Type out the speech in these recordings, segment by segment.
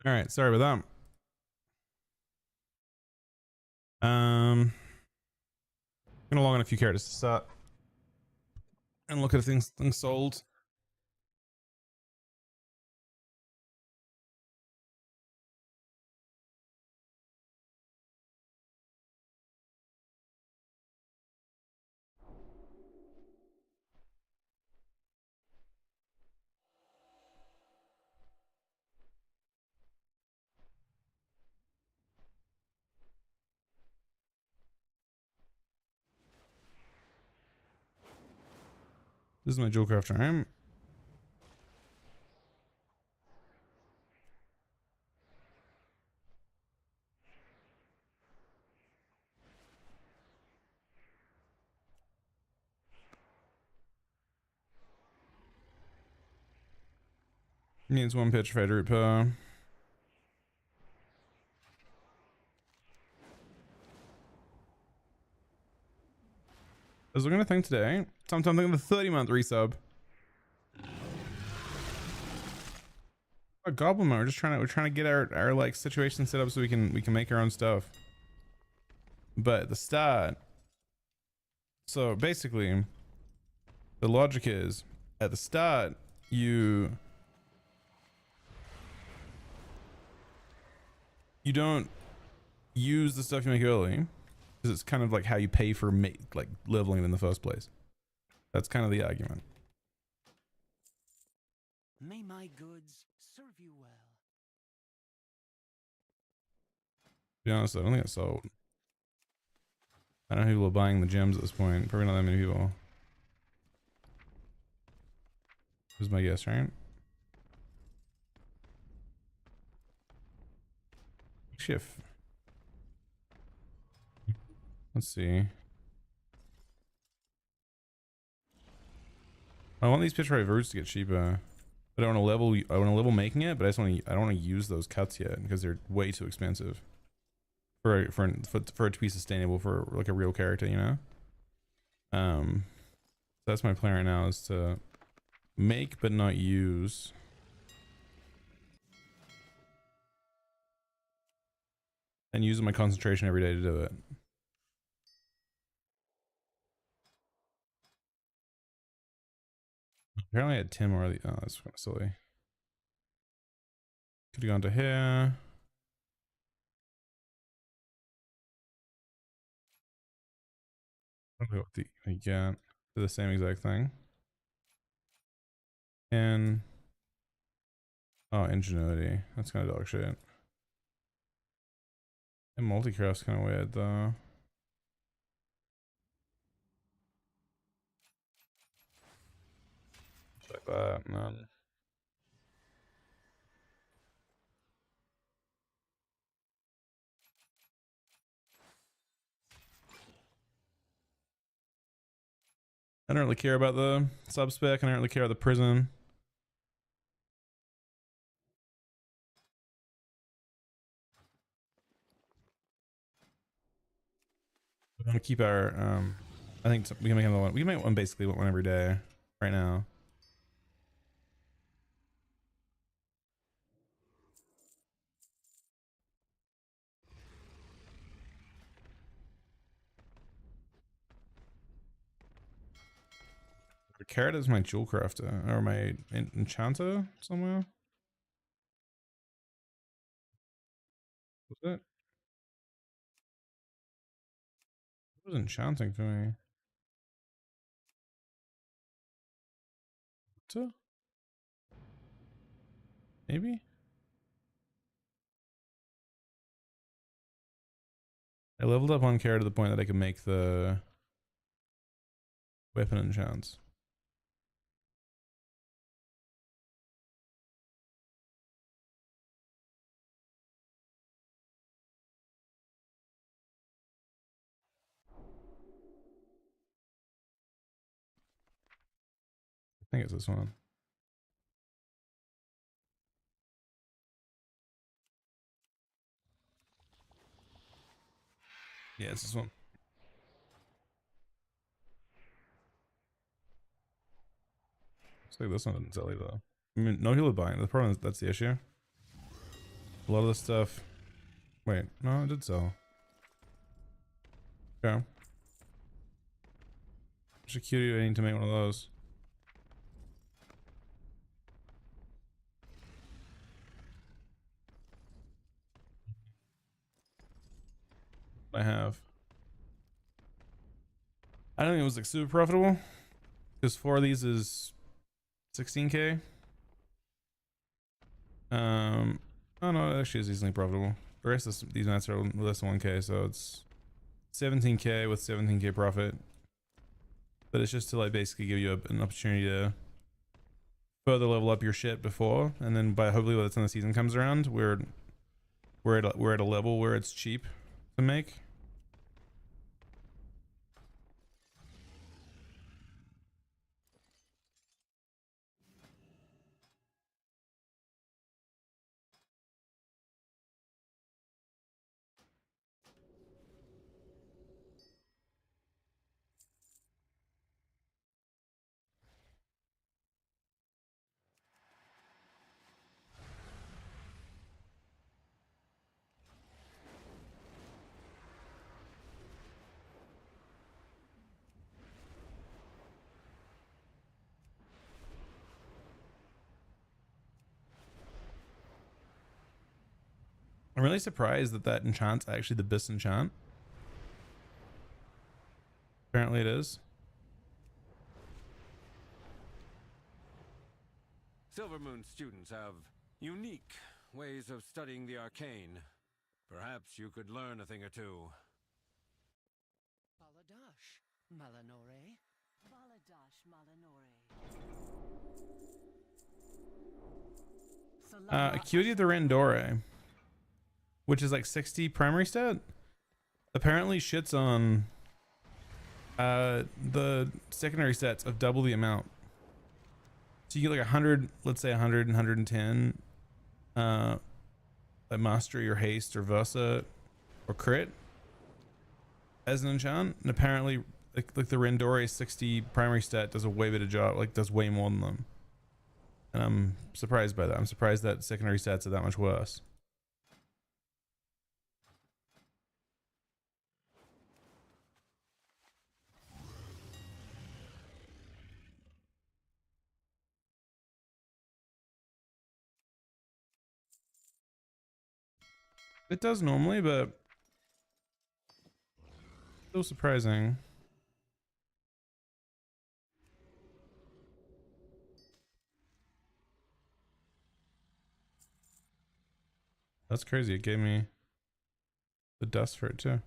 All right, sorry about that. Gonna log on a few characters to start and look at things sold. This is my jewel crafter. I'm needs one pitch for Drupa. I was looking at a thing today. Sometime looking at the 30-month resub. A goblin mode. We're trying to get our like situation set up so we can make our own stuff. But at the start, so basically, the logic is at the start you don't use the stuff you make early because it's kind of like how you pay for like leveling it in the first place. That's kind of the argument. May my goods serve you well. To be honest, I don't think it's sold. I don't know who people are buying the gems at this point. Probably not that many people. Was my guess, right? Shift. Let's see. I want these pitch rate roots to get cheaper. I don't want to level. I want to level making it, but I just want to. I don't want to use those cuts yet because they're way too expensive for it to be sustainable for like a real character, you know. So that's my plan right now, is to make but not use. And using my concentration every day to do it. Apparently I had 10 more of these. Oh, that's kind of silly. Could have gone to here. I don't know what I get. Do the same exact thing. And oh, ingenuity. That's kind of dog shit. And multi-craft's kind of weird though. Like that, none. I don't really care about the sub spec. I don't really care about the prison. We want to keep our I think we can make another one. We can make one basically one every day right now. Carrot is my jewel crafter or my enchanter somewhere. Was it? It was enchanting for me. What? Maybe? I leveled up one carrot to the point that I could make the weapon enchants. I think it's this one. Yeah, it's this one. Looks like this one didn't sell either. I mean, no healer buying. The problem is that's the issue. A lot of the stuff. Wait, no, it did sell. Okay. Security, I need to make one of those. I have. I don't think it was like super profitable because 4 of these is 16k. Oh no, it actually is easily profitable. The rest of these mats are less than 1k, so it's 17k with 17k profit. But it's just to like basically give you an opportunity to further level up your shit before, and then by hopefully by the time the season comes around, we're at a level where it's cheap to make. I'm really surprised that that enchant's actually the best enchant. Apparently it is. Silvermoon students have unique ways of studying the arcane. Perhaps you could learn a thing or two. Baladash, Malanore. Baladash Malanore. Acuity of the Randore, which is like 60 primary stat, apparently shits on the secondary stats of double the amount. So you get like 100, let's say 100 and 110 like mastery or haste or versa or crit as an enchant, and apparently like the Randore 60 primary stat does a way better job, like does way more than them. And I'm surprised by that. I'm surprised that secondary stats are that much worse. It does normally, but still surprising. That's crazy. It gave me the dust for it too.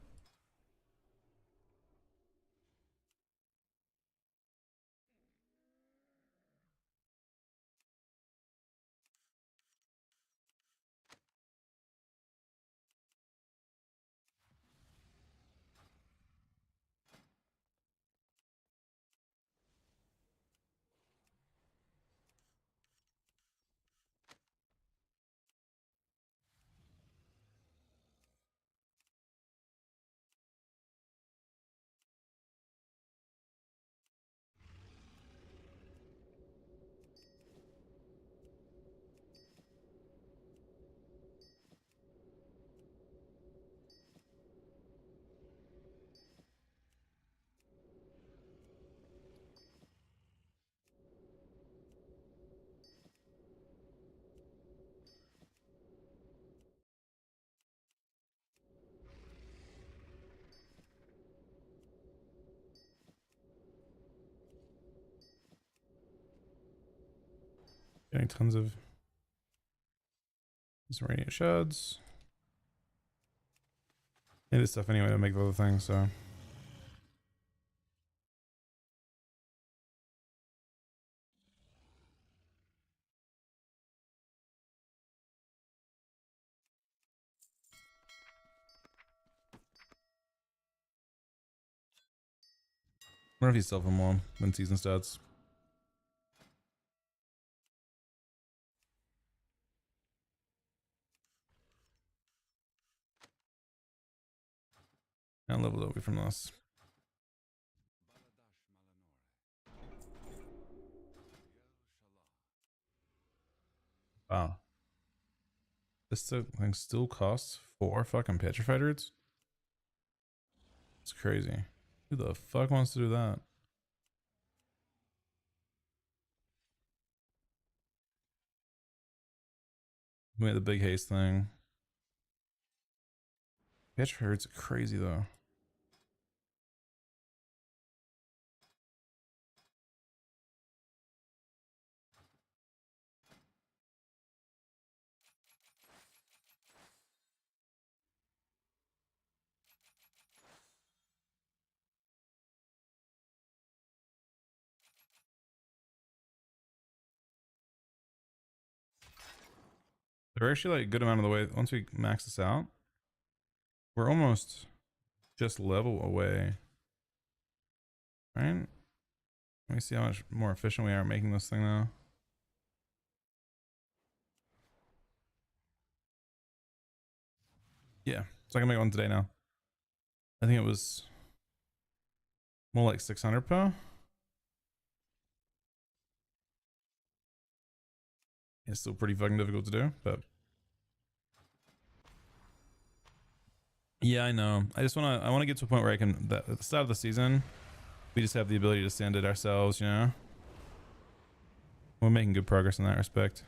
Getting tons of these radiant shards. Need this stuff anyway to make the other things, so. I wonder if he's still for more when season starts. And leveled away from this. Wow. This thing still costs 4 fucking petrified roots? It's crazy. Who the fuck wants to do that? We had the big haste thing. Petrified roots are crazy though. They're actually like a good amount of the way. Once we max this out, we're almost just level away. Right? Let me see how much more efficient we are at making this thing now. Yeah, so I can make one today now. I think it was more like 600 per. It's still pretty fucking difficult to do, but yeah, I know. I want to get to a point where I can, at the start of the season, we just have the ability to sand it ourselves, you know? We're making good progress in that respect.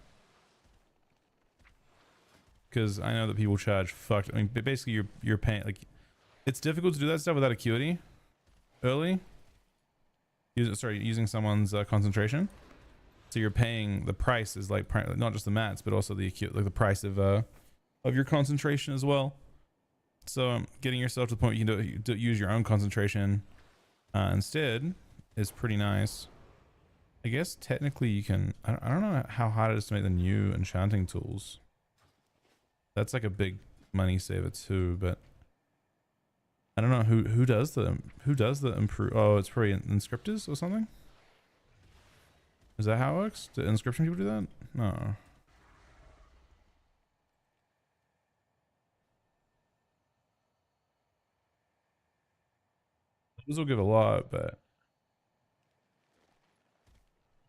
Because I know that people charge fucked. I mean, basically you're paying, like, it's difficult to do that stuff without acuity early. Using someone's concentration. So you're paying, the price is like not just the mats, but also the acute, like the price of your concentration as well. So getting yourself to the point where you can use your own concentration instead is pretty nice. I guess technically you can. I don't know how hard it is to make the new enchanting tools. That's like a big money saver too, but I don't know who does the improve. Oh, it's probably inscriptors or something. Is that how it works? Do inscription people do that? No. Those will give a lot, but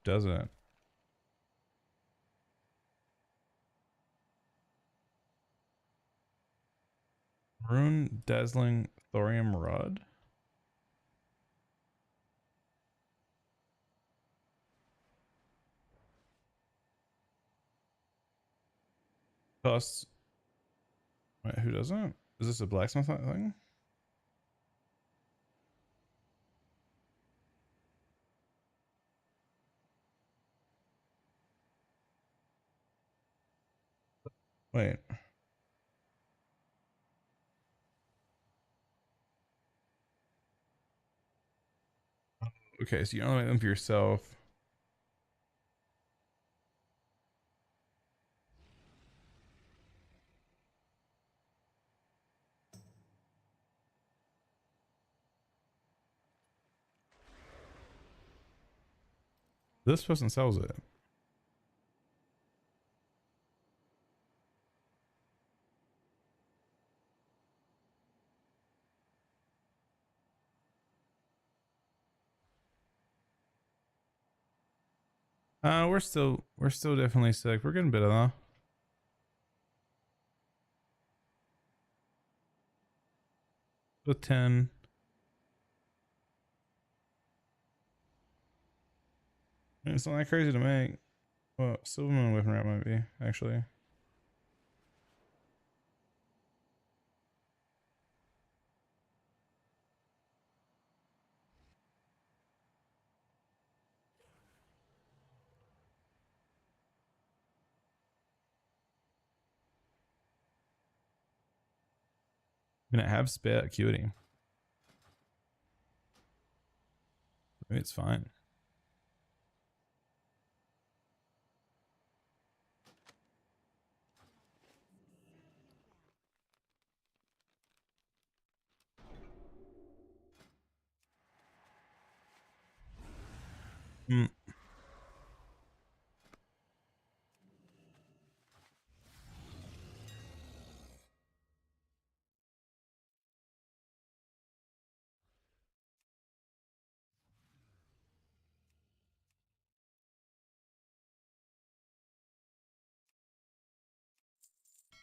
does it? Rune dazzling thorium rod. Costs. Wait, who doesn't? Is this a blacksmith thing? Wait. Okay, so you only make them for yourself. This person sells it. We're still definitely sick. We're getting better though. With 10. I mean, it's not that crazy to make. Well, Silvermoon Whipping Rat might be, actually. I'm gonna have spare acuity. Maybe it's fine. Hmm.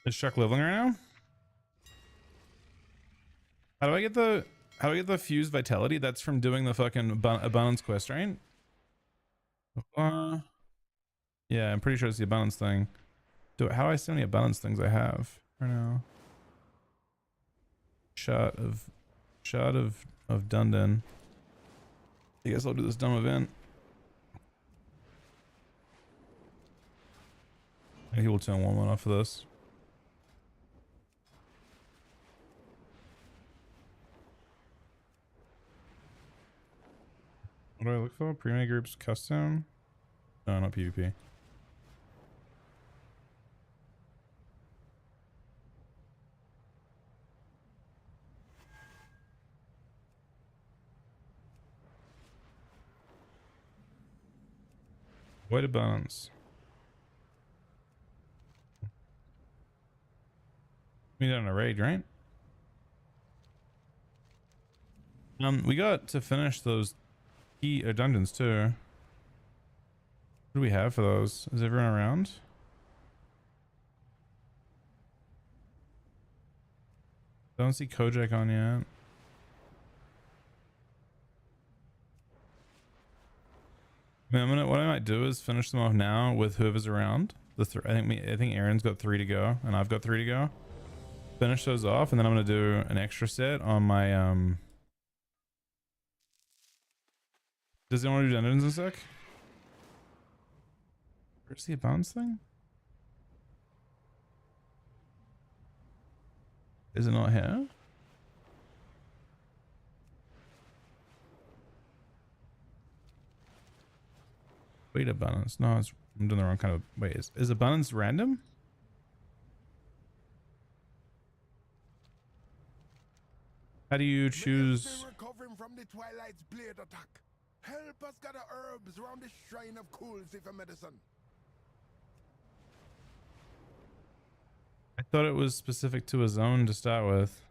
Is Chuck leveling right now? How do I get the fused vitality? That's from doing the fucking abundance quest, right? Yeah, I'm pretty sure it's the abundance thing. How do I see how many abundance things I have right now? Shot of Dundon. I guess I'll do this dumb event. He will turn 1-1 off of this. What do I look for? Pre-made groups, custom? No, not PvP. White abundance. We done a raid, right? We got to finish those key dungeons too. What do we have for those? Is everyone around? Don't see Kojak on yet. I mean, what I might do is finish them off now with whoever's around. I think Aaron's got 3 to go, and I've got 3 to go. Finish those off, and then I'm gonna do an extra set on my Does anyone want to do dungeons in a sec? Where's the abundance thing? Is it not here? Wait, abundance. No, I'm doing the wrong kind of. Wait, is abundance random? How do you choose? Recovering from the Twilight's blade attack. Help us gather herbs around the shrine of Coolsey for medicine. I thought it was specific to a zone to start with.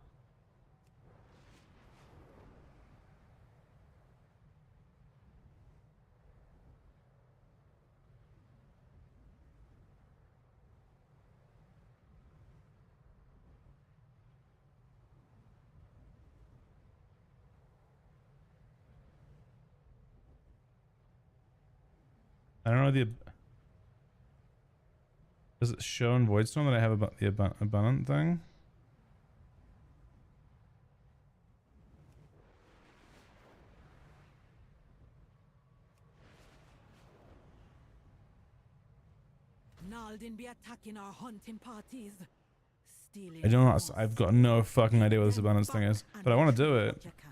I don't know does it show in Voidstone that I have about the abundant thing? Naldin be attacking our hunting parties. Stealing I don't know. horse. I've got no fucking idea what this abundance thing is, but I want to do it. What you can.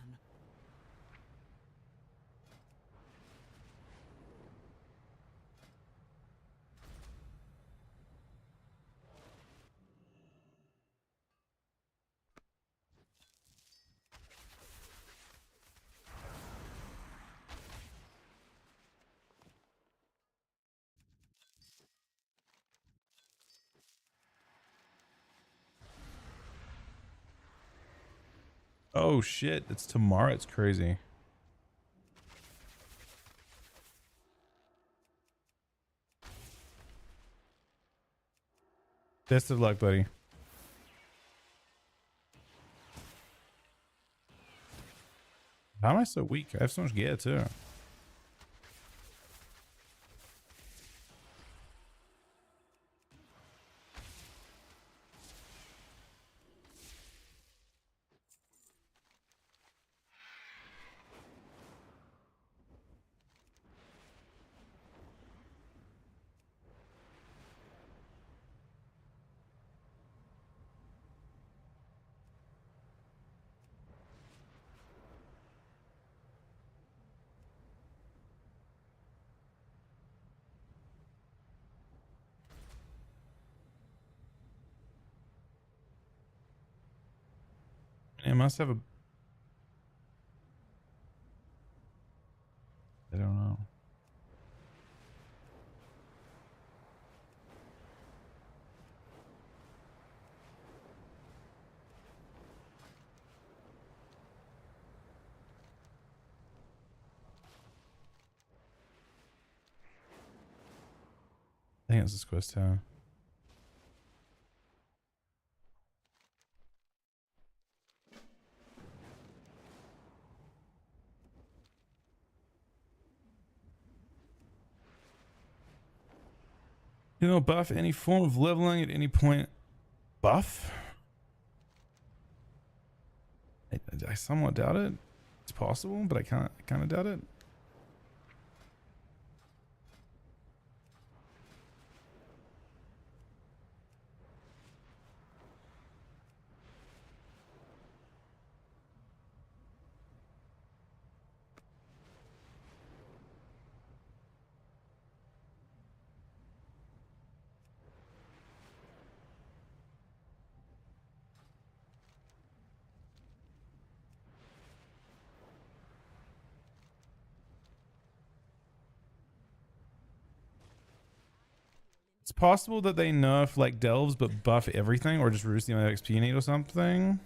Oh shit, it's tomorrow. It's crazy. Best of luck, buddy. How am I so weak? I have so much gear too. It must have a. I don't know. I think it's this quest tower. You know, buff any form of leveling at any point. Buff? I somewhat doubt it. It's possible, but I kind of doubt it. It's possible that they nerf like delves but buff everything, or just reduce the amount of XP you need or something.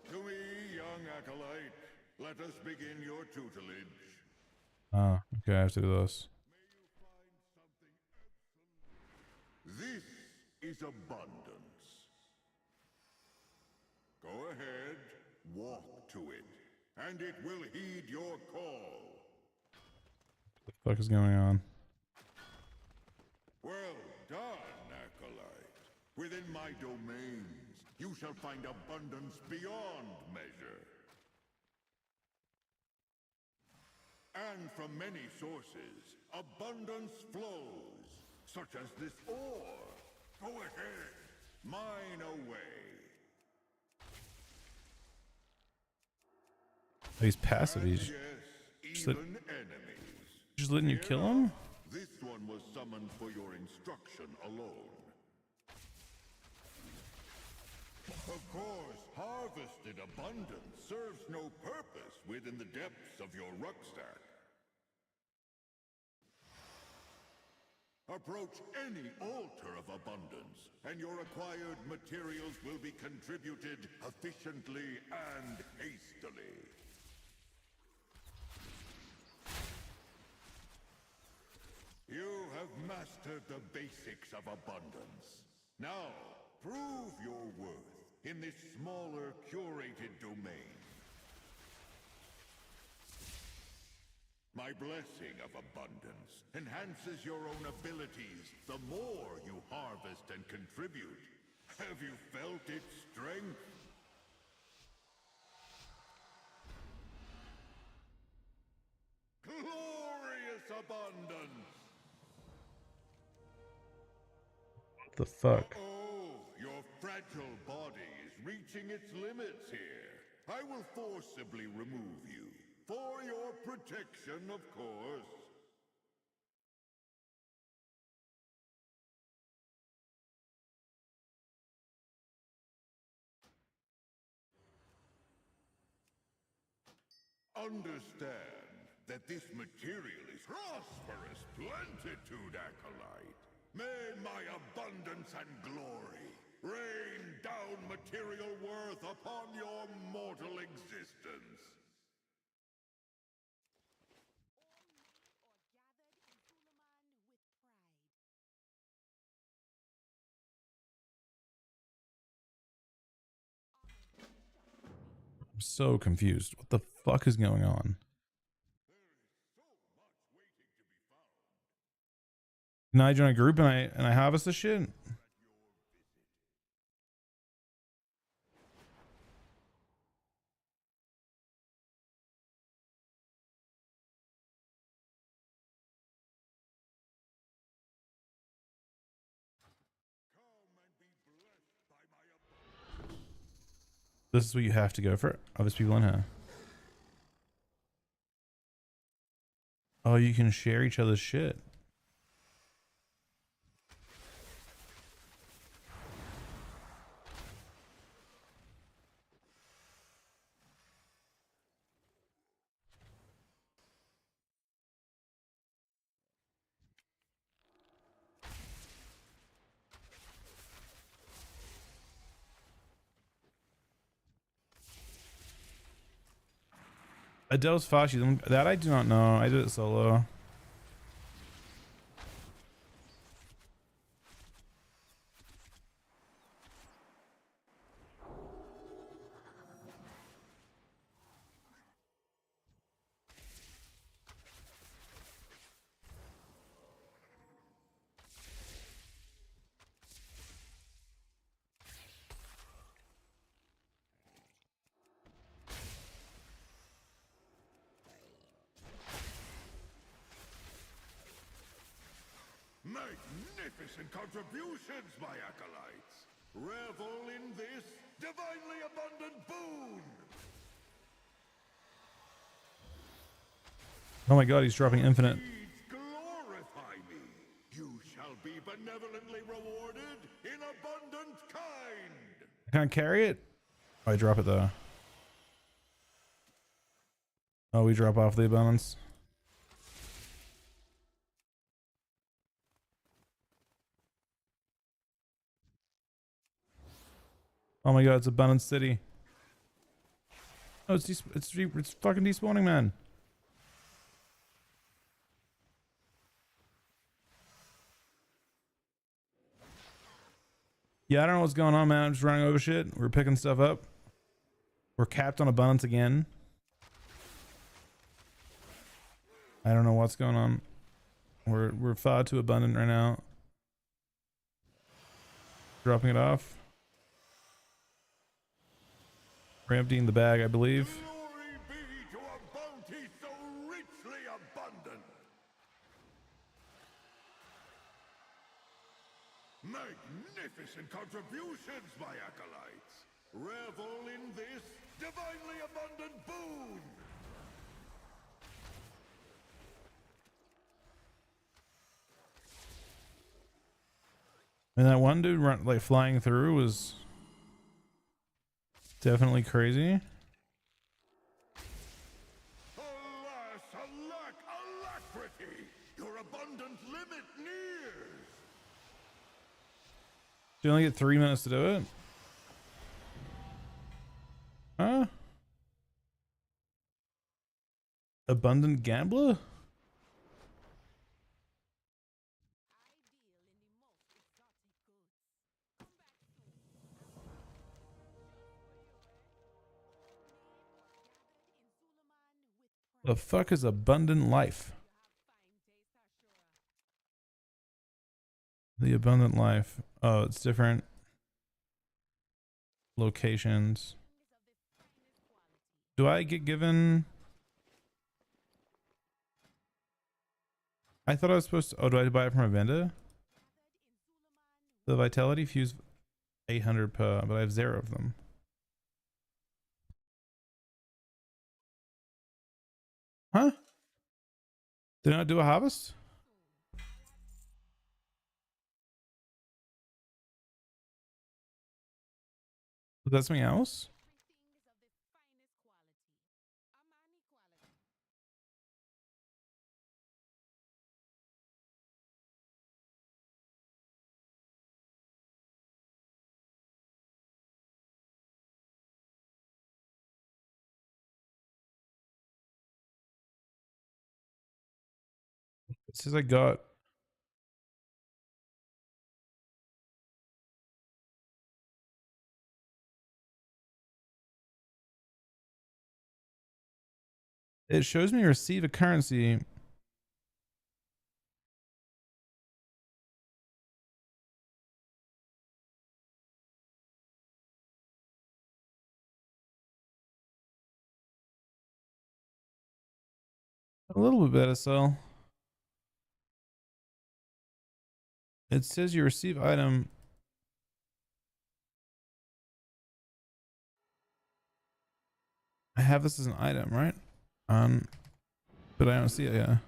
To me, young acolyte, let us begin your tutelage. Oh, okay, I have to do this. This is abundance. Go ahead, walk to it, and it will heed your call. What the fuck is going on? Well done, acolyte. Within my domains, you shall find abundance beyond measure. And from many sources, abundance flows, such as this ore. Go ahead, mine away. Oh, he's passive. He's Yes, Just let- even enemies. just letting you kill him? This one was summoned for your instruction alone. Of course, harvested abundance serves no purpose within the depths of your rucksack. Approach any altar of abundance, and your acquired materials will be contributed efficiently and hastily. You have mastered the basics of abundance. Now, prove your worth in this smaller, curated domain. My blessing of abundance enhances your own abilities the more you harvest and contribute. Have you felt its strength? Glorious abundance! What the fuck? Oh, your fragile body is reaching its limits here. I will forcibly remove you. For your protection, of course. Understand that this material is prosperous plentitude, acolyte. May my abundance and glory rain down material worth upon your mortal existence. I'm so confused. What the fuck is going on? Now I join a group and I harvest the shit. This is what you have to go for. Oh, there's people in here. Oh, you can share each other's shit. Adele's fascism. That I do not know. I did it solo. Magnificent contributions, my acolytes! Revel in this divinely abundant boon! Oh my god, he's dropping infinite. Deeds glorify me! You shall be benevolently rewarded in abundant kind! Can I carry it? Oh, I drop it though. Oh, we drop off the abundance. Oh my god, it's Abundance City. Oh, it's fucking despawning, man. Yeah, I don't know what's going on, man. I'm just running over shit. We're picking stuff up. We're capped on abundance again. I don't know what's going on. We're far too abundant right now. Dropping it off. We're emptying the bag, I believe. Glory be to a bounty so richly abundant! Magnificent contributions, my acolytes! Revel in this divinely abundant boon! And that one dude like flying through was definitely crazy. Alas, alack, alacrity! Your abundant limit nears! You only get 3 minutes to do it? Huh? Abundant gambler? The fuck is abundant life? The abundant life. Oh, it's different locations. Do I get given? I thought I was supposed to. Oh, do I buy it from a vendor? The vitality fuse 800 per, but I have 0 of them. Huh? Did I not do a harvest? Was that something else? It says I got. It shows me receive a currency. A little bit better, so. It says you receive item. I have this as an item, right? But I don't see it yet.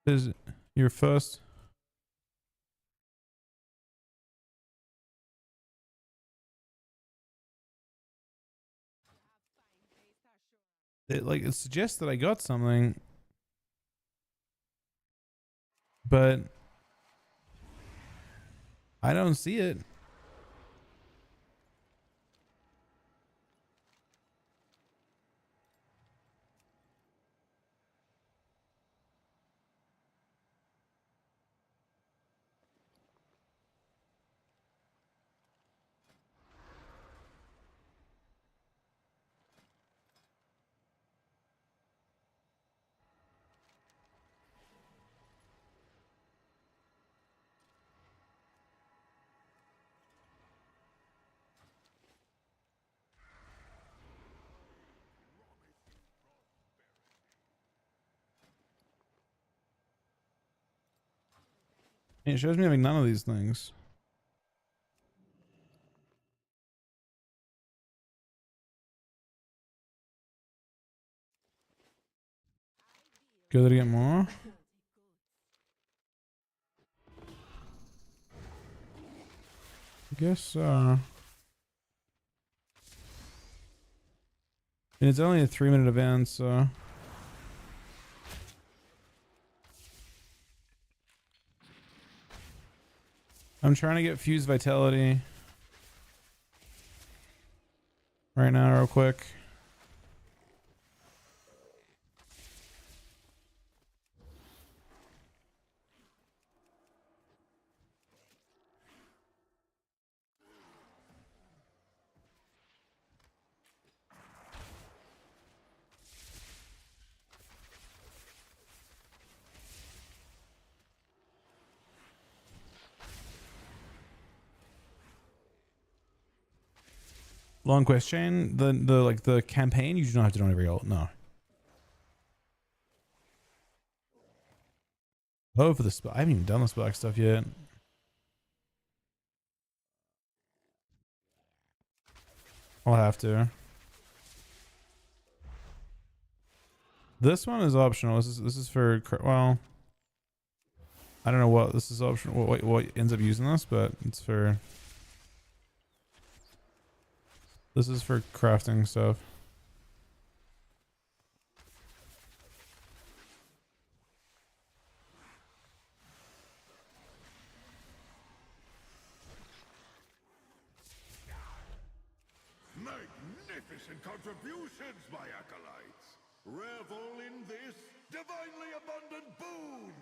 Is your first? It suggests that I got something, but I don't see it. It shows me having none of these things. Good to get more. I guess and it's only a 3-minute event, so I'm trying to get Fuse Vitality right now real quick. Long quest chain, the like the campaign, you do not have to do every ult. No. Oh, for the spell, I haven't even done the spell stuff yet. I'll have to. This one is optional. This is for, well, I don't know what this is optional. What ends up using this, but it's for. This is for crafting stuff. Magnificent contributions, my acolytes. Revel in this divinely abundant boon.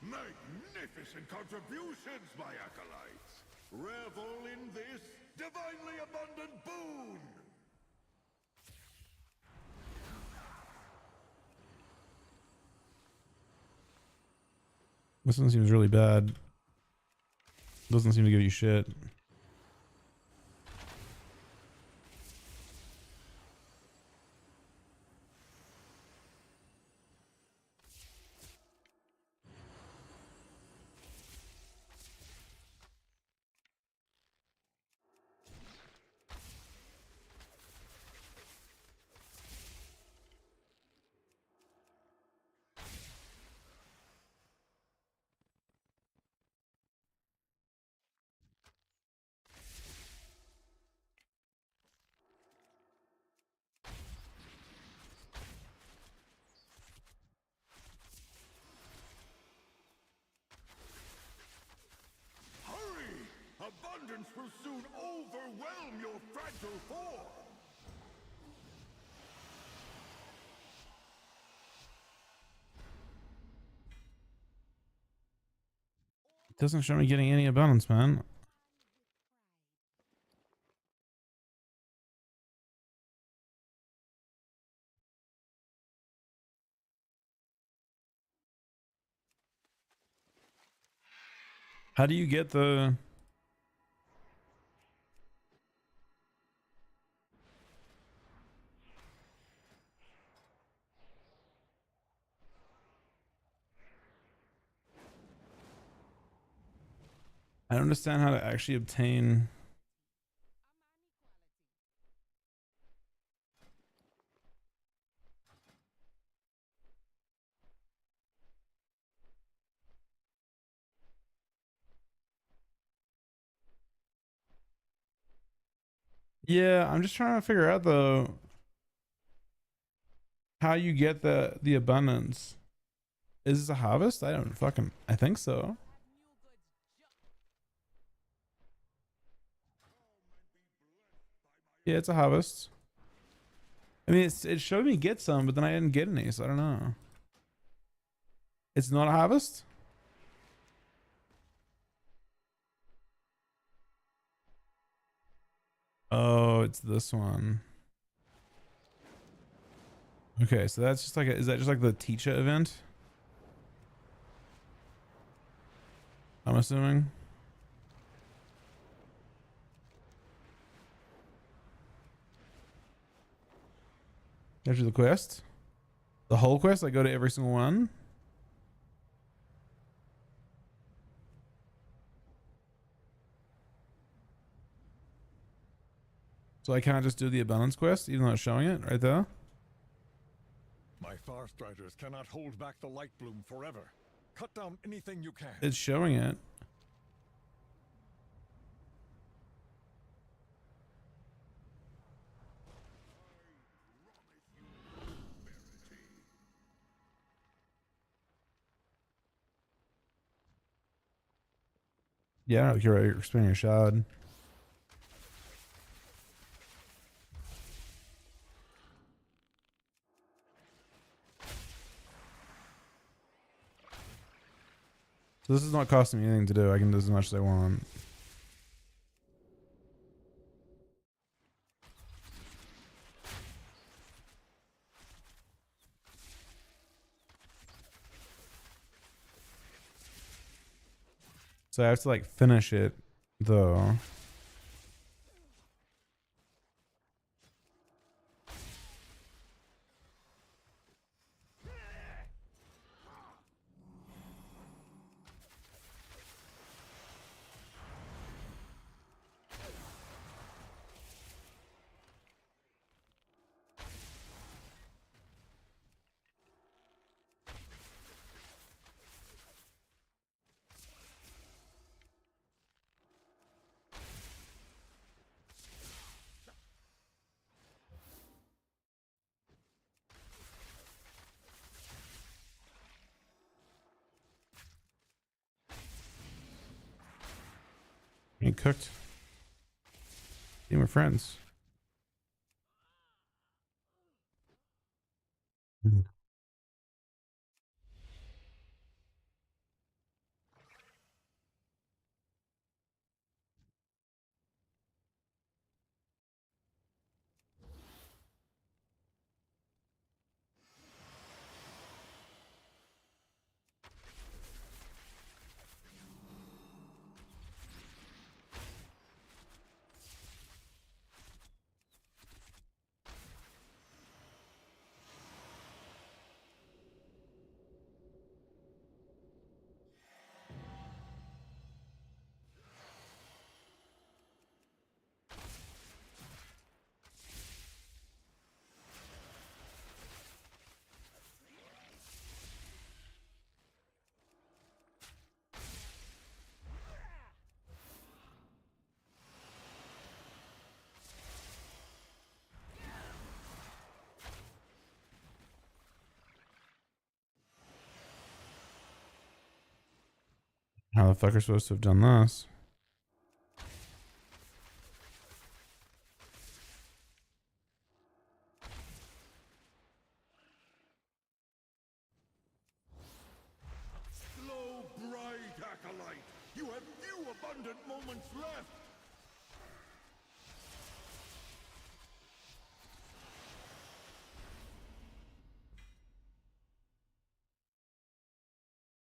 Magnificent contributions, my acolytes. Revel in this divinely abundant boon. This one seems really bad. Doesn't seem to give you shit. Abundance will soon overwhelm your fragile form. It doesn't show me getting any abundance, man. How do you get the... I don't understand how to actually obtain... Yeah, I'm just trying to figure out though how you get the abundance. Is this a harvest? I think so. Yeah, it's a harvest. I mean, it showed me get some, but then I didn't get any, so I don't know. It's not a harvest? Oh, it's this one. Okay, so that's just like is that just like the teacher event? I'm assuming. There's the quest. The whole quest, I go to every single one. So I can't just do the abundance quest, even though it's showing it right there. My Farstriders cannot hold back the light bloom forever. Cut down anything you can. It's showing it. Yeah, I don't care about you're expanding your shard. So this is not costing me anything to do. I can do as much as I want. So I have to like finish it though. Ain't cooked. Team of friends. How the fuck are supposed to have done this? Slow, bright acolyte. You have few abundant moments left.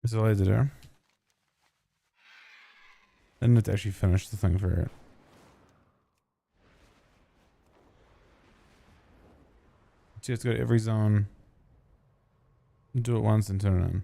Is it all I had to do? I didn't have to actually finish the thing for it. So you have to go to every zone, do it once, and turn it in.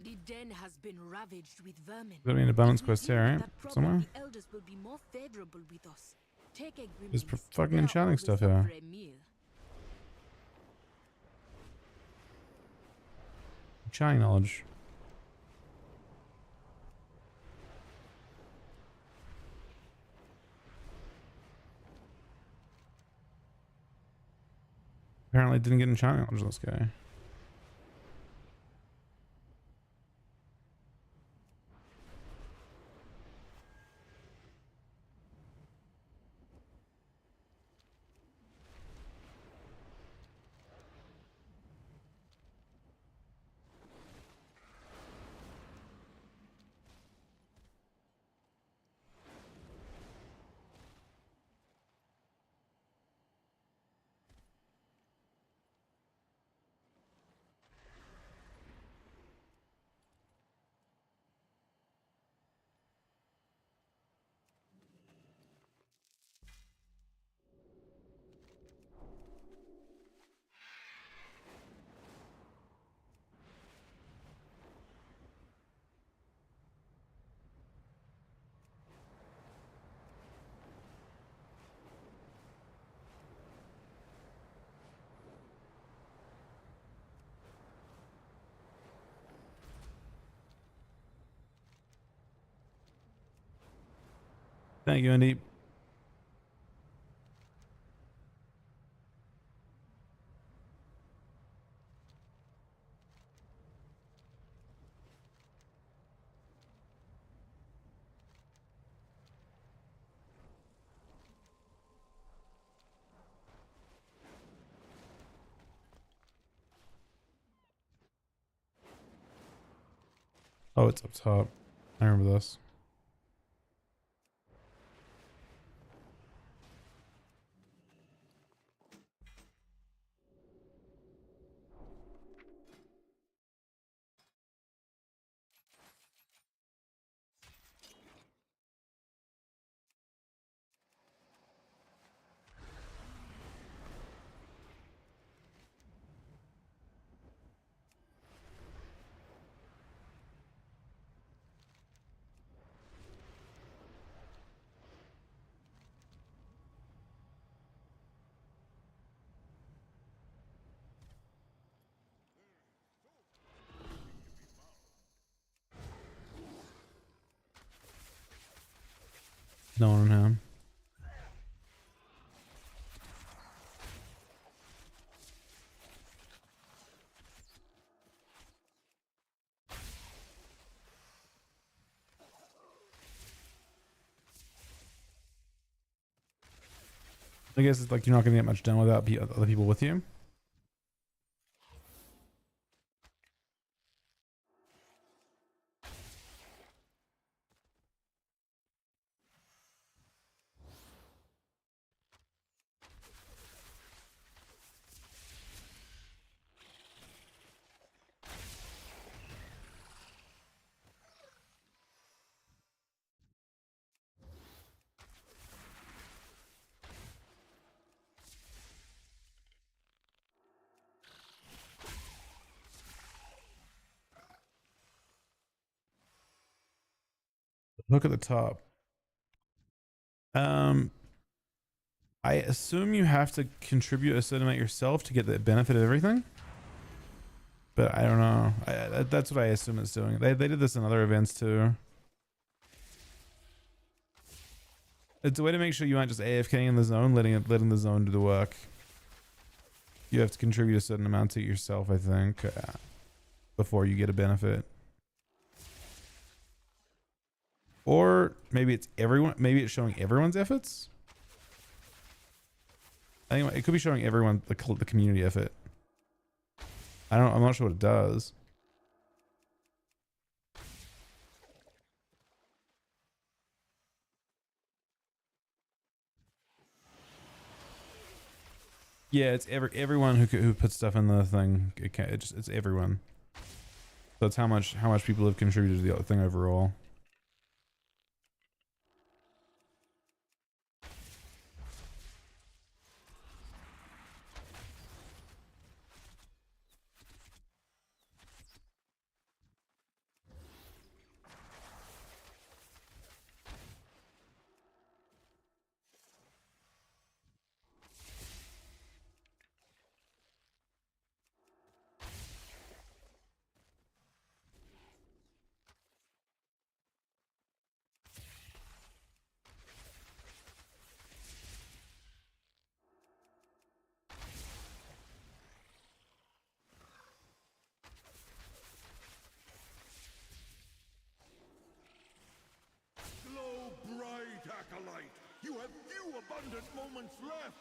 The den has been ravaged with vermin. There's gotta be an abundance If we quest deal here, with right? that problem, Somewhere? The elders will be more favorable with us. Take a There's Grimleys. fucking They are enchanting always stuff up here. for a meal. Shining knowledge. Apparently didn't get enchanting knowledge, this guy. Thank you, Andy. Oh, it's up top. I remember this. No one on him. I guess it's like you're not gonna get much done without other people with you. Look at the top. I assume you have to contribute a certain amount yourself to get the benefit of everything, but I don't know. That's what I assume it's doing. They did this in other events too. It's a way to make sure you aren't just AFKing in the zone, letting the zone do the work. You have to contribute a certain amount to yourself, I think, before you get a benefit. Or maybe it's everyone. Maybe it's showing everyone's efforts. Anyway, it could be showing everyone the community effort. I'm not sure what it does. Yeah, it's everyone who puts stuff in the thing. It's everyone. So it's how much people have contributed to the thing overall. You have few abundant moments left.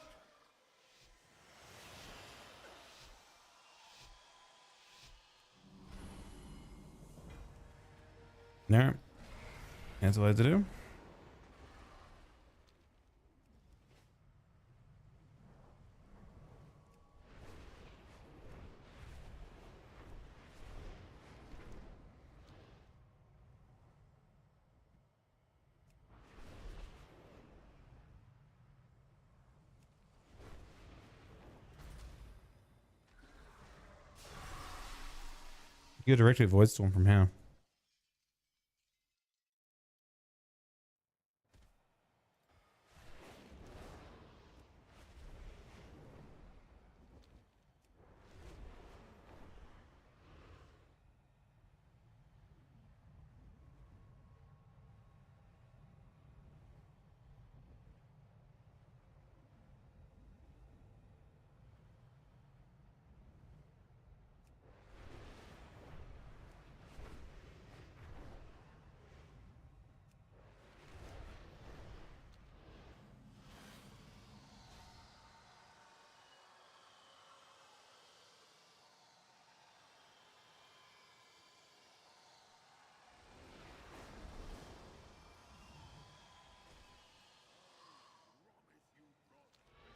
No. That's what I had to do. You go directly Void Storm from here.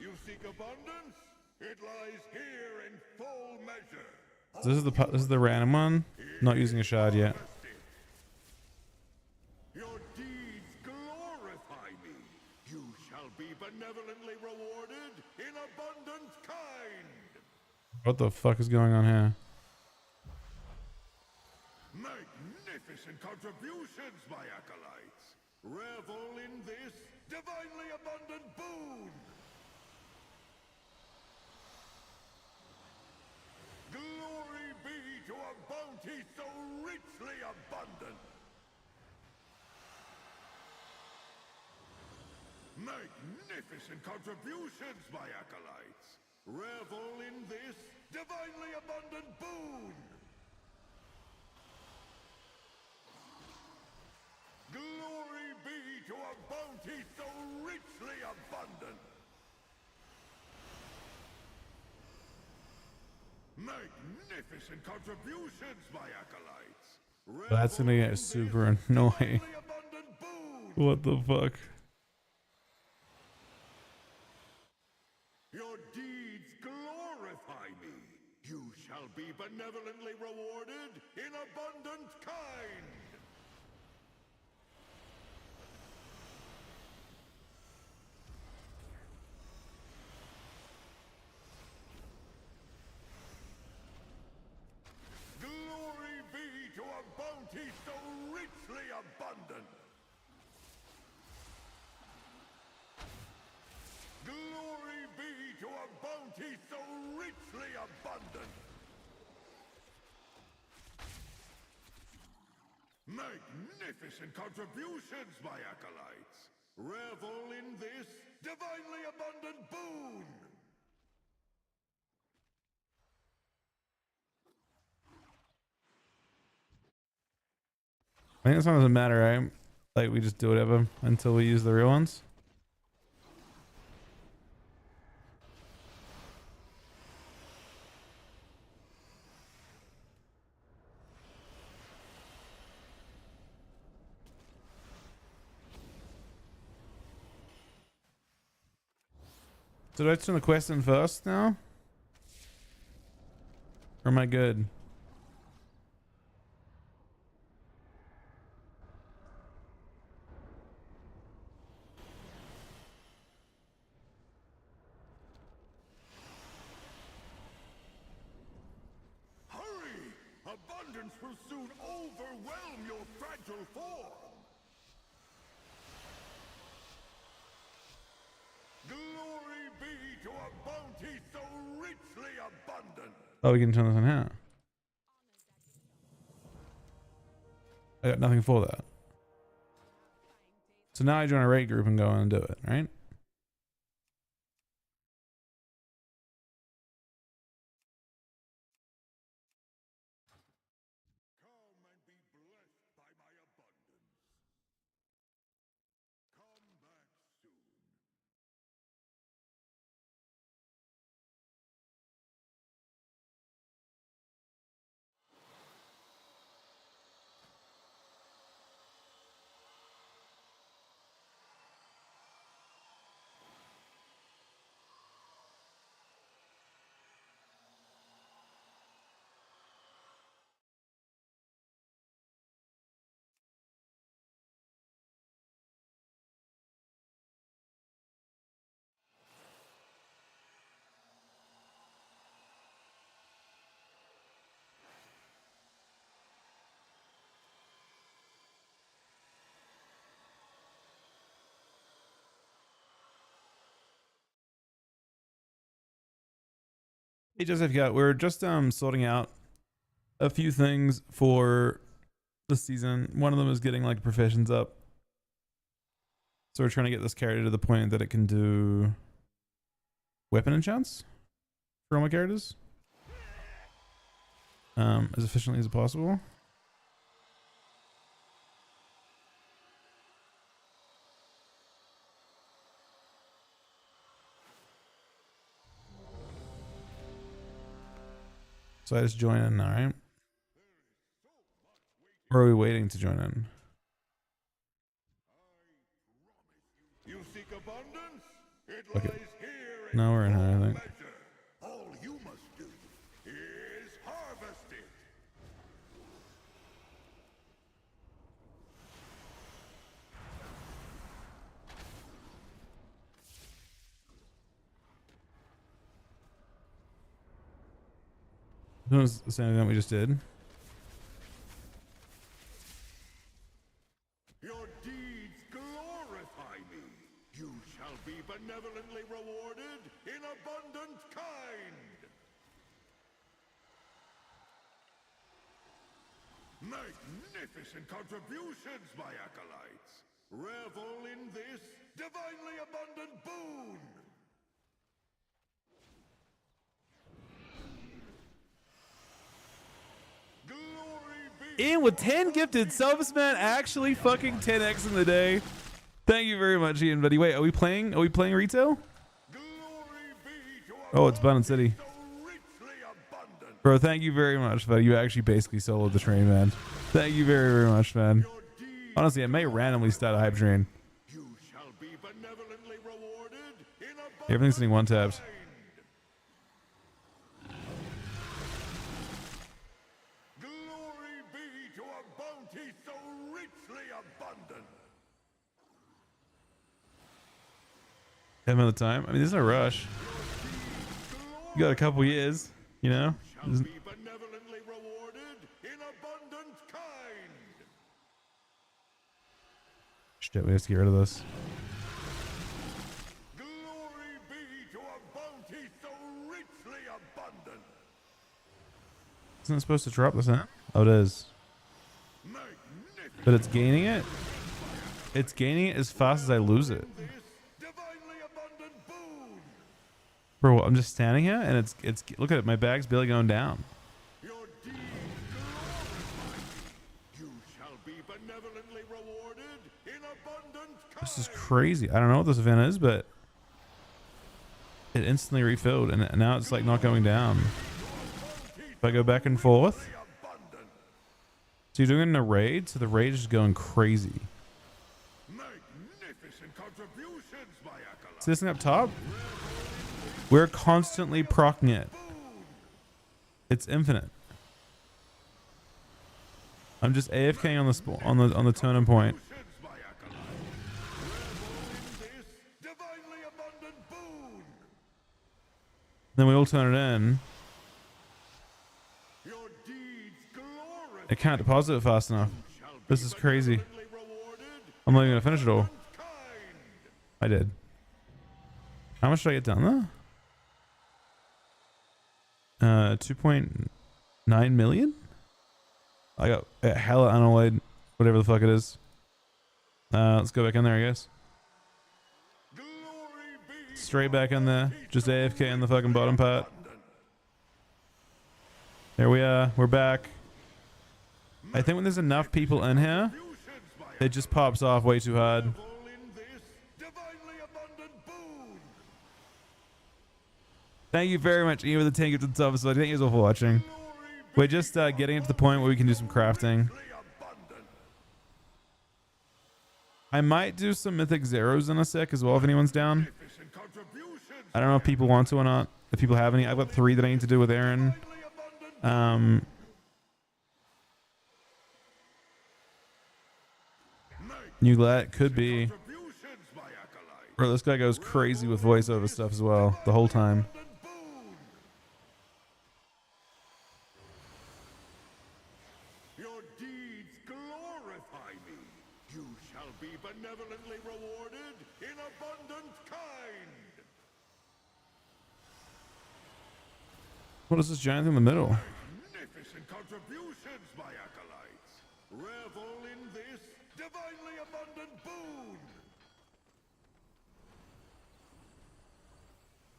You seek abundance? It lies here in full measure. So this is the random one. Not using a shard yet. Your deeds glorify me. You shall be benevolently rewarded in abundant kind. What the fuck is going on here? Magnificent contributions, my acolytes. Revel in this divinely abundant boon. Glory be to a bounty so richly abundant. Magnificent contributions, my acolytes. Revel in this divinely abundant boon. Glory be to a bounty so richly abundant. Magnificent contributions, my acolytes. That's gonna get super annoying. What the fuck? Your deeds glorify me. You shall be benevolently rewarded in abundant kind. Glory be to a bounty so richly abundant. Glory be to a bounty so richly abundant. Magnificent contributions, my acolytes. Revel in this divinely abundant boon. I think this one doesn't matter, right? Like we just do whatever until we use the real ones. So do I turn the quest in first now? Or am I good? Hurry! Abundance will soon overwhelm your fragile form. Glory be to a bounty so richly abundant. Oh, we can turn this on here. I got nothing for that. So now I join a raid group and go and do it, right? Come and be blessed by my abundance. Come back soon. Hey Joseph, yeah, we're just sorting out a few things for the season. One of them is getting like professions up. So we're trying to get this character to the point that it can do weapon enchants for all my characters. As efficiently as possible. So I just join in, alright? Or are we waiting to join in? You seek abundance? It Okay. lies here in No, we're in here, I full think. measure. All you must do is harvest it. That was the same thing we just did. Your deeds glorify me. You shall be benevolently rewarded in abundant kind. Magnificent contributions, my acolytes. Revel in this divinely abundant boon. Glory be. Ian with 10 gifted. Selfish man actually fucking 10x in the day. Thank you very much, Ian, buddy. Wait, are we playing retail? Glory be to Oh, it's Bun City. so richly abundant. Bro, thank you very much, buddy. You actually basically soloed the train, man. Thank you very, very much, man. Your deeds Honestly, I may randomly start a hype train. you shall be benevolently rewarded in abundant Everything's getting one tapped. kind. Glory be to a bounty so richly abundant. 10 minute time. I mean, there's no rush. You got a couple years, you know? Shall be benevolently rewarded in abundant kind. Shit, we have to get rid of this. Glory be to a bounty so richly abundant. Isn't it supposed to drop this in? Oh, it is. Magnificent But it's gaining it? It's gaining it as fast as I lose it. this divinely abundant boon. Bro, I'm just standing here and it's look at it, my bag's barely going down. Your deeds glorify you. You shall be benevolently rewarded in abundant kind. This is crazy. I don't know what this event is, but it instantly refilled and now it's like not going down. If I go back and forth. So you're doing it in a raid, so the raid is going crazy. Magnificent contributions, my acolyte. See this thing up top? We're constantly proccing it. It's infinite. I'm just AFKing on the on the turning point. My acolyte. Revel in this divinely abundant boon. Then we all turn it in. Your deeds glorify I can't deposit it fast enough. shall be This is crazy. benevolently rewarded I'm not even gonna finish it all. kind. I did. How much did I get done there? 2.9 million? I got hella unalloyed, whatever the fuck it is. Let's go back in there, I guess. Glory be Straight back in there. Just AFK in the fucking bottom part. There we are. We're back. I think when there's enough people in here, it just pops off way too hard. revel in this divinely abundant boon. Thank you very much, Ian, with the 10 gifted subs. Thank you all for watching. We're just getting into the point where we can do some crafting. I might do some Mythic Zeros in a sec as well if anyone's down. Magnificent contributions. I don't know if people want to or not. If people have any. I've got 3 that I need to do with Aaron. Newglat could be. Contributions, my acolyte. Bro, this guy goes crazy with voiceover stuff as well the whole time. Abundant boon. Your deeds glorify me. You shall be benevolently rewarded in abundant kind. What is this giant in the middle? Magnificent contributions, my acolytes. Revel in this divinely abundant boon.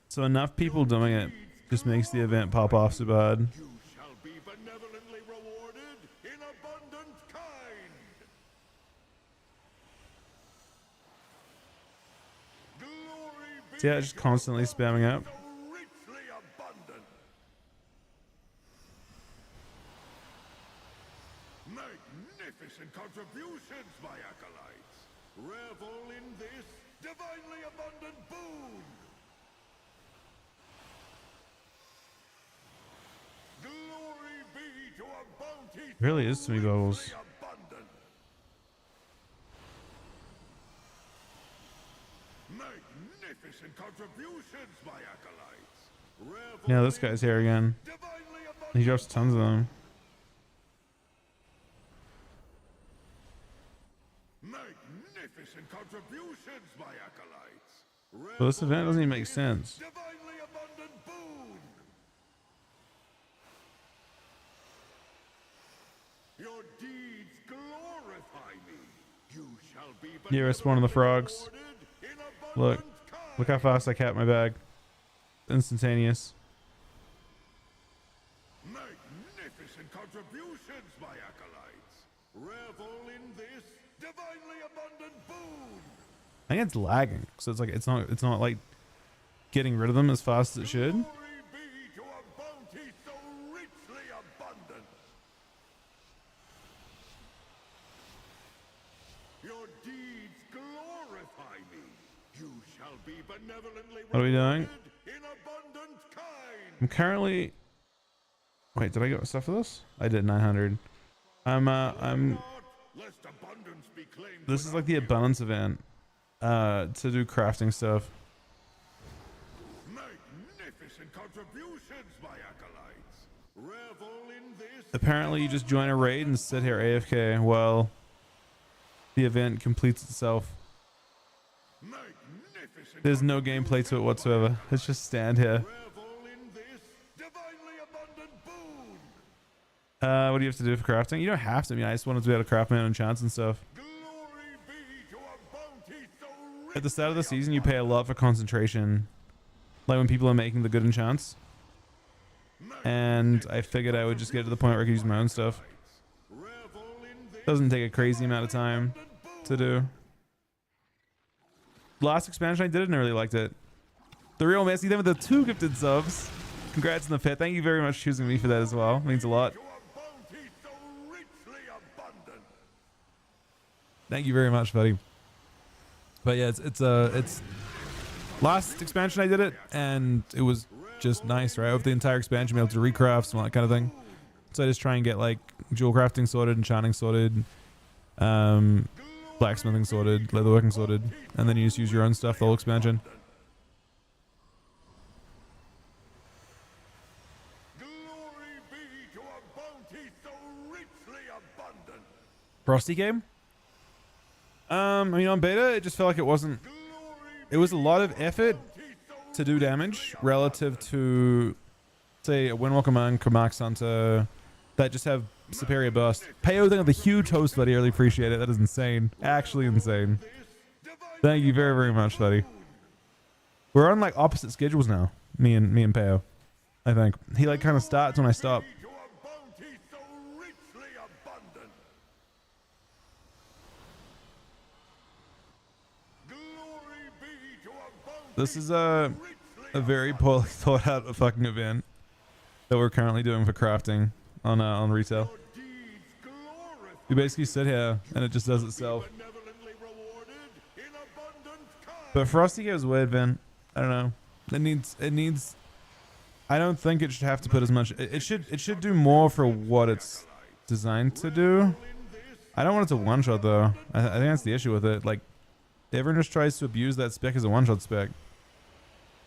So enough people doing it just makes the event pop off so bad. You shall be benevolently rewarded in abundant kind. Glory be So yeah, just constantly spamming up. so richly abundant. Magnificent contributions, my acolytes. Revel in this divinely abundant boon. Glory be to a bounty It really is too many bubbles. richly abundant. Magnificent contributions, my acolytes. Revel Yeah, this in guy's here again. divinely abundant. He drops tons of them. Magnificent contributions, my acolytes. But this event doesn't even make sense. Divinely abundant boon. Your deeds glorify me. You shall be Yeah, it's one of the frogs. rewarded in Look. abundant kind. Look how fast I cap my bag. Instantaneous. Magnificent contributions, my acolytes. Revel in this divinely abundant boon. I think it's lagging. So it's not like getting rid of them as fast as it should. Glory be to a bounty so richly abundant. Your deeds glorify me. You shall be benevolently What are we doing? rewarded in abundant kind. I'm currently. Wait, did I get stuff for this? I did 900. I'm. Not lest abundance be claimed This is like the without abundance event. To do crafting stuff. you. Magnificent contributions, my acolytes. Revel in this. Apparently, you just join a raid and sit here AFK while the event completes itself. Magnificent. There's no gameplay to it whatsoever. It's just stand here. Revel in this divinely abundant boon. What do you have to do for crafting? You don't have to. I mean, I just wanted to be able to craft my own enchants and stuff. Glory be to a bounty so At the start of the season, you pay a lot for concentration, like when people are making the good enchants. And I figured I would just get to the point where I could use my own stuff. revel in this Doesn't take a crazy amount of time to do. Last expansion I did it and I really liked it. The real Messi then with the 2 gifted subs. Congrats on the pit. Thank you very much for choosing me for that as well. Means a lot. to a bounty so richly abundant. Thank you very much, buddy. But yeah, it's last expansion I did it and it was just nice, right? With the entire expansion, be able to recraft and all that kind of thing. So I just try and get like jewel crafting sorted, enchanting sorted, blacksmithing sorted, leatherworking sorted, and then you just use your own stuff the whole expansion. Glory be to a bounty so richly abundant. Frosty game? I mean on beta it just felt like it wasn't, it was a lot of effort to do damage relative to say a Windwalker Monk or Mark Santa that just have superior burst. Payo thing with a huge host, buddy. I really appreciate it. That is insane. Actually insane. Thank you very, very much, buddy. We're on like opposite schedules now. Me and Payo. I think. He like kind of starts when I stop. To a bounty so richly abundant. Glory be to a bounty This is a very poorly thought out fucking event that we're currently doing for crafting on retail. deeds glorify. You basically sit here and it just does itself. Benevolently rewarded in abundant kind. But Frosty goes weird, Vin. I don't know. It needs. I don't think it should have to put as much. It should do more for what it's designed to do. I don't want it to one shot though. I think that's the issue with it. Like everyone just tries to abuse that spec as a one shot spec,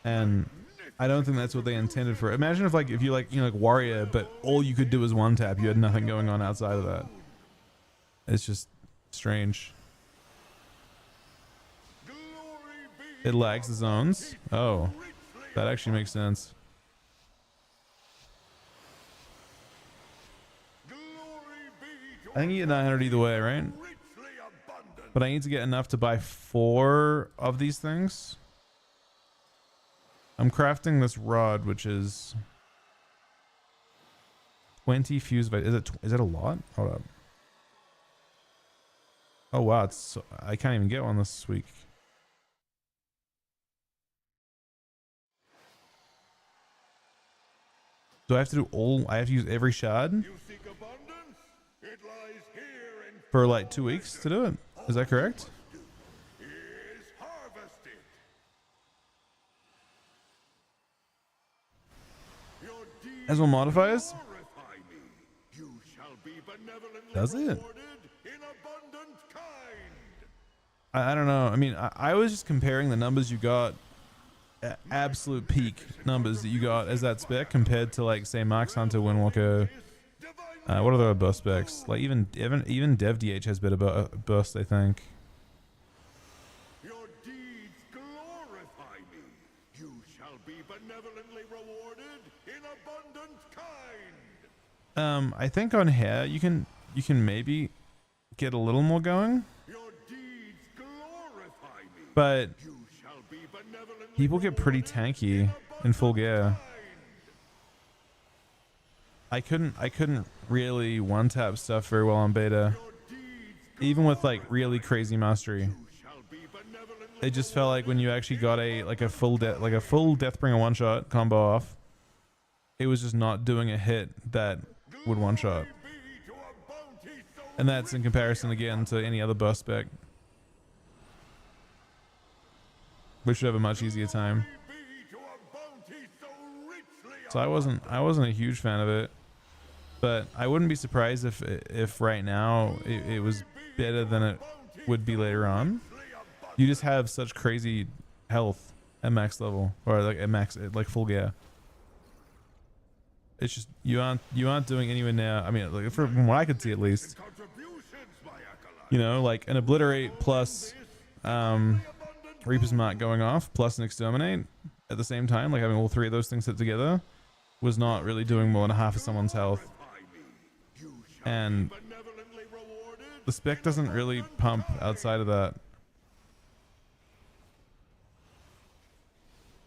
and I don't think that's what they intended for it. Imagine if you like Warrior, but all you could do was one tap. You had nothing going on outside of that. It's just strange. It lags the zones. Oh, that actually makes sense. I think you get 900 either way, right? richly abundant. But I need to get enough to buy 4 of these things. I'm crafting this rod, which is 20 fuse. Is it a lot? Hold up. Oh wow, I can't even get one this week. Do I have to do all? I have to use every shard You seek abundance? It lies here in for like 2 weeks to do it. Is that correct? is harvested. Your deeds As well modifiers? glorify me. You shall be benevolently Does it? rewarded in abundant kind. I don't know. I mean, I was just comparing the numbers you got, absolute peak numbers that you got as that spec compared to like say Marks Hunter, Windwalker. What are the other burst specs? Like even Dev DH has better burst, I think. Your deeds glorify me. You shall be benevolently rewarded in abundant kind. I think on hair you can maybe get a little more going, Your deeds glorify me. but You shall be benevolently people get pretty tanky in full gear. I couldn't really one tap stuff very well on beta, even with like really crazy mastery. shall be benevolently It just felt like when you actually got a full Deathbringer one shot combo off, it was just not doing a hit that would one shot. be to a bounty so And that's in comparison again to any other burst spec, which should have a much easier time. be to a bounty so richly So I wasn't a huge fan of it, but I wouldn't be surprised if right now it was better than it would be later on. You just have such crazy health at max level, or like at max, like full gear. It's just you aren't doing anywhere near. I mean, like from what I could see at least, contributions, my acolyte. you know, like an obliterate plus Reaper's Mark going off plus an exterminate at the same time, like having all 3 of those things set together, was not really doing more than half of someone's health. And Benevolently rewarded. the spec doesn't really pump outside of that.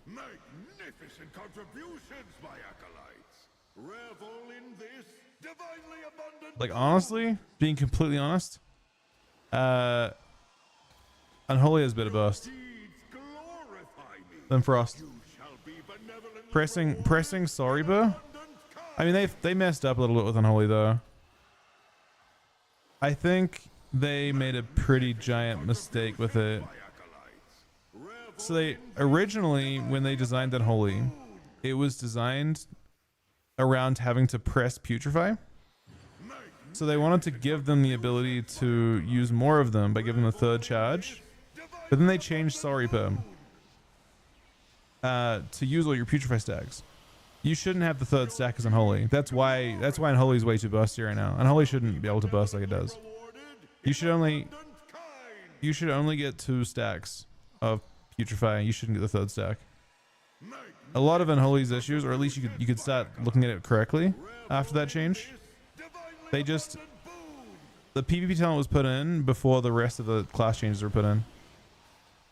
Magnificent contributions, my acolytes. Revel in this divinely abundant. Like honestly, being completely honest, Unholy has better burst Deeds glorify me. than Frost. You shall be benevolently Pressing Soriba. abundant I mean, they messed up a little bit with Unholy though. I think they made a pretty giant mistake with it. So they originally, when they designed Unholy, it was designed around having to press Putrefy. So they wanted to give them the ability to use more of them by giving them a 3rd charge. But then they changed Soriba to use all your Putrefy stacks. You shouldn't have the 3rd stack as Unholy. That's why Unholy is way too bursty right now. Unholy shouldn't be able to burst like it does. You should only get 2 stacks of Putrefy. You shouldn't get the 3rd stack. A lot of Unholy's issues, or at least you could start looking at it correctly after that change. The PvP talent was put in before the rest of the class changes were put in.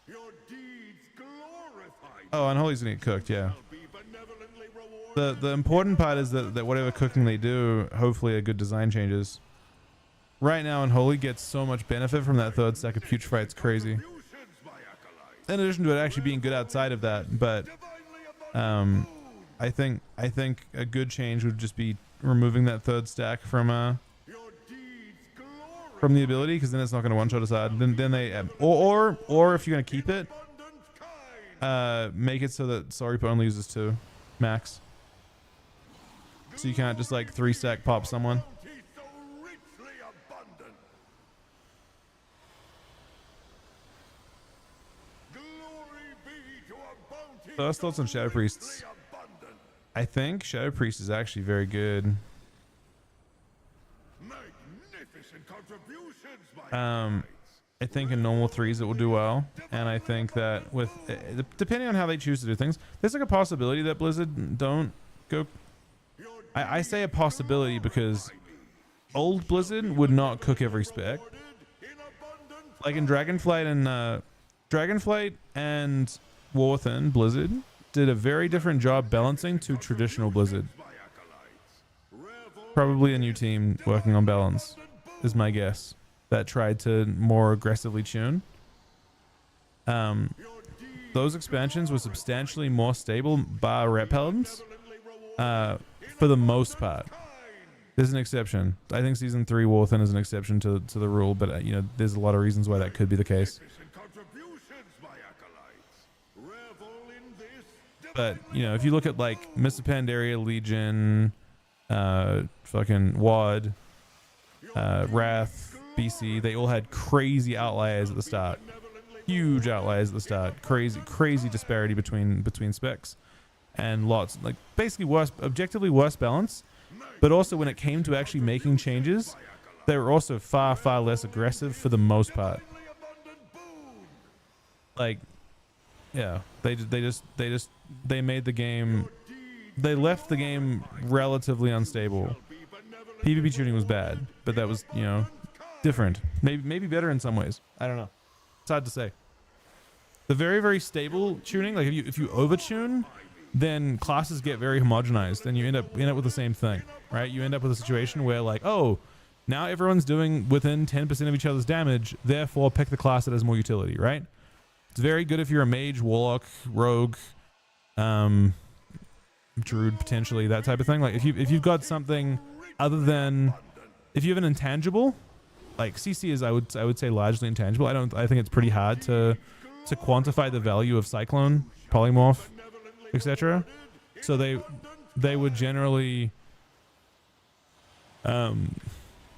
Your deeds glorify me. Oh, Unholy's gonna get cooked, yeah. Be benevolently rewarded. The important part is that whatever cooking they do, hopefully are good design changes. Right now, Unholy gets so much benefit from that 3rd stack of Putrefy, it's crazy. My acolytes. In addition to it actually being good outside of that, but I think a good change would just be removing that 3rd stack from Your deeds glorify the ability, because then it's not going to one shot aside. Then they or if you're going to keep it, abundant kind. make it so that Soripa only uses 2 max, so you can't just like 3 stack pop someone. Bounty so richly abundant. Glory be to a bounty First thoughts on Shadow Priests. so abundant. I think Shadow Priest is actually very good. Magnificent contributions, my acolytes. I think in normal 3s it will do well, and I think that with depending on how they choose to do things, there's like a possibility that Blizzard don't go. I say a possibility because old Blizzard would not cook every spec. Like in Dragonflight and War Within, Blizzard did a very different job balancing to traditional Blizzard. Probably a new team working on balance is my guess, that tried to more aggressively tune. Those expansions were substantially more stable, bar Ret Paladins, for the most part. There's an exception. I think Season 3 War Within is an exception to the rule, but you know, there's a lot of reasons why that could be the case. But you know, if you look at like Mr. Pandaria, Legion, fucking WoD, Wrath, BC, they all had crazy outliers at the start. Huge outliers at the start. Crazy disparity between specs, and lots, like basically objectively worse balance. But also when it came to actually making changes, they were also far less aggressive for the most part. Like, yeah, they made the game, they left the game relatively unstable. PvP tuning was bad, but that was, you know, different. Maybe better in some ways. I don't know. It's hard to say. The very stable tuning, like if you overtune, then classes get very homogenized, and you end up with the same thing, right? You end up with a situation where like, oh, now everyone's doing within 10% of each other's damage, therefore pick the class that has more utility, right? It's very good if you're a mage, warlock, rogue, druid potentially, that type of thing. Like if you've got something other than, if you have an intangible, like CC is I would say largely intangible. I think it's pretty hard to quantify the value of Cyclone, Polymorph, etc. So they would generally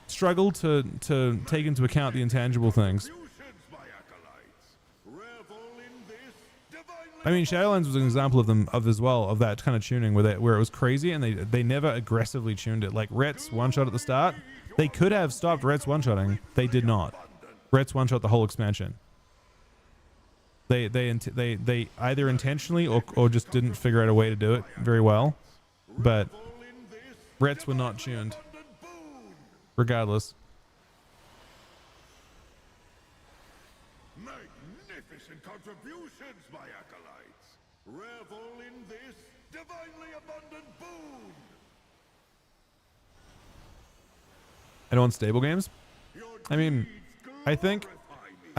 struggle to take into account the intangible things. I mean, Shadowlands was an example of that kind of tuning where it was crazy, and they never aggressively tuned it. Like Ret's one shot at the start, they could have stopped Ret's one shotting. They did not. Ret's one shot the whole expansion. They either intentionally or just didn't figure out a way to do it very well, but Rets were not tuned regardless. Magnificent contributions, my acolytes. Revel in this divinely abundant boon. And on stable games, I mean, I think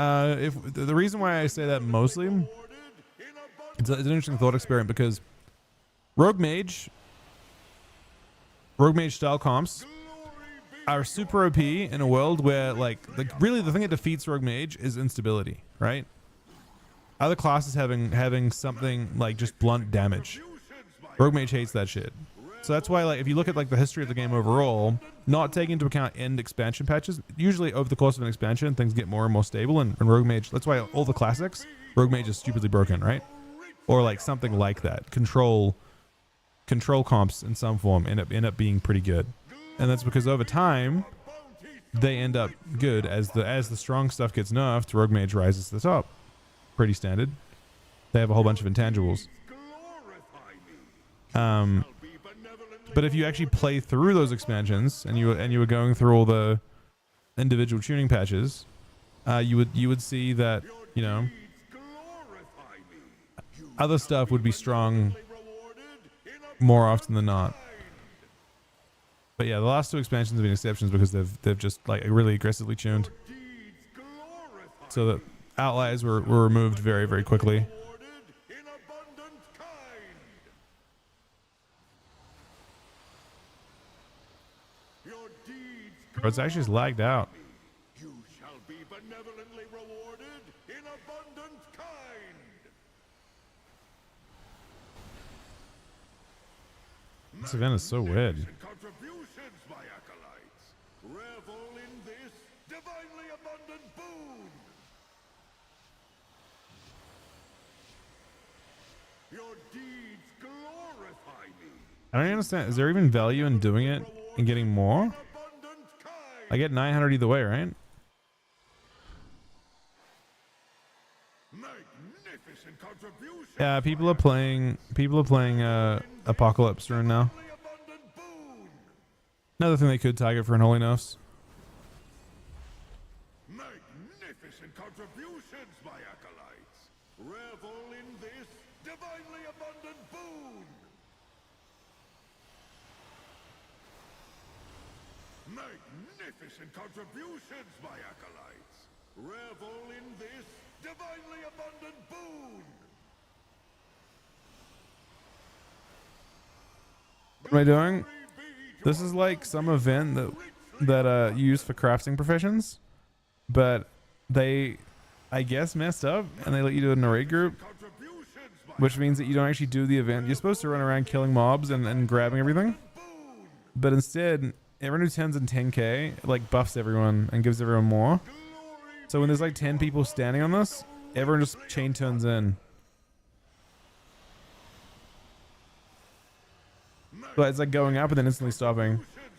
if the reason why I say that mostly, it's an interesting thought experiment, because Rogue Mage style comps are super OP in a world where like really the thing that defeats Rogue Mage is instability, right? Other classes having something like just blunt damage. Rogue Mage hates that shit. So that's why, like, if you look at like the history of the game overall, not taking into account end expansion patches, usually over the course of an expansion, things get more and more stable. And Rogue Mage, that's why all the classics, Rogue Mage is stupidly broken, right? Or like something like that. Control comps in some form end up being pretty good, and that's because over time they end up good as the strong stuff gets nerfed. Rogue Mage rises to the top. Pretty standard. They have a whole bunch of intangibles. But if you actually play through those expansions and you were going through all the individual tuning patches, you would see that, you know, other stuff would be strong more often than not. But yeah, the last two expansions have been exceptions because they've just like really aggressively tuned, so that outliers were removed very, very quickly. Bro, it's actually just lagged out. You shall be benevolently rewarded in abundant kind. This event is so weird. Contributions, my acolytes. Revel in this divinely abundant boon. Your deeds glorify me. I don't understand. Is there even value in doing it and getting more? I get 900 either way, right? Magnificent contributions. Yeah, people are playing Apocalypse Rune now. Another thing they could target for unholy nerfs. Magnificent contributions, my acolytes. Revel in this divinely abundant boon. Magnificent contributions, my acolytes. Revel in this divinely abundant boon. What am I doing? This is like some event that you use for crafting professions, but they, I guess, messed up and they let you do it in a raid group, which means that you don't actually do the event. You're supposed to run around killing mobs and grabbing everything, but instead, everyone who turns in 10k like buffs everyone and gives everyone more. So when there's like 10 people standing on this, everyone just chain turns in. So it's like going up and then instantly stopping.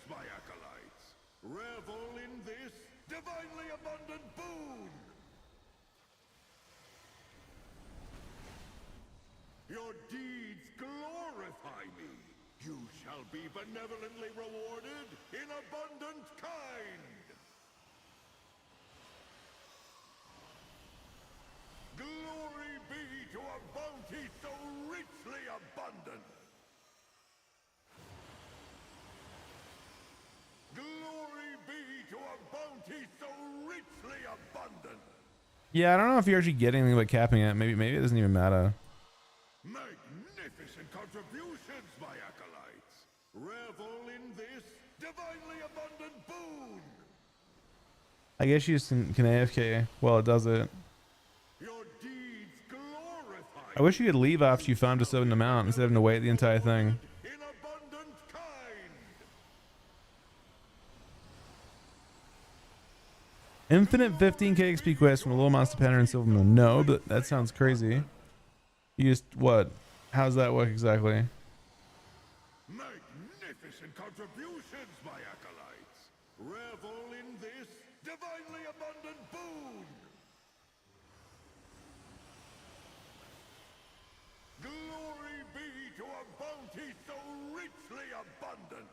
My acolytes, revel in this divinely abundant boon. Your deeds glorify me. You shall be benevolently rewarded in abundant kind. Glory be to a bounty so richly abundant. Glory be to a bounty so richly abundant. Yeah, I don't know if you're actually getting anything but capping it. Maybe it doesn't even matter. Magnificent contributions, my acolytes. Revel in this divinely abundant boon. I guess you just can AFK while it does it. Your deeds glorify I wish you could leave after you farmed a certain amount instead of having to wait the entire thing. in abundant kind. Infinite 15k XP quest from a Little Master Pattern and Silvermoon. No, but that sounds crazy. You just, what? How's that work exactly? Magnificent contributions, my acolytes. Revel in this divinely abundant boon. Glory be to a bounty so richly abundant.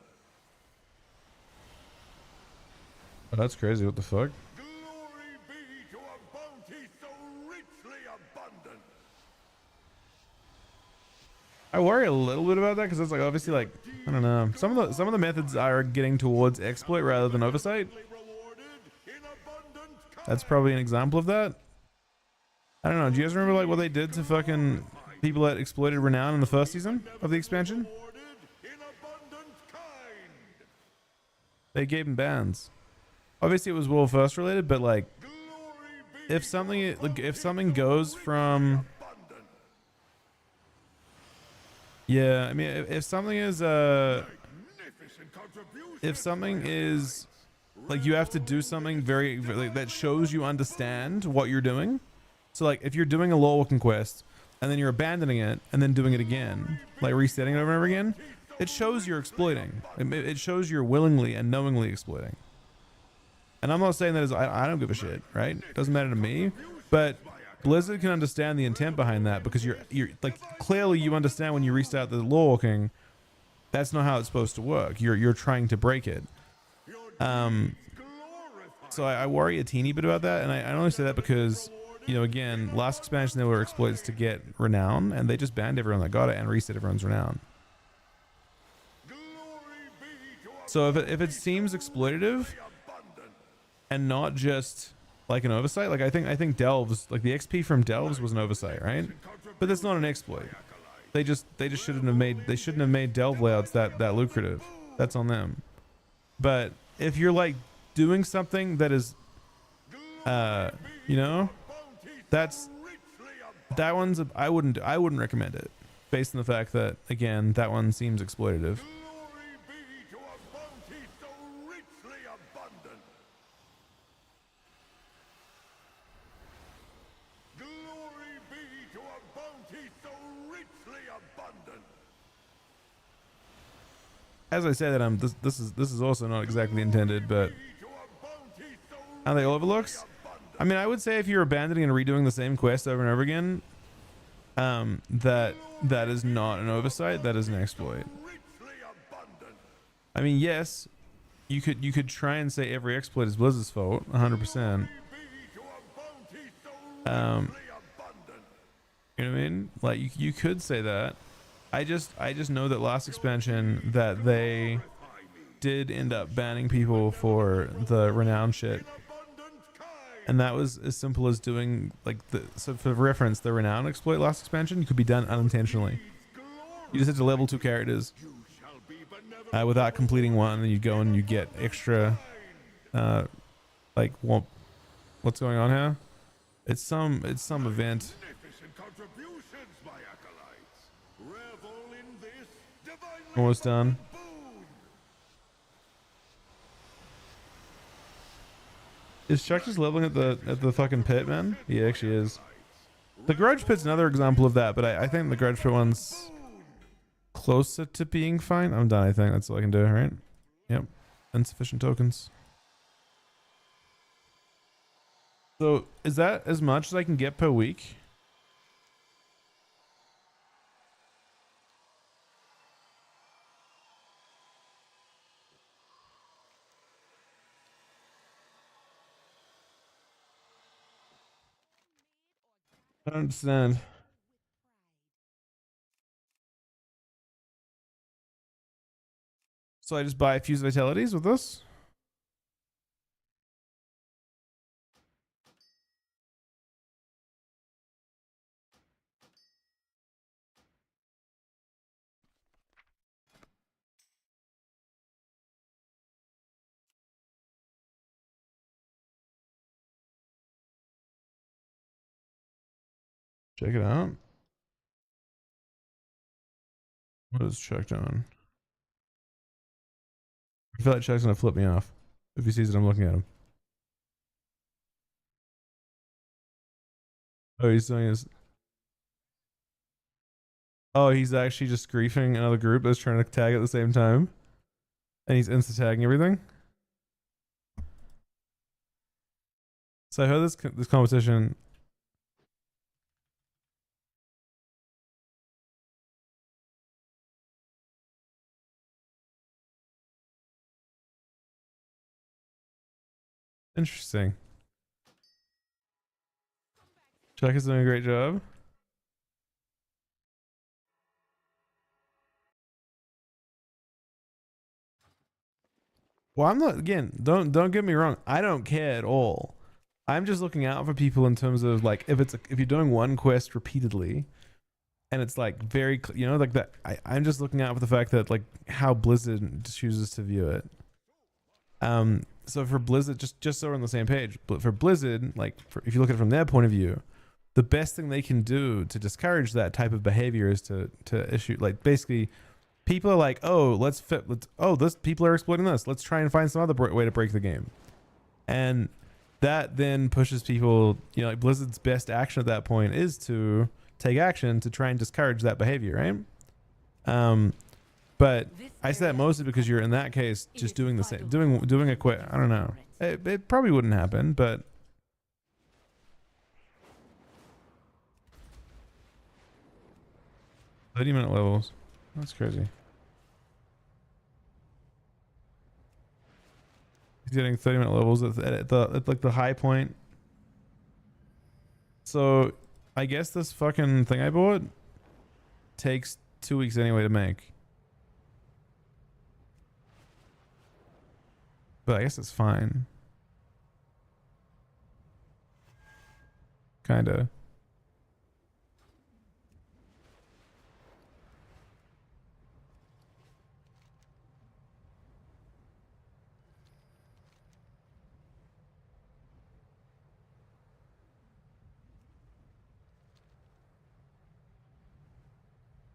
Oh, that's crazy. What the fuck? Glory be to a bounty so richly abundant. I worry a little bit about that because it's like obviously like I don't know. Some of the methods are getting towards exploit rather than oversight. Rewarded in abundant kind. That's probably an example of that. I don't know. Do you guys remember like what they did to fucking people that exploited Renown in the first season of the expansion? Rewarded in abundant kind. They gave them bans. Obviously, it was World First related, but like Glory be if something goes from abundant. yeah, I mean if something is Magnificent contributions. if something is like you have to do something very like, that shows you understand what you're doing. So like if you're doing a lore walking quest and then you're abandoning it and then doing it again, like resetting it over and over again, it shows you're exploiting. It shows you're willingly and knowingly exploiting. And I'm not saying that as I don't give a shit, right? Doesn't matter to me, but Blizzard can understand the intent behind that because you're like clearly you understand when you restart the lore walking, that's not how it's supposed to work. You're trying to break it. So I worry a teeny bit about that, and I only say that because, you know, again, last expansion there were exploits to get renown, and they just banned everyone that got it and reset everyone's renown. So if it seems exploitative and not just like an oversight, like I think Delves, like the XP from Delves was an oversight, right? But that's not an exploit. They just shouldn't have made Delve layouts that lucrative. That's on them. But if you're like doing something that is you know, that one's I wouldn't recommend it based on the fact that again that one seems exploitative. Glory be to a bounty so richly abundant. Glory be to a bounty so richly abundant. As I say that this is also not exactly intended, but are they overlooks? I mean, I would say if you're abandoning and redoing the same quest over and over again, that is not an oversight, that is an exploit. I mean, yes, you could try and say every exploit is Blizzard's fault, 100%. You know what I mean? Like you could say that. I just know that last expansion that they did end up banning people for the renown shit. And that was as simple as doing like so for reference, the renown exploit last expansion could be done unintentionally. You just had to level 2 characters without completing one, and you go and you get extra like what's going on here? It's some event. Almost done. Is Chuck just leveling at the fucking pit, man? He actually is. The Grudge Pit's another example of that, but I think the Grudge Pit one's closer to being fine. I'm done, I think. That's all I can do, right? Yep. Insufficient tokens. So, is that as much as I can get per week? I don't understand. So I just buy Fuse Vitalities with this? Check it out. What is Chuck doing? I feel like Chuck's gonna flip me off if he sees that I'm looking at him. Oh, he's doing his. Oh, he's actually just griefing another group that's trying to tag at the same time, and he's insta tagging everything. So I heard this competition. Interesting. Chuck is doing a great job. Well, I'm not, again, don't get me wrong. I don't care at all. I'm just looking out for people in terms of like if you're doing one quest repeatedly and it's like very, you know, like that. I'm just looking out for the fact that like how Blizzard chooses to view it. So for Blizzard, just so we're on the same page, but for Blizzard, like if you look at it from their point of view, the best thing they can do to discourage that type of behavior is to issue, like, basically people are like, oh, people are exploiting this. Let's try and find some other way to break the game. And that then pushes people, you know, like Blizzard's best action at that point is to take action to try and discourage that behavior, right? But I say that mostly because you're in that case just doing the same, doing a quit. I don't know. It probably wouldn't happen, but 30-minute levels. That's crazy. He's getting 30-minute levels at like the high point. So I guess this fucking thing I bought takes 2 weeks anyway to make. But I guess it's fine. Kinda.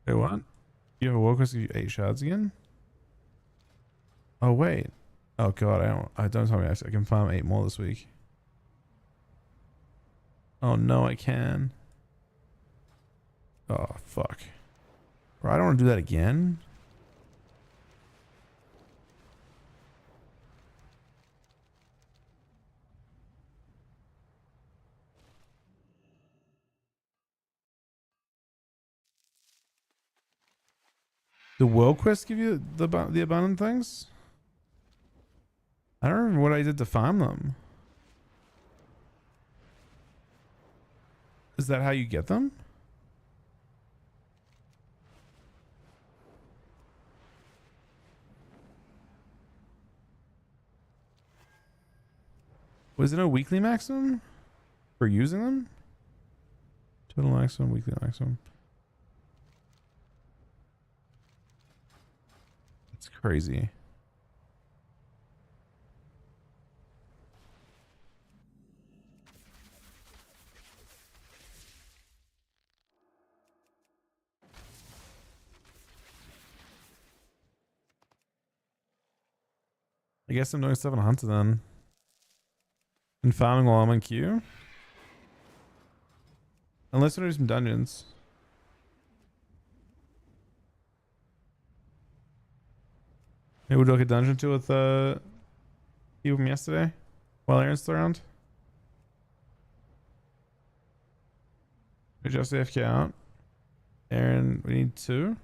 Wait, what? You have a woke us 8 shots again? Oh wait. Oh god, I don't tell me I can farm 8 more this week. Oh no, I can. Oh fuck. Bro, I don't want to do that again. The world quest give you the abundant things? I don't remember what I did to farm them. Is that how you get them? Was it a weekly maximum for using them? Total maximum, weekly maximum. It's crazy. I guess I'm doing stuff on Hunter then. And farming while I'm in queue. Unless I do some dungeons. Maybe we'll do like a dungeon too with you from yesterday while Aaron's still around. We just AFK out. Aaron, we need 2.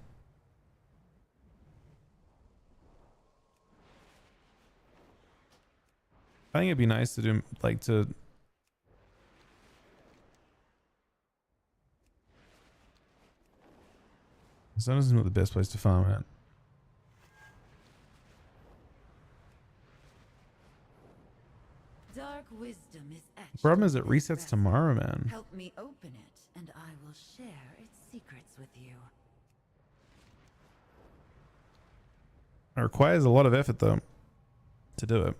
I think it'd be nice to do like to Zone isn't the best place to farm at. Dark wisdom is etched Problem is it into this resets vessel. tomorrow, man. Help me open it, and I will share its secrets with you. It requires a lot of effort though to do it.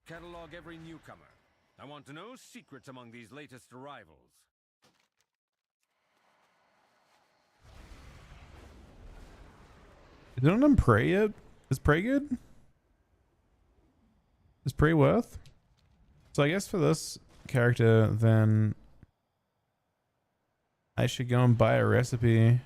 Catalog every newcomer. I want to know secrets among these latest arrivals. Is it on Prey yet? Is Prey good? Is Prey worth? So I guess for this character, then I should go and buy a recipe.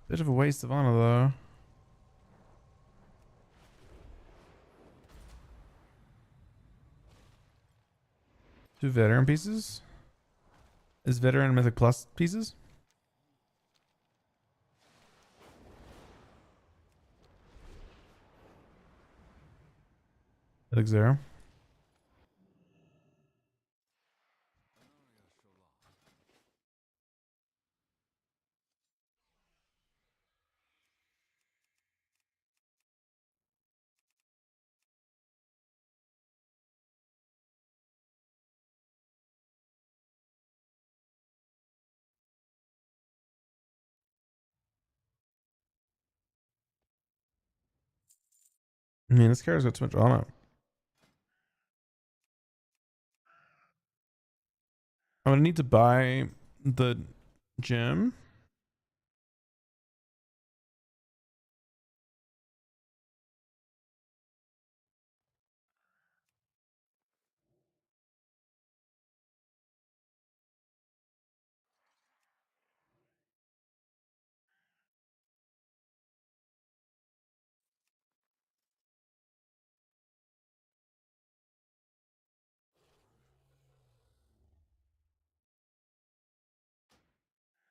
Bit of a waste of honor though. Two veteran pieces? Is veteran mythic plus pieces? Mythic 0. I mean, this character's got too much honor. I'm gonna need to buy the gem.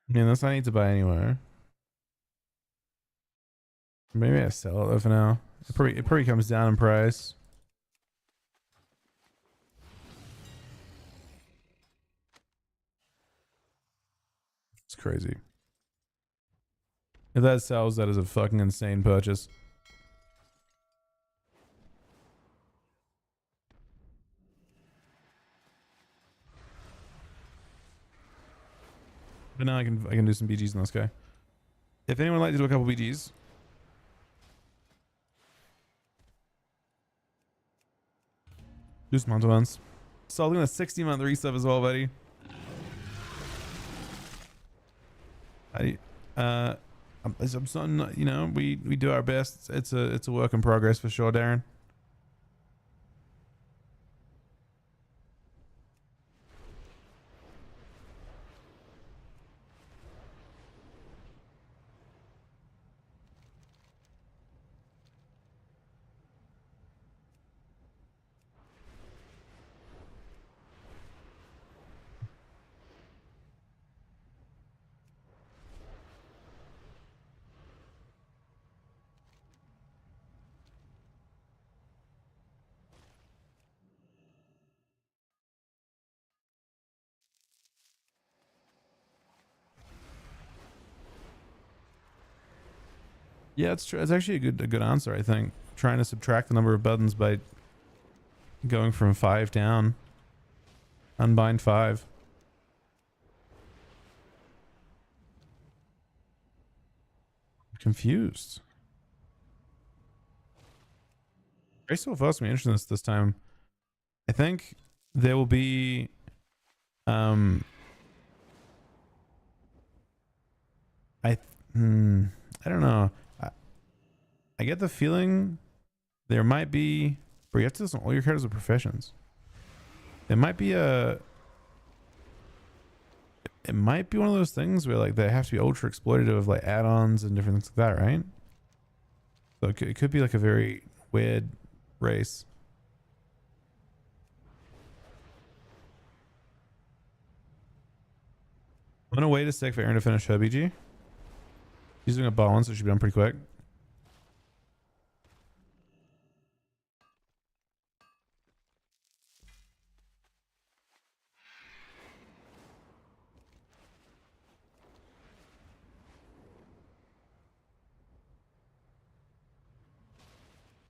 I mean, that's not need to buy anywhere. Maybe I sell it though for now. It probably comes down in price. It's crazy. If that sells, that is a fucking insane purchase. But now I can do some BGs on this guy. If anyone would like to do a couple BGs, do some hunter ones. So I'm doing a 60-month resub as well, buddy. I'm son, you know, we do our best. It's a work in progress for sure, Darren. Yeah, it's true. It's actually a good answer, I think. Trying to subtract the number of buttons by going from 5 down. Unbind 5. Confused. Race so fast me interested this time. I think there will be I don't know. I get the feeling there might be, but you have to listen all your characters are professions. There might be it might be one of those things where like they have to be ultra exploitative of like add-ons and different things like that, right? So it could be like a very weird race. I'm gonna wait a sec for Aaron to finish her BG. She's doing a balance, so it should be done pretty quick.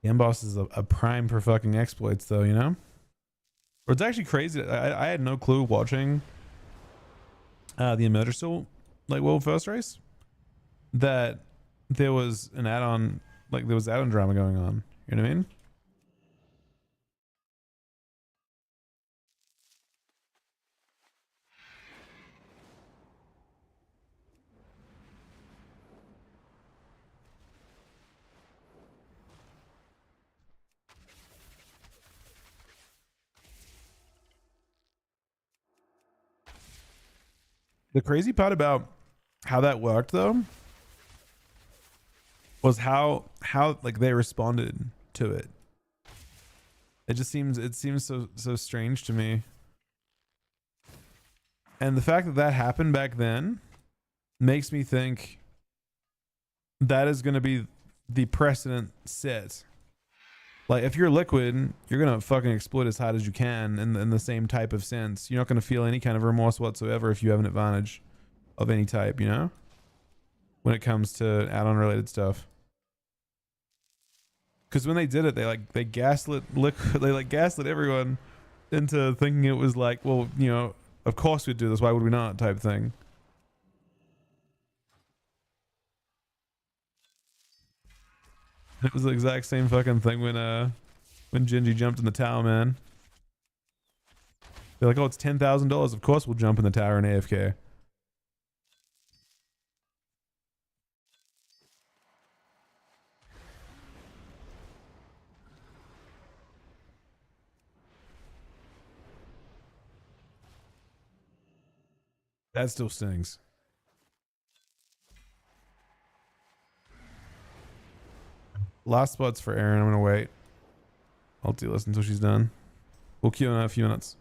The M-Boss is a prime for fucking exploits though, you know? Or it's actually crazy. I had no clue watching the Emerger Soul like world first race that there was an add-on, like there was add-on drama going on. You know what I mean? The crazy part about how that worked though was how like they responded to it. It seems so strange to me. And the fact that that happened back then makes me think that is going to be the precedent set. Like if you're Liquid, you're going to fucking exploit as hard as you can in the same type of sense. You're not going to feel any kind of remorse whatsoever if you have an advantage of any type, you know? When it comes to add-on related stuff. Because when they did it, they gaslit Liquid, they like gaslit everyone into thinking it was like, well, you know, of course we'd do this, why would we not type thing. It was the exact same fucking thing when Gingy jumped in the tower, man. They're like, oh, it's $10,000. Of course we'll jump in the tower in AFK. That still stings. Last spots for Aaron. I'm gonna wait. I'll delist until she's done. We'll queue in a few minutes.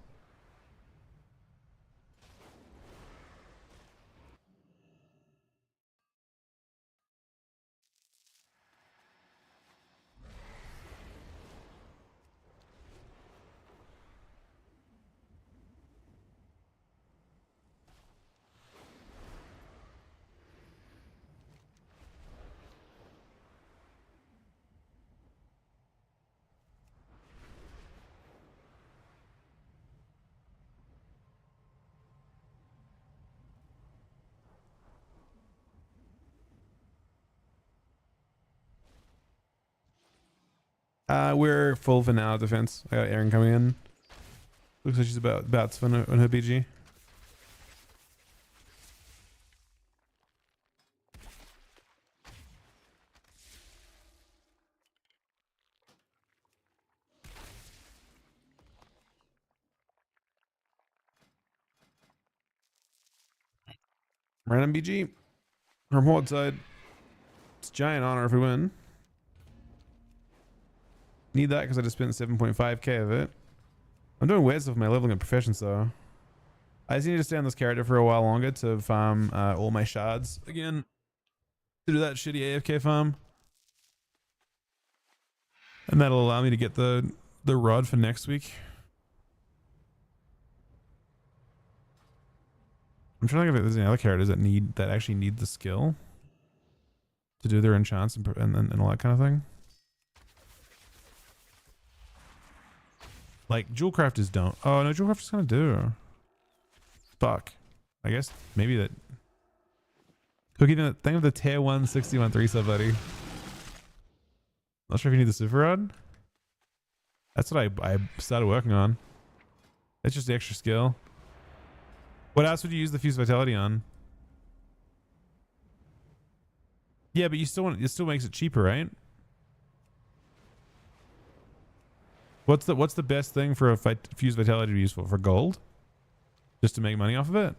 We're full for now. Defense. I got Aaron coming in. Looks like she's about to on her BG. Random BG from Horde side. It's a giant honor if we win. Need that because I just spent 7.5k of it. I'm doing weird stuff with my leveling up professions though. I just need to stay on this character for a while longer to farm all my shards again. To do that shitty AFK farm. And that'll allow me to get the rod for next week. I'm trying to think if there's any other characters that actually need the skill to do their enchants and all that kind of thing. Like jewel crafters don't. Oh no, jewel crafters kind of do. Fuck. I guess maybe that. Cookie, think of the tier 1 61 3 sub, buddy. Not sure if you need the super rod. That's what I started working on. It's just the extra skill. What else would you use the fuse vitality on? Yeah, but you still want it still makes it cheaper, right? What's the best thing for a fuse vitality to be useful for? Gold? Just to make money off of it?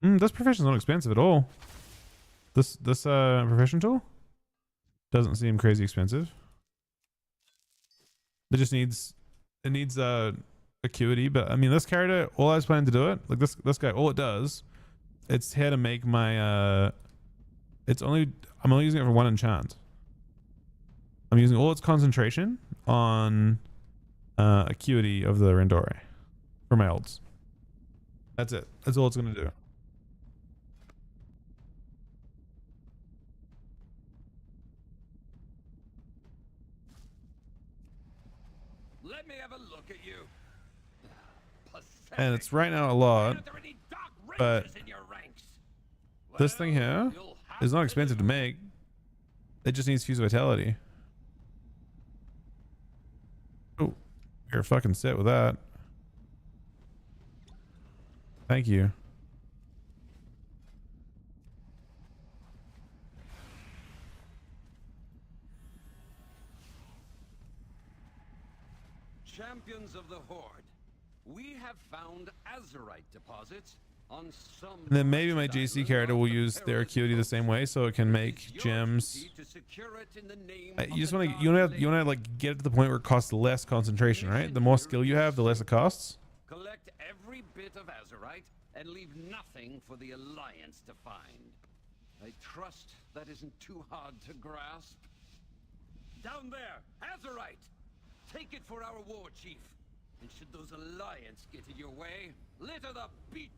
This profession's not expensive at all. This profession tool doesn't seem crazy expensive. It just needs acuity, but I mean this character, all I was planning to do it, like this guy, all it does, it's here to make my I'm only using it for 1 enchant. I'm using all its concentration on acuity of the Randore for my ults. That's it. That's all it's gonna do. Let me have a look at you. And it's right now a lot, but this thing here is not expensive to make. It just needs fuse vitality. Oh, you're fucking set with that. Thank you. Champions of the Horde, we have found Azurite deposits on some. And then maybe my GC character will use their acuity the same way, so it can make gems. You just want to like get to the point where it costs less concentration, right? The more skill you have, the less it costs. Collect every bit of Azurite and leave nothing for the Alliance to find. I trust that isn't too hard to grasp. Down there, Azurite! Take it for our war chief. And should those Alliance get in your way, litter the beat.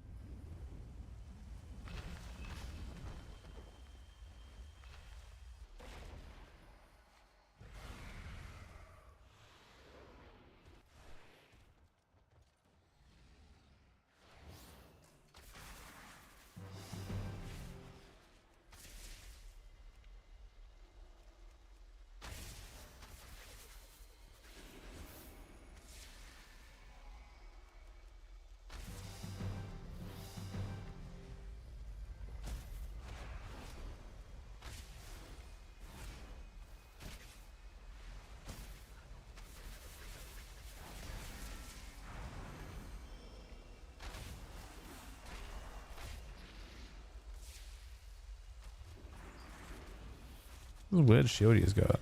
This is a weird shield he's got.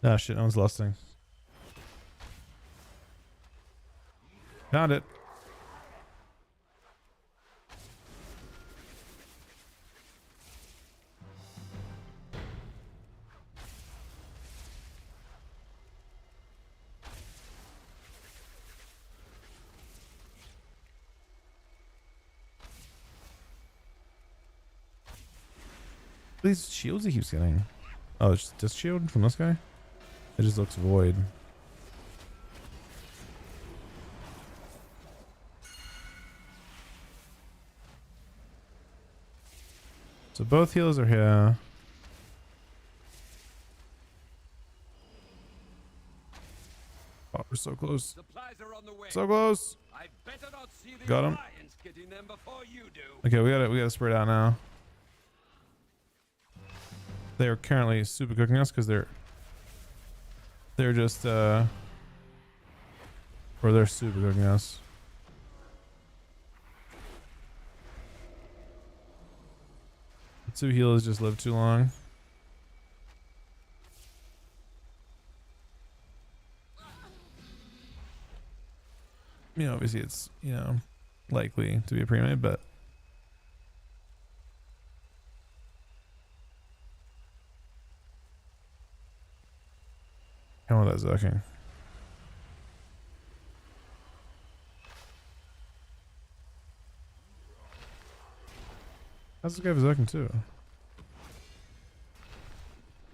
Ah shit, no one's lusting. Found it. These shields he keeps getting. Oh, it's just this shield from this guy? It just looks void. So both heals are here. Oh, we're so close. Supplies are on the way. So close. I better not see the Got him. Alliance getting them before you do. Okay, we gotta spread out now. They are currently super cooking us because they're just or they're super cooking us. The two healers just live too long. You know, obviously it's, you know, likely to be a pre-made, but I want that Zucking. How's this guy Zucking too?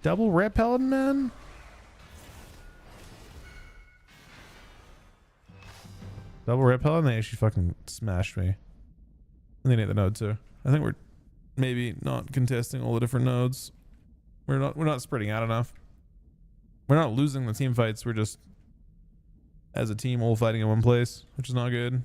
Double Red Paladin, man? Double Red Paladin, they actually fucking smashed me. And they need the node too. I think we're maybe not contesting all the different nodes. We're not spreading out enough. We're not losing the team fights. We're just, as a team, all fighting in one place, which is not good.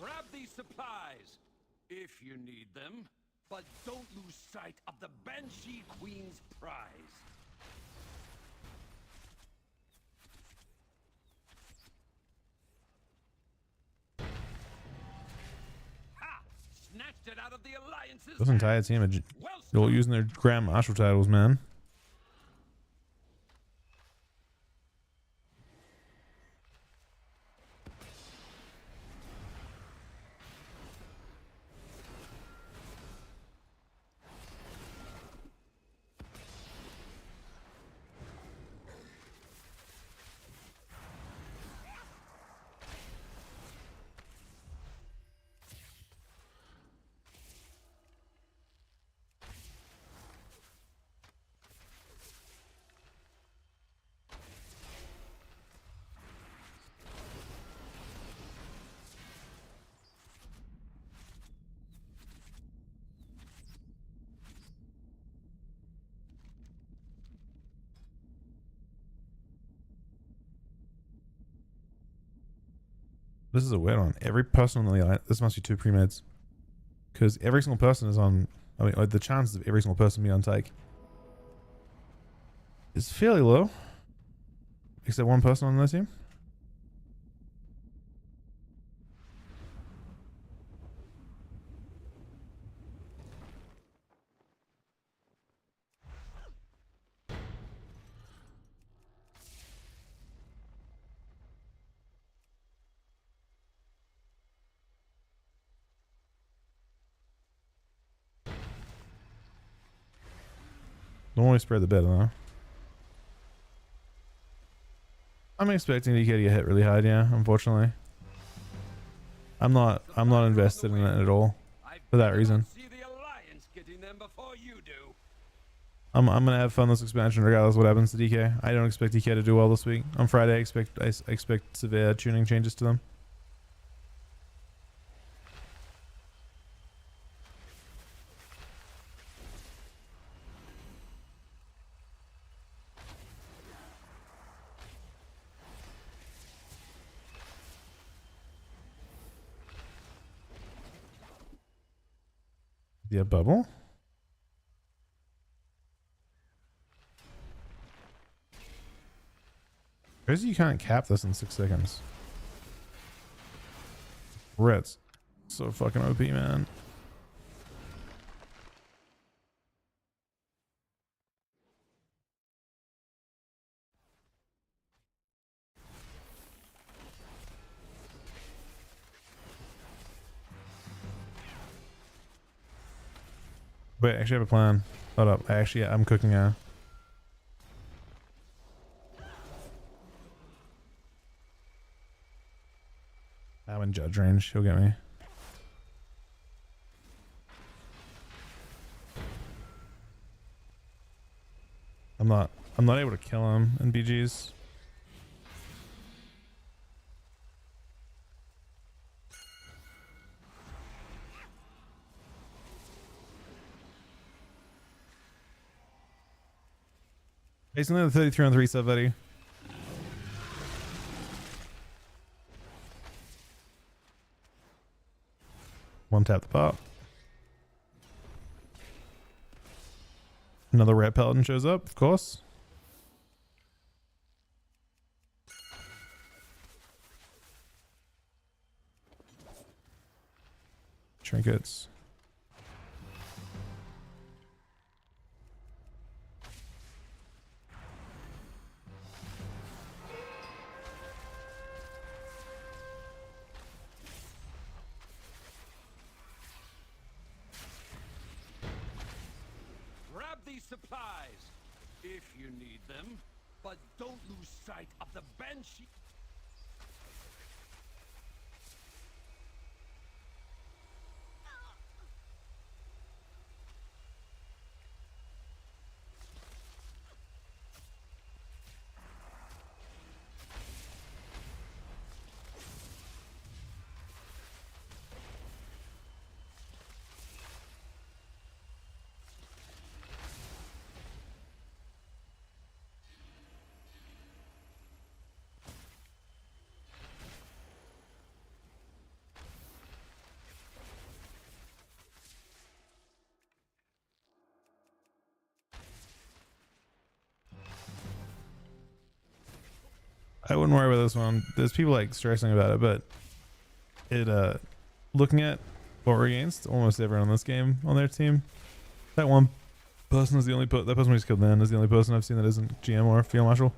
Grab these supplies, if you need them, but don't lose sight of the Banshee Queen's prize. Ha! Snatched it out of the Alliance's This entire team are well all using their Grand Marshal titles, man. This is a weird one. Every person on the island, this must be 2 pre-meds. Because every single person is on, I mean, like the chances of every single person being on take is fairly low. Except one person on the team. The more we spread the better, though. I'm expecting DK to get hit really hard, yeah, unfortunately. I'm not invested in it at all for that reason. See the Alliance getting them before you do. I'm gonna have fun this expansion regardless of what happens to DK. I don't expect DK to do well this week. On Friday I expect severe tuning changes to them. Yeah, bubble. Crazy you can't cap this in 6 seconds. Red's so fucking OP, man. Wait, I actually have a plan. Hold up. I'm cooking a... I'm in judge range. He'll get me. I'm not able to kill him in BGs. Based on the 33 on 3 sub, buddy. One tap the pop. Another red paladin shows up, of course. Trinkets. Grab these supplies if you need them, but don't lose sight of the Banshee. I wouldn't worry about this one. There's people like stressing about it, but it looking at what we're against, almost everyone on this game on their team. That one person is the only that person we just killed then is the only person I've seen that isn't GM or field marshal.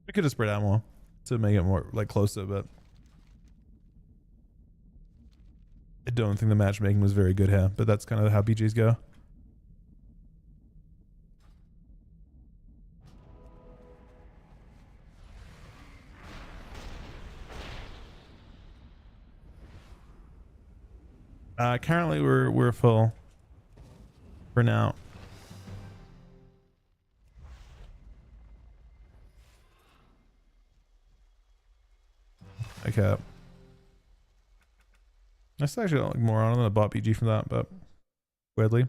We could have spread out more to make it more like closer, but I don't think the matchmaking was very good here, but that's kind of how BGs go. Currently we're full for now. Okay. I still actually don't like more on than a bot BG from that, but weirdly. A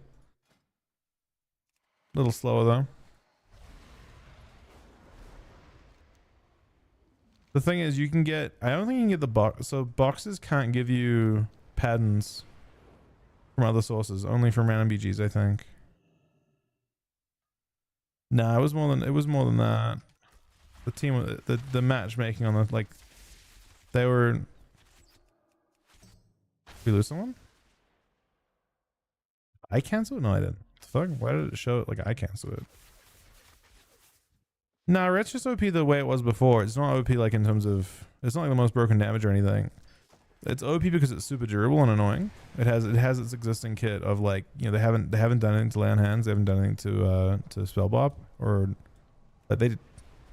little slower though. The thing is, you can get, I don't think you can get the box, so boxes can't give you patterns from other sources, only from random BGs, I think. Nah, it was more than that. The team, the matchmaking on the, like, they were, did we lose someone? I canceled? No, I didn't. Fuck, why did it show it like I canceled it? Nah, Red's just OP the way it was before. It's not OP like in terms of, it's not like the most broken damage or anything. It's OP because it's super durable and annoying. It has its existing kit of, like, you know, they haven't done anything to lay on hands, they haven't done anything to spell bop, or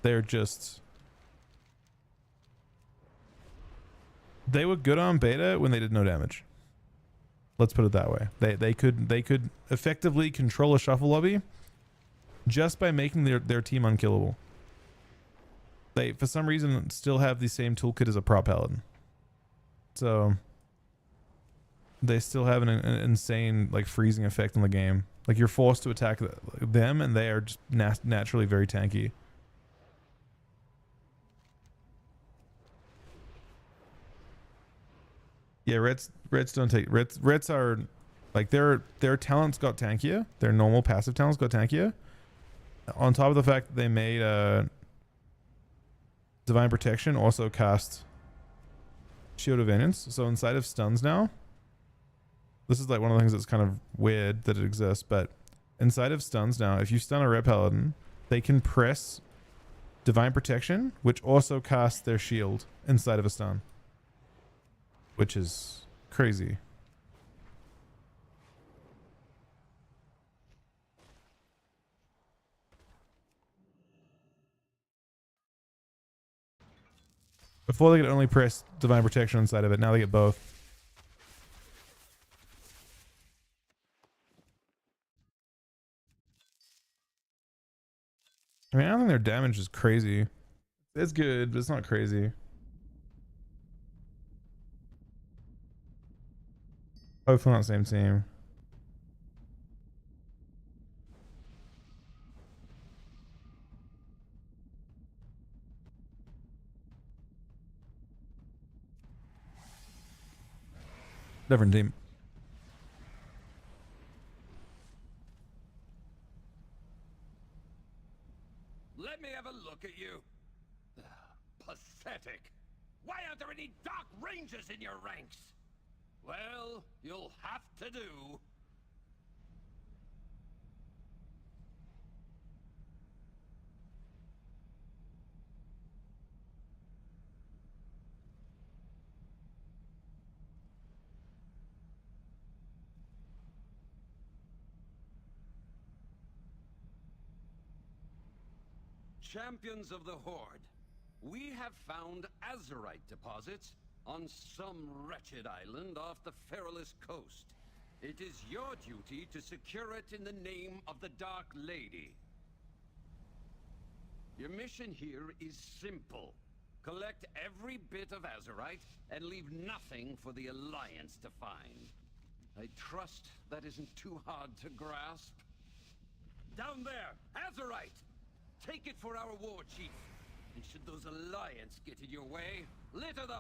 they're just, they were good on beta when they did no damage. Let's put it that way. They could effectively control a shuffle lobby just by making their team unkillable. They, for some reason, still have the same toolkit as a prop paladin. So they still have an insane, like, freezing effect on the game. Like, you're forced to attack them, and they are just naturally very tanky. Yeah, Reds don't take Reds are, like, their talents got tankier. Their normal passive talents got tankier. On top of the fact that they made Divine Protection also cast Shield of Vengeance. So inside of stuns now, this is like one of the things that's kind of weird that it exists, but inside of stuns now, if you stun a Red Paladin, they can press Divine Protection, which also casts their shield inside of a stun, which is crazy. Before they could only press Divine Protection inside of it, now they get both. I mean, I don't think their damage is crazy. It's good, but it's not crazy. Hopefully not the same team. Different team. Let me have a look at you. Pathetic. Why aren't there any Dark Rangers in your ranks? Well, you'll have to do. Champions of the Horde, we have found Azurite deposits on some wretched island off the Feralus coast. It is your duty to secure it in the name of the Dark Lady. Your mission here is simple. Collect every bit of Azurite and leave nothing for the Alliance to find. I trust that isn't too hard to grasp. Down there, Azurite! Take it for our war chief. And should those Alliance get in your way, litter the...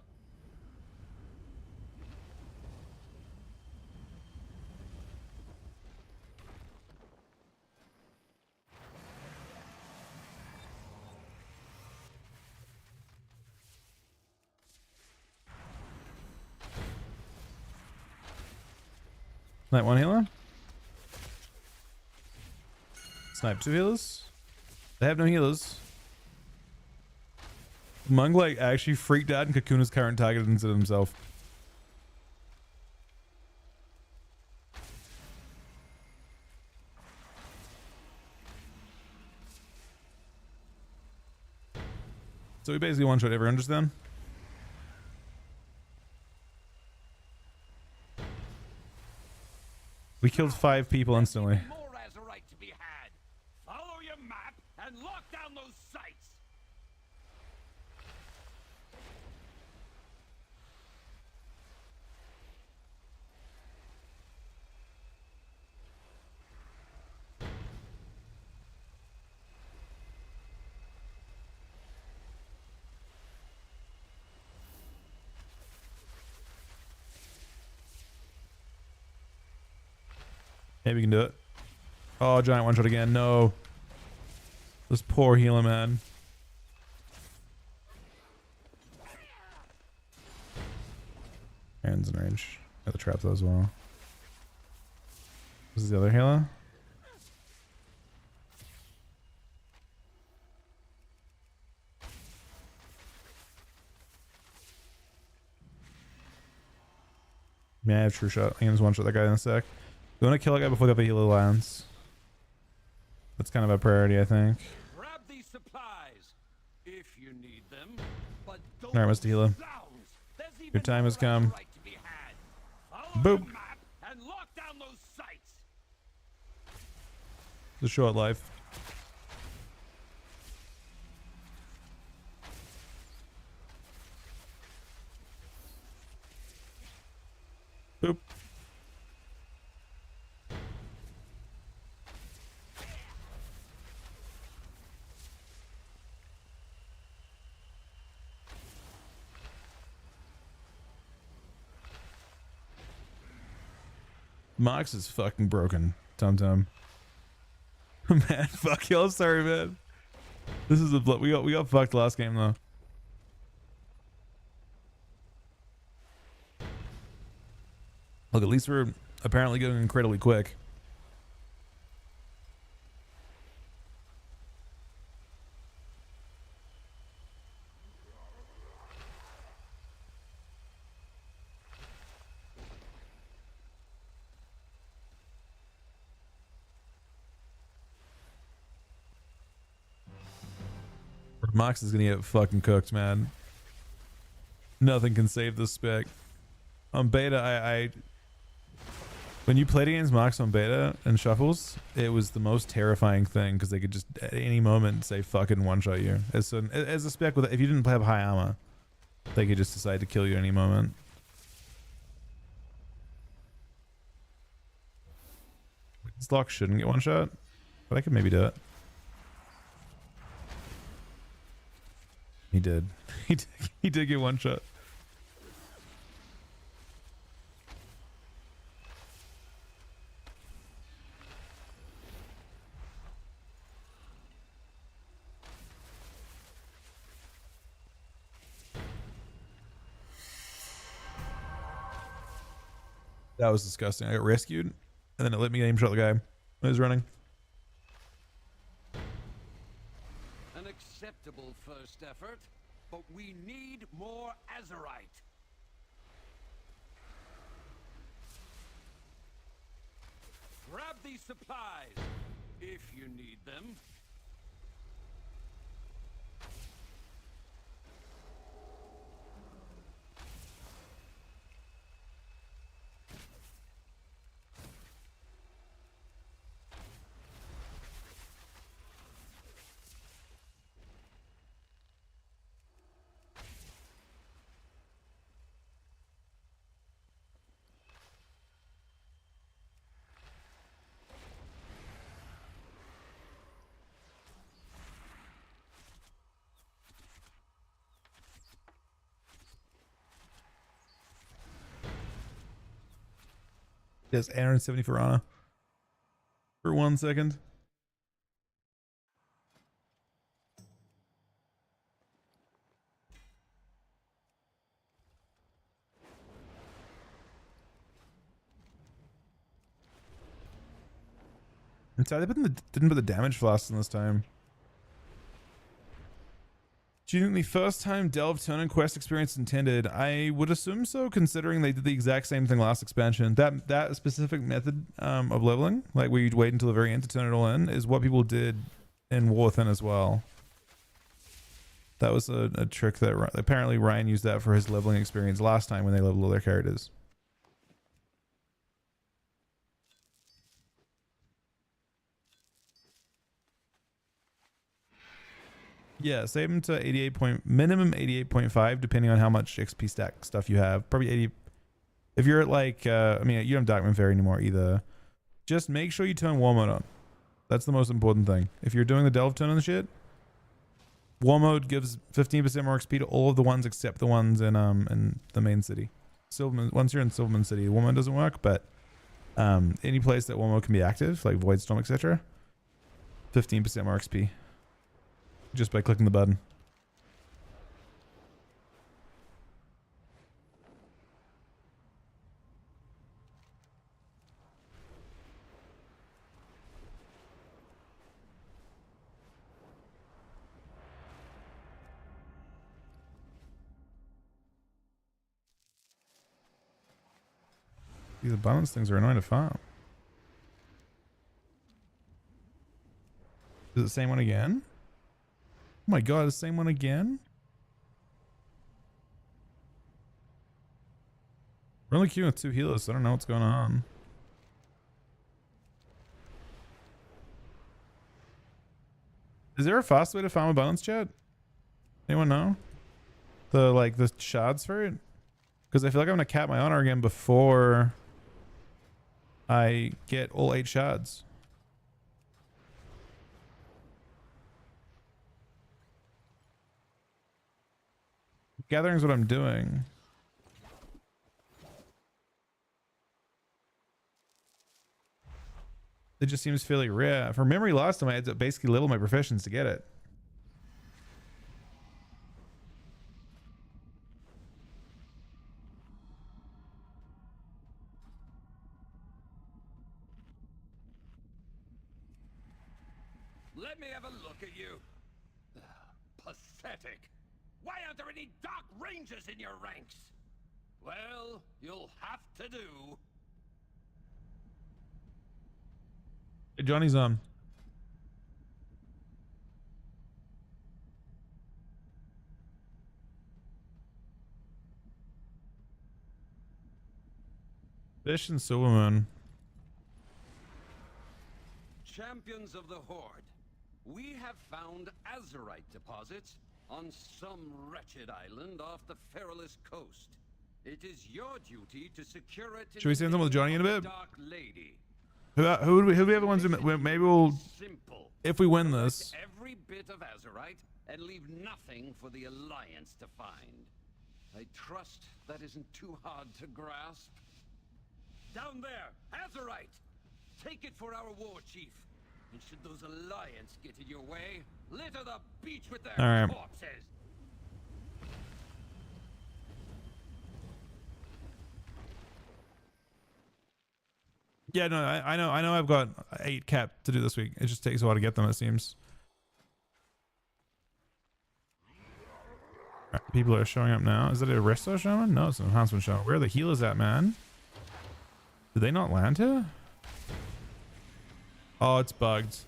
Snipe one healer. Snipe two healers. They have no healers. Monk like actually freaked out and Kakuna's current targeted into himself. So we basically one-shot everyone just then. We killed 5 people instantly. More Azurite to be had. Follow your map and lock down those sites. Maybe we can do it. Oh, giant one shot again. No. This poor healer, man. Aaron's in range. Got the trap though as well. This is the other healer. Yeah, I have true shot. I can just one shot that guy in a sec. We want to kill that guy before the other healer lands. That's kind of a priority, I think. Grab these supplies if you need them. But don't Alright, Mr. Healer. Your Your time has come. Boop. And lock down those sites. It's a short life. Boop. Mox is fucking broken. Tum Tum. Man, fuck y'all. Sorry, man. This is a we got fucked last game though. Look, at least we're apparently going incredibly quick. Mox is gonna get fucking cooked, man. Nothing can save this spec. On beta, I when you played against Mox on beta and shuffles, it was the most terrifying thing because they could just at any moment say fucking one shot you. As a spec with if you didn't have high armor, they could just decide to kill you at any moment. Lock shouldn't get one shot, but I could maybe do it. He did. He did get one shot. That was disgusting. I got rescued, and then it let me aim shot the guy when he was running. An acceptable first effort, but we need more Azerite. Grab these supplies, if you need them. Yes, 870 for Ana. For 1 second. And so they didn't put the damage flask in this time. Do you think the first time Delve Turn and Quest experience intended? I would assume so, considering they did the exact same thing last expansion. That specific method of leveling, like where you'd wait until the very end to turn it all in, is what people did in War Within as well. That was a trick that apparently Ryan used that for his leveling experience last time when they leveled all their characters. Yeah, save them to 88 minimum 88.5, depending on how much XP stack stuff you have. Probably 80. If you're at like, I mean, you don't have Darkman Fairy anymore either. Just make sure you turn War Mode on. That's the most important thing. If you're doing the Delve Turn and shit, War Mode gives 15% more XP to all of the ones except the ones in the main city. Silverman, once you're in Silverman City, War Mode doesn't work, but any place that War Mode can be active, like Voidstorm, etc., 15% more XP. Just by clicking the button. These abundance things are annoying to farm. Is it the same one again? Oh my god, the same one again? We're only queuing with 2 healers, so I don't know what's going on. Is there a fast way to farm abundance, chat? Anyone know? The shards for it? Because I feel like I'm gonna cap my honor again before I get all 8 shards. Gathering's what I'm doing. It just seems fairly rare. For memory last time I had to basically level my professions to get it. Let me have a look at you. Pathetic. Why aren't there any Dark Rangers in your ranks? Well, you'll have to do. Hey, Johnny's on. Fish and Silvermoon. Champions of the Horde, we have found Azerite deposits on some wretched island off the Feralus coast. It is your duty to secure it. Should we send them with Johnny in a bit? Dark Lady. Who do we have the ones in? Maybe we'll, Simple. if we win this. Every bit of Azurite and leave nothing for the Alliance to find. I trust that isn't too hard to grasp. Down there, Azurite! Take it for our war chief. And should those Alliance get in your way, litter the beach with their All right. corpses. Yeah, no, I know I've got 8 cap to do this week. It just takes a while to get them, it seems. Alright, people are showing up now. Is it a resto shaman? No, it's an enhancement shaman. Where are the healers at, man? Did they not land here? Oh, it's bugged.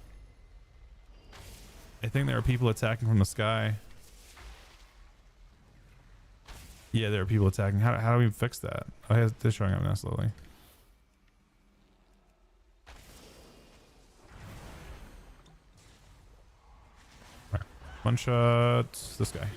I think there are people attacking from the sky. Yeah, there are people attacking. How do we fix that? Oh, they're showing up now slowly. Right. One shot. This guy.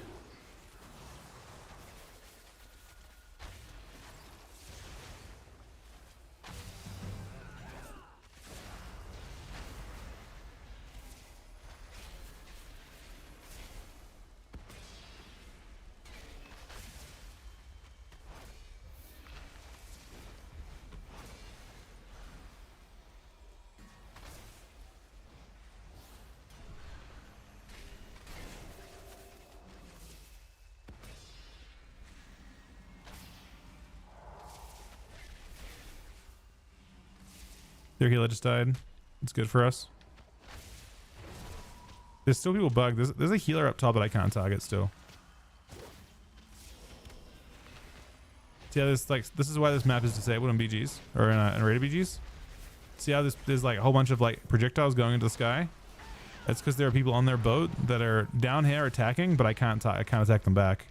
Their healer just died. It's good for us. There's still people bugged. There's a healer up top that I can't target still. See how this is why this map is disabled in BGs or in rated BGs. See how there's like a whole bunch of like projectiles going into the sky. That's because there are people on their boat that are down here attacking, but I can't attack them back.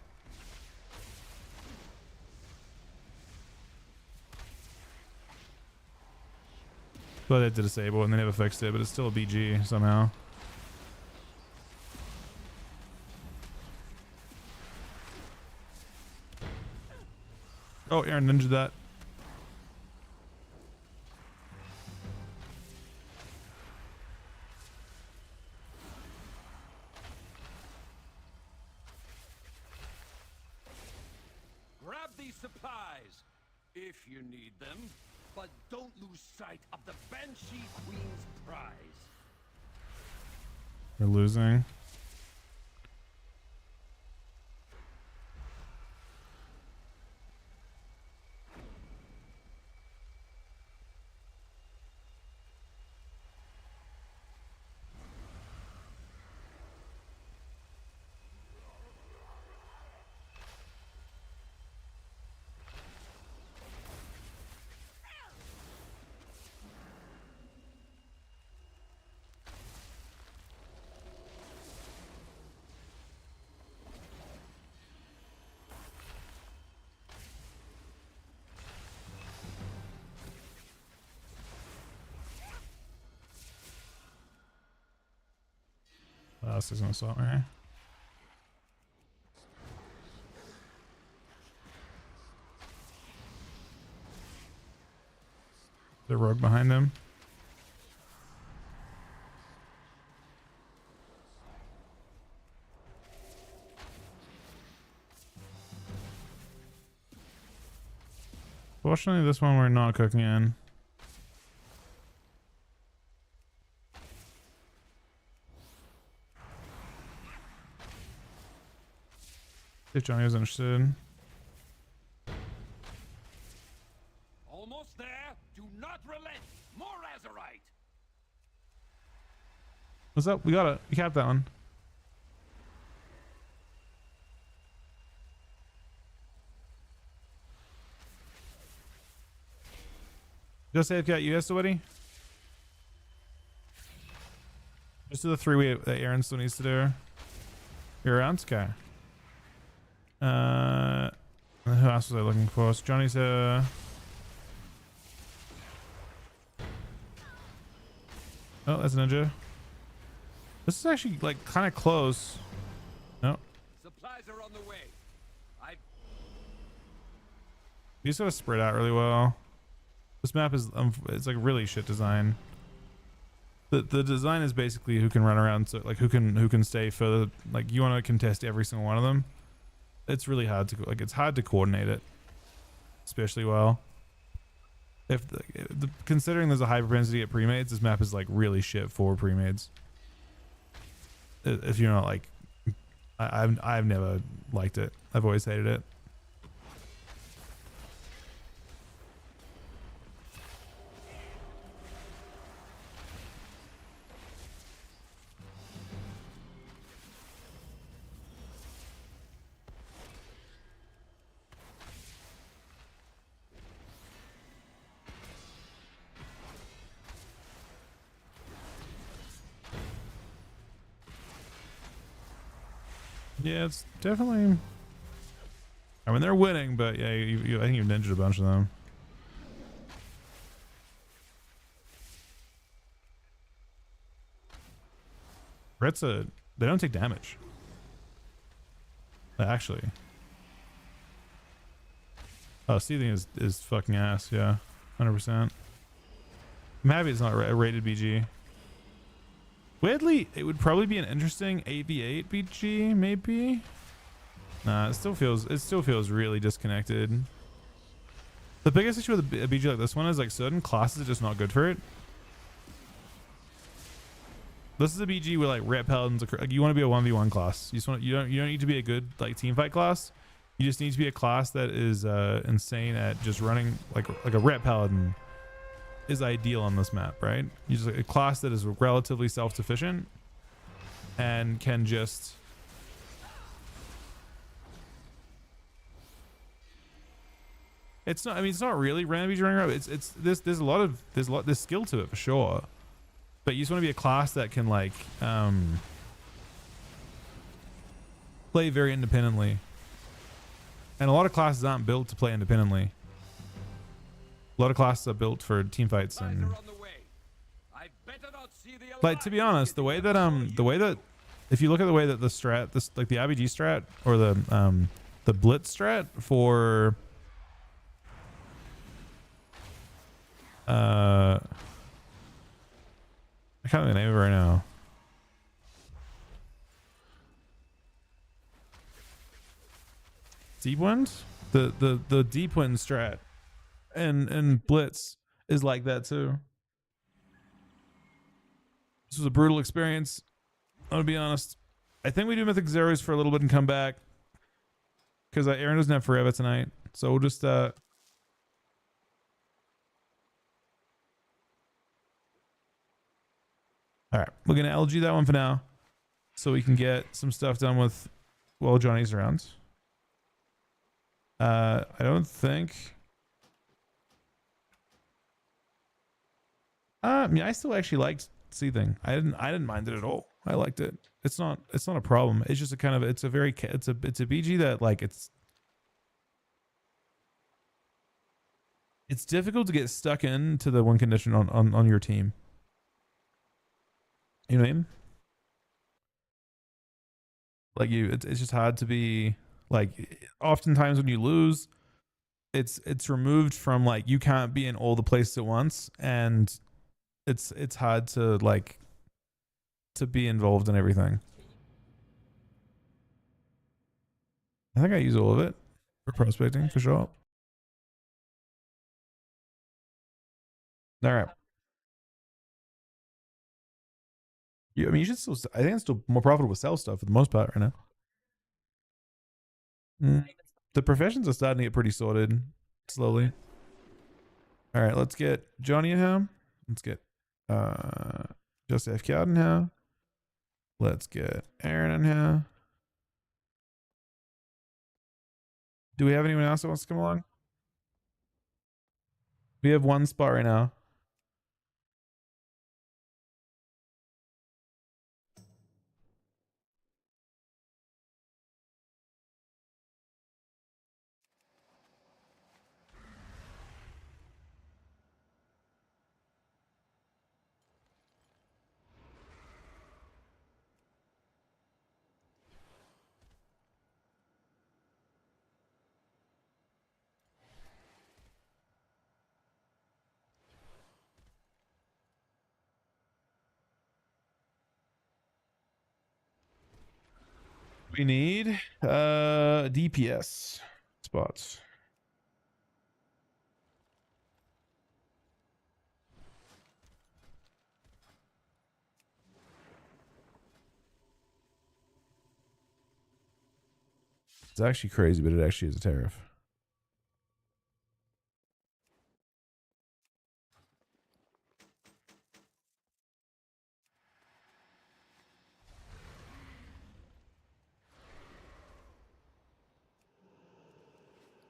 But they did disable and they never fixed it, but it's still a BG somehow. Oh, Aaron ninja that. Grab these supplies, if you need them. But don't lose sight of the Banshee Queen's prize. We're losing. This is an assault right here. The rogue behind him. Fortunately, this one we're not cooking in. If Johnny was interested. Almost there. Do not relent. More Azurite. What's up? We got it. We capped that one. Just say I've got US somebody. Just do the 3 that Aaron still needs to do. You're around? Okay. Who else was I looking for? So Johnny's oh, that's a ninja. This is actually like kind of close. No. Supplies are on the way. These gotta spread out really well. This map is it's like really shit design. The design is basically who can run around, so like who can stay further. Like you want to contest every single one of them. It's really hard to it's hard to coordinate it, especially well. If considering there's a high propensity at pre-mades, this map is like really shit for pre-mades. If you're not like, I've never liked it. I've always hated it. Yeah, it's definitely. I mean, they're winning, but yeah, I think you've ninja'd a bunch of them. Retza, they don't take damage. Actually. Oh, Seething is fucking ass. Yeah, 100%. I'm happy it's not a rated BG. Weirdly, it would probably be an interesting 8v8 BG, maybe. Nah, it still feels really disconnected. The biggest issue with a BG like this one is like certain classes are just not good for it. This is a BG where like Ret Paladins, like you want to be a 1v1 class. You don't need to be a good like team fight class. You just need to be a class that is insane at just running like a Ret Paladin is ideal on this map, right? You just like a class that is relatively self-sufficient and can just it's not, I mean, it's not really random running around. It's there's skill to it for sure, but you just want to be a class that can like play very independently, and a lot of classes aren't built to play independently. A lot of classes are built for team fights, and like to be honest, the way that if you look at the way that the strat, this like the IBG strat or the blitz strat for I can't remember the name of it right now. Deep Wind, the Deep Wind strat and blitz is like that too. This was a brutal experience. I'm gonna be honest. I think we do Mythic Zeros for a little bit and come back because Aaron doesn't have forever tonight, so we'll just all right, we're gonna LG that one for now so we can get some stuff done with while Johnny's around. I don't think I mean, I still actually liked Seething. I didn't mind it at all. I liked it. It's not a problem. It's just a kind of it's a BG that like it's difficult to get stuck into the one condition on your team. You know what I mean? Like it's just hard to be like, oftentimes when you lose, it's removed from like you can't be in all the places at once, and it's hard to like to be involved in everything. I think I use all of it for prospecting for sure. All right. I mean, you should still. I think it's still more profitable to sell stuff for the most part right now. The professions are starting to get pretty sorted slowly. All right, let's get Johnny in here. Let's get Joseph Card in here. Let's get Aaron in here. Do we have anyone else that wants to come along? We have one spot right now. We need DPS spots. It's actually crazy, but it actually is a tariff.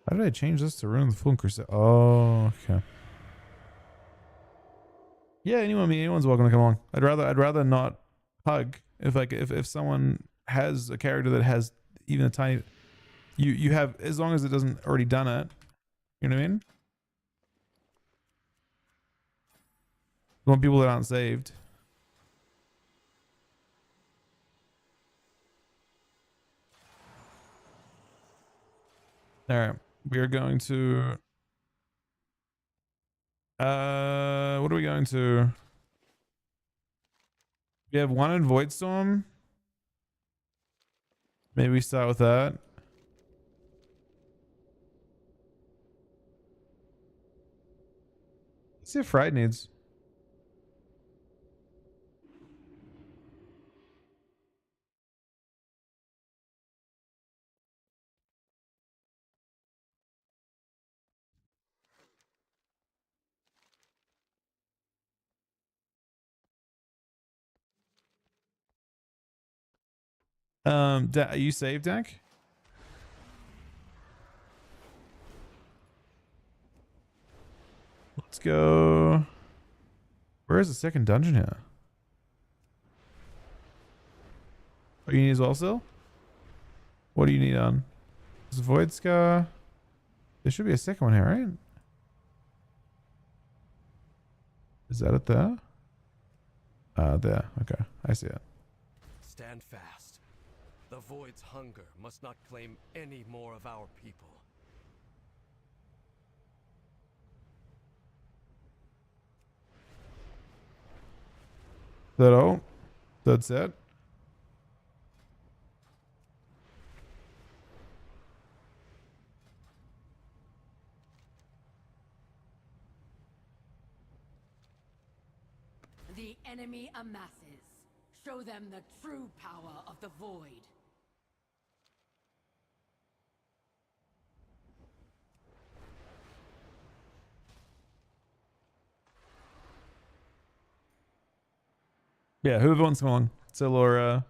How did I change this to Ruin the Fool and Crusade? Oh, okay. Yeah, anyone's welcome to come along. I'd rather not hug if someone has a character that has even a tiny, you have, as long as it doesn't already done it. You know what I mean? You want people that aren't saved. All right, we are going to. What are we going to? We have one in Voidstorm. Maybe we start with that. Let's see if Fried needs. Are you saved, Dak? Let's go. Where is the second dungeon here? Oh, you need as well still? What do you need on? This Void Scar. There should be a second one here, right? Is that it there? There. Okay. I see it. Stand fast. The Void's hunger must not claim any more of our people. Is that all? That's it? The enemy amasses. Show them the true power of the Void. Yeah, whoever wants to come on. So Laura.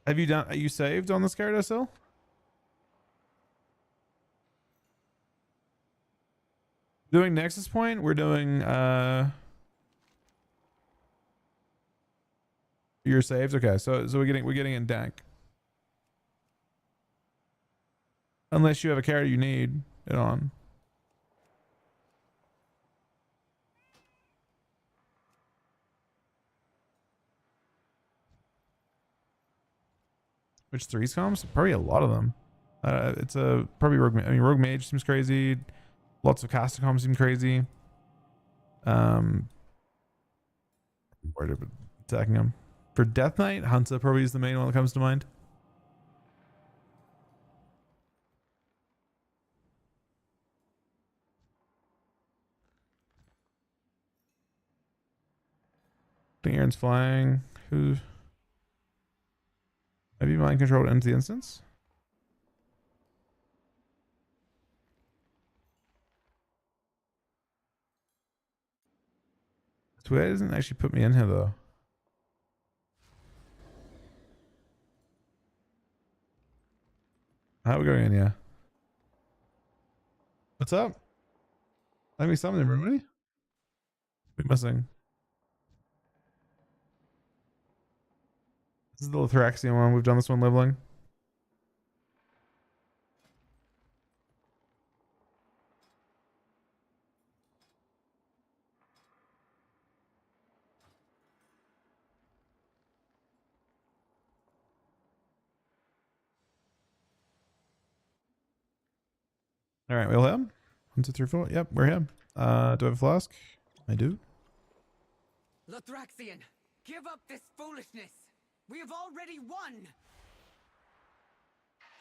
Have you done, are you saved on this character still? Doing Nexus Point, we're doing you're saved? Okay, so we're getting in Dank. Unless you have a character you need it on. Which threes comms? Probably a lot of them. It's a probably Rogue. I mean, Rogue Mage seems crazy. Lots of caster comms seem crazy. Worried about attacking him. For Death Knight, Hunter probably is the main one that comes to mind. I think Aaron's flying. Who? Have you mind controlled into the instance? Twitter doesn't actually put me in here though. How are we going in here? What's up? Let me summon everybody. We're missing. This is the Lithraxian one. We've done this one leveling. All right, we'll have 1, 2, 3, 4. Yep, we're here. Do I have a flask? I do. Lothraxion, give up this foolishness. We have already won.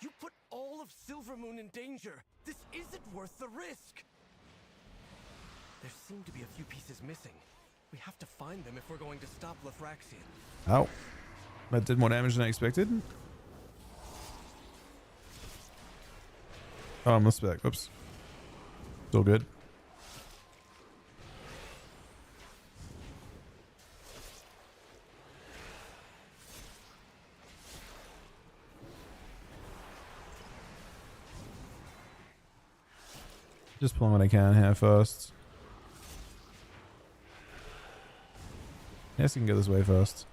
You put all of Silvermoon in danger. This isn't worth the risk. There seem to be a few pieces missing. We have to find them if we're going to stop Lothraxion. Ow. That did more damage than I expected. Oh, I'm back. Oops. Still good. Just pulling what I can here first. Yes, you can go this way first.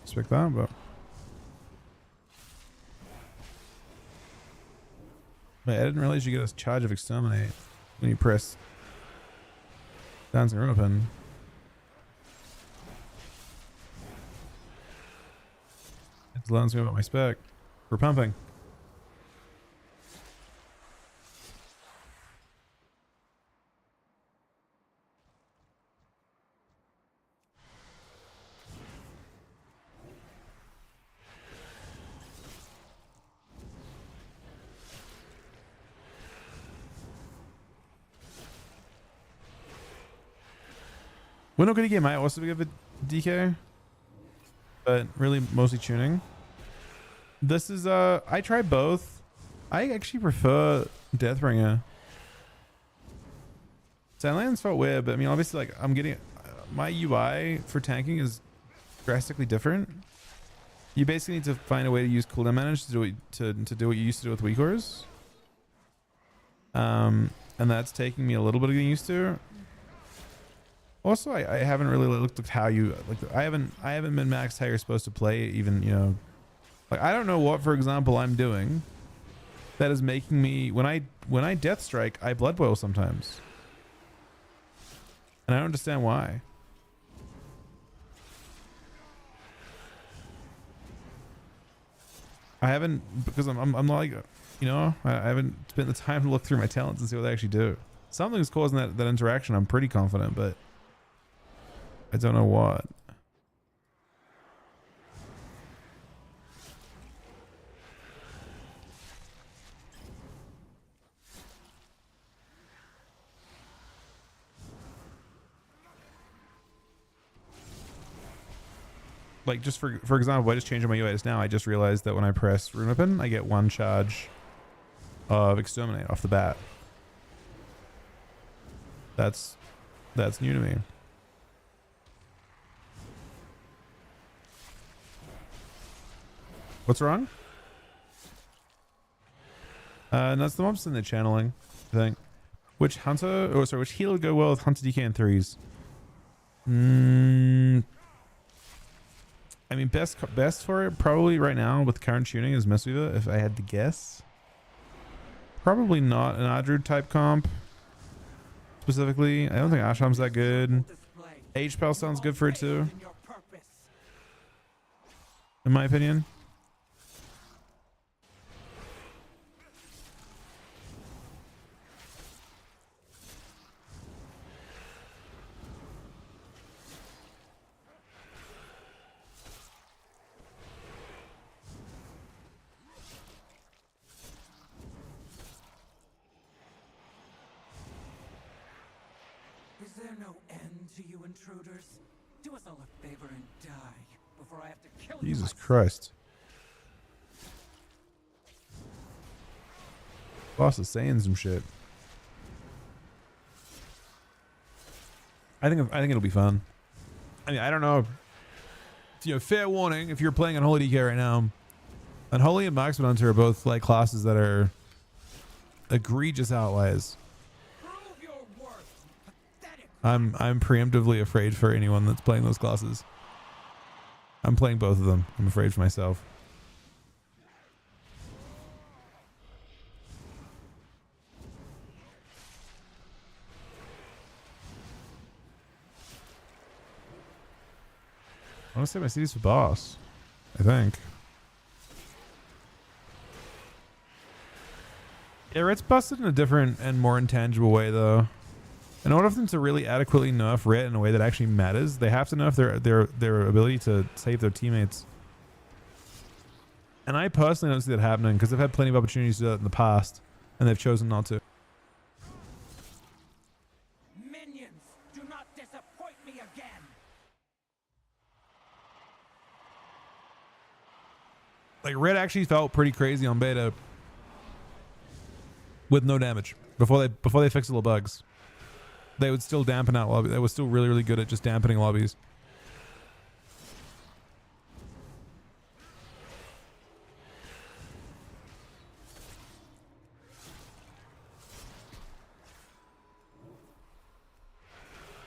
Expect that, but wait, I didn't realize you get a charge of exterminate when you press Dancing Rune Open. It learns me about my spec for pumping. We're not going to get my also give it DK, but really mostly tuning. This is I tried both. I actually prefer Deathbringer. Sandlands felt weird, but I mean obviously like I'm getting my UI for tanking is drastically different. You basically need to find a way to use cooldown manage to do what, to do what you used to do with weakers. And that's taking me a little bit of getting used to. Also, I haven't really looked at how you like. I haven't been maxed how you're supposed to play. Even you know, like I don't know what, for example, I'm doing that is making me when I death strike, I blood boil sometimes, and I don't understand why. I haven't because I'm not like you know I haven't spent the time to look through my talents and see what they actually do. Something's causing that interaction. I'm pretty confident, but I don't know what. Like just for example, I just changed my UI just now. I just realized that when I press Rune Open, I get 1 charge of Exterminate off the bat. That's new to me. What's wrong? That's the mobs in the channeling, I think. Which hunter? Oh, sorry. Which healer would go well with Hunter DK and 3s? I mean, best for it probably right now with current tuning is Mistweaver. If I had to guess, probably not an Adru type comp. Specifically, I don't think Asham's that good. H-Pal sounds good for it too, in my opinion. Is there no end to you intruders? Do us all a favor and die before I have to kill you. Jesus myself. Christ. Boss is saying some shit. I think it'll be fun. I mean, I don't know. You know, fair warning, if you're playing Unholy DK right now, Unholy and Marksman Hunter are both like classes that are egregious outliers. Prove your worth, pathetic. I'm preemptively afraid for anyone that's playing those classes. I'm playing both of them. I'm afraid for myself. I want to say my CDs for boss. I think. Yeah, Ret's busted in a different and more intangible way, though. In order for them to really adequately nerf Ret in a way that actually matters, they have to nerf their ability to save their teammates. And I personally don't see that happening because they've had plenty of opportunities to do that in the past, and they've chosen not to. Minions, do not disappoint me again. Like, Red actually felt pretty crazy on beta with no damage before they fixed all the bugs. They would still dampen out lobbies. They were still really, really good at just dampening lobbies.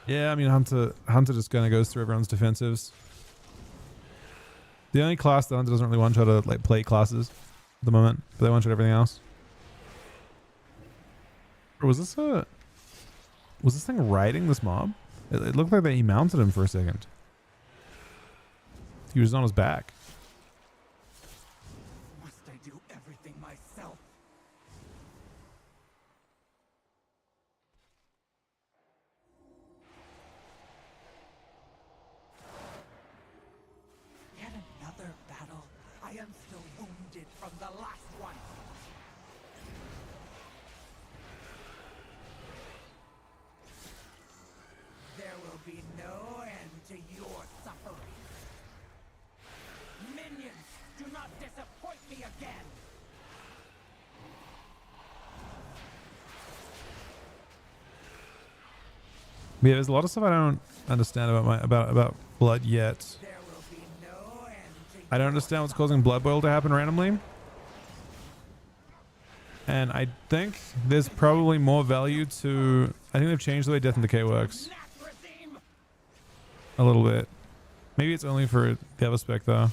Yeah, I mean, Hunter just kind of goes through everyone's defensives. The only class that Hunter doesn't really one-shot are like play classes at the moment, but they one-shot everything else. Or was this thing riding this mob? It looked like that he mounted him for a second. He was on his back. Must I do everything myself? Yet another battle. I am still wounded from the last one. There will be no end to your suffering. Minions, do not disappoint me again. Yeah, there's a lot of stuff I don't understand about blood yet. There will be no end to I don't understand what's causing Blood Boil to happen randomly. And I think there's probably more value to... I think they've changed the way Death and Decay works. A little bit. Maybe it's only for the other spec though.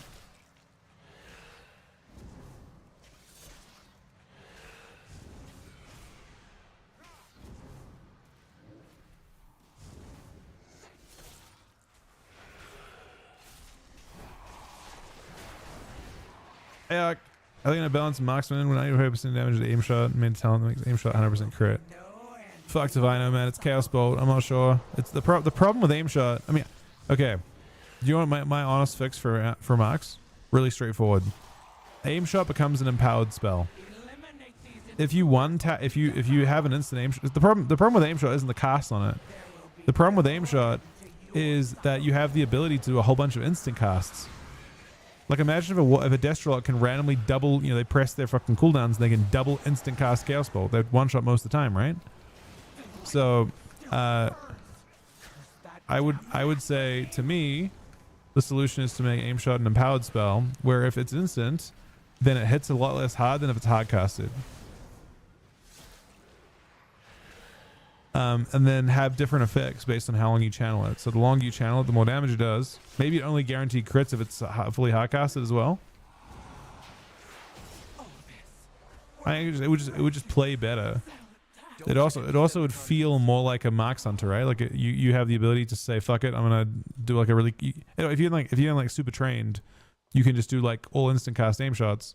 Yeah, I think in a balanced marksman when 90% damage to aim shot, main talent makes aim shot 100% crit. Fuck if I know, man. It's Chaos Bolt. I'm not sure. It's the problem with aim shot. I mean, okay. Do you want my honest fix for Max? Really straightforward. Aim shot becomes an empowered spell. If you if you have an instant aim shot, the problem with aim shot isn't the cast on it. The problem with aim shot is that you have the ability to do a whole bunch of instant casts. Like, imagine if a Destrolot can randomly double, they press their fucking cooldowns and they can double instant cast Chaos Bolt. They're one shot most of the time, right? So, I would say, to me, the solution is to make aim shot an empowered spell, where if it's instant, then it hits a lot less hard than if it's hard casted. And then have different effects based on how long you channel it. So the longer you channel it, the more damage it does. Maybe it only guaranteed crits if it's fully hard casted as well. I think it would just play better. It also would feel more like a Marks Hunter, right? Like you have the ability to say, fuck it, I'm gonna do like a really, if you're like super trained, you can just do like all instant cast aim shots,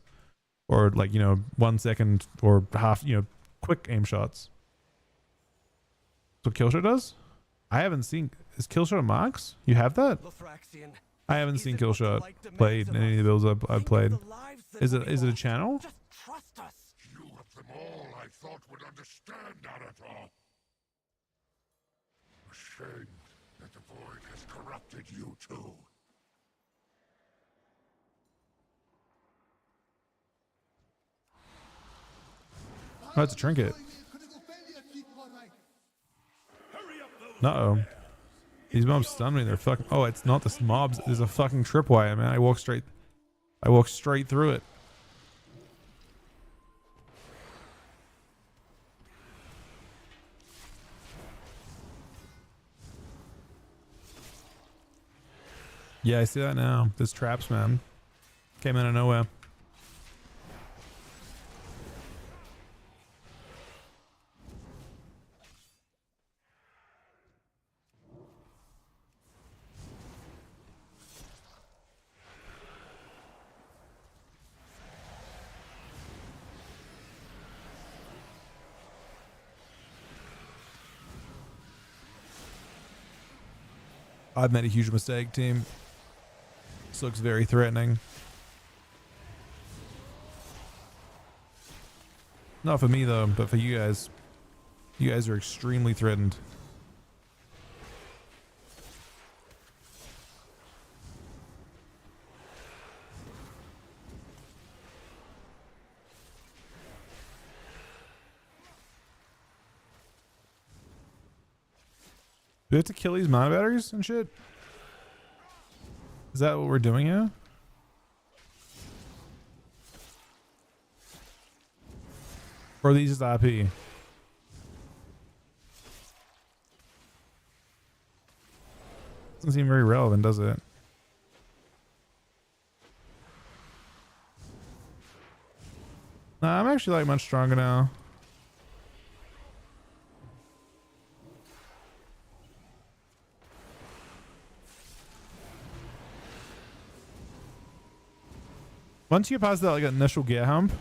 or like 1 second or half quick aim shots. That's what Killshot does? I haven't seen... Is Killshot a Marks? You have that? Lothraxion, I haven't seen Killshot played in any of the builds I've played. Is it a channel? Just trust us. You of them all I thought would understand Naruto. shame that the void has corrupted you too. Oh, it's a trinket. Uh-oh. These mobs stun me. They're fucking... Oh, it's not the mobs. There's a fucking tripwire, man. I walk straight through it. Yeah, I see that now. There's traps, man. Came out of nowhere. I've made a huge mistake, team. This looks very threatening. Not for me though, but for you guys. You guys are extremely threatened. Do we have to kill these mana batteries and shit? Is that what we're doing here? Or are these just IP? Doesn't seem very relevant, does it? Nah, I'm actually like much stronger now. Once you get past that like initial gear hump,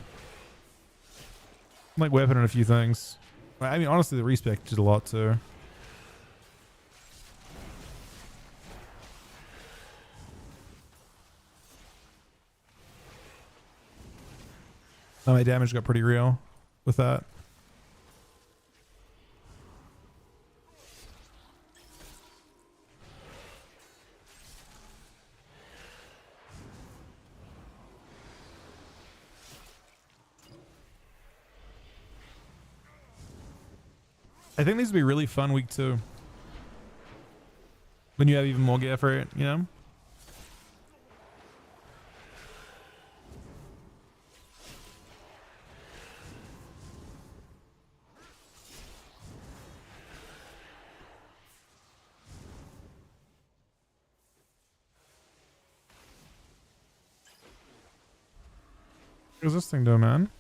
I'm like weapon and a few things. I mean, honestly, the respec did a lot too. My damage got pretty real with that. I think these would be really fun week 2. When you have even more gear for it, you know? What's this thing doing, man?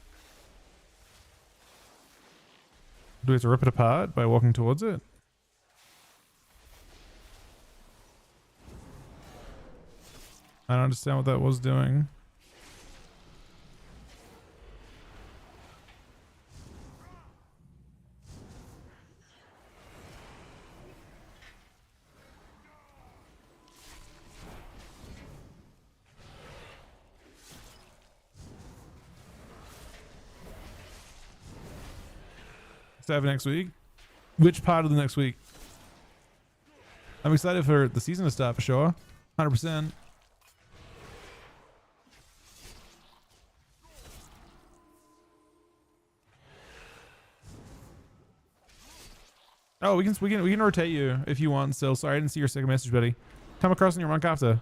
Do we have to rip it apart by walking towards it? I don't understand what that was doing. Have next week. Which part of the next week? I'm excited for the season to start for sure. 100%. Oh, we can rotate you if you want still. Sorry, I didn't see your second message, buddy. Come across in your monk after.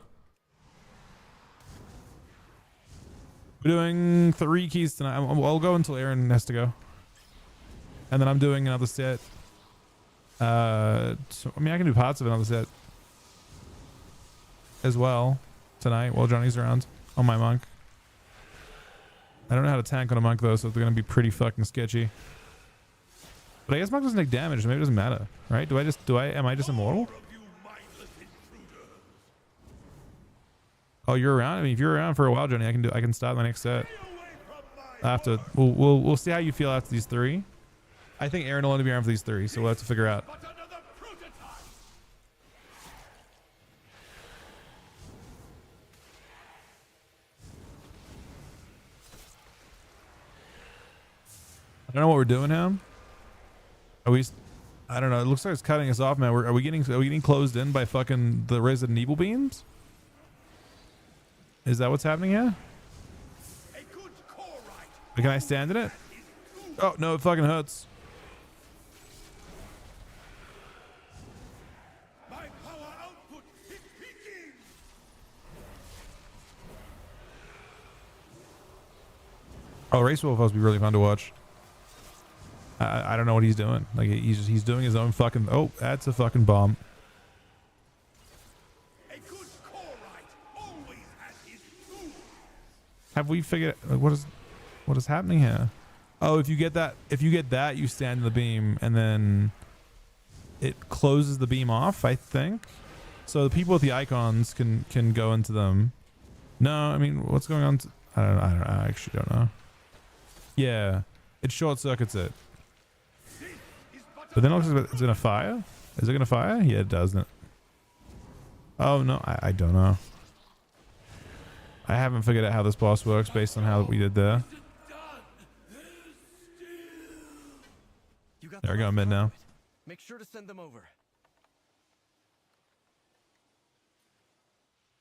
We're doing 3 keys tonight. I'll go until Aaron has to go. And then I'm doing another set. So, I mean, I can do parts of another set as well tonight while Johnny's around on my monk. I don't know how to tank on a monk though, so they're gonna be pretty fucking sketchy. But I guess monk doesn't take damage, so maybe it doesn't matter, right? Am I just immortal? Oh, you're around? I mean, if you're around for a while, Johnny, I can start my next set. After we'll see how you feel after these 3. I think Aaron will only be around for these 3, so we'll have to figure out. I don't know what we're doing now. Are we? I don't know. It looks like it's cutting us off, man. Are we getting closed in by fucking the Resident Evil beams? Is that what's happening here? Can I stand in it? Oh no, it fucking hurts. Oh, Race Wolf must be really fun to watch. I don't know what he's doing. Like he's doing his own fucking. Oh, that's a fucking bomb. Have we figured what is happening here? Oh, if you get that, you stand in the beam and then it closes the beam off, I think. So the people with the icons can go into them. No, I mean, what's going on? I actually don't know. Yeah, it short circuits it. But then it looks like it's gonna fire. Is it gonna fire? Yeah, it does, doesn't it? Oh no, I don't know. I haven't figured out how this boss works based on how we did there. There we go, mid now. Make sure to send them over.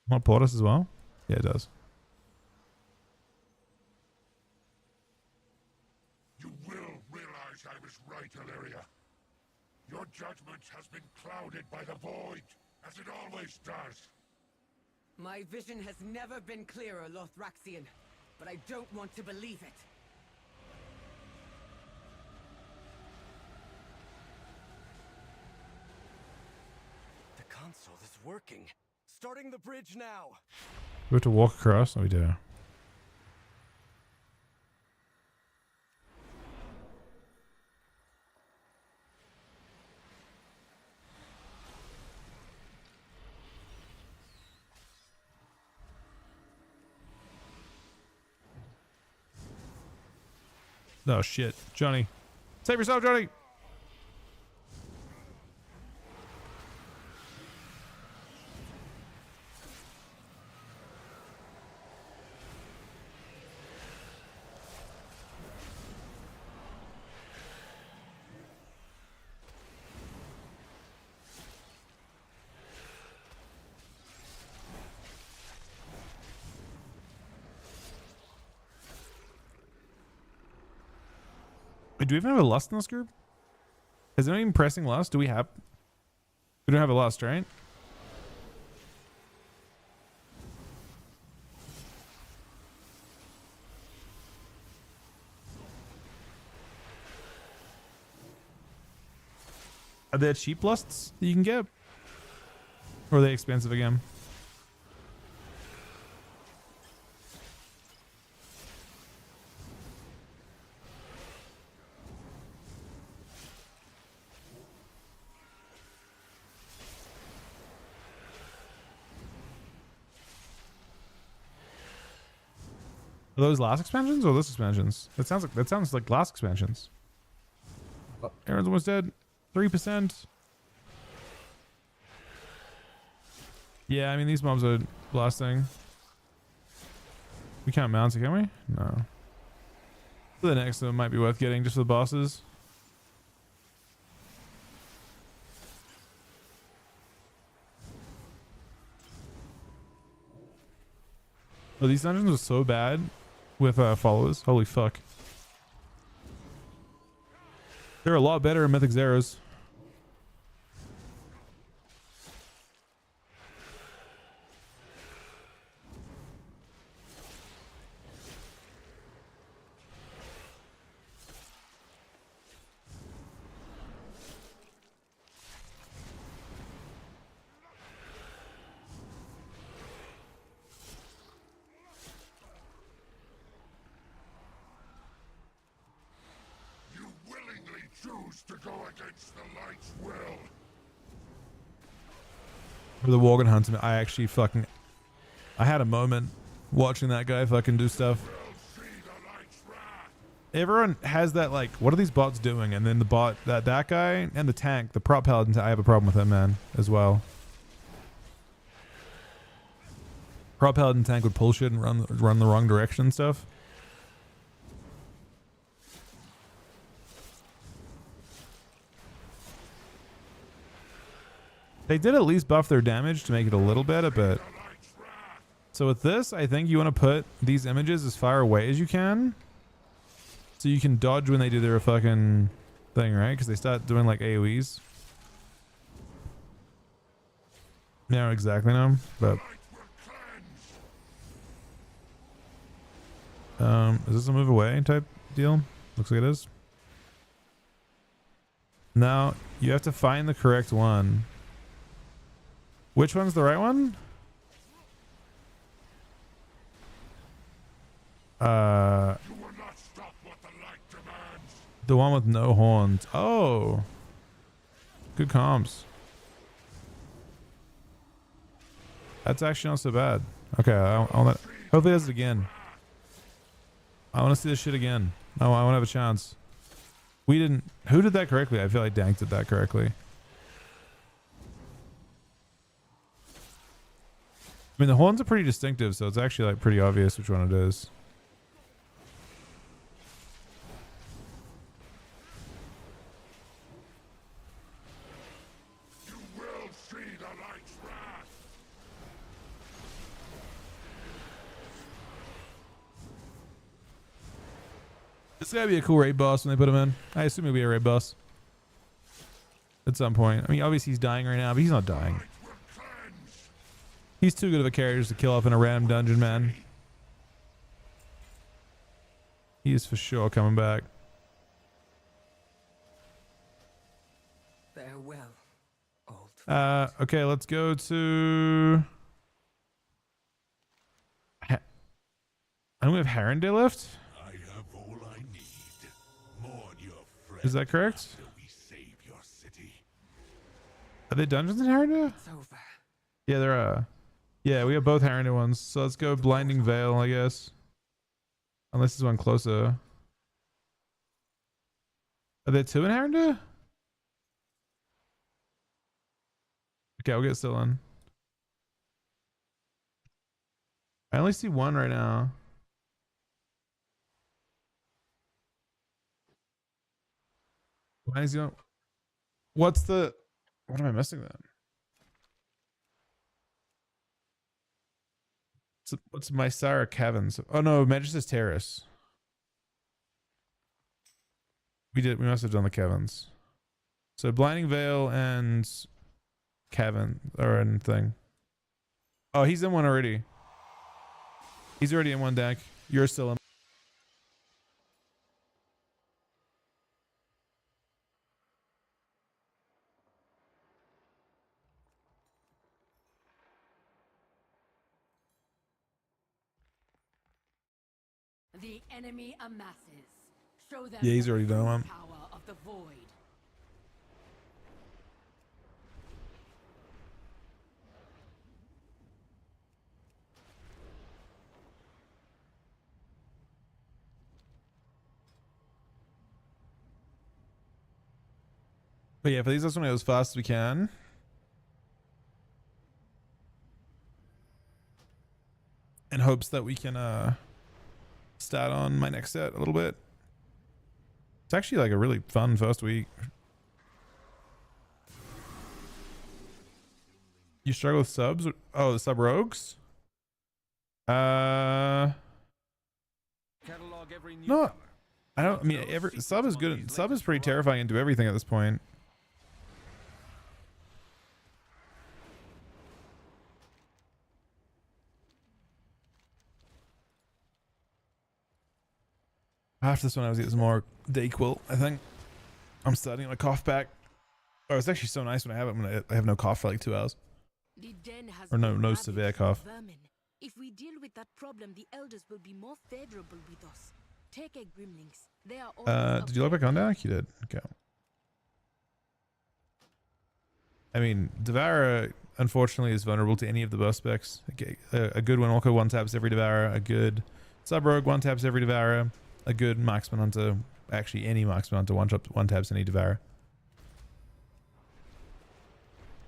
Want Portis as well? Yeah, it does. You will realize I was right, Illyria. Your judgment has been clouded by the void, as it always does. My vision has never been clearer, Lothraxian, but I don't want to believe it. The console is working. Starting the bridge now. We have to walk across? Oh, we do. Oh shit, Johnny. Save yourself, Johnny. Wait, do we even have a lust in this group? Is anyone even pressing lust? We don't have a lust, right? Are there cheap lusts that you can get? Or are they expensive again? Are those last expansions or this expansions? That sounds like last expansions. Aaron's almost dead. 3%. Yeah, I mean these mobs are blasting. We can't mount it, can we? No. The next one might be worth getting just for the bosses. Oh, these dungeons are so bad with followers. Holy fuck. They're a lot better in Mythic Zeros. To go against the light's will. For the Worgen Huntsman, I had a moment watching that guy fucking do stuff. Everyone has that, like, what are these bots doing? And then the bot, that guy and the tank, the prop paladin, I have a problem with him, man, as well. Prop paladin tank would pull shit and run the wrong direction and stuff. They did at least buff their damage to make it a little better, but so with this, I think you want to put these images as far away as you can, so you can dodge when they do their fucking thing, right? Because they start doing like AoEs. Yeah, exactly now, but is this a move away type deal? Looks like it is. Now you have to find the correct one. Which one's the right one? The one with no horns. Oh, good comms. That's actually not so bad. Okay, hopefully does it again. I want to see this shit again. I want to have a chance. We didn't. Who did that correctly? I feel like Dank did that correctly. I mean, the horns are pretty distinctive, so it's actually like pretty obvious which one it is. You will see the light's wrath. This gotta be a cool raid boss when they put him in. I assume he'll be a raid boss at some point. I mean, obviously he's dying right now, but he's not dying. He's too good of a character just to kill off in a random dungeon, man. He is for sure coming back. Farewell, old. Okay, let's go to. And we have Harrenday left. I have all I need. Mourn your friend. Is that correct? After we save your city. Are they dungeons in Harrenday? It's over. Yeah, they're yeah, we have both Harrenday ones. So let's go Blinding Veil, I guess. Unless there's one closer. Are there two in Harrenday? Okay, I'll get Sylvan. I only see one right now. Why is he on? What's the? What am I missing then? What's Mysara Caverns? Oh no, Majesty's Terrace. We must have done the Caverns. So Blinding Veil and Cavern or anything. Oh, he's in one already. He's already in one deck. You're still in. The enemy amasses. Show them Yeah, he's the already done true one. power of the void. But yeah, for these, let's want to go as fast as we can. In hopes that we can start on my next set a little bit. It's actually like a really fun first week. You struggle with subs? Oh, the sub rogues? Catalog every No. newcomer. I don't. I mean, every sub is good. Sub is pretty terrifying and do everything at this point. After this one, I was getting some more Dayquil. I think I'm starting to cough back. Oh, it's actually so nice when I have it when I have no cough for like 2 hours. The den has Or no been severe ravaged cough. by vermin. If we deal with that problem, the elders will be more favorable with us. Take a Grimlings. They are always Did you log back on Dak? You did. Okay. I mean, Devourer unfortunately is vulnerable to any of the burst specs. A good one Orca one taps every Devourer. A good Sub Rogue one taps every Devourer. A good Marksman Hunter, actually any Marksman Hunter one taps any Devourer.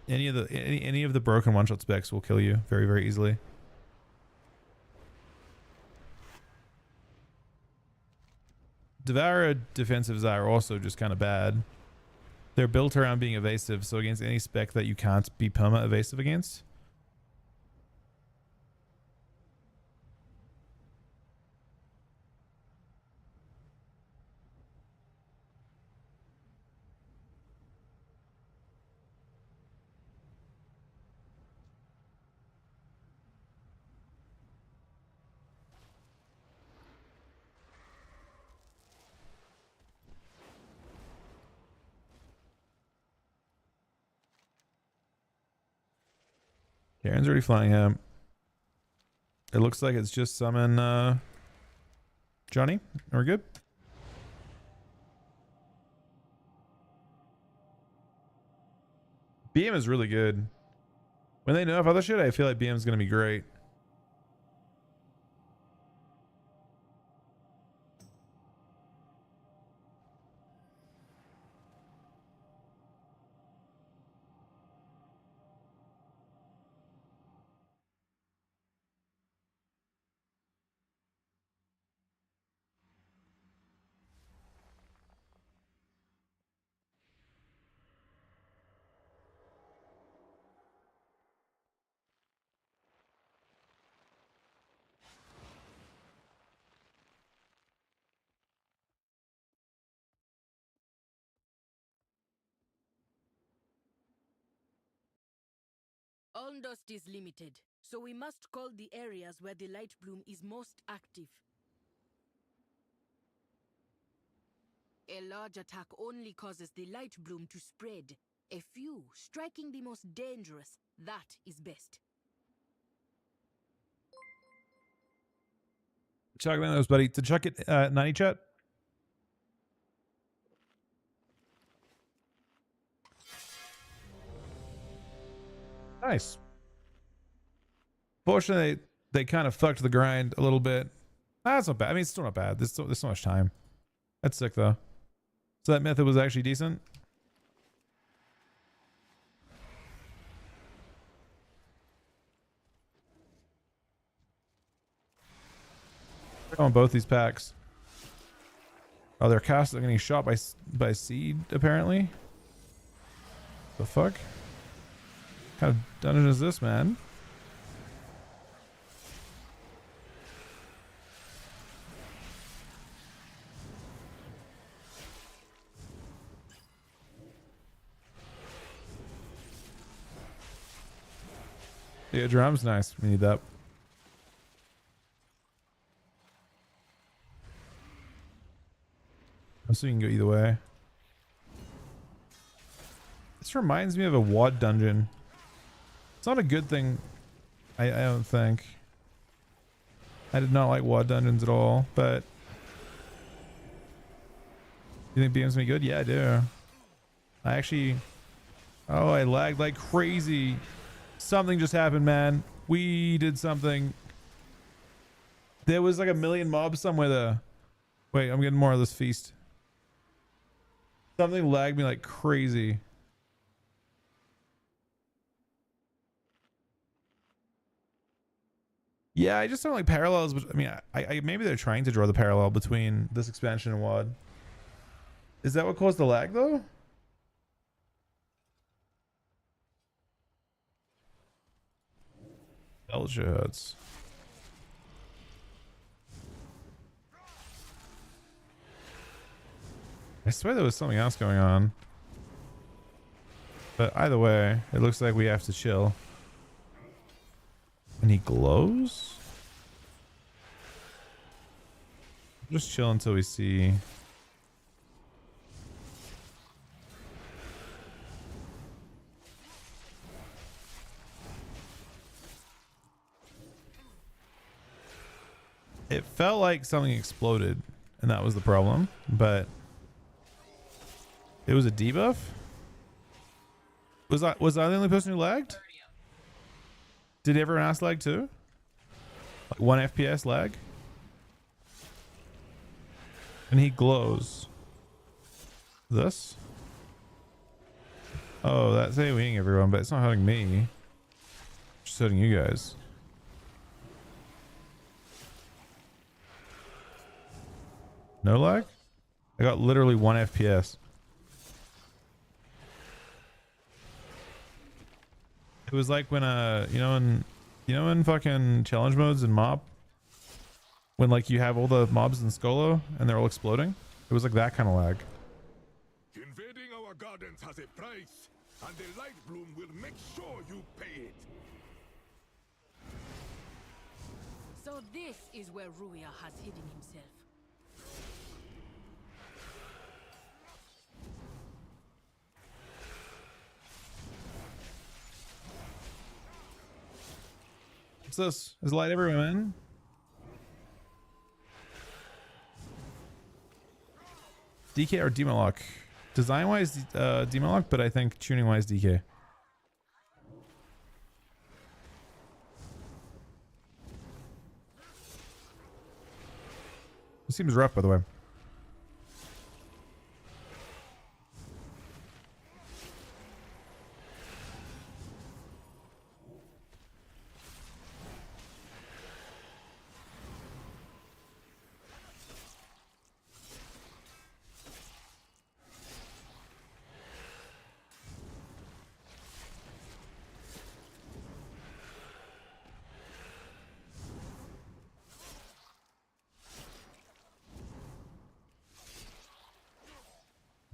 Any of the broken one shot specs will kill you very, very easily. Devourer defensives are also just kind of bad. They're built around being evasive, so against any spec that you can't be perma evasive against. Karen's already flying out. It looks like it's just summon Johnny. We're good. BM is really good. When they nerf other shit, I feel like BM is going to be great. Alndust is limited, so we must call the areas where the light bloom is most active. A large attack only causes the light bloom to spread. A few, striking the most dangerous, that is best. Chuck those, buddy. To chuck it, 90 chat. Nice. Fortunately, they kind of fucked the grind a little bit. That's not bad. I mean, it's still not bad. There's so much time. That's sick, though. So that method was actually decent. On both these packs. Oh, they're cast. They're getting shot by seed, apparently. The fuck? What kind of dungeon is this, man? Yeah, drums, nice. We need that. So you can go either way. This reminds me of a WoD dungeon. It's not a good thing, I don't think. I did not like WoD dungeons at all, but you think BM's gonna be good? Yeah, I do. I actually, oh, I lagged like crazy. Something just happened, man. We did something. There was like a million mobs somewhere there. Wait, I'm getting more of this feast. Something lagged me like crazy. Yeah, I just don't like parallels. But I mean, I maybe they're trying to draw the parallel between this expansion and WoD. Is that what caused the lag though? Belgium hurts. I swear there was something else going on. But either way, it looks like we have to chill. And he glows? Just chill until we see. It felt like something exploded, and that was the problem, but it was a debuff? Was I the only person who lagged? Did everyone else lag too? Like 1 FPS lag? And he glows. This? Oh, that's AoEing everyone, but it's not hurting me. Just hurting you guys. No lag? I got literally 1 FPS. It was like when in fucking challenge modes and mob, when like you have all the mobs in Skolo and they're all exploding. It was like that kind of lag. Invading our gardens has a price, and the Light Bloom will make sure you pay it. So this is where Ruia has hidden himself. What's this? Is light everywhere, man? DK or Demon Lock? Design wise, Demon Lock, but I think tuning wise, DK. It seems rough, by the way.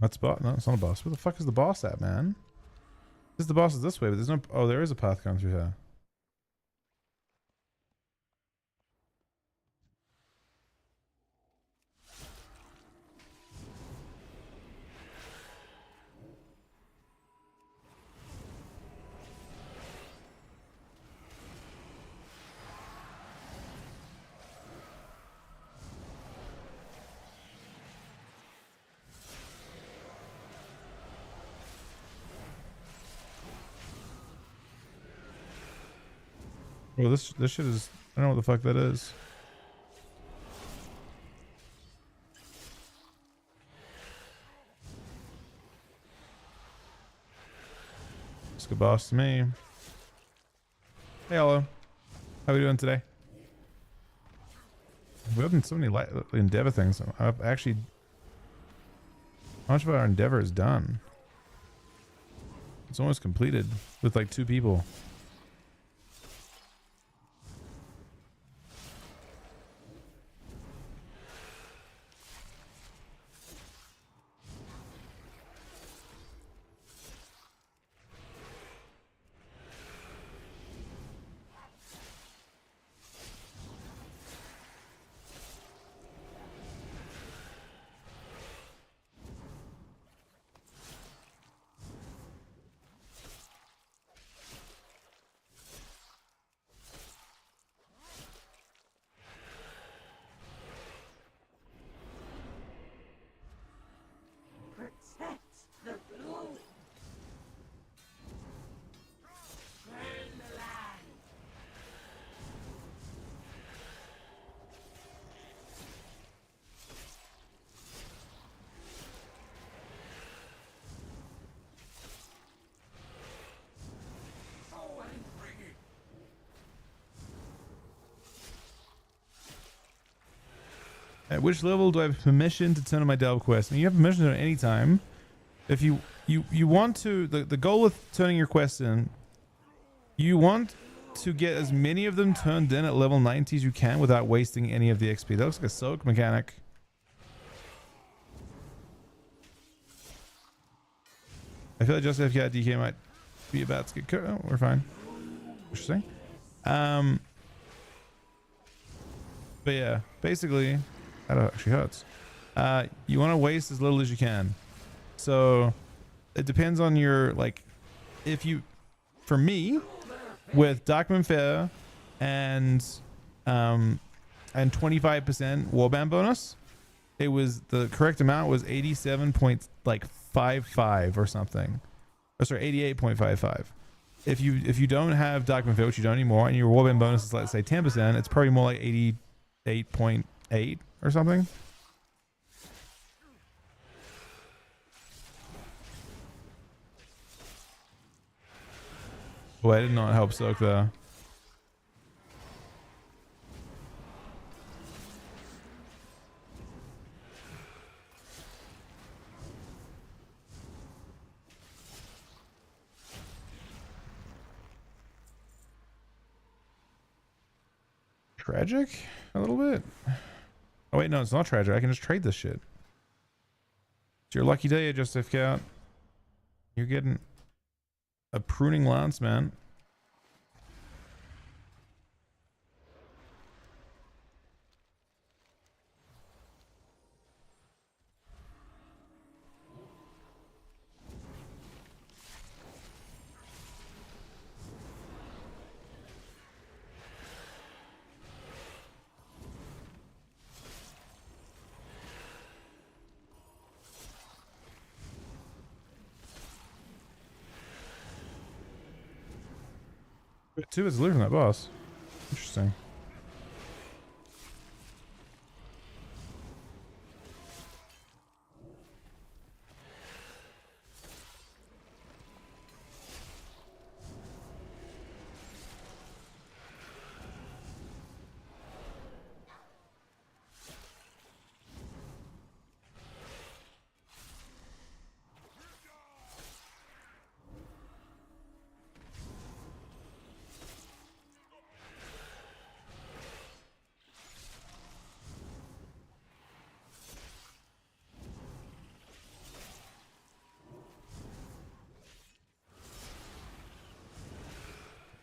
That's boss. No, it's not a boss. Where the fuck is the boss at, man? This the boss is this way, but there's no. Oh, there is a path going through here. Well, this shit is. I don't know what the fuck that is. It's a good boss to me. Hey, hello. How we doing today? We've opened so many Endeavor things. I've actually. How much of our Endeavor is done? It's almost completed with like 2 people. At which level do I have permission to turn on my delve quest? I mean, you have permission to do it any time. If you want to, the goal with turning your quest in, you want to get as many of them turned in at level 90 as you can without wasting any of the XP. That looks like a soak mechanic. I feel like just FK DK might be about to get cut. Oh, we're fine. Interesting. But yeah, basically. That actually hurts. You want to waste as little as you can. So it depends on your, like, if you, for me, with Darkmoon Faire and 25% warband bonus, it was, the correct amount was 87.55 or something. Or sorry, 88.55. If you don't have Darkmoon Faire, which you don't anymore, and your warband bonus is, let's say 10%, it's probably more like 88.8 or something. Oh, I did not help soak there. tragic a little bit. Oh wait, no, it's not tragic. I can just trade this shit. It's your lucky day, Justificat. You're getting a pruning lance, man. Two is losing that boss. Interesting.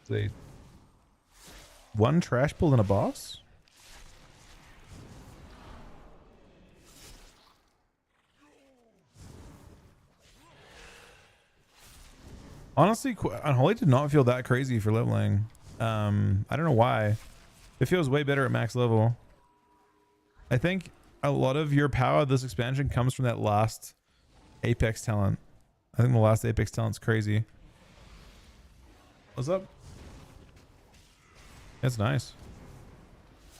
They one trash pull and a boss. Honestly, Unholy did not feel that crazy for leveling. I don't know why. It feels way better at max level. I think a lot of your power of this expansion comes from that last Apex talent. I think the last Apex talent's crazy. What's up? That's nice.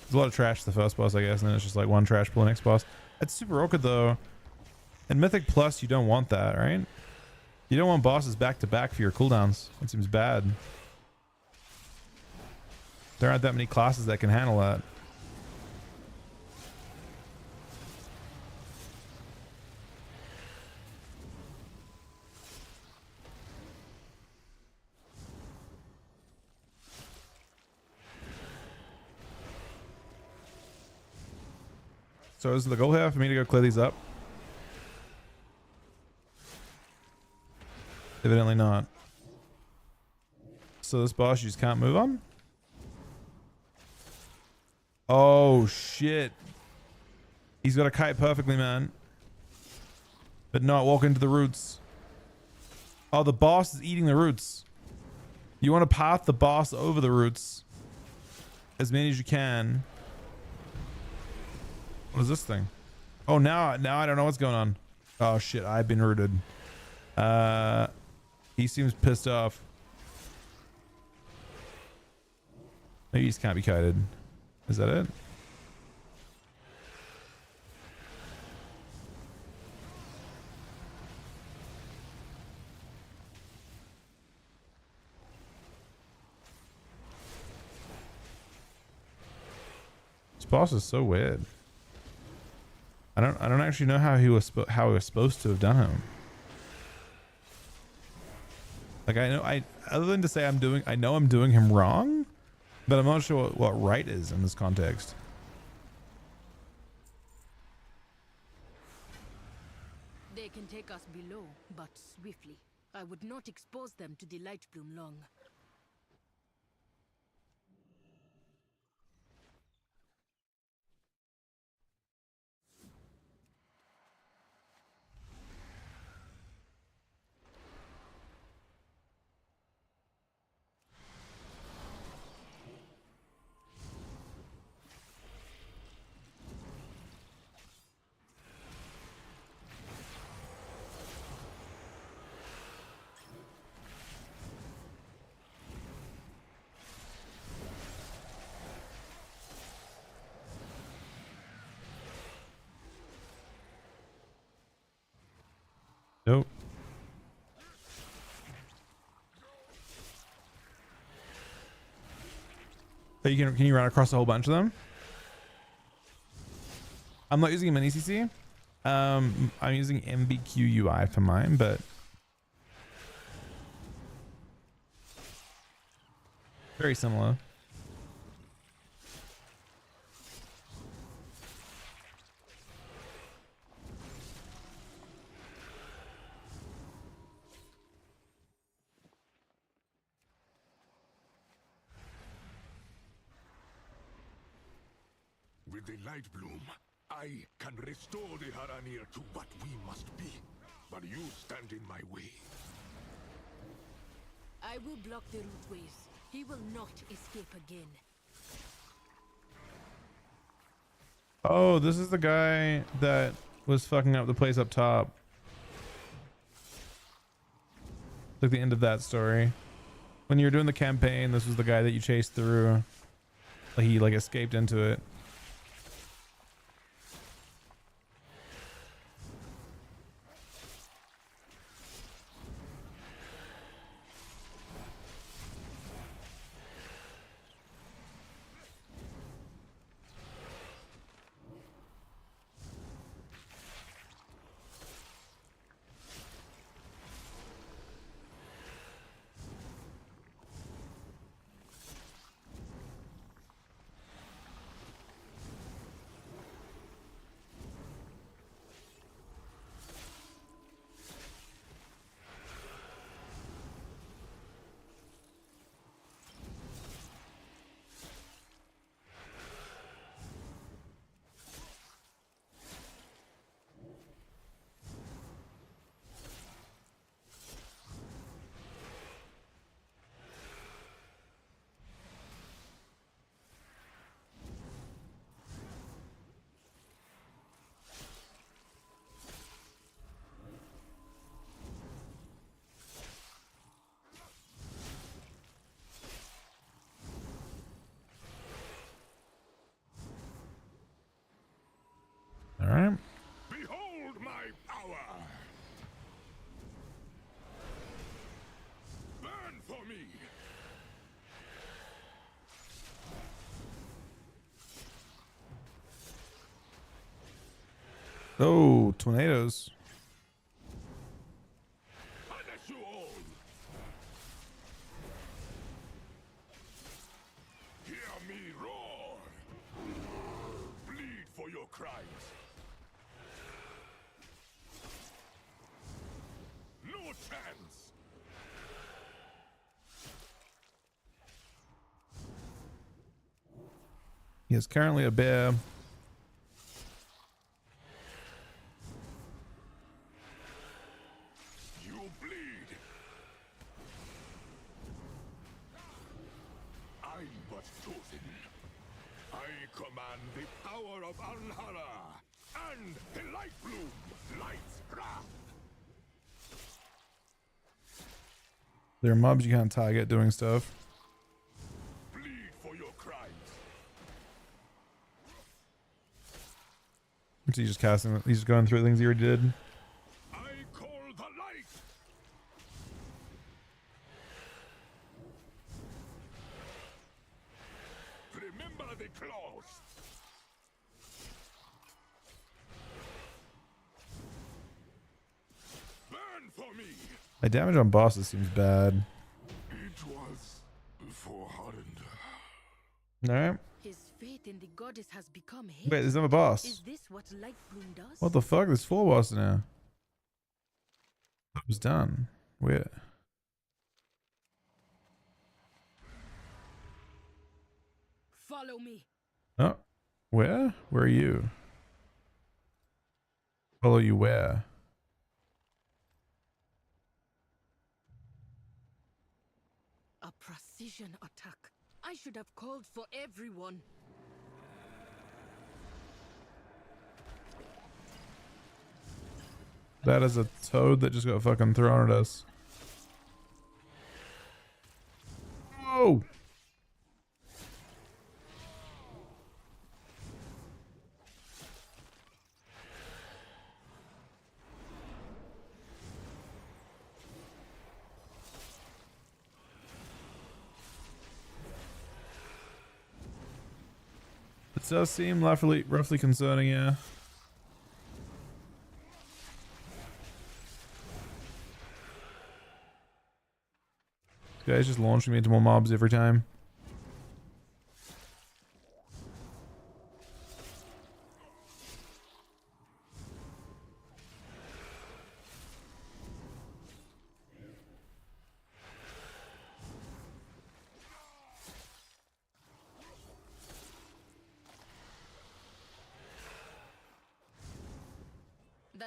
There's a lot of trash to the first boss, I guess, and then it's just like one trash pull the next boss. It's super awkward though. In Mythic Plus, you don't want that, right? You don't want bosses back to back for your cooldowns. It seems bad. There aren't that many classes that can handle that. So is the goal here for me to go clear these up? Evidently not. So this boss you just can't move on? Oh shit. He's got a kite perfectly, man. But not walk into the roots. Oh, the boss is eating the roots. You want to path the boss over the roots as many as you can. What is this thing? Oh, now I don't know what's going on. Oh shit, I've been rooted. He seems pissed off. Maybe he just can't be kited. Is that it? This boss is so weird. I don't actually know how he was supposed to have done him. Like other than to say I know I'm doing him wrong, but I'm not sure what right is in this context. They can take us below, but swiftly. I would not expose them to the light bloom long. Nope. So can you run across a whole bunch of them? I'm not using a mini CC. I'm using MBQ UI for mine, but very similar. the Light Bloom, I can restore the Haranir to what we must be. But you stand in my way. I will block the rootways. He will not escape again. Oh, this is the guy that was fucking up the place up top. Like the end of that story. When you were doing the campaign, this was the guy that you chased through. Like he like escaped into it. All right. Behold my power! Burn for me! Oh, tornadoes. Punish you all! Hear me roar! Bleed for your crimes! No chance! He is currently a bear. You bleed! I'm but chosen. I command the power of Alhara and the Light Bloom, Light's Wrath! There are mobs you can't target doing stuff. Bleed for your crimes! He's just casting. He's just going through things he already did. I call the light! Remember the claws! Burn for me! My damage on bosses seems bad. It was forehardened. All right. His faith in the goddess has become hate. Wait, there's another boss. Is this what Light Bloom does? What the fuck? There's 4 bosses now. That was done. Where? Follow me. Oh, where? Where are you? Follow you where? A precision attack. I should have called for everyone. That is a toad that just got fucking thrown at us. Oh! It does seem roughly concerning, yeah. Guys just launching me into more mobs every time.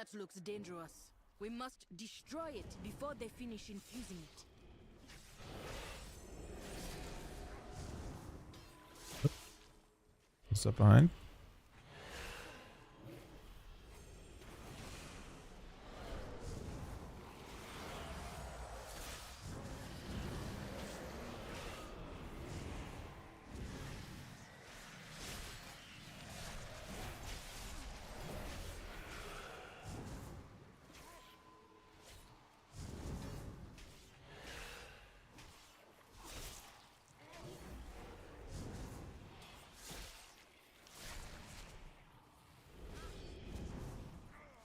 That looks dangerous. We must destroy it before they finish infusing it. What's up behind?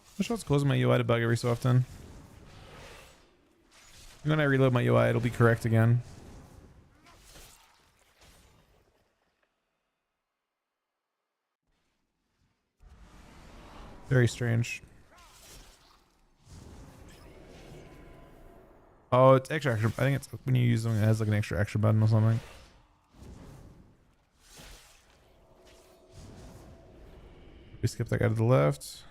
I wish I was closing my UI to bug every so often. When I reload my UI, it'll be correct again. Very strange. Oh, it's extra. I think it's when you use something that has like an extra button or something. We skip that guy to the left.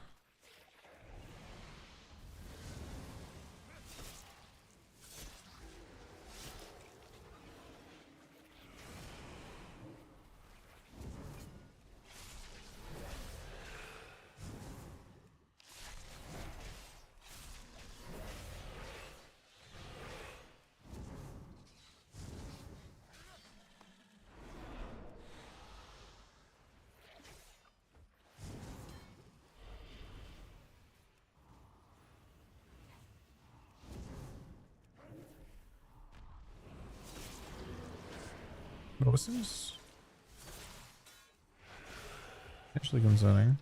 This is actually concerning.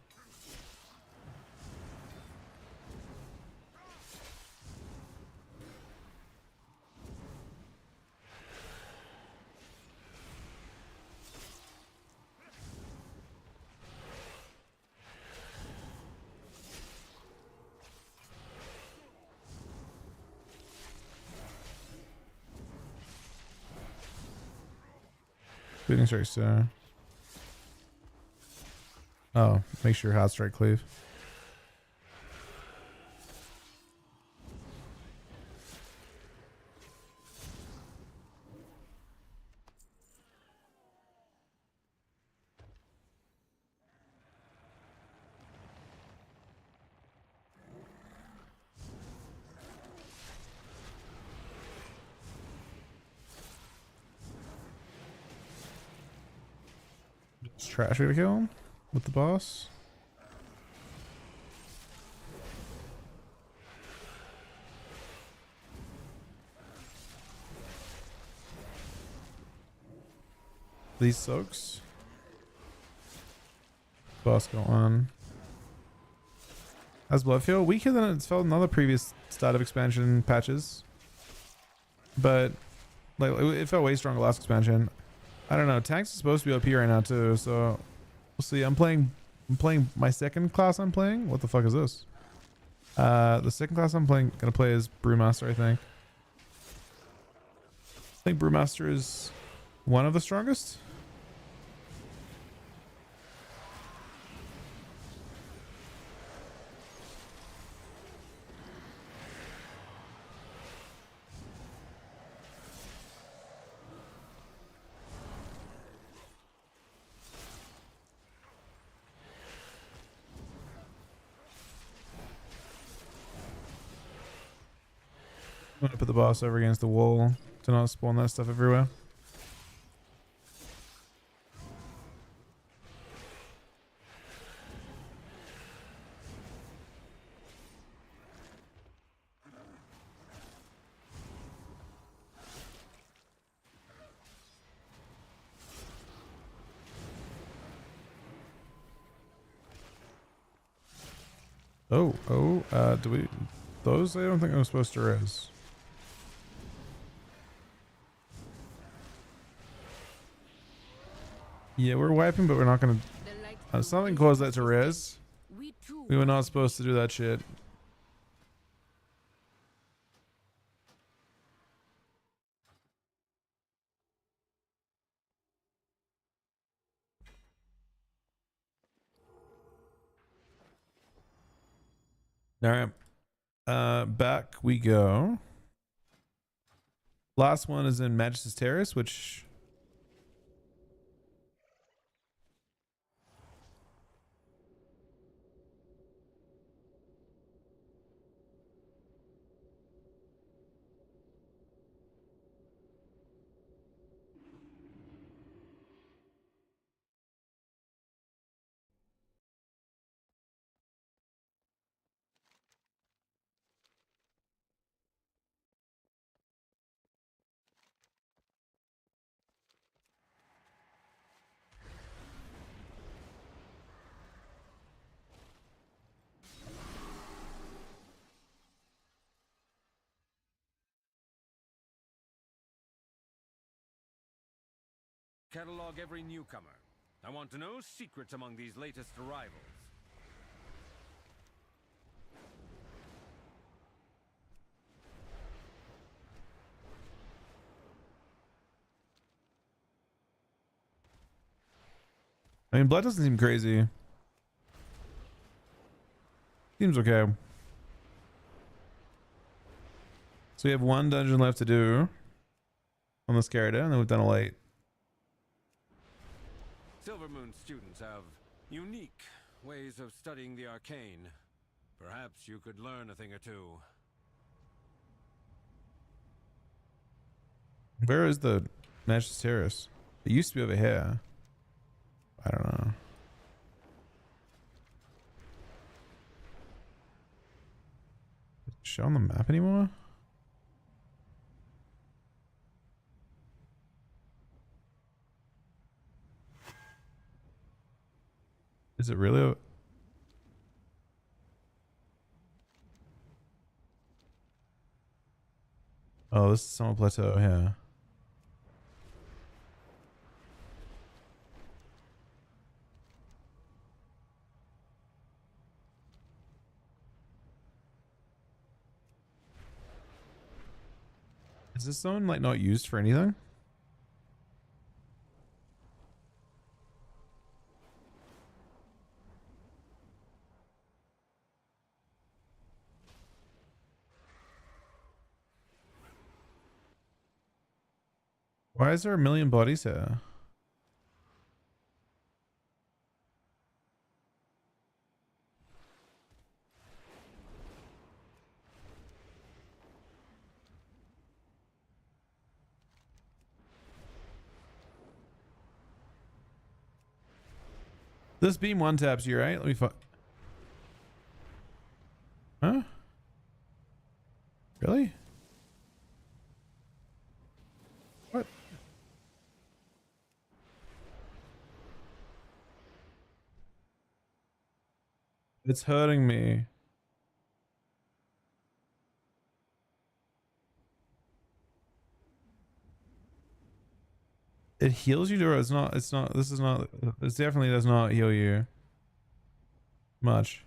Bleeding strike, so. Oh, make sure hot strike cleave. Is Trash gonna kill him with the boss? These soaks. Boss go on. How's blood feel? Weaker than it's felt in other previous start of expansion patches. But like it felt way stronger last expansion. I don't know. Tanks is supposed to be OP right now too, so we'll see. I'm playing my second class I'm playing. What the fuck is this? The second class I'm gonna play is Brewmaster, I think. I think Brewmaster is one of the strongest. I'm gonna put the boss over against the wall to not spawn that stuff everywhere. Do we those? I don't think I'm supposed to res. Yeah, we're wiping, but we're not gonna. Something caused that to res. We were not supposed to do that shit. All right. Back we go. Last one is in Majesty's Terrace, which Catalog every newcomer. I want to know secrets among these latest arrivals. I mean, blood doesn't seem crazy. Seems okay. So we have one dungeon left to do on this character, and then we've done a light. Silvermoon students have unique ways of studying the arcane. Perhaps you could learn a thing or two. Where is the Majesty's Terrace? It used to be over here. I don't know. Is it show on the map anymore? Is it really? Oh, this is Summer Plateau, yeah. Is this zone like not used for anything? Why is there a million bodies here? This beam one taps you, right? Let me find. Huh? Really? What? It's hurting me. It heals you, or it's not? It's not. This is not. This definitely does not heal you much.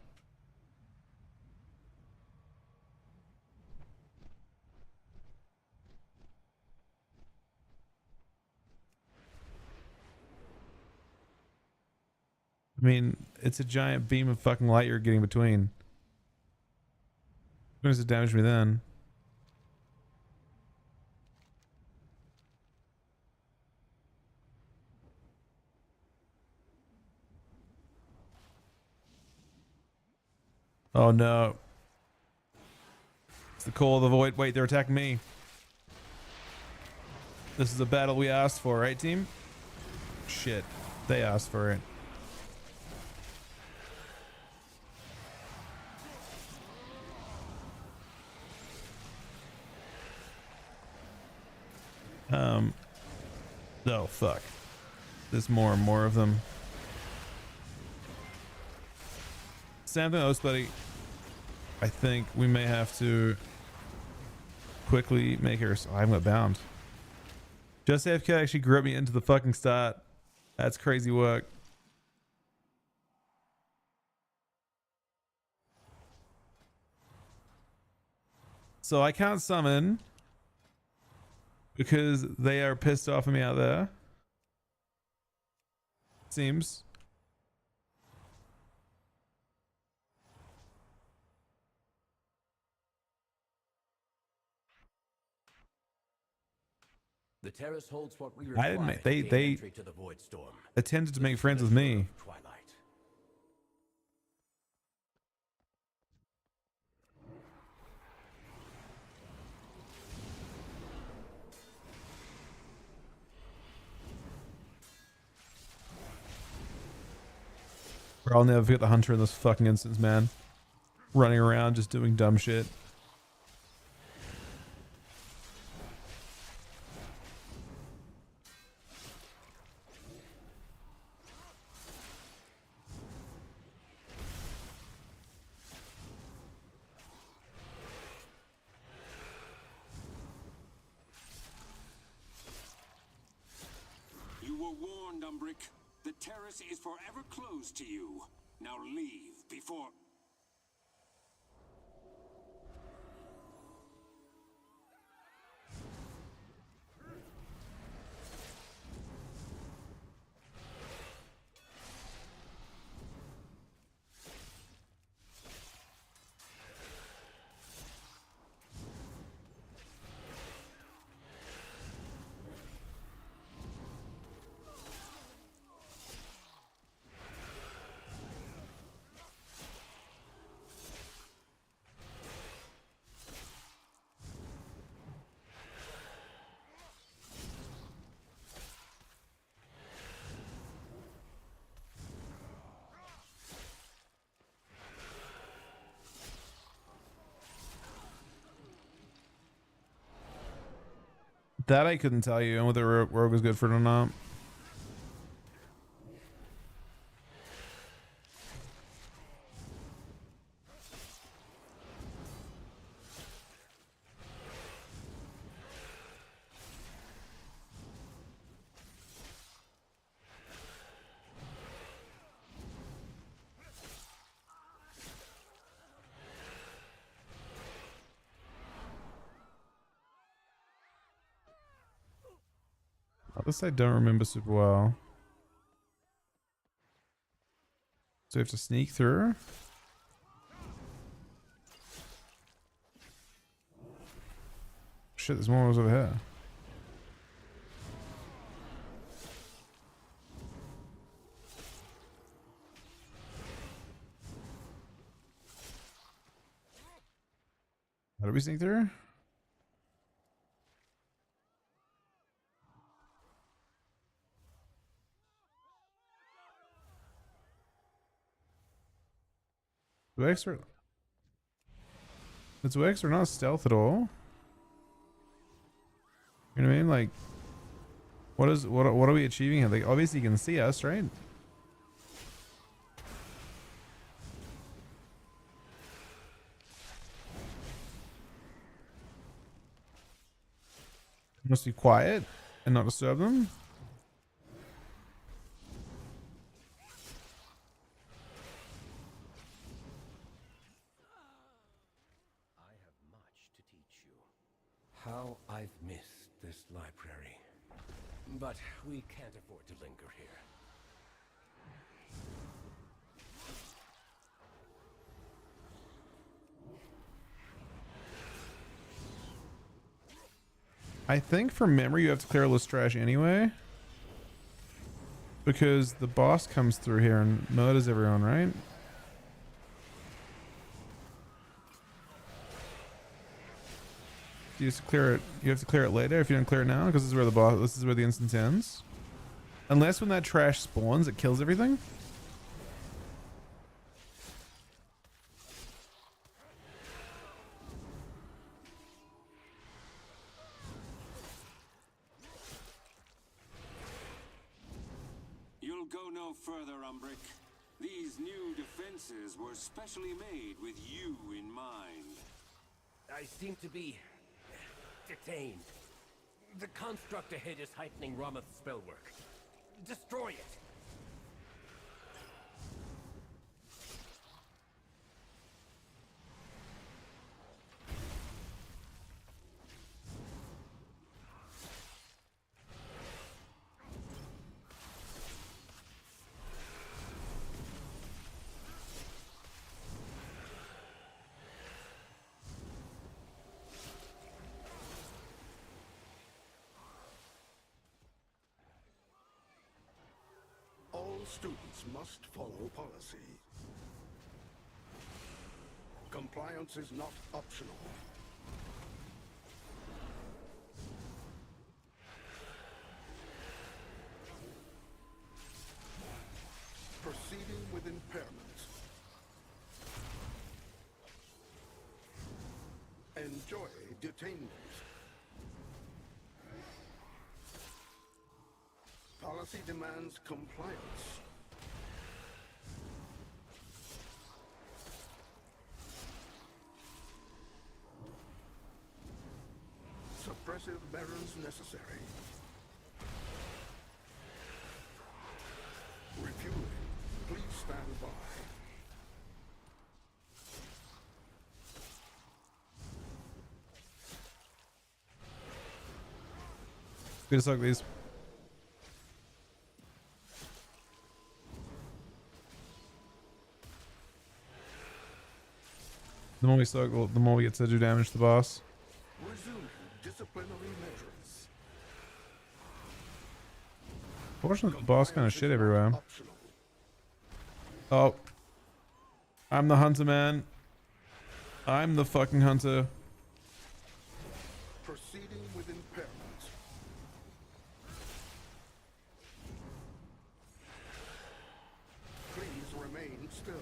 I mean, it's a giant beam of fucking light you're getting between. What does it damage me then? Oh no. It's the Call of the Void. Wait, they're attacking me. This is a battle we asked for, right, team? Shit. They asked for it. Oh fuck. There's more and more of them. Samson Oast, buddy. I think we may have to quickly make her. Oh, I'm bound. Just AFK actually grew me into the fucking stat. That's crazy work. So I can't summon because they are pissed off at me out there. Seems. The terrace holds what we I require didn't make, to gain they entry to the Void Storm. attempted to make This friends with treasure me. of Twilight. Bro, I'll never forget the hunter in this fucking instance, man. Running around just doing dumb shit. You were warned, Umbric. The terrace is forever closed to you. Now leave before... That I couldn't tell you whether Rogue was good for it or not. This I don't remember super well. So we have to sneak through. Shit, there's more over here. How do we sneak through? It's Wix or not stealth at all. You know what I mean? Like, what are we achieving here? Like, obviously you can see us, right? Must be quiet and not disturb them. How I've missed this library. But we can't afford to linger here. I think from memory you have to clear Lestrange anyway. Because the boss comes through here and murders everyone, right? You have to clear it. You have to clear it later if you don't clear it now, because this is where the boss. This is where the instance ends. Unless when that trash spawns, it kills everything. You'll go no further, Umbric. These new defenses were specially made with you in mind. I seem to be detained. The construct ahead is heightening Romoth's spellwork. Destroy it! students must follow policy. Compliance is not optional. Proceeding with impairment. Enjoy detainment. Policy demands compliance. Suppressive measures necessary. Refueling. Please stand by. Good to suck these. The more we suck, the more we get to do damage to the boss. Resuming disciplinary measures. Fortunately, the boss kind of shit everywhere. Oh. I'm the hunter, man. I'm the fucking hunter. Proceeding with impairment. Please remain still.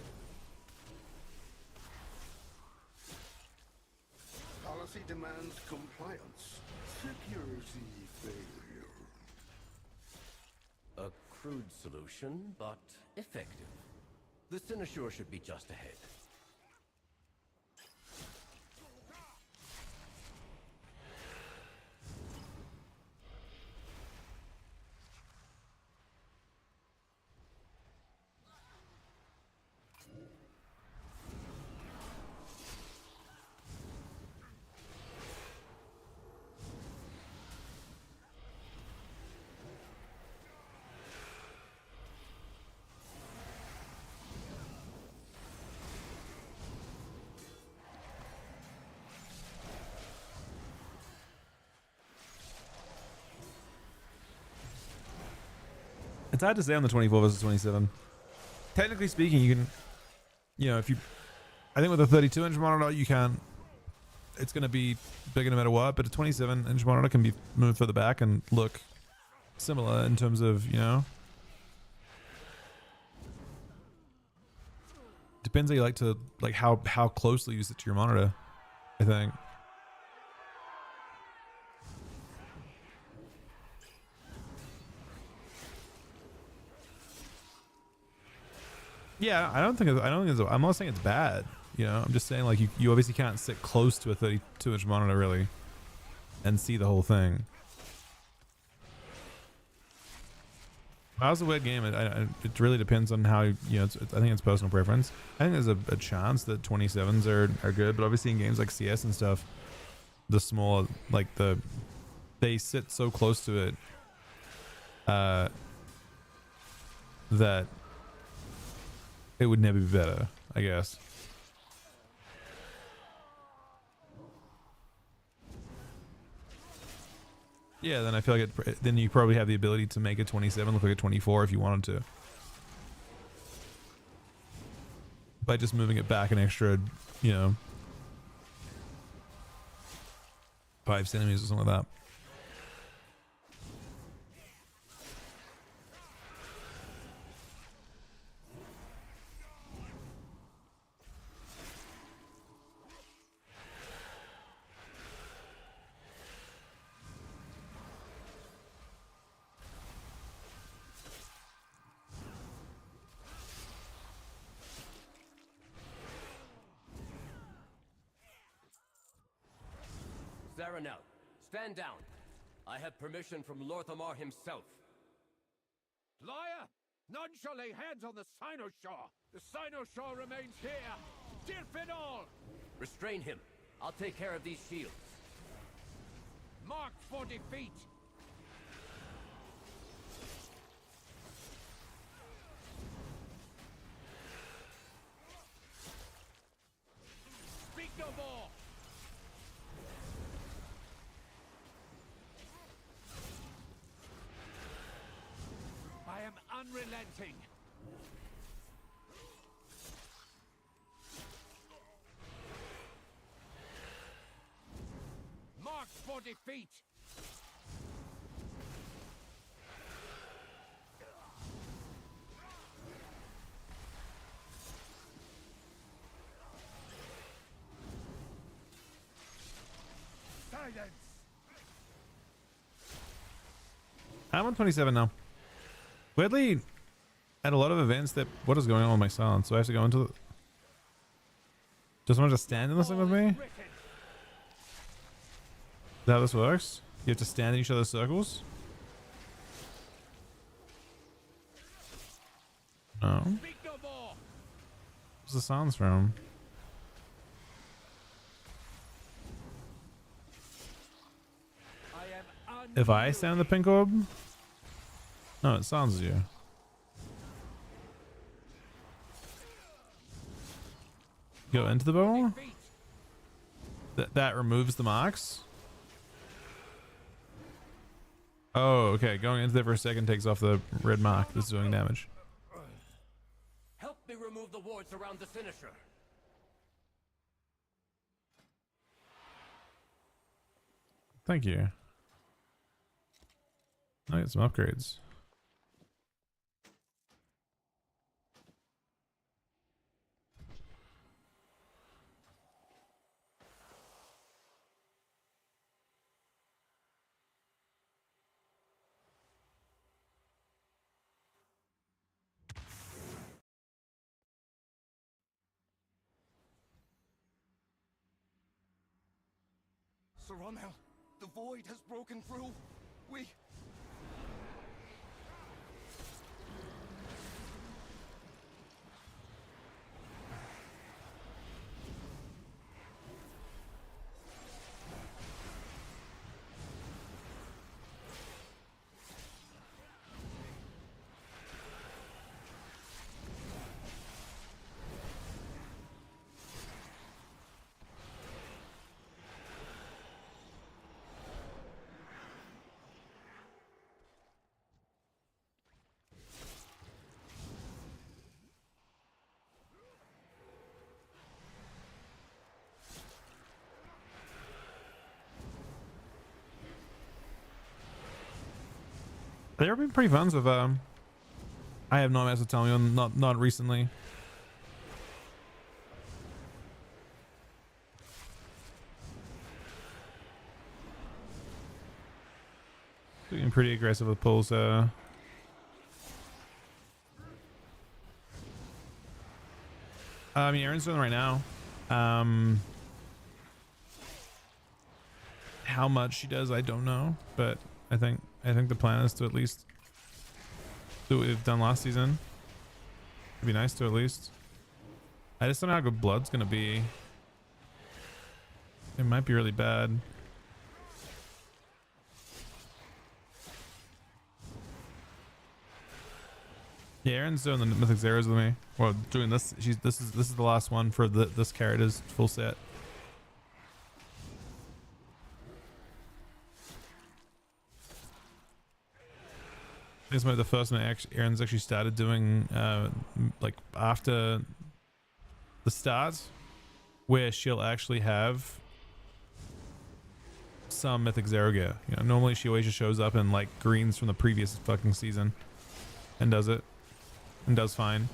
Policy demands compliance. Security failure. A crude solution, but effective. The Cynosure should be just ahead. It's hard to say on the 24 versus 27. Technically speaking, you can, you know, if you, I think with a 32-inch monitor, you can, it's going to be bigger no matter what, but a 27-inch monitor can be moved further back and look similar in terms of, you know, depends how you like to, like how closely you sit to your monitor, I think. Yeah, I don't think I'm not saying it's bad, you know. I'm just saying like you obviously can't sit close to a 32-inch monitor really and see the whole thing. That was a weird game. It really depends on how, you know, I think it's personal preference. I think there's a chance that 27s are good, but obviously in games like CS and stuff, the smaller, like they sit so close to it that it would never be better, I guess. Yeah, then I feel like then you probably have the ability to make a 27 look like a 24 if you wanted to. By just moving it back an extra, you know, 5 centimeters or something like that. Zaranel, stand down. I have permission from Lorthamar himself. Liar! None shall lay hands on the Cynosure! The Cynosure remains here! Dirfidol! Restrain him. I'll take care of these shields. Marked for defeat! Speak no more! I am unrelenting. Mark for defeat! Silence! I'm on 27 now. Weirdly, at a lot of events, that what is going on with my silence? So I have to go into the... Does someone just stand in this thing with me? Is that how this works? You have to stand in each other's circles? No. Where's the silence from? If I stand in the pink orb? No, it silences you. Go into the bubble? That removes the marks? Oh, okay. Going into there for a second takes off the red mark that's doing damage. Help me remove the wards around the finisher. Thank you. I get some upgrades. Sir Romel, the void has broken through. We... They've been pretty fun with I have no master telling you not recently. Being pretty aggressive with pulls. I mean, Aaron's doing it right now. How much she does, I don't know, but I think the plan is to at least do what we've done last season. It'd be nice to at least. I just don't know how good Blood's gonna be. It might be really bad. Yeah, Aaron's doing the Mythic Zeros with me. Well, doing this. This is the last one for this character's full set. This might be the first one Aaron's actually started doing like after the start, where she'll actually have some Mythic Zero gear. You know, normally she always just shows up in like greens from the previous fucking season and does it and does fine.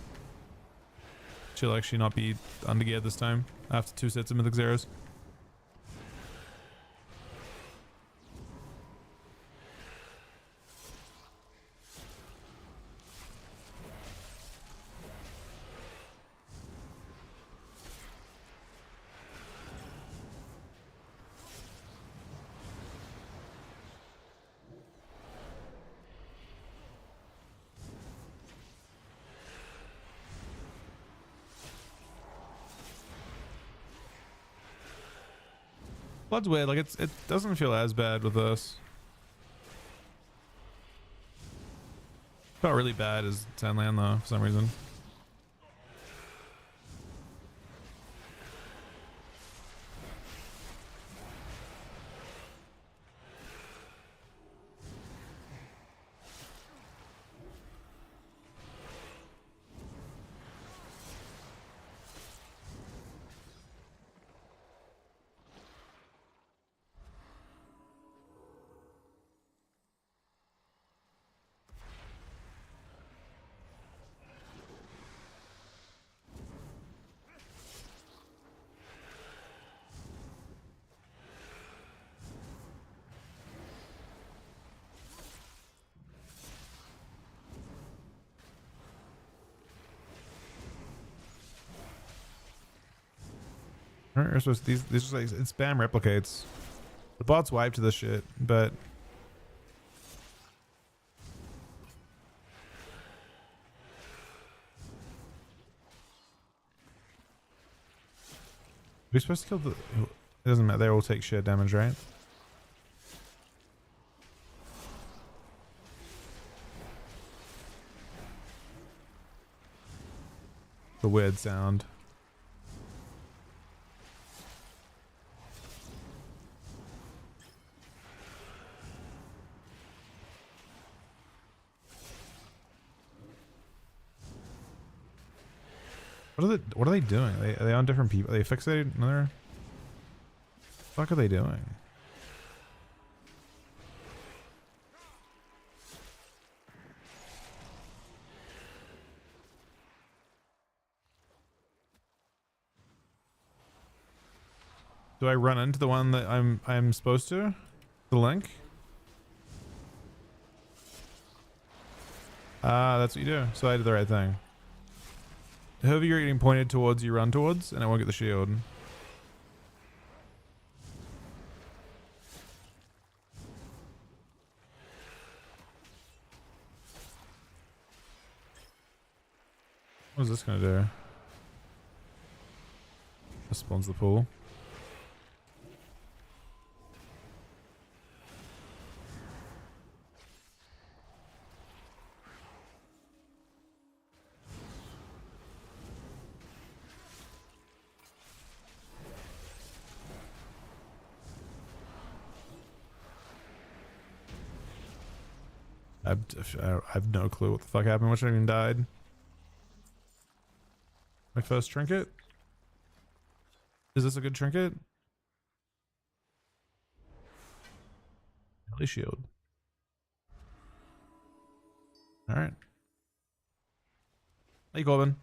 She'll actually not be undergeared this time after 2 sets of Mythic Zeros. Blood's weird, like it doesn't feel as bad with us. Felt really bad as 10 land though, for some reason. Aren't we supposed to, these are like, it spam replicates. The bot's wiped to this shit, but we're supposed to kill the, it doesn't matter, they all take sheer damage, right? The weird sound. What are they doing? Are they on different people? Are they fixated? Another? What the fuck are they doing? Do I run into the one that I'm supposed to? The link? Ah, that's what you do. So I did the right thing. Whoever you're getting pointed towards, you run towards, and I won't get the shield. What is this gonna do? This spawns the pool. I have no clue what the fuck happened. Which I even died. My first trinket? Is this a good trinket? Heli shield. Alright. Hey, Corbin.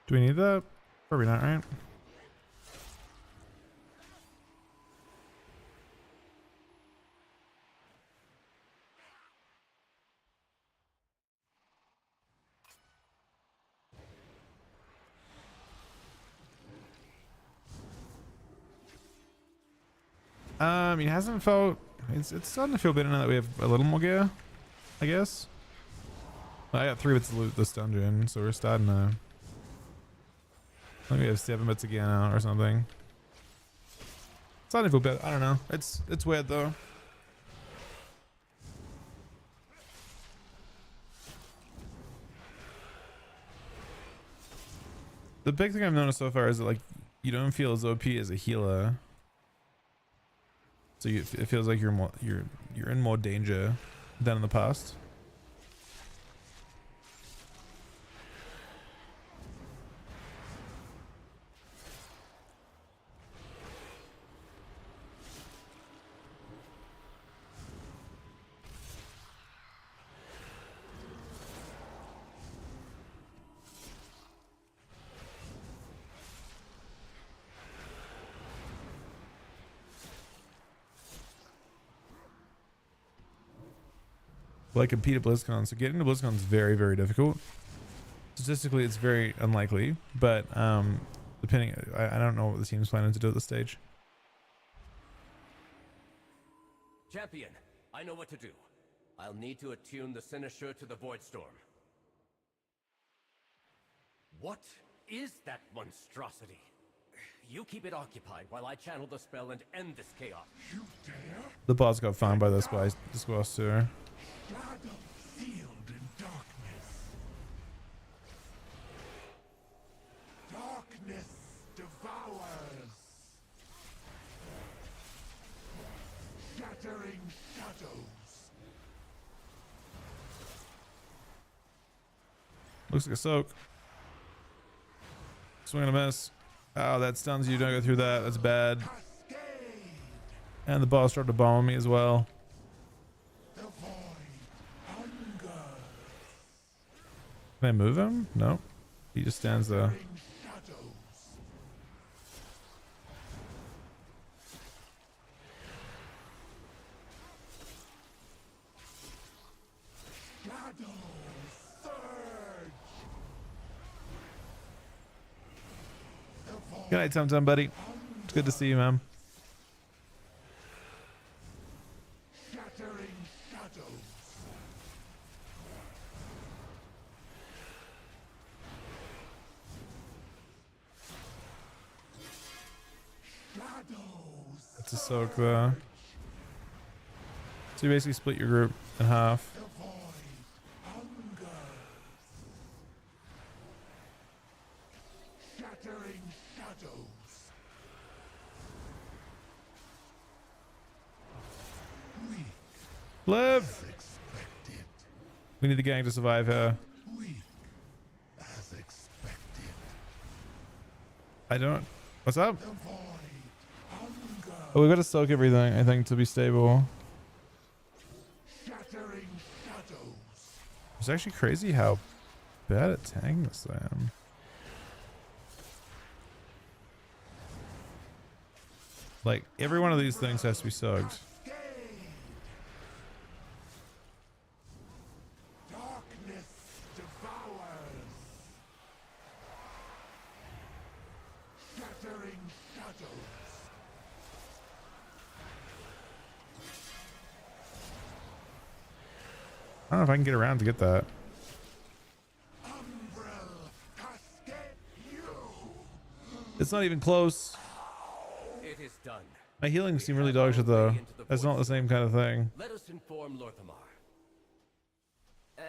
Do we need that? Probably not, right? It hasn't felt. It's starting to feel better now that we have a little more gear, I guess. I got 3 bits to loot this dungeon, so we're starting to. I think we have 7 bits of gear now or something. It's starting to feel better. I don't know. It's weird though. The big thing I've noticed so far is that like you don't feel as OP as a healer. So it feels like you're in more danger than in the past. like compete at BlizzCon. So getting to BlizzCon is very, very difficult. Statistically, it's very unlikely, but depending, I don't know what the team's planning to do at this stage. Champion, I know what to do. I'll need to attune the Cynosure to the Void Storm. What is that monstrosity? You keep it occupied while I channel the spell and end this chaos. You dare? The boss got found by this by Squaster. Shadow sealed in darkness. Darkness devours. Shattering shadows. Looks like a soak. Swing and a miss. Oh, that stuns you. Don't go through that. That's bad. And the boss tried to bomb me as well. Can I move him? No. He just stands there. Good night, Tum Tum, buddy. It's good to see you, man. Shattering shadows. It's a soak there. So you basically split your group in half. Shattering shadows. Live! We need the gang to survive here. As expected. I don't. What's up? Oh, we gotta soak everything, I think, to be stable. Shattering shadows. It's actually crazy how bad at tanking this I am. Like, every one of these things has to be soaked. Darkness devours. Shattering shadows. I don't know if I can get around to get that. It's not even close. It is done. My healing seemed really dog shit though. That's not the same kind of thing. Let us inform Lorthamar.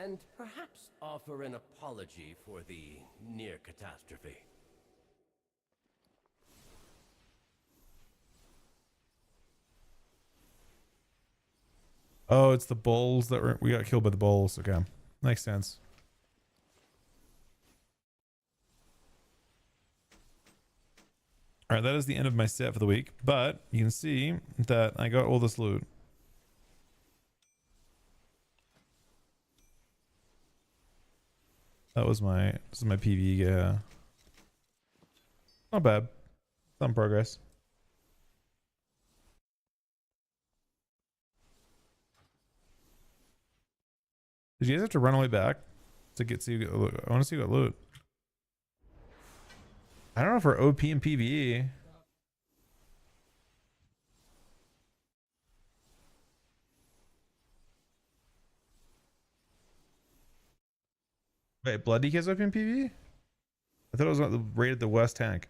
And perhaps offer an apology for the near catastrophe. Oh, it's the bulls that we got killed by the bulls. Okay. Makes sense. All right, that is the end of my set for the week, but you can see that I got all this loot. This is my PV, yeah. Not bad. Some progress. Did you guys have to run all the way back to get to loot? I want to see what loot. I don't know if we're OP and PvE. Wait, Blood DK's OP and PvE? I thought it was rated the West tank.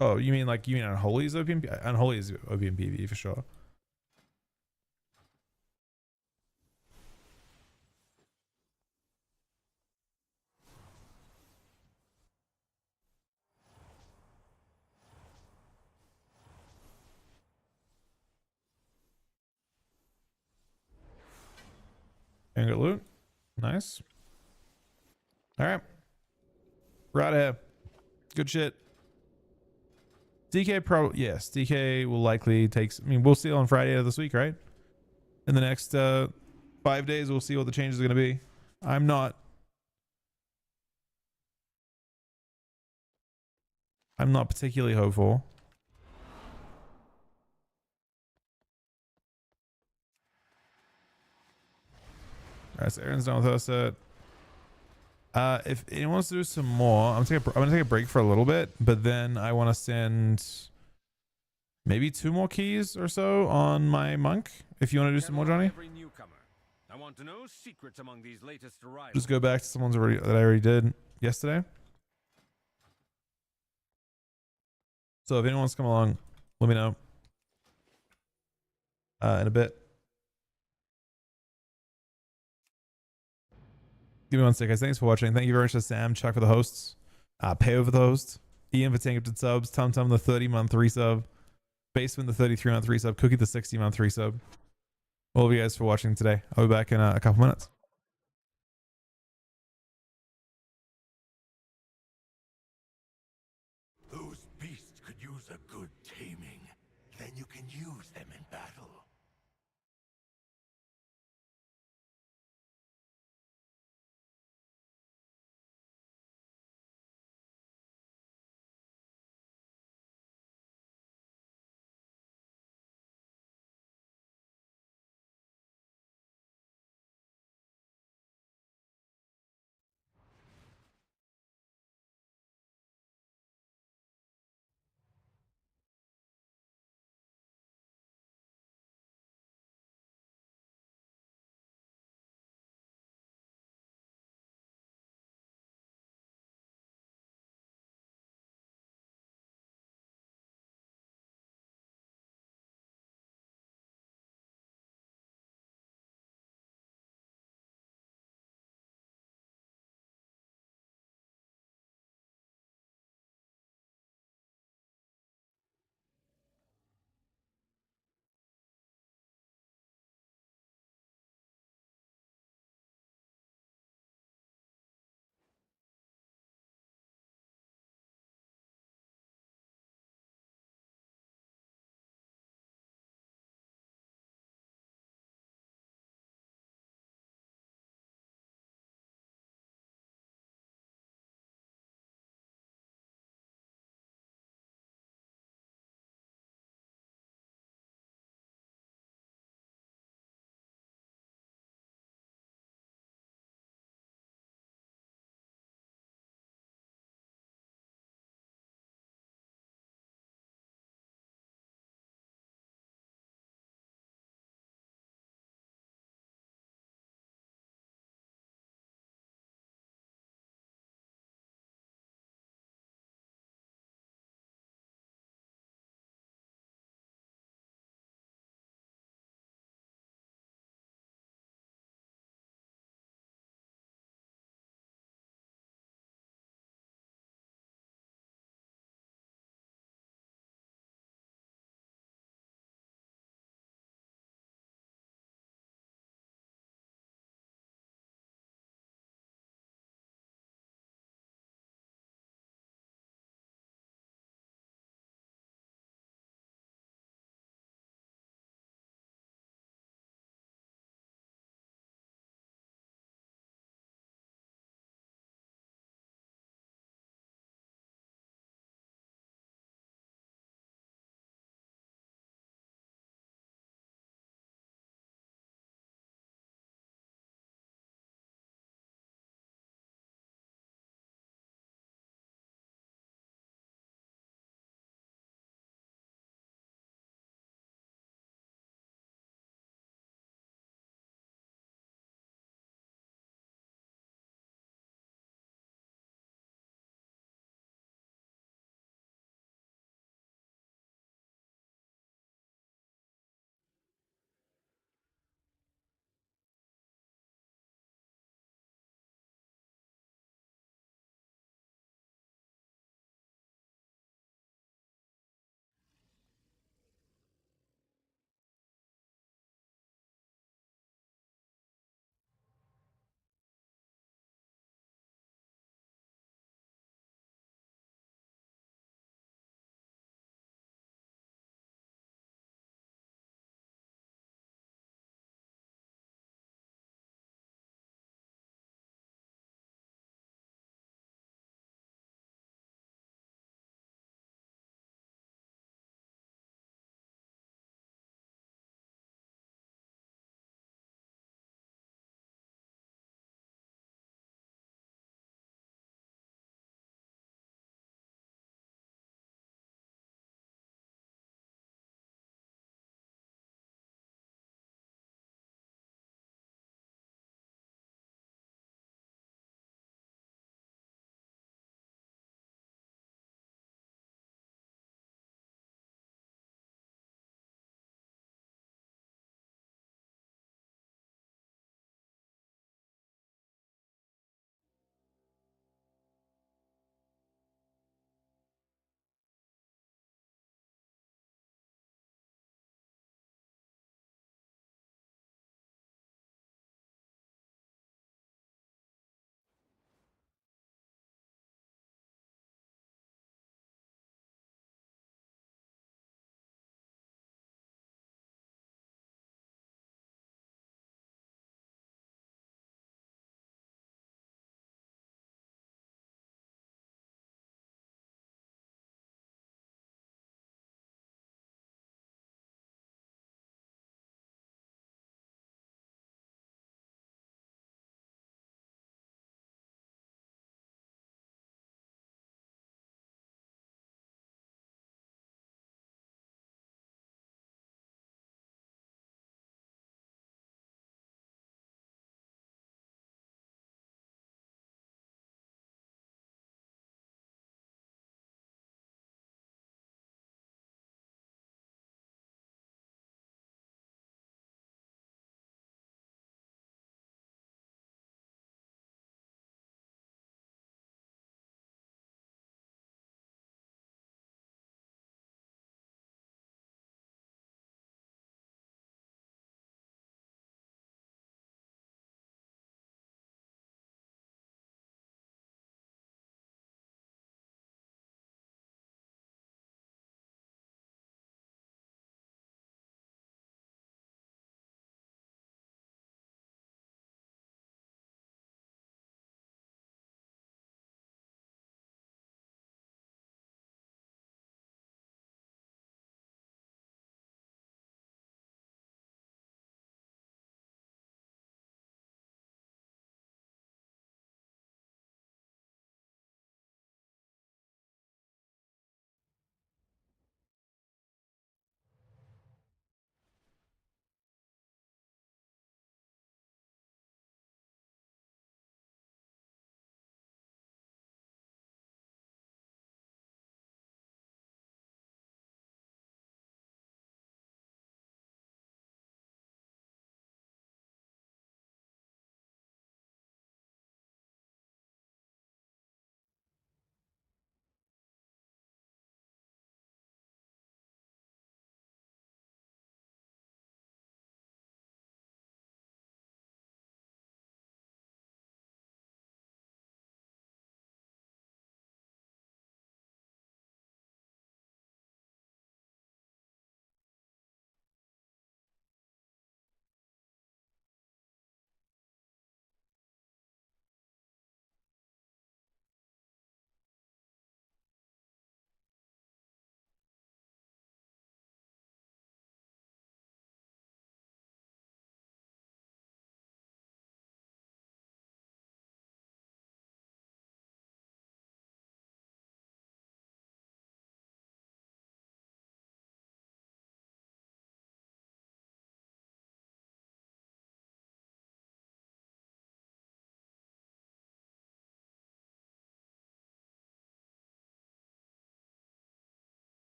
Oh, you mean Unholy's OP and PvE? Unholy's OP and PvE for sure. And got loot. Nice. All right. Right ahead. Good shit. DK probably, yes. DK will likely take, I mean, we'll see on Friday of this week, right? In the next 5 days, we'll see what the changes are going to be. I'm not particularly hopeful. Alright, so Aaron's done with her set. If anyone wants to do some more, I'm gonna take a break for a little bit, but then I want to send maybe 2 more keys or so on my monk. If you want to do some more, Johnny. Every newcomer. I want to know secrets among these latest arrivals. Just go back to someone's that I already did yesterday. So if anyone wants to come along, let me know. In a bit. Give me 1 sec, guys. Thanks for watching. Thank you very much to Sam, Chuck for the hosts, Peo for the host, Ian for 10 gifted subs, Tum the 30-month resub, Basement the 33-month resub, Cookie the 60-month resub. All of you guys for watching today. I'll be back in a couple minutes. Those beasts could use a good taming. Then you can use them in battle.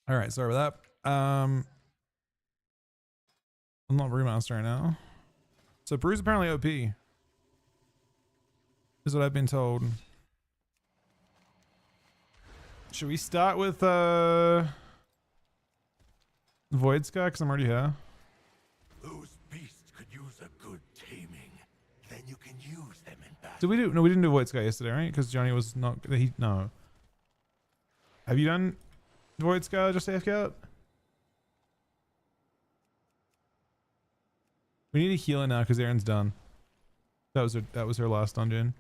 All right, sorry about that. I'm not brewmaster right now. So brew's apparently OP. Is what I've been told. Should we start with Void Sky? Because I'm already here. Those beasts could use a good taming. Then you can use them in battle. Did we do? No, we didn't do Void Sky yesterday, right? Because Johnny was not. No. Have you done Void Sky just AFK out? We need a healer now because Aaron's done. That was her last dungeon.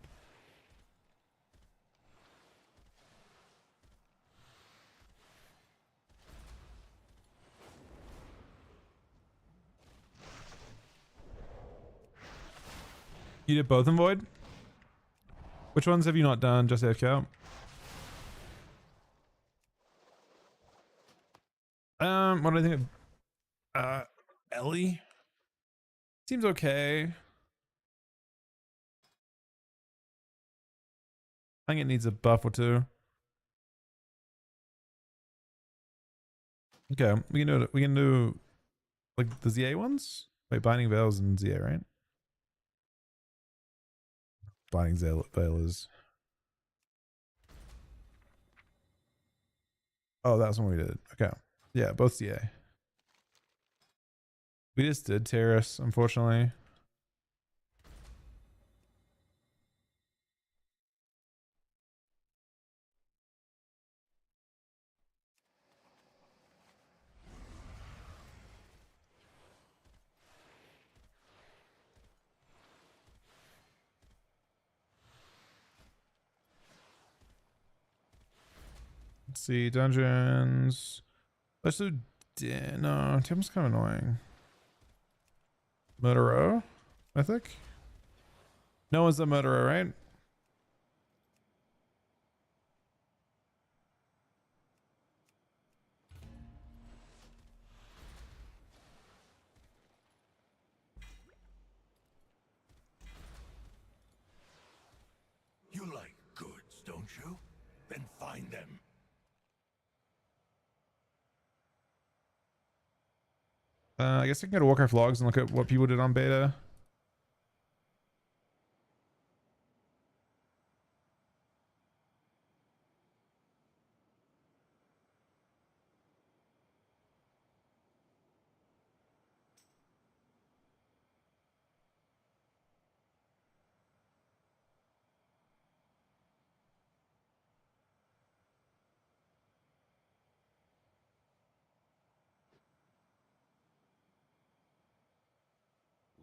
You did both in Void? Which ones have you not done? Just AFK out? What do I think of Ellie? Seems okay. I think it needs a buff or two. Okay, we can do it. We can do like the ZA ones? Wait, Binding Veils and ZA, right? Binding Veil is. Oh, that's when we did. Okay. Yeah, both ZA. We just did Terrace, unfortunately. Let's see, dungeons. Let's do. No, Tim's kind of annoying. Murderer, Mythic? No one's a murderer, right? You like goods, don't you? Then find them. I guess I can go to Warcraft logs and look at what people did on beta.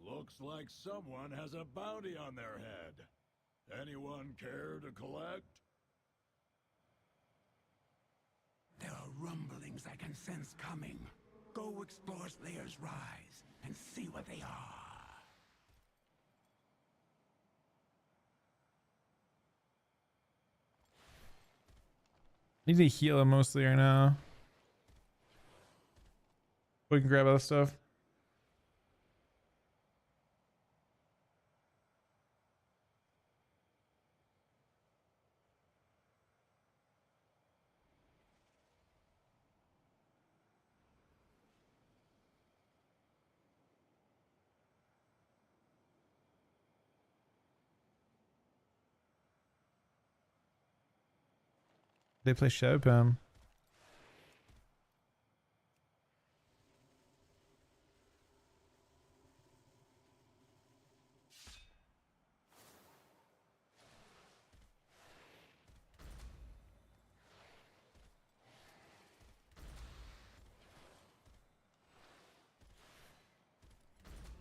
Looks like someone has a bounty on their head. Anyone care to collect? There are rumblings I can sense coming. Go explore Slayer's Rise and see what they are. Need to heal him mostly right now. We can grab other stuff. They play Shadowpan.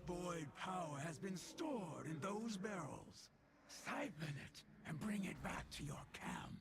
Void power has been stored in those barrels. Siphon it and bring it back to your camp.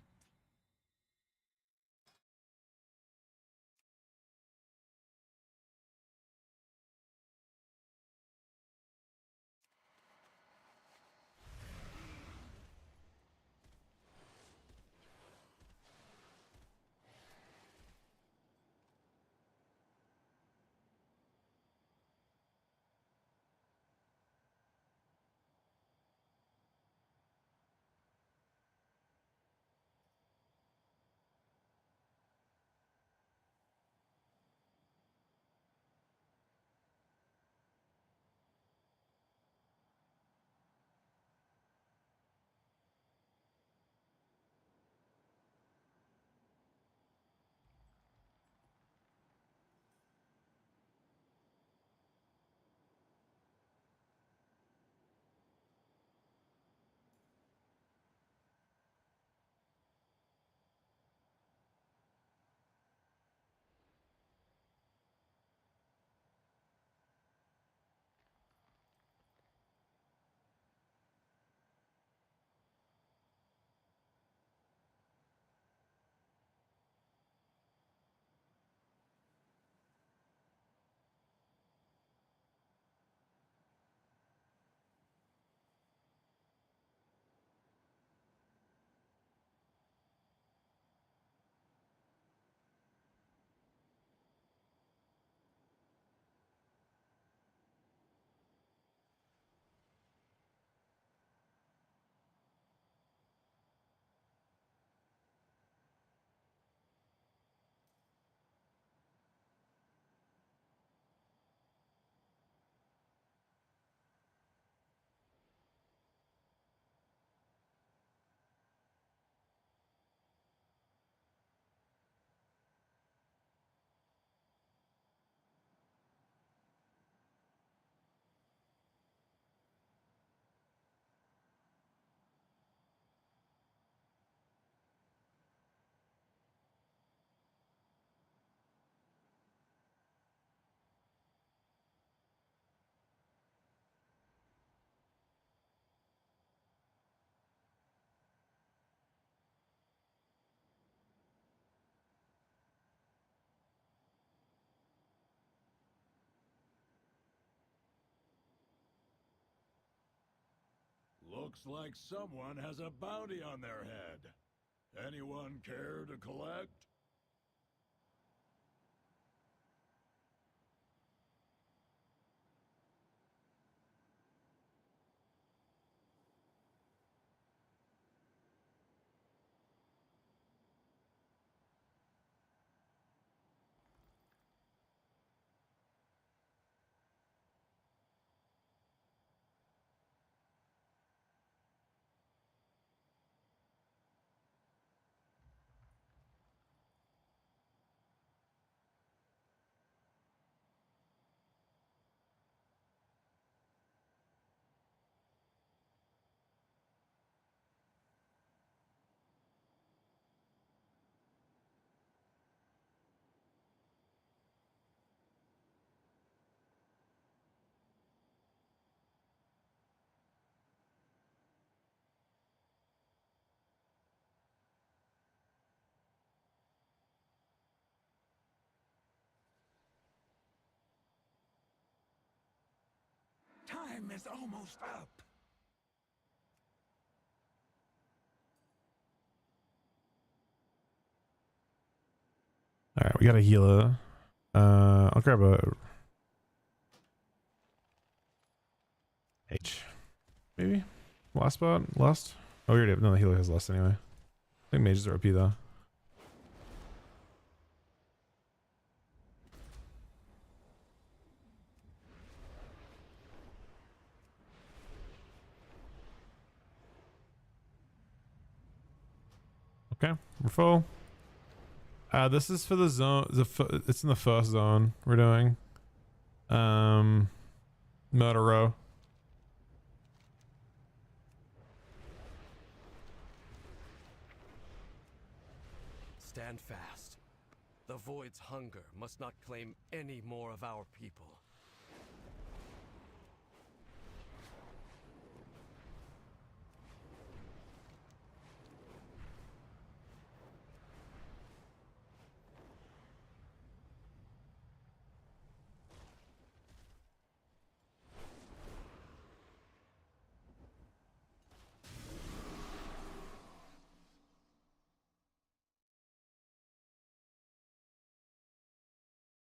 Looks like someone has a bounty on their head. Anyone care to collect? Time is almost up. All right, we got a healer. I'll grab a H, maybe. Last spot, lust. Oh, we already have, no, the healer has lust anyway. I think mages are OP though. Okay, we're full. This is for the zone. It's in the first zone we're doing. Murder row. Stand fast. The Void's hunger must not claim any more of our people.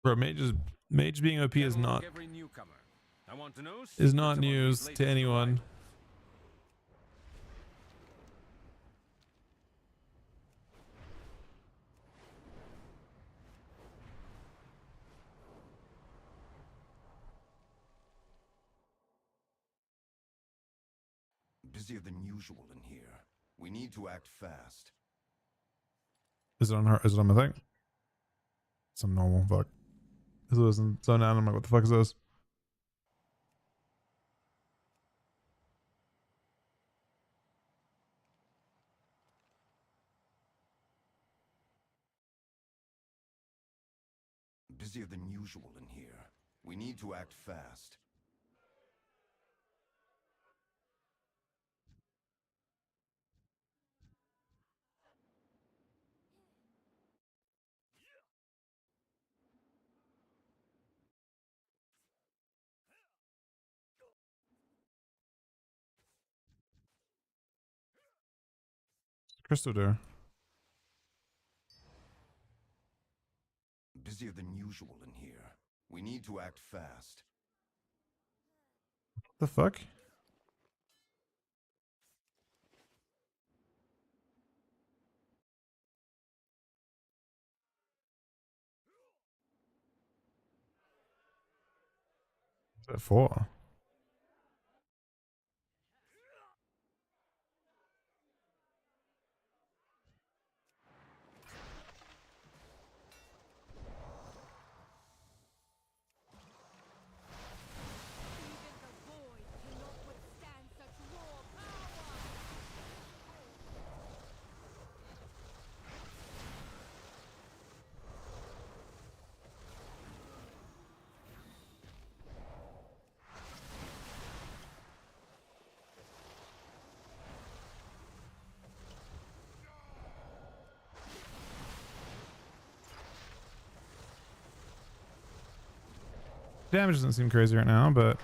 Bro, mage being OP is not news to anyone. Busier than usual in here. We need to act fast. Is it on her? Is it on my thing? Some normal fuck. This wasn't zone out. I'm like, what the fuck is this? Busier than usual in here. We need to act fast. Crystal door. Busier than usual in here. We need to act fast. The fuck? What's that for? Damage doesn't seem crazy right now, but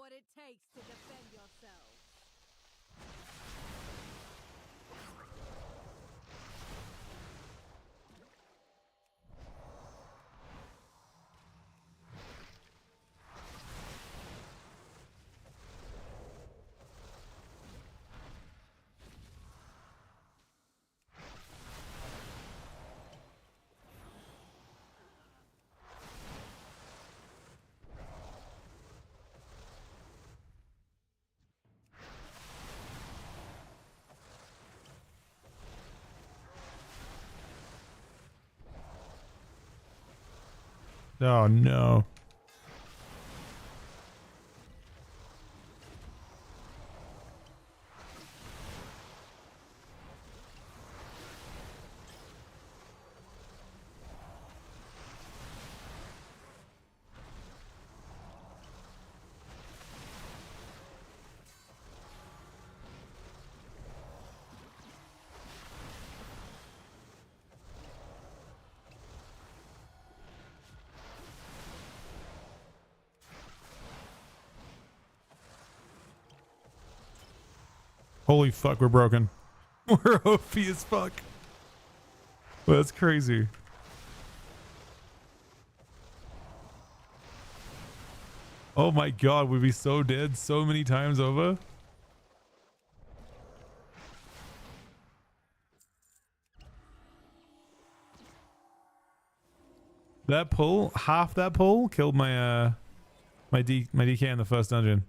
what it takes to defend yourselves. Oh no. Holy fuck, we're broken. We're OP as fuck. Well, that's crazy. Oh my god, we'd be so dead so many times over. That pull, half that pull killed my my DK in the first dungeon.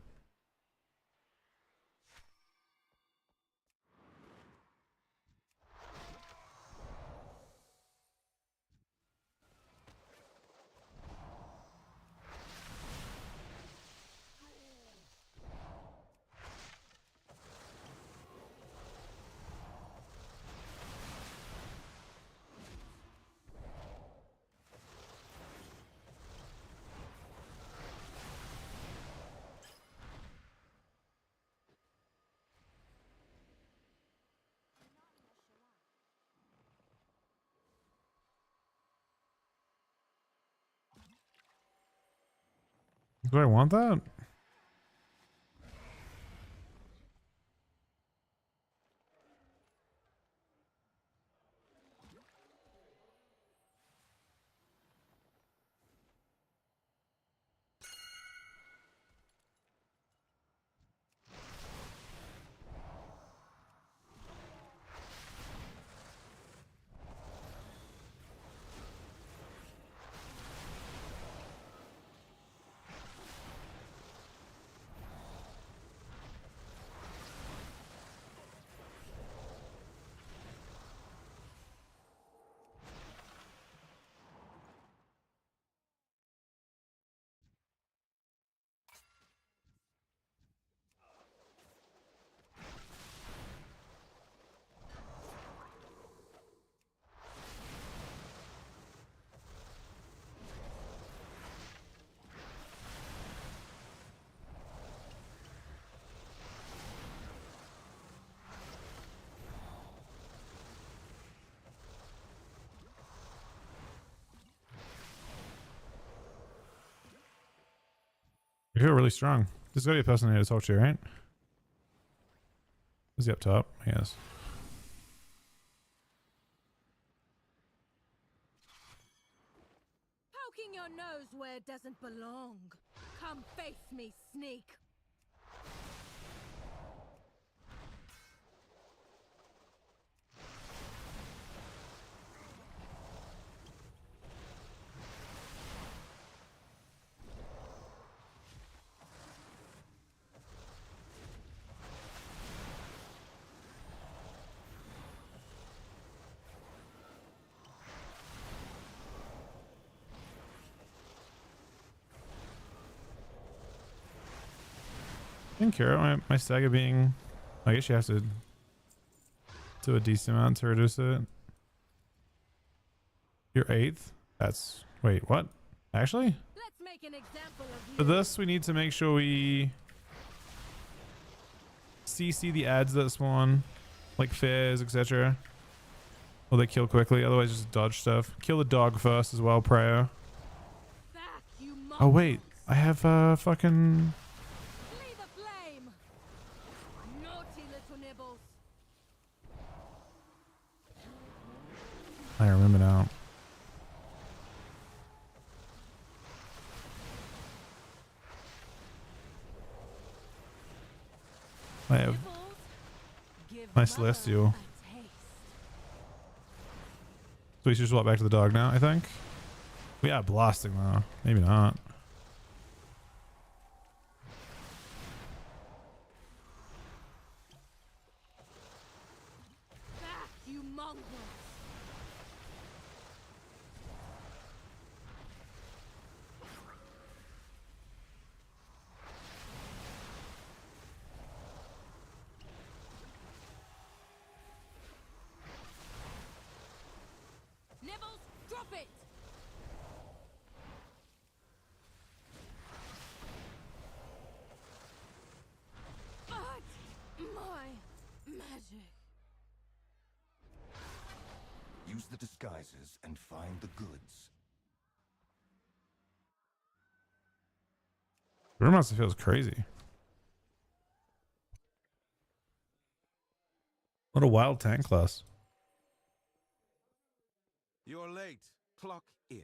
Do I want that? You feel really strong. There's gotta be a person I need to talk to, right? Is he up top? Yes. Poking your nose where it doesn't belong. Come face me, sneak. I didn't care. My stagger being, I guess you have to do a decent amount to reduce it. You're 8th? That's, wait, what? Actually? Let's make an example of For this, we need to make sure we CC the ads that spawn, like fairs, etc. Or they kill quickly, otherwise just dodge stuff. Kill the dog first as well, prior. Oh wait, I have fucking I remember now. I have my Celestial. So we should swap back to the dog now, I think. We got blasting though. Maybe not. Back, you mongrels! Nibbles, drop it! But my magic. Use the disguises and find the goods. Brewmaster feels crazy. What a wild tank class. You're late. Clock in.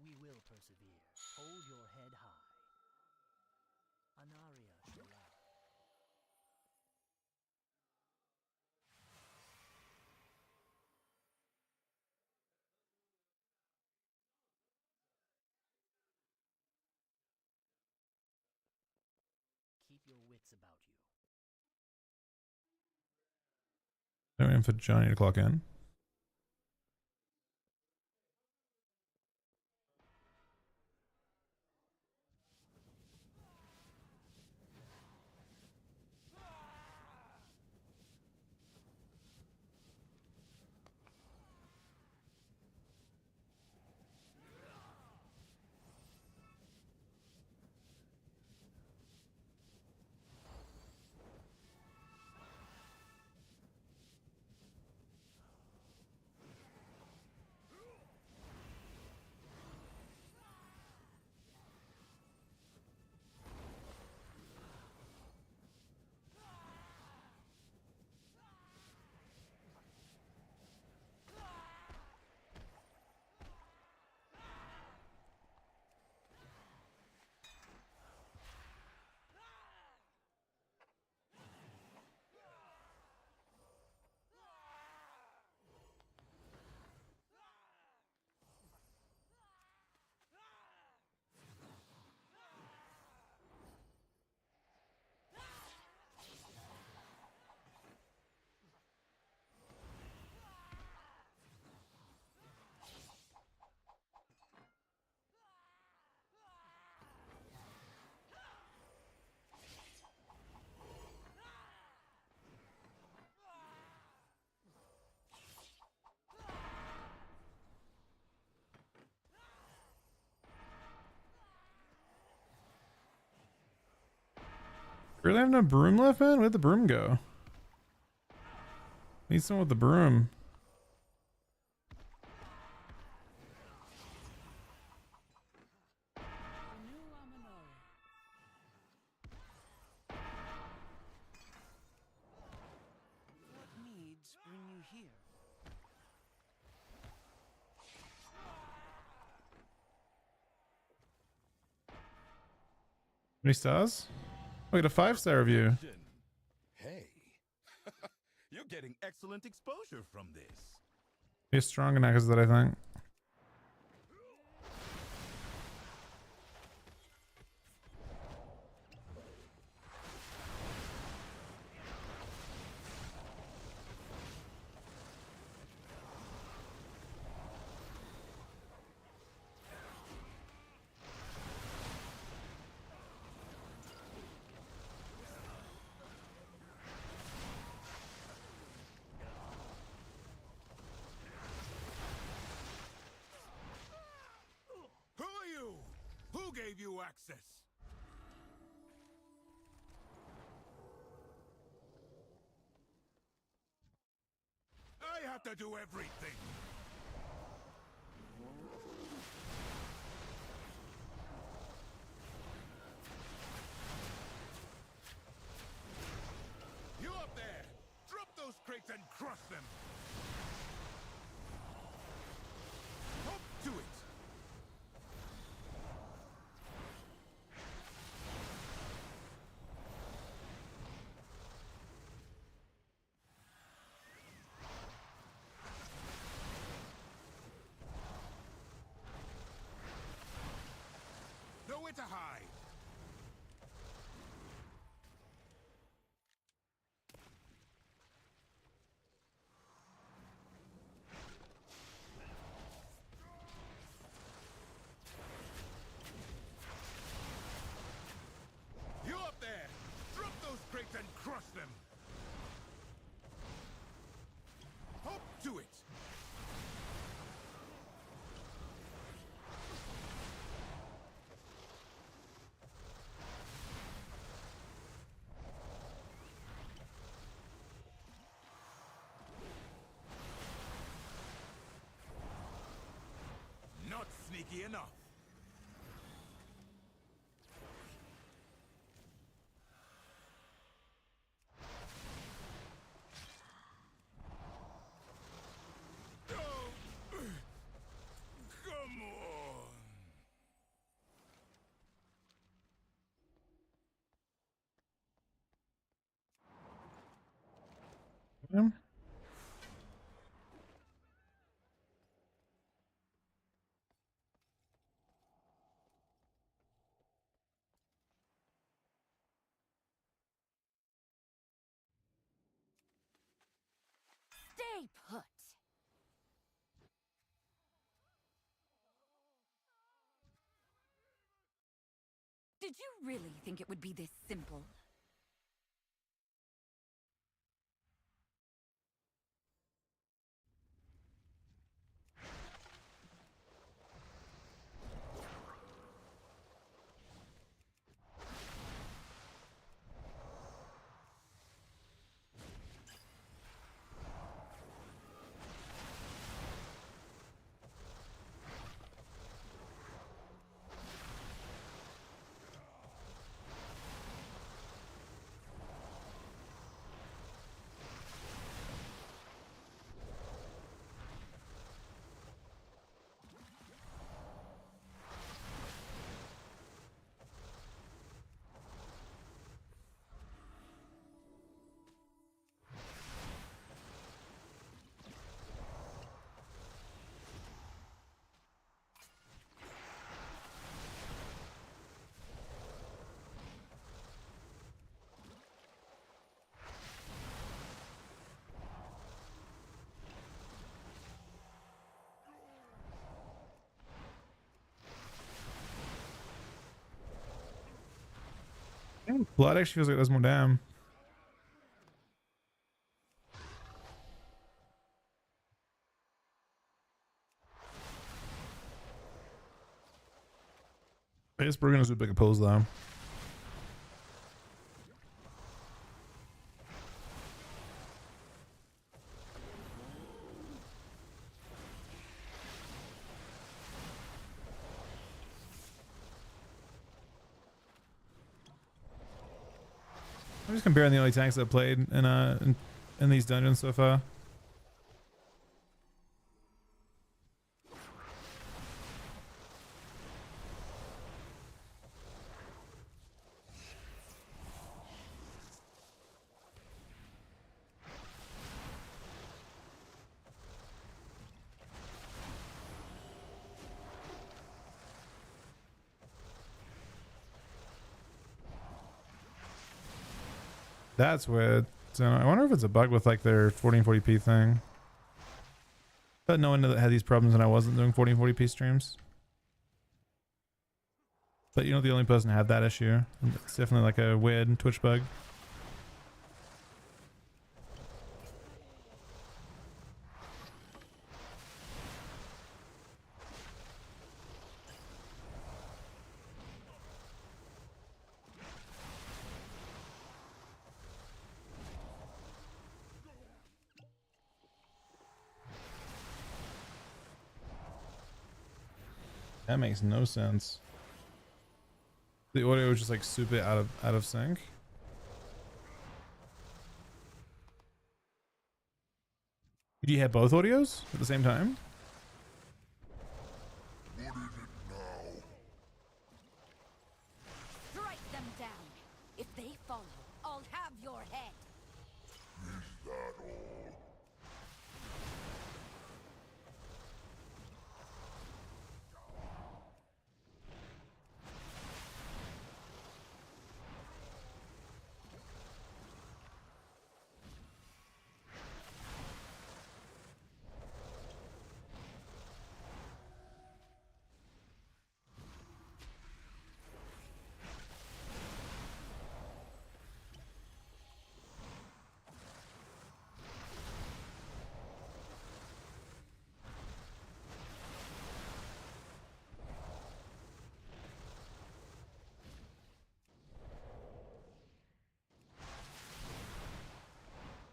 We will persevere. Hold your head high. Anaria Shalal. Keep your wits about you. They're waiting for Johnny to clock in. Really have no broom left, man? Where'd the broom go? Need someone with the broom. What needs bring you here? How many stars? We got a 5-star review. Hey, you're getting excellent exposure from this. He's strong enough as that, I think. Who gave you access? I have to do everything. You up there! Drop those crates and crush them! Nowhere to hide. You up there! Drop those crates and crush them! Hop to it! Not sneaky enough. Come on. Yeah. Stay put. Did you really think it would be this simple? Blood actually feels like it does more damn. I guess Bergen is a big oppose though. I'm just comparing the only tanks I've played in these dungeons so far. That's weird. So I wonder if it's a bug with like their 1440p thing. But no one knew that had these problems and I wasn't doing 1440p streams. But you're not the only person to have that issue. It's definitely like a weird Twitch bug. That makes no sense. The audio was just like super out of sync. Do you have both audios at the same time? Strike them down. If they follow, I'll have your head. Is that all?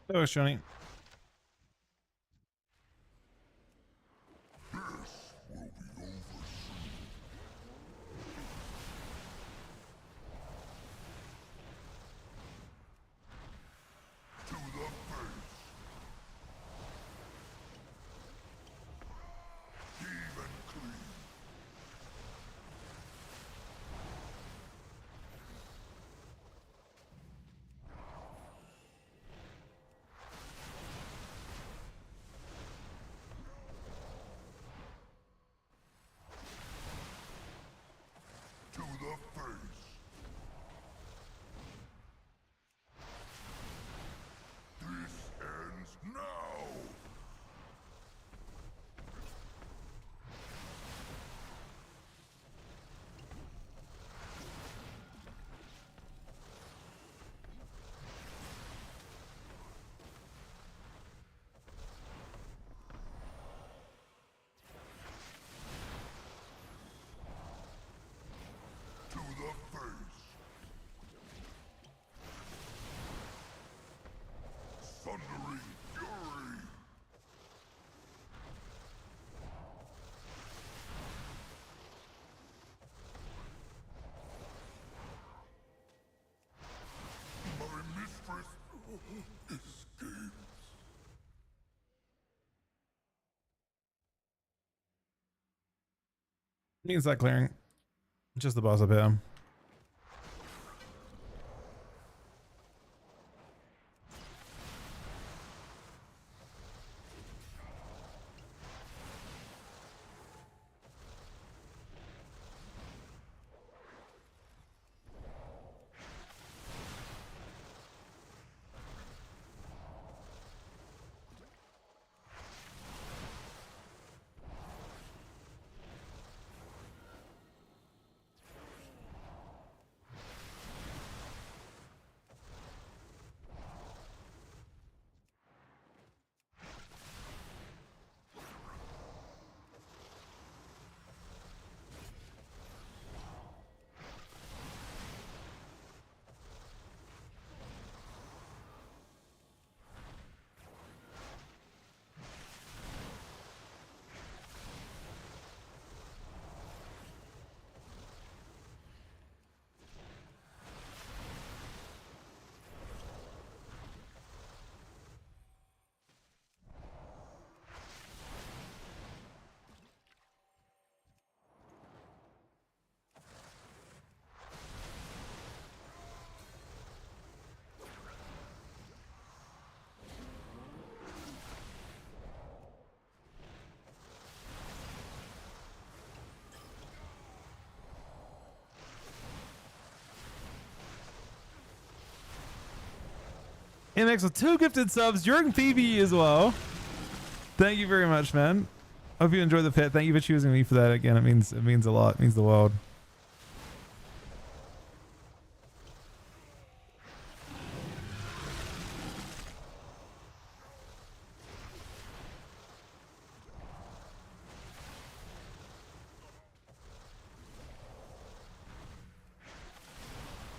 Oh, Shani. Thundering fury! My mistress escapes. Needs that clearing. Just the boss up here. MX with 2 gifted subs. Jordan PB as well. Thank you very much, man. Hope you enjoyed the pit. Thank you for choosing me for that again. It means a lot. It means the world.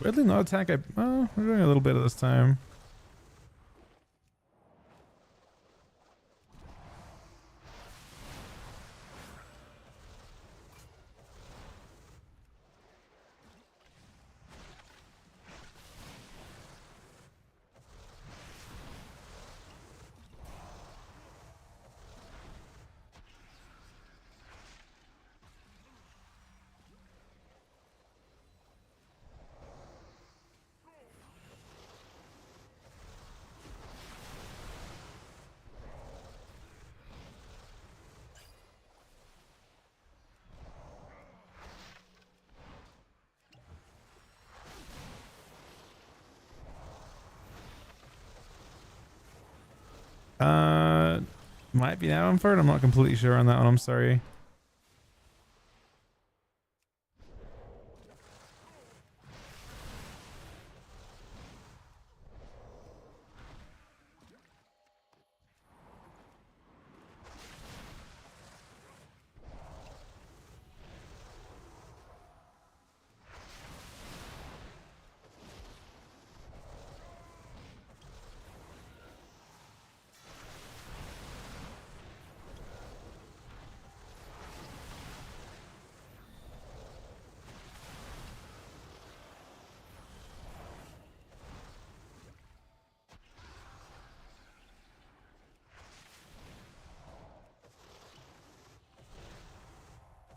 Weirdly no attack. Well, we're doing a little bit of this time. Might be now for it. I'm not completely sure on that one. I'm sorry.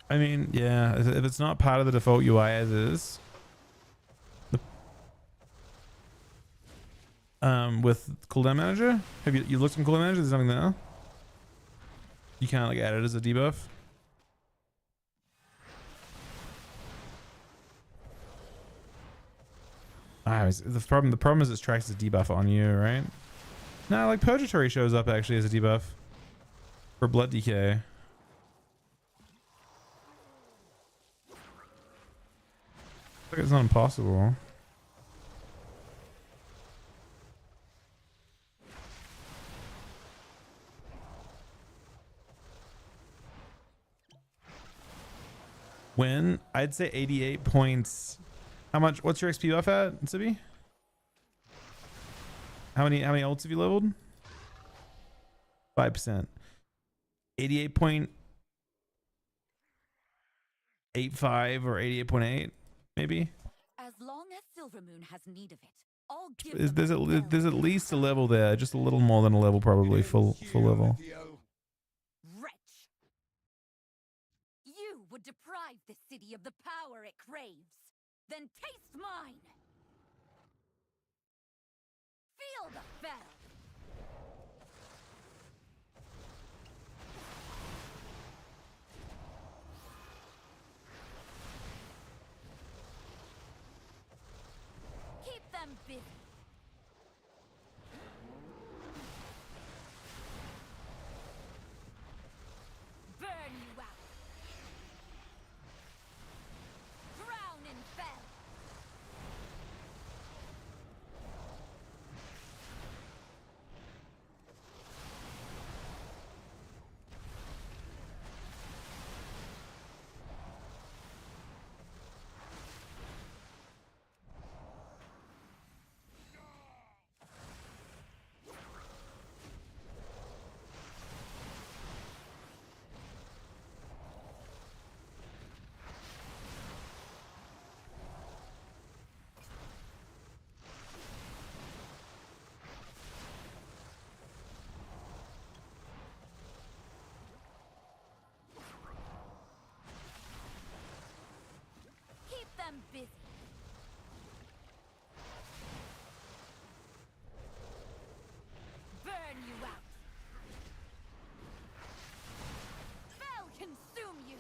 I mean, yeah, if it's not part of the default UI as is, with cooldown manager, have you looked in cooldown manager? There's nothing there. You can't like add it as a debuff. The problem is it tracks as a debuff on you, right? No, like Purgatory shows up actually as a debuff for blood decay. Like it's not impossible. When I'd say 88 points. How much? What's your XP buff at, Sibi? How many ults have you leveled? 5%. 88.85 or 88.8, maybe. As long as Silvermoon has need of it, I'll give There's at least a level there, just a little more than a level, probably full level. Wretch! You would deprive the city of the power it craves. Then taste mine. Feel the battle. Keep them busy. Burn you out. Drown in fell. Keep them busy. Burn you out. Spell consume you.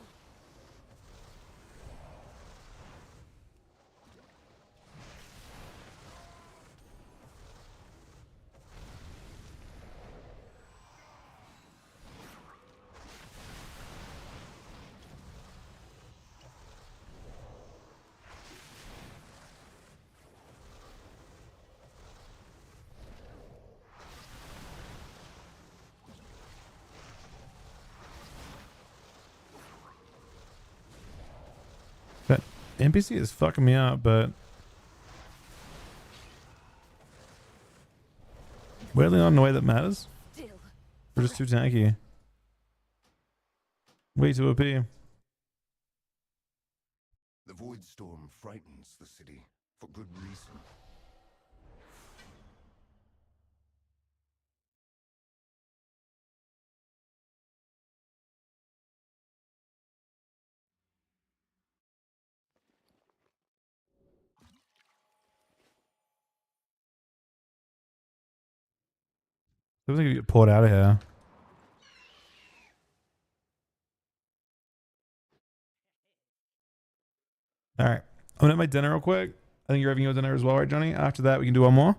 That NPC is fucking me up, but weirdly not in a way that matters. We're just too tanky. Way too OP. The Void Storm frightens the city, for good reason. I think you get pulled out of here. All right, I'm gonna have my dinner real quick. I think you're having your dinner as well, right, Johnny? After that, we can do one more.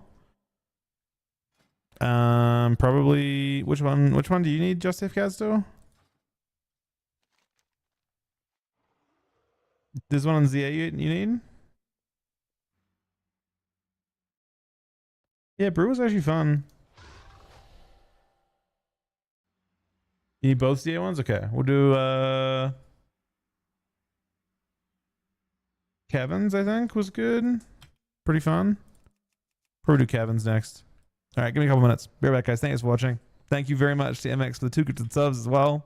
Probably which one? Which one do you need, Just Safeguard still? This one on ZA you need? Yeah, Brew was actually fun. You need both ZA ones? Okay, we'll do Kevin's, I think, was good. Pretty fun. Probably do Kevin's next. All right, give me a couple minutes. Be right back, guys. Thanks for watching. Thank you very much to MX for the 2 gifted subs as well.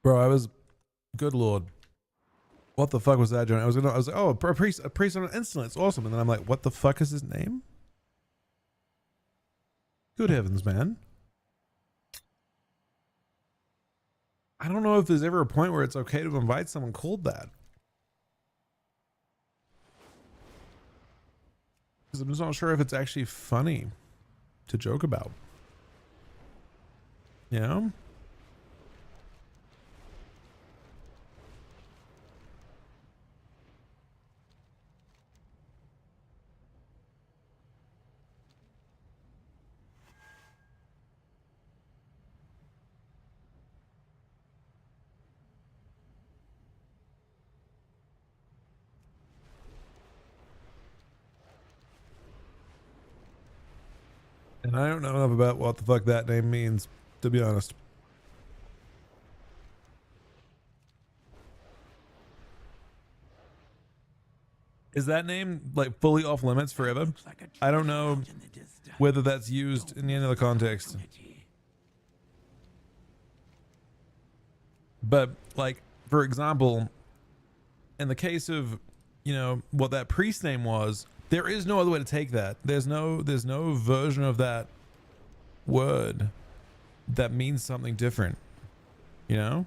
Bro, I was, good lord, what the fuck was that joint? I was like, oh, a priest on an instant. It's awesome. And then I'm like, what the fuck is his name? Good heavens, man. I don't know if there's ever a point where it's okay to invite someone called that. Because I'm just not sure if it's actually funny to joke about. You know? And I don't know enough about what the fuck that name means, to be honest. Is that name like fully off limits forever? I don't know whether that's used in any other context. But like, for example, in the case of, you know, what that priest name was, there is no other way to take that. There's no version of that word that means something different, you know?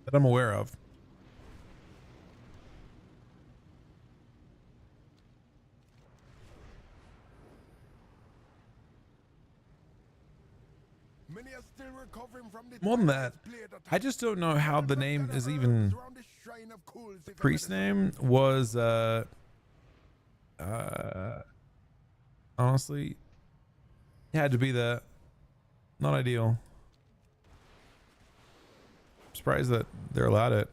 That I'm aware of. Many are still recovering from the More than that, I just don't know how the name is even. Priest name was honestly, it had to be that. Not ideal. I'm surprised that they're allowed it.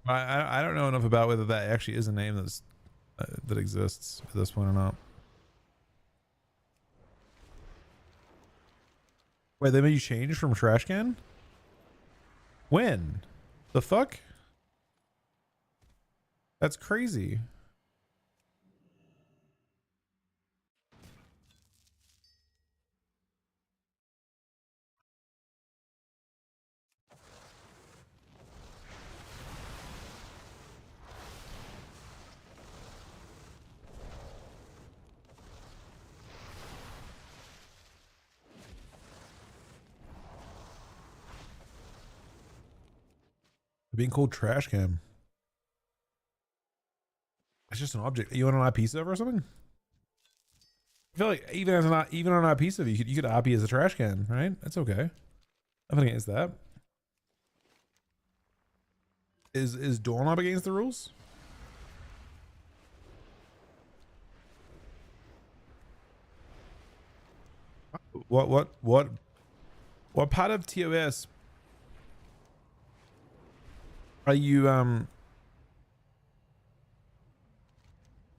I don't know enough about whether that actually is a name that's that exists at this point or not. Wait, they made you change from trash can? When? The fuck? That's crazy. Being called trash can. It's just an object. Are you on an IP server or something? I feel like even on an IP server, you could IP as a trash can, right? That's okay. Nothing against that. Is Doorknob against the rules? What part of TOS are you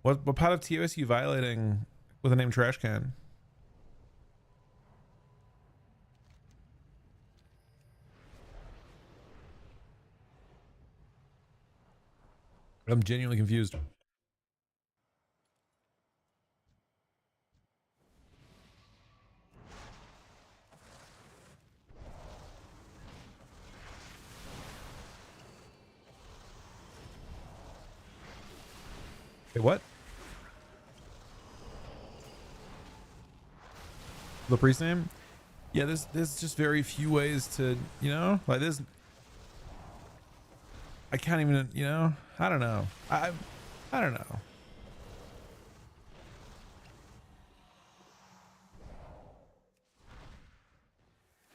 what part of TOS are you violating with the name trash can? I'm genuinely confused. Okay, what? The priest name? Yeah, there's just very few ways to, you know, like this. I can't even, you know, I don't know. I don't know.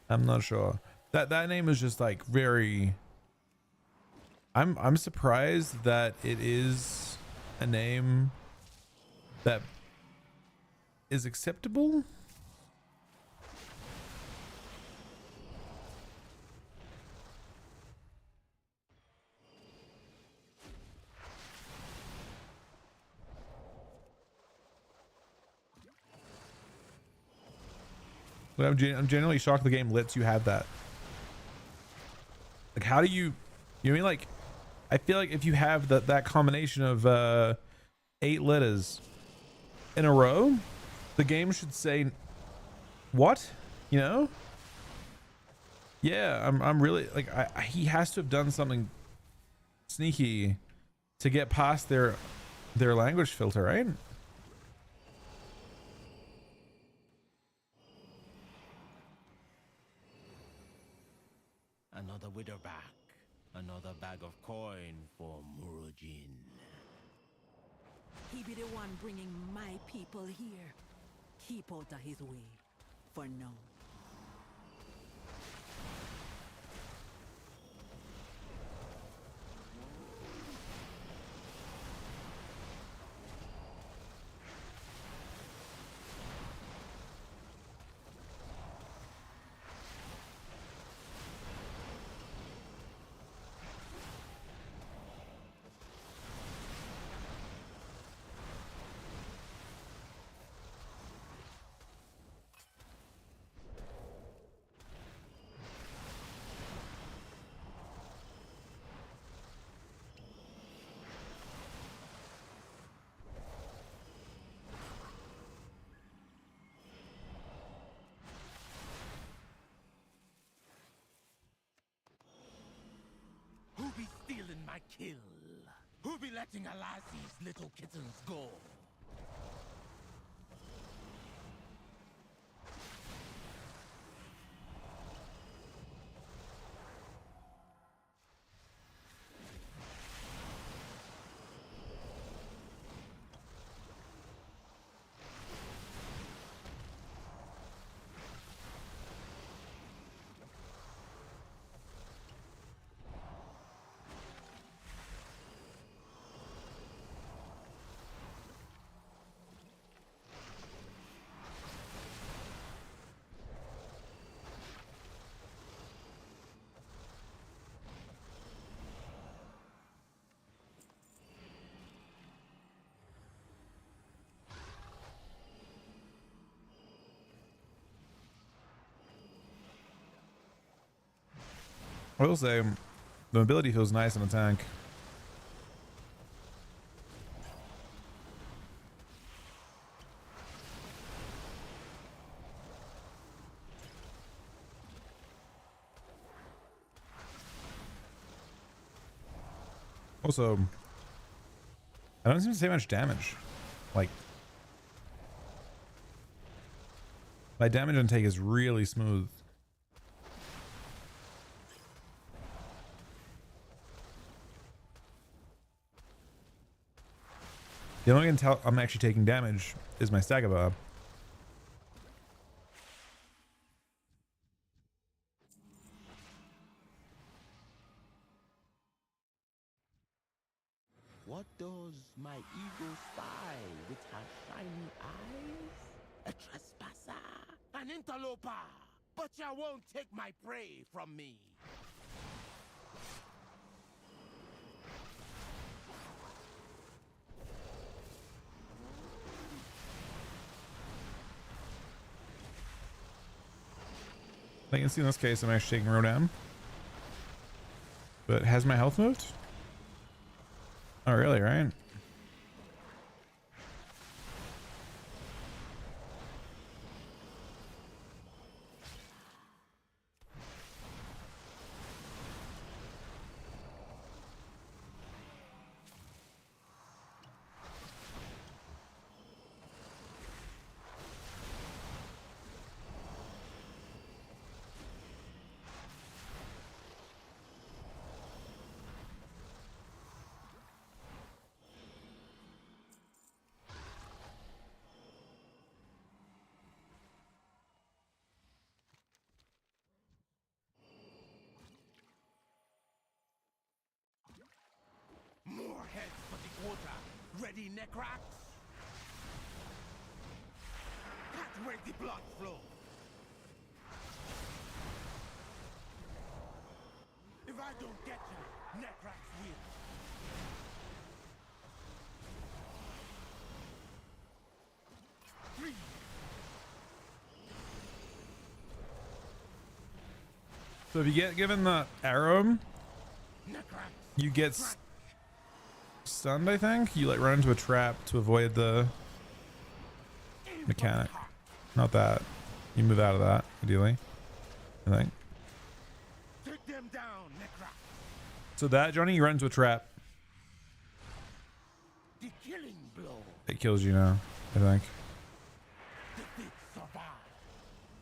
I'm not sure. That name is just like very. I'm surprised that it is a name that is acceptable. But I'm genuinely shocked the game lets you have that. Like, how do you know what I mean? Like, I feel like if you have that combination of 8 letters in a row, the game should say, what? You know? Yeah, I'm really like, he has to have done something sneaky to get past their language filter, right? Another widowback. Another bag of coin for Murujin. He be the one bringing my people here. Keep out of his way. For now. Who be stealing my kill? Who be letting Alasi's little kittens go? I will say, the mobility feels nice in a tank. Also, I don't seem to take much damage. Like, my damage intake is really smooth. The only way I can tell I'm actually taking damage is my Stagabob. What does my eagle spy with her shiny eyes? A trespasser, an interloper, but you won't take my prey from me. I can see in this case I'm actually taking Rodan. But has my health moved? Oh really, right? More heads for the quarter. Ready, Necrax? Cut where the blood flows. If I don't get you, Necrax will. Three. So if you get given the arrow, Necrax. you get stunned, I think you like run into a trap to avoid the mechanic. Not that. You move out of that, ideally, I think. Take them down, Necra. So that, Johnny, you run into a trap. The killing blow. It kills you now, I think. Defeat survive.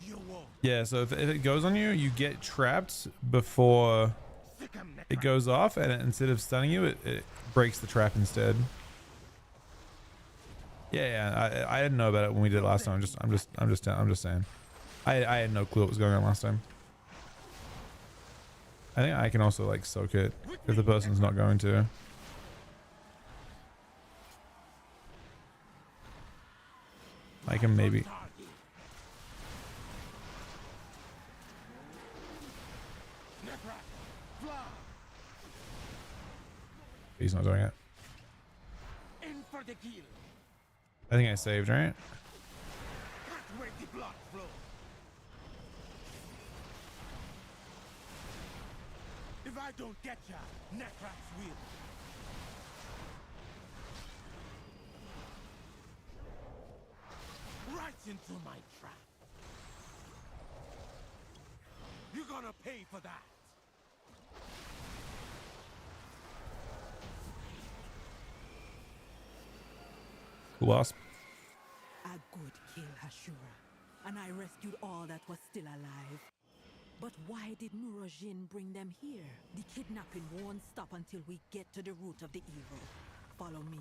You won't. Yeah, so if it goes on you, you get trapped before it goes off, and instead of stunning you, it breaks the trap instead. Yeah, I didn't know about it when we did it last time. I'm just saying. I had no clue what was going on last time. I think I can also like soak it if the person's not going to. I can maybe. He's not doing it. In for the kill. I think I saved, right? Cut where the blood flows. If I don't get ya, Necrax will. Right into my trap. You're gonna pay for that. Wasp. A good kill, Hashura, and I rescued all that was still alive. But why did Murojin bring them here? The kidnapping won't stop until we get to the root of the evil. Follow me.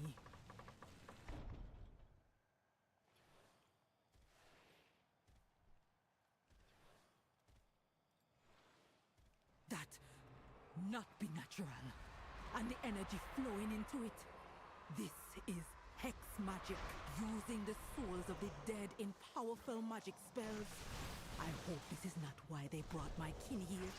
That not be natural, and the energy flowing into it. This is Hex magic, using the souls of the dead in powerful magic spells. I hope this is not why they brought my kin here.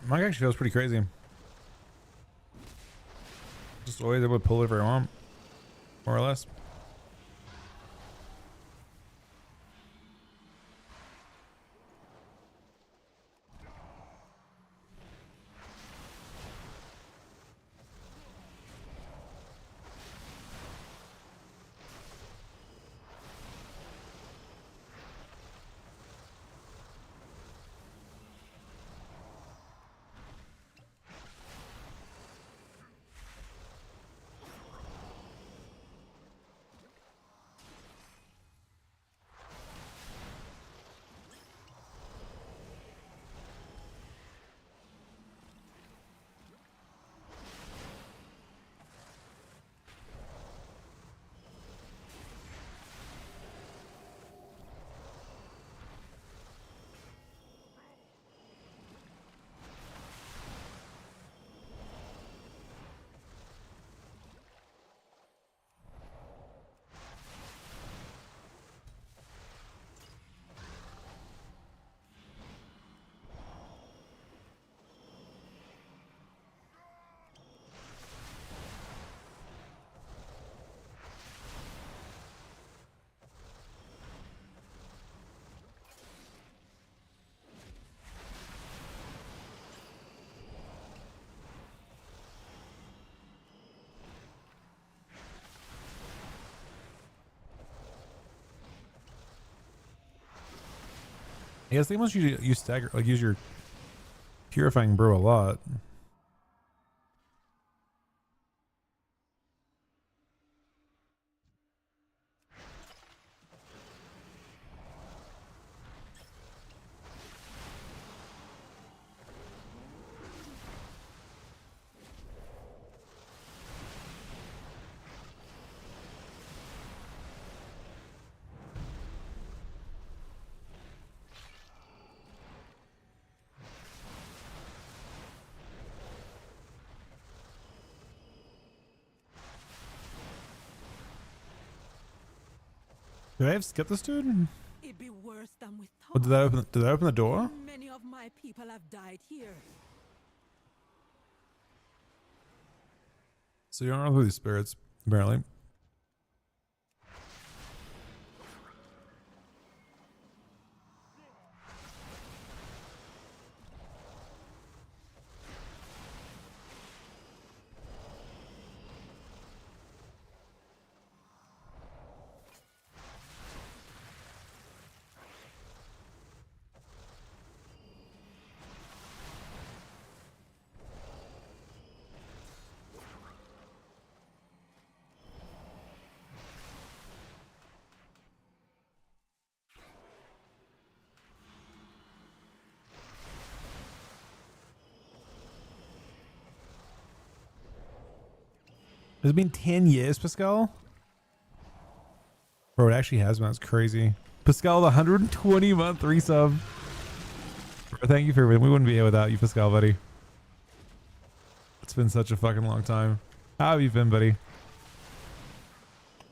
Mike actually feels pretty crazy. Just always able to pull whatever I want, more or less. I guess they must use stagger, like use your purifying brew a lot. Did I have skipped this dude? It'd be worse than we thought. What, did that open the door? Many of my people have died here. So you don't know who these spirits, apparently. Has it been 10 years, Pascal? Bro, it actually has been. That's crazy. Pascal, the 120-month resub. Bro, thank you for everything. We wouldn't be here without you, Pascal, buddy. It's been such a fucking long time. How have you been, buddy?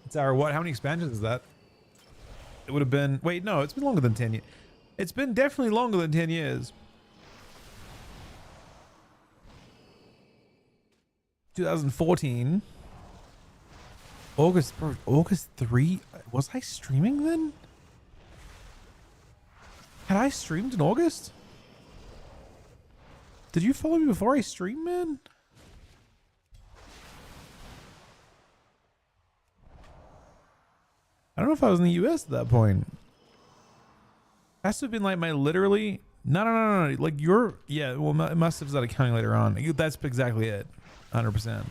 It's our what? How many expansions is that? It would have been... Wait, no, it's been longer than 10 years. It's been definitely longer than 10 years. 2014. August 3. Was I streaming then? Had I streamed in August? Did you follow me before I streamed, man? I don't know if I was in the US at that point. Has to have been like my literally... No. Like your... Yeah, well, it must have started counting later on. That's exactly it. 100%.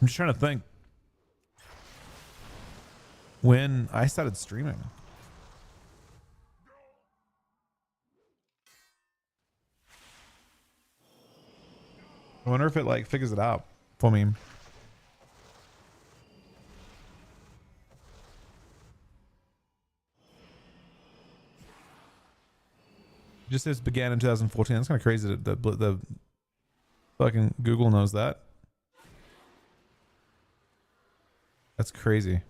I'm just trying to think when I started streaming. I wonder if it like figures it out for me. Just says began in 2014. That's kind of crazy that the fucking Google knows that. That's crazy.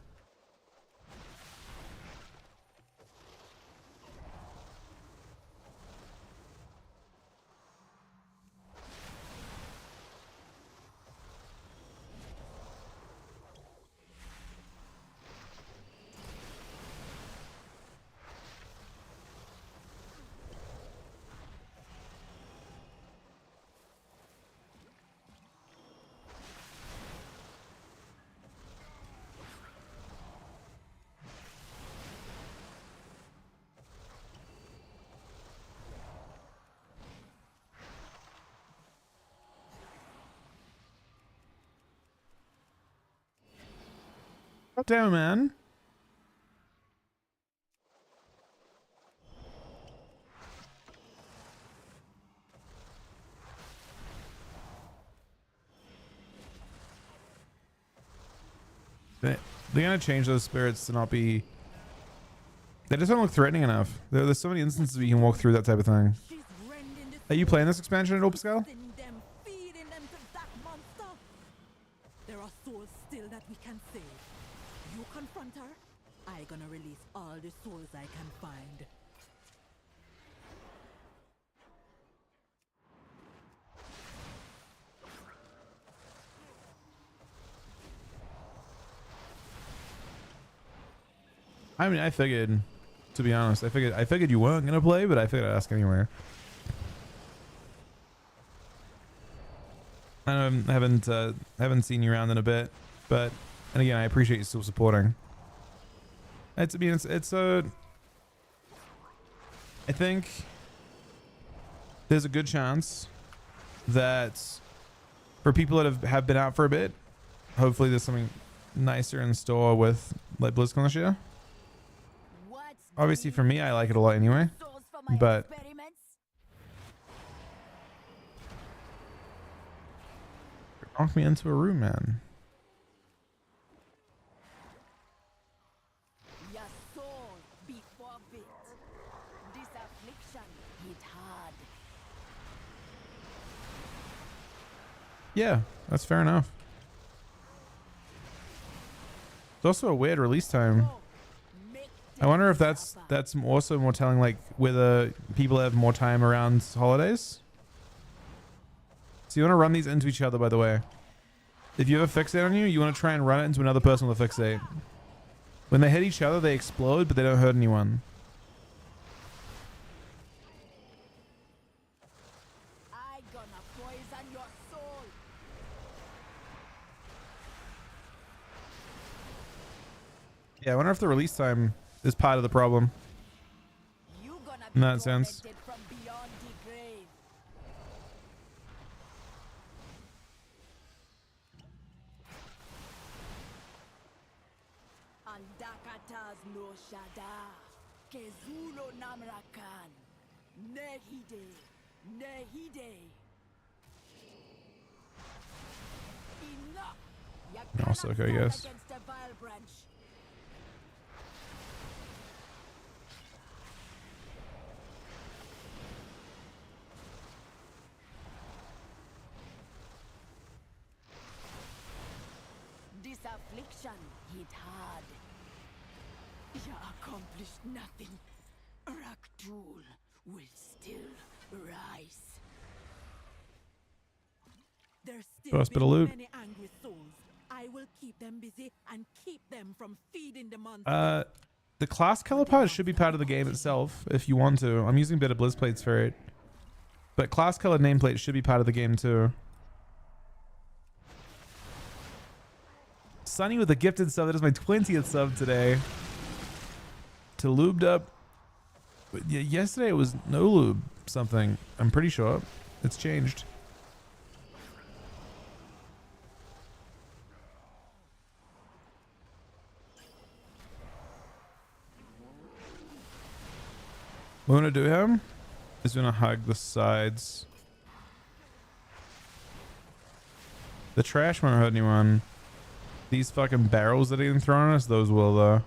Damn, man. They're gonna change those spirits to not be... They just don't look threatening enough. There's so many instances where you can walk through that type of thing. Are you playing this expansion at all, Pascal? There are souls still that we can save. You confront her, I gonna release all the souls I can find. I mean, I figured, to be honest, I figured you weren't gonna play, but I figured I'd ask anyway. I haven't seen you around in a bit, but and again, I appreciate you still supporting. I think there's a good chance that for people that have been out for a bit, hopefully there's something nicer in store with like BlizzCon this year. Obviously for me, I like it a lot anyway, but knock me into a room, man. Your soul be forbid. This affliction hit hard. Yeah, that's fair enough. It's also a weird release time. I wonder if that's also more telling like whether people have more time around holidays. So you want to run these into each other, by the way. If you have a fixate on you, you want to try and run it into another person with a fixate. When they hit each other, they explode, but they don't hurt anyone. I gonna poison your soul. Yeah, I wonder if the release time is part of the problem. In that sense. From beyond the grave. Andakatas no shada, kezulo namrakan, nehide, nehide. Enough. You Also, cannot okay, I fight guess. against the vile branch. This affliction hit hard. You accomplished nothing. Rak'tul will still rise. There's still First bit of loot. many angry souls. I will keep them busy and keep them from feeding the monster. The class color pod should be part of the game itself if you want to. I'm using a bit of Blizz plates for it. But class color nameplate should be part of the game too. Sunny with a gifted sub. That is my 20th sub today. To lubed up. Yesterday it was no lube something. I'm pretty sure. It's changed. What we're gonna do him is we're gonna hug the sides. The trash won't hurt anyone. These fucking barrels that are getting thrown at us, those will though.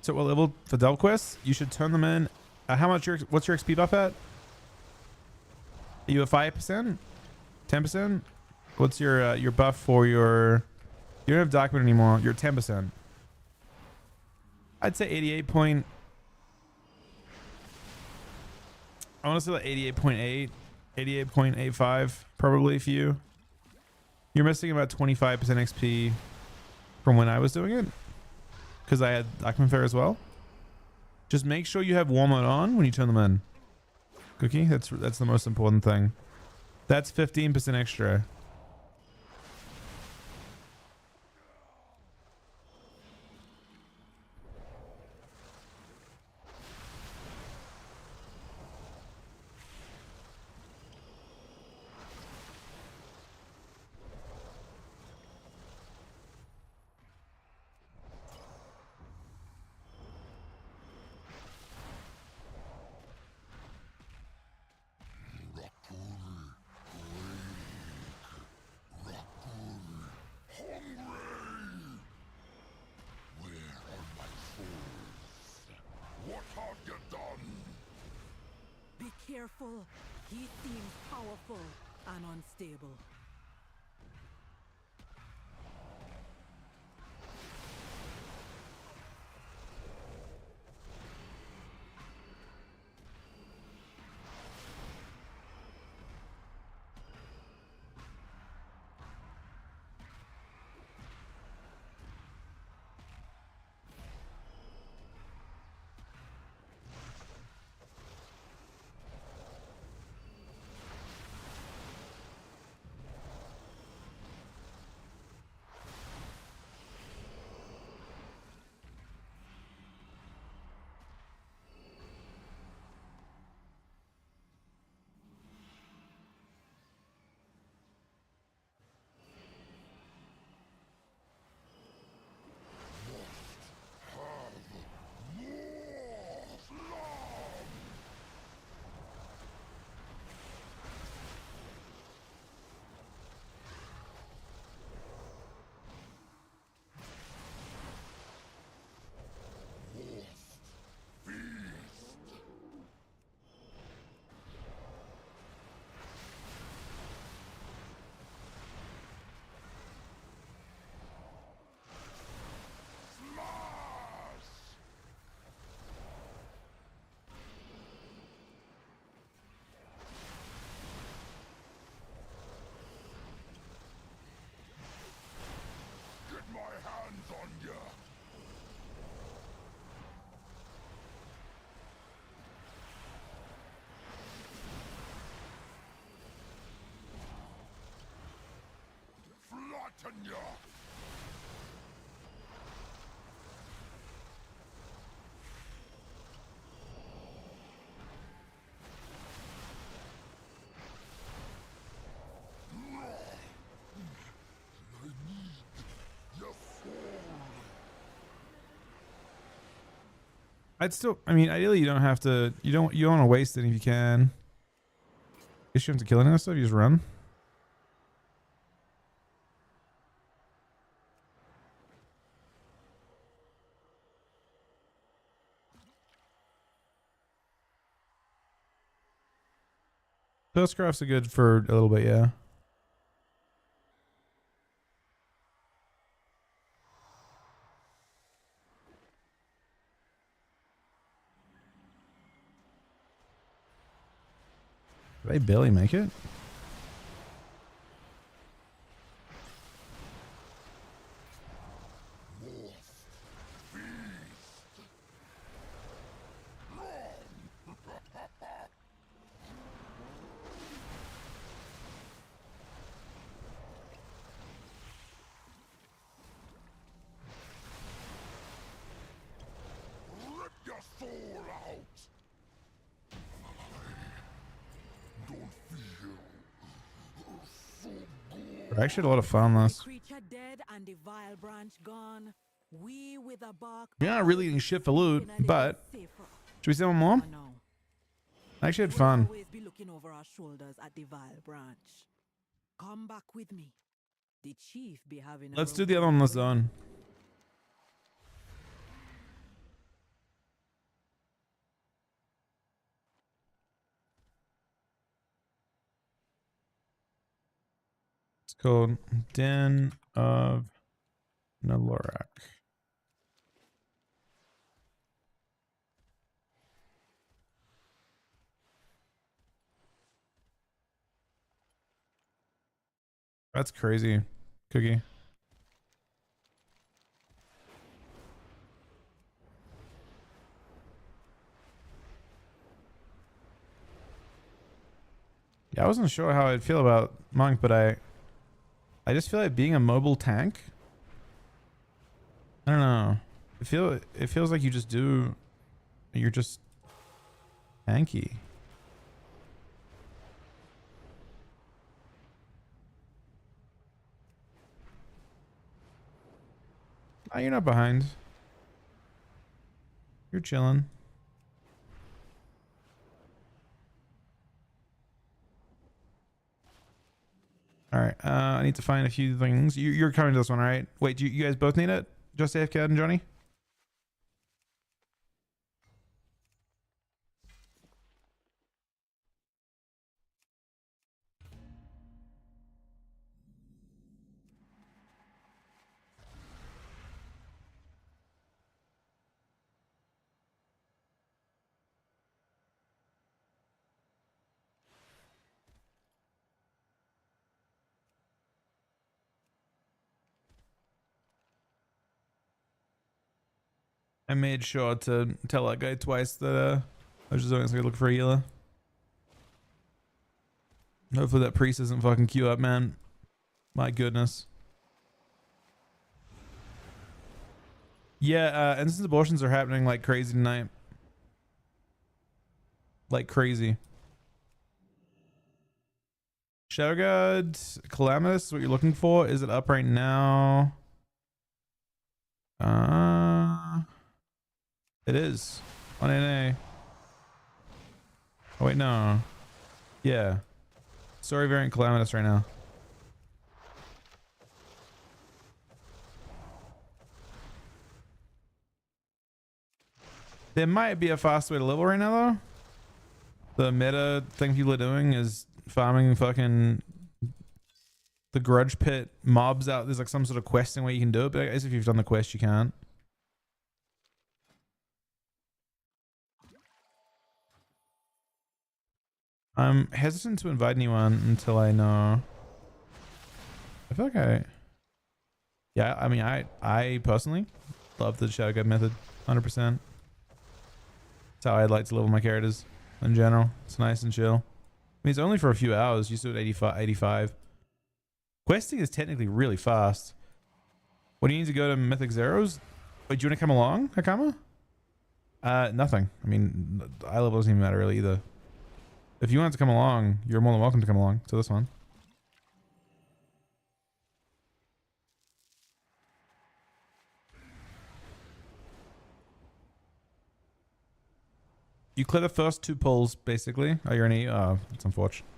So what level for Delve Quest? You should turn them in. How much what's your XP buff at? Are you at 5%? 10%? What's your buff for your... You don't have document anymore. You're 10%. I'd say 88 point... I want to say like 88.8, 88.85 probably for you. You're missing about 25% XP from when I was doing it. Because I had document fair as well. Just make sure you have warm mode on when you turn them in. Cookie, that's the most important thing. That's 15% extra. Careful. He seems powerful and unstable. Tanya. I'd still, I mean, ideally you don't have to, you don't want to waste it if you can. Guess you have to kill any of that stuff, you just run. Spellcrafts are good for a little bit, yeah. Did I barely make it? Rip your soul out. I actually had a lot of fun last. Creature dead and the vile branch gone. We with a bark. We're not really getting shit for loot, but should we see one more? I actually had fun. Always be looking over our shoulders at the vile branch. Come back with me. The chief be having. Let's do the other one on the zone. It's called Den of Nalorak. That's crazy, Cookie. Yeah, I wasn't sure how I'd feel about Monk, but I just feel like being a mobile tank. I don't know. It feels like you're just tanky. Oh, you're not behind. You're chilling. All right. I need to find a few things. You're coming to this one, right? Wait, do you guys both need it? Just AFK and Johnny? I made sure to tell that guy twice that I was just going to look for a healer. Hopefully that priest doesn't fucking queue up, man. My goodness. Yeah, instance abortions are happening like crazy tonight. Like crazy. Shadowguard Calamus, what you're looking for? Is it up right now? It is on NA. Oh wait, no. Yeah. Story variant Calamitous right now. There might be a fast way to level right now though. The meta thing people are doing is farming fucking the grudge pit mobs out. There's like some sort of questing way you can do it, but I guess if you've done the quest you can't. I'm hesitant to invite anyone until I know. I feel like yeah, I mean, I personally love the Shadowguard method, 100%. That's how I'd like to level my characters in general. It's nice and chill. I mean, it's only for a few hours. You still at 85. Questing is technically really fast. What do you need to go to Mythic Zeros? Wait, do you want to come along, Hakama? Nothing. I mean, eye level doesn't even matter really either. If you want to come along, you're more than welcome to come along to this one. You clear the first 2 pulls, basically. Oh, you're an E? Oh, that's unfortunate.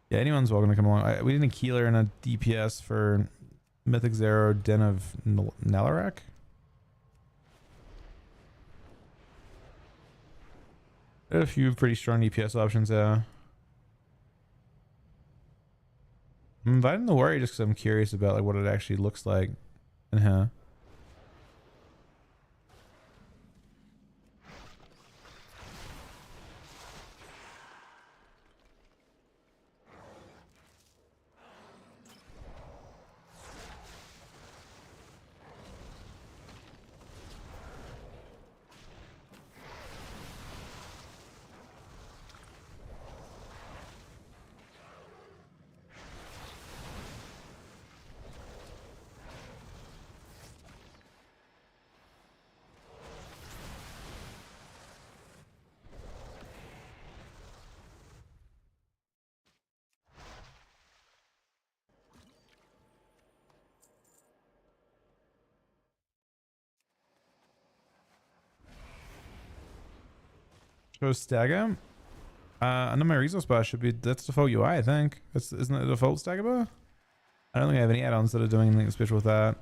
Yeah, anyone's welcome to come along. We did a Keeler and a DPS for Mythic Zero, Den of Nalarak. There are a few pretty strong DPS options there. I'm inviting the Warrior just because I'm curious about like what it actually looks like in here. Show stagger. Under my resource bar should be that's default UI, I think. Isn't it the default stagger bar? I don't think I have any add-ons that are doing anything special with that.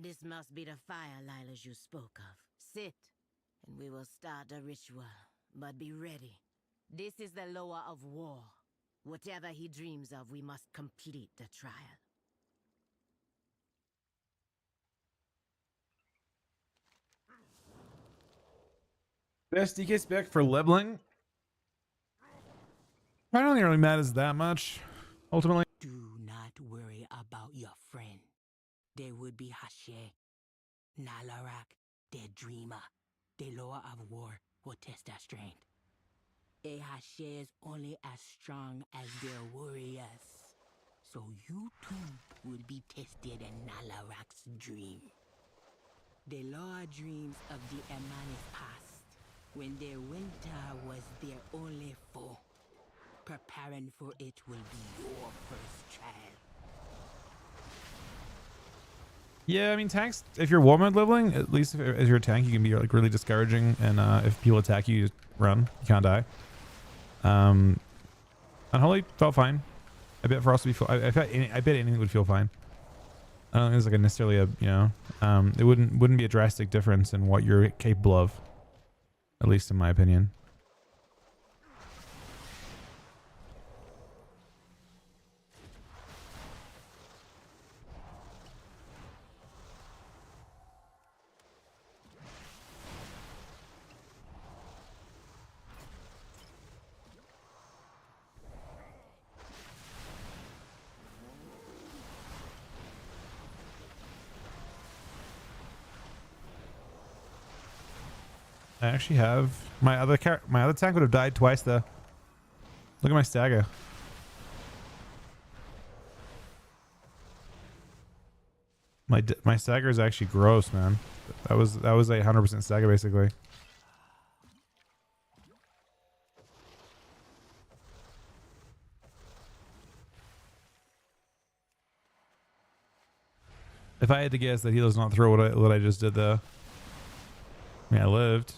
This must be the fire Lilas you spoke of. Sit, and we will start the ritual. But be ready. This is the lower of war. Whatever he dreams of, we must complete the trial. Best DK spec for leveling? I don't think it really matters that much, ultimately. Do not worry about your friend. There would be Hashe, Nalarak, their dreamer. The lower of war will test their strength. A Hashe is only as strong as their warriors. So you too will be tested in Nalarak's dream. The lower dreams of the Emanis past, when their winter was their only foe. Preparing for it will be your first trial. Yeah, I mean tanks. If you're warm mode leveling, at least as you're a tank, you can be like really discouraging, and if people attack you, you just run. You can't die. Unholy felt fine. I bet Frost would be. I bet anything would feel fine. I don't think it's like a necessarily a it wouldn't be a drastic difference in what you're capable of, at least in my opinion. I actually have my other tank would have died twice though. Look at my stagger. My stagger is actually gross, man. That was a 100% stagger basically. If I had to guess that he does not throw what I just did though. I mean, I lived.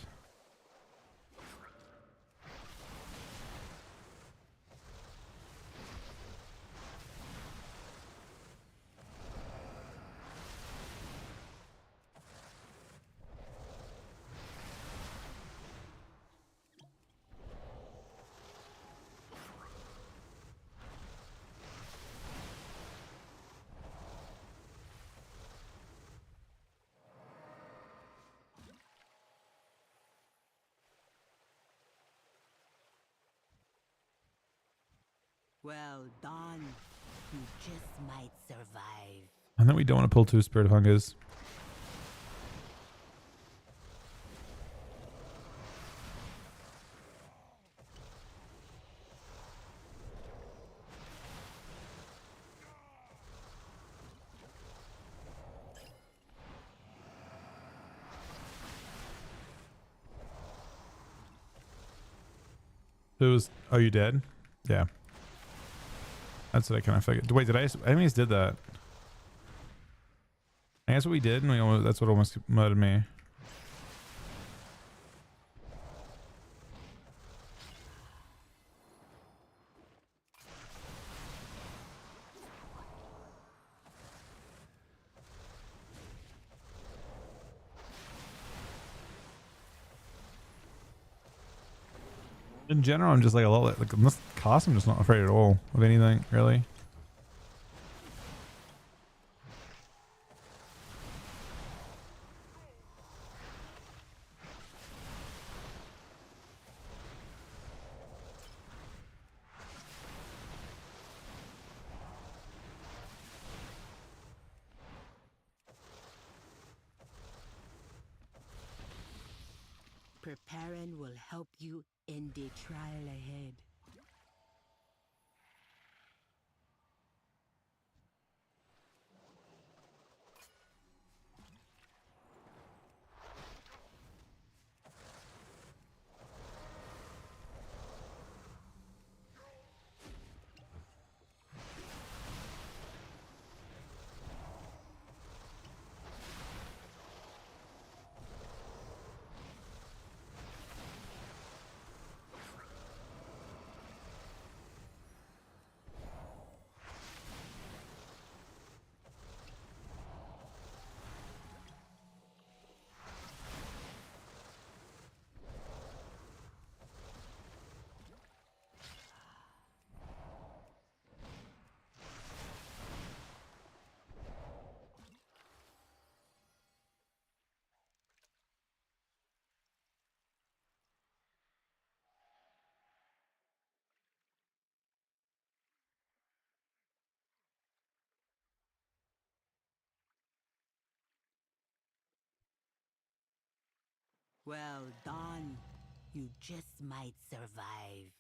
Well done. You just might survive. And then we don't want to pull 2 Spirit of Hungers. Are you dead? Yeah. That's what I kind of figured. Wait, I think we just did that. I guess what we did, and that's what almost murdered me. In general, I'm just like a little like in this class, I'm just not afraid at all of anything really. Preparing will help you in the trial ahead. Well done. You just might survive.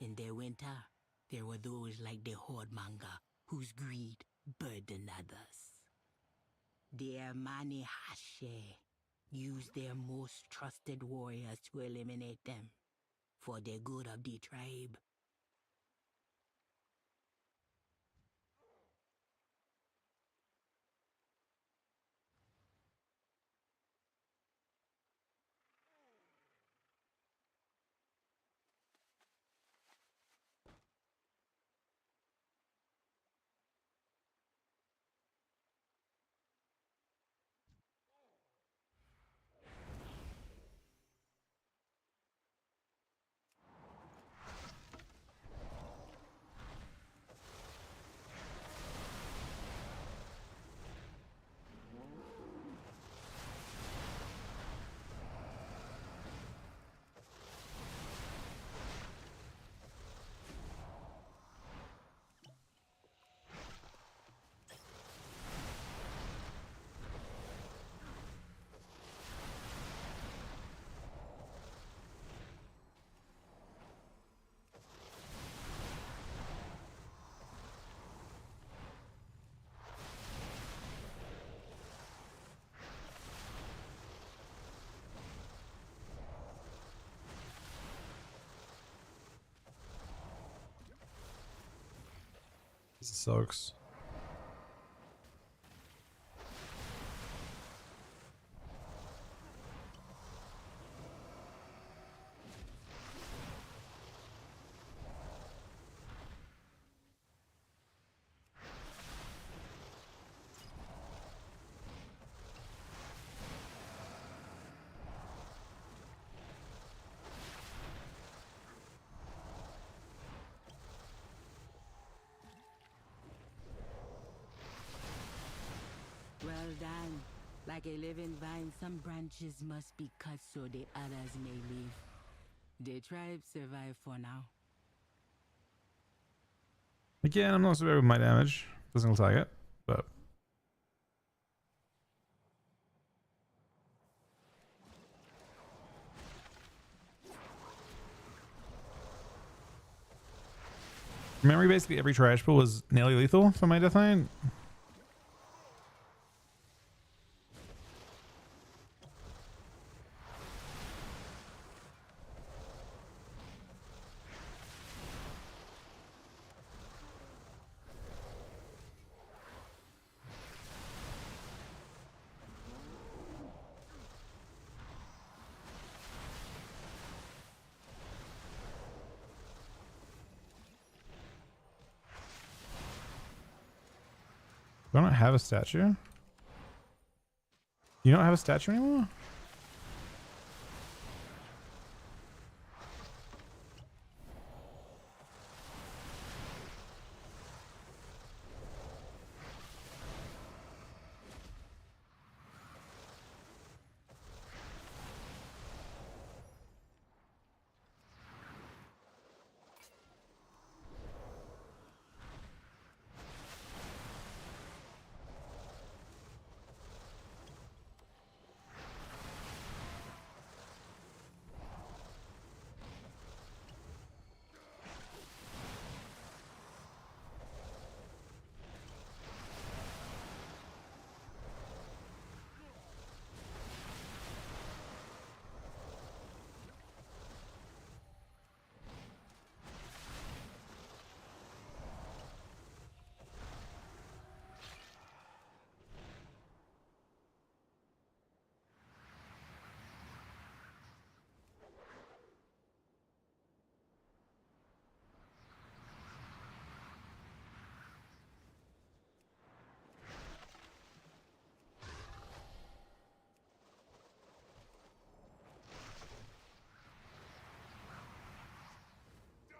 In their winter, there were those like the Hordmonger, whose greed burdened others. The Ermani Hashe used their most trusted warriors to eliminate them, for the good of the tribe. This sucks. Well done. Like a living vine, some branches must be cut so the others may live. The tribe survive for now. Again, I'm not so bad with my damage. Doesn't look like it, but remember, basically every trash pull was nearly lethal for my Death Knight. Do I not have a statue? You don't have a statue anymore?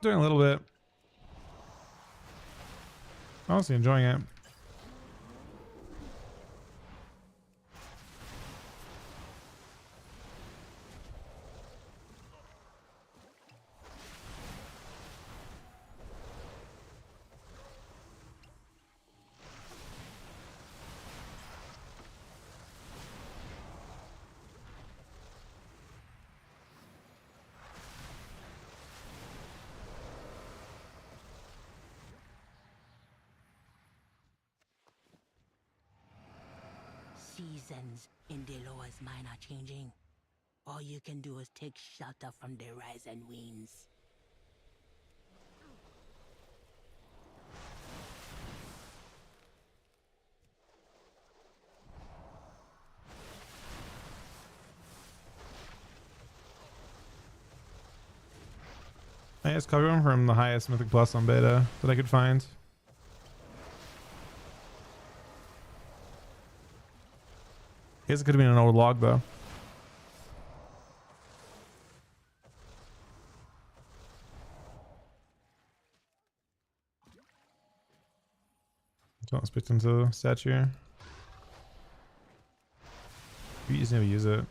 Doing a little bit. Honestly enjoying it. Seasons in Deloa's mine are changing. All you can do is take shelter from the rise and winds. I just copied one from the highest Mythic Plus on beta that I could find. I guess it could have been an old log though. Don't speak into the statue. You just never use it.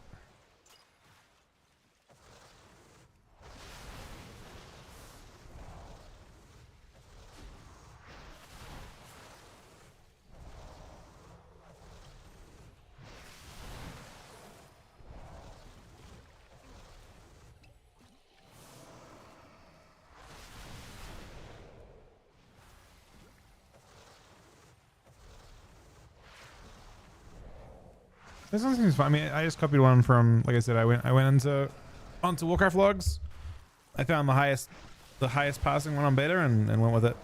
This one seems fun. I mean, I just copied one from, like I said, I went onto Warcraft logs. I found the highest passing one on beta and went with it.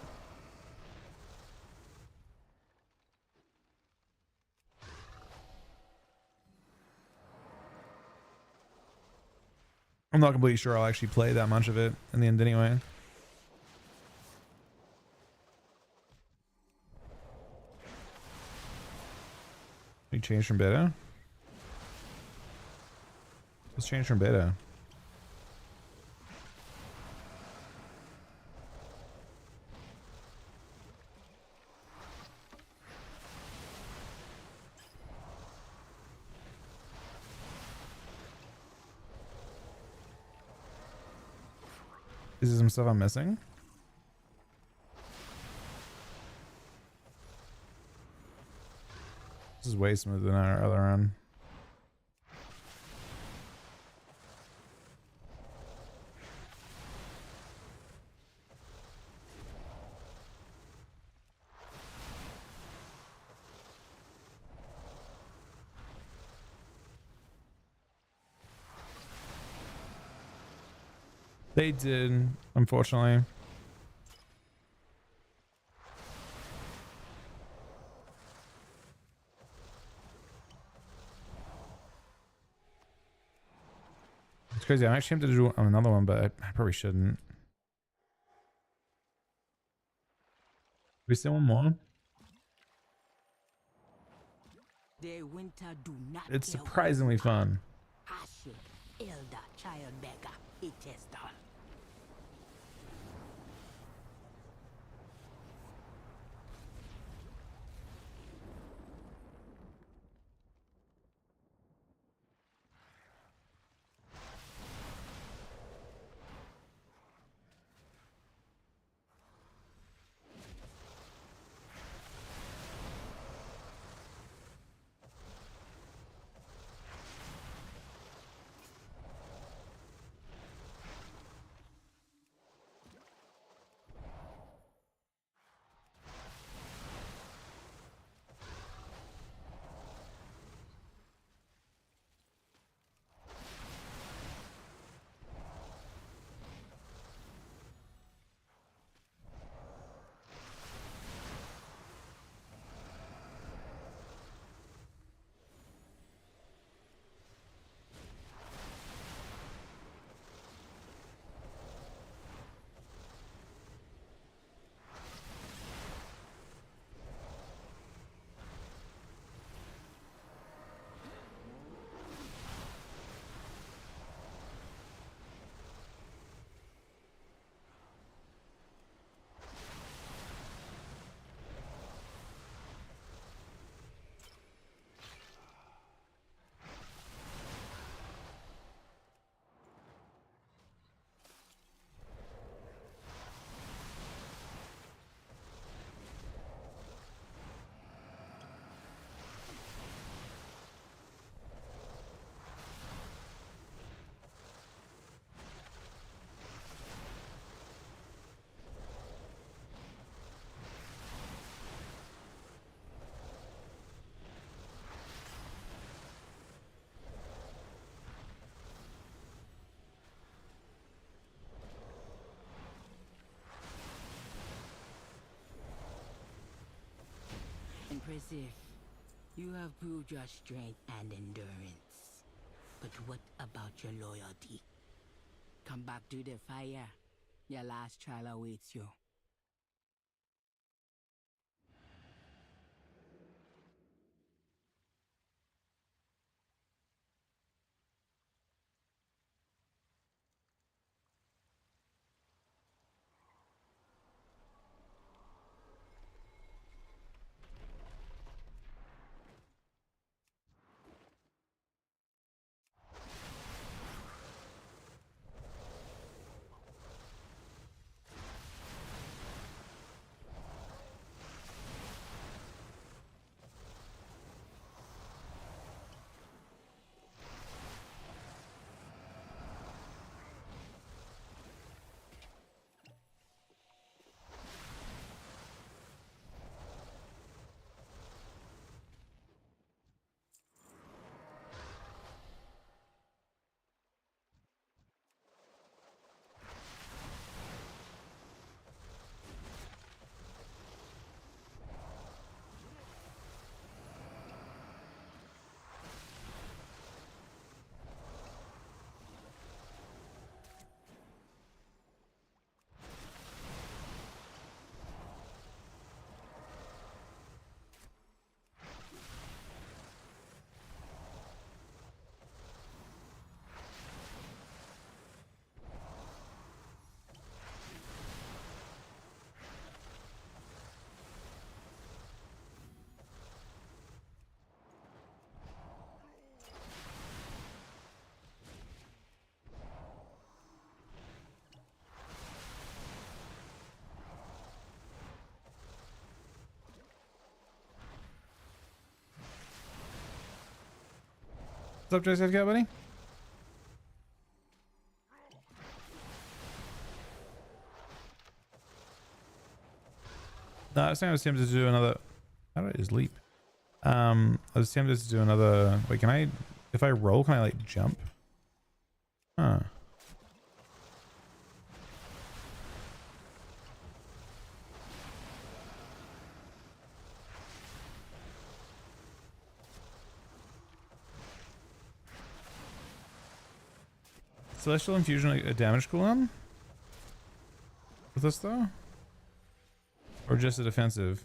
I'm not completely sure I'll actually play that much of it in the end anyway. You changed from beta? Let's change from beta. Is there some stuff I'm missing? This is way smoother than our other run. They did, unfortunately. It's crazy. I'm actually tempted to do another one, but I probably shouldn't. We still one more? The winter do not It's care surprisingly fun. Hashi, Elder, Child Beggar, it is done. Impressive. You have proved your strength and endurance. But what about your loyalty? Come back to the fire. Your last trial awaits you. What's up, JCF buddy? No, I was saying I was tempted to do another. How did I just leap? I was tempted to do another. Wait, can I? If I roll, can I like jump? Huh. Celestial Infusion, like a damage cooldown? With this though? Or just a defensive?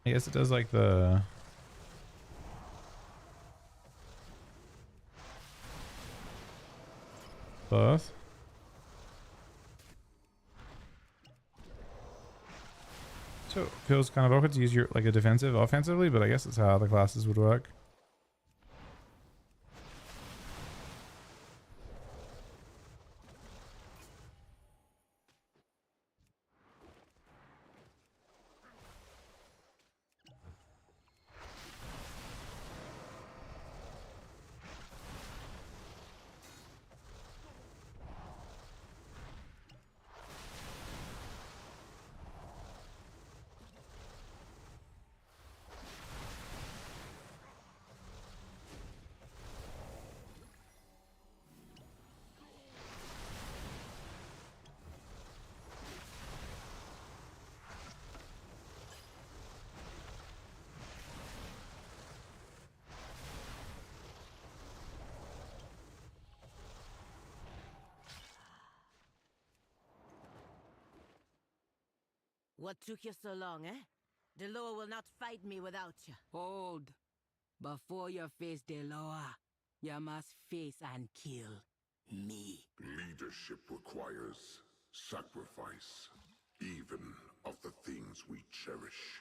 I guess it does like the... both. So it feels kind of awkward to use your like a defensive offensively, but I guess that's how other classes would work. What took you so long, eh? Deloa will not fight me without you. Hold. Before you face Deloa, you must face and kill me. Leadership requires sacrifice, even of the things we cherish.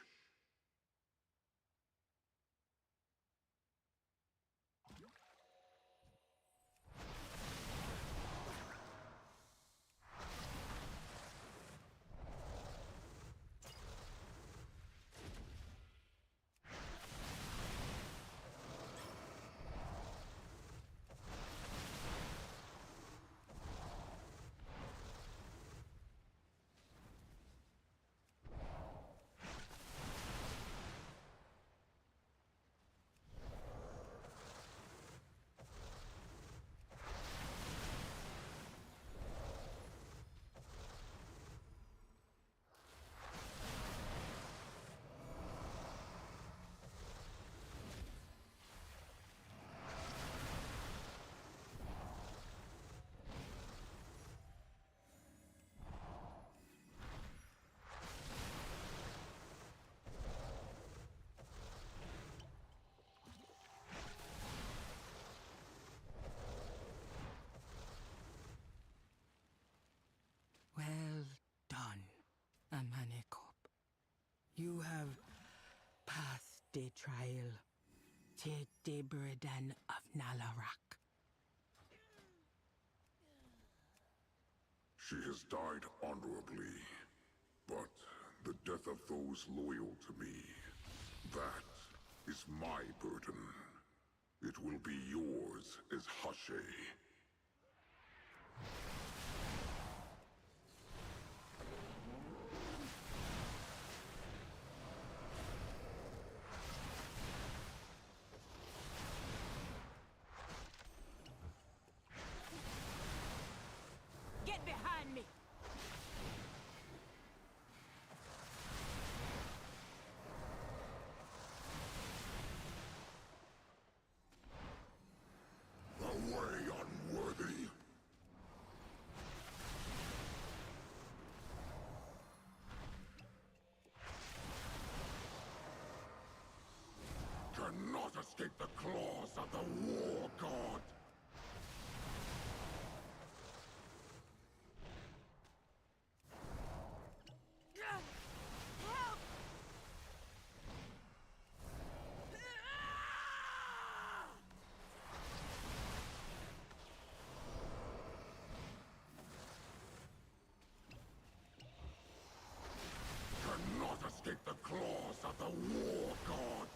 You have passed the trial. Take the burden of Nalarak. She has died honorably, but the death of those loyal to me, that is my burden. It will be yours as Hashe. Get behind me! Away, unworthy! Cannot escape the claws of the War God! Cannot escape the claws of the War God!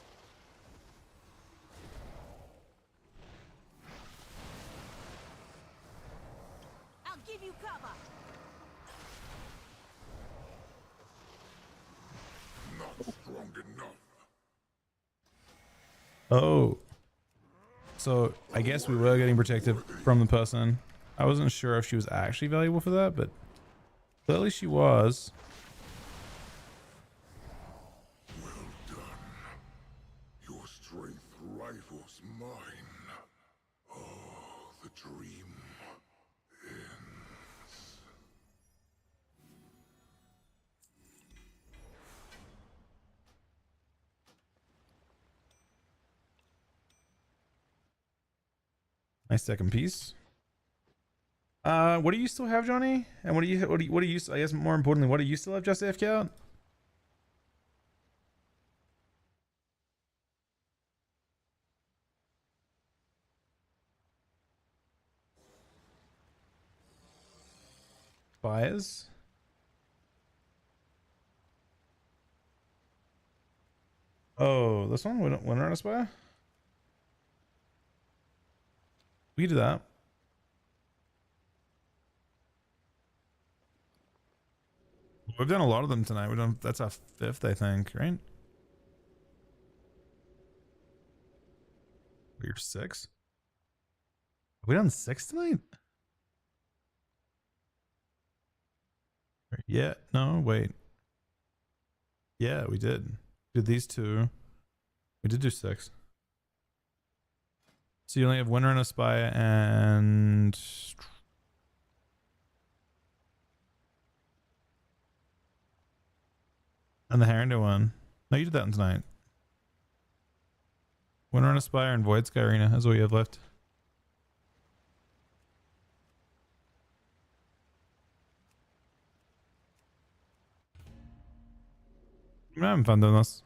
I'll give you cover! Not strong enough. Oh. So I guess we were getting protected from the person. I wasn't sure if she was actually valuable for that, but clearly she was. Well done. Your strength rivals mine. Oh, the dream ends. Nice second piece. What do you still have, Johnny? And what do you I guess more importantly, what do you still have just AFK out? Fires? Oh, this one? Winter on Aspire? We can do that. We've done a lot of them tonight. We've done, that's our 5th, I think, right? We're 6. Have we done 6 tonight? Yeah, no, wait. Yeah, we did. Did these 2. We did do 6. So you only have Winter and Aspire and the Harrington one. No, you did that one tonight. Winter and Aspire and Void Sky Arena is all you have left. I'm having fun doing this.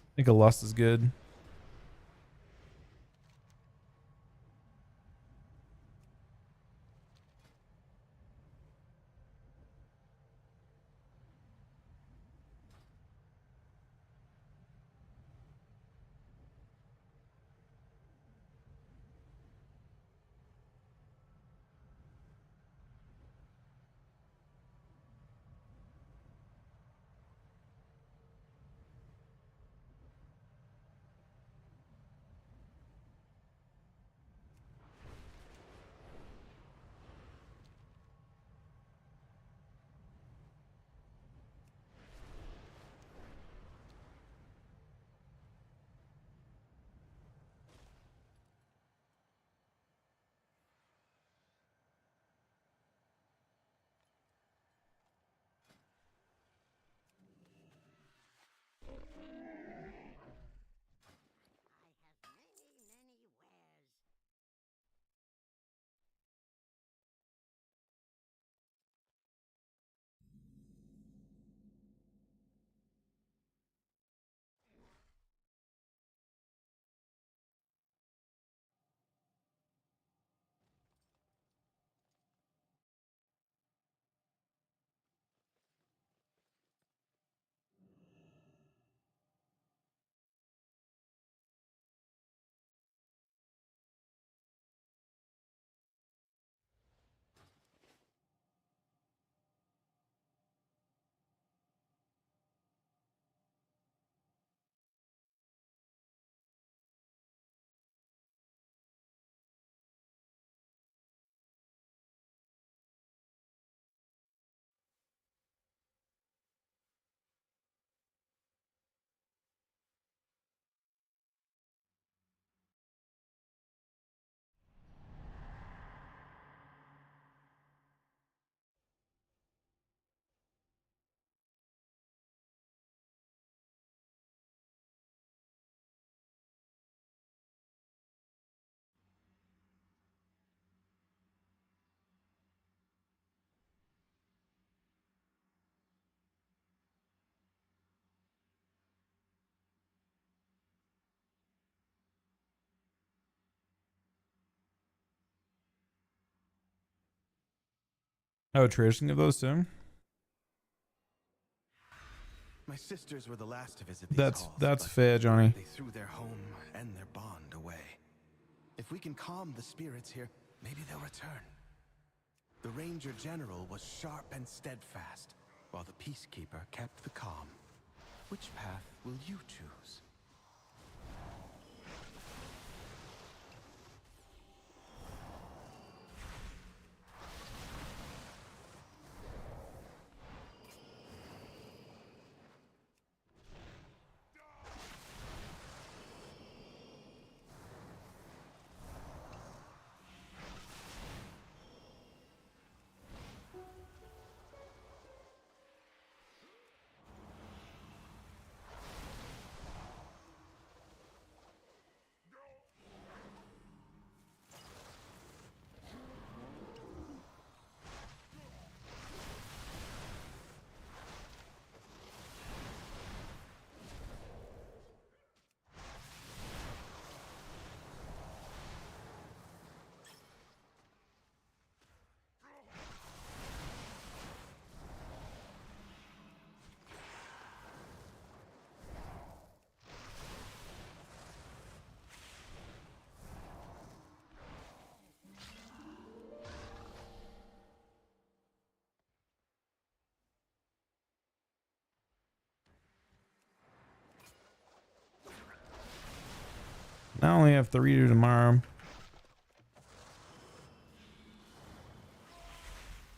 I think a loss is good. Oh, tradition of those two. My sisters were the last to visit these halls, That's but fair, Johnny. they threw their home and their bond away. If we can calm the spirits here, maybe they'll return. The Ranger General was sharp and steadfast, while the Peacekeeper kept the calm. Which path will you choose? I only have 3 to do tomorrow. To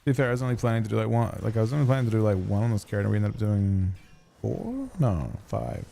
be fair, I was only planning to do like one. Like I was only planning to do like one on this character. We ended up doing 4? No, 5.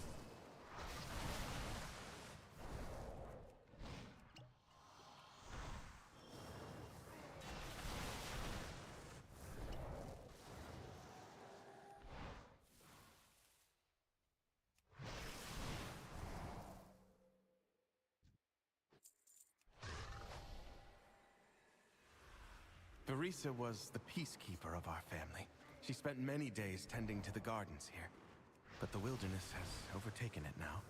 Verisa was the peacekeeper of our family. She spent many days tending to the gardens here, but the wilderness has overtaken it now.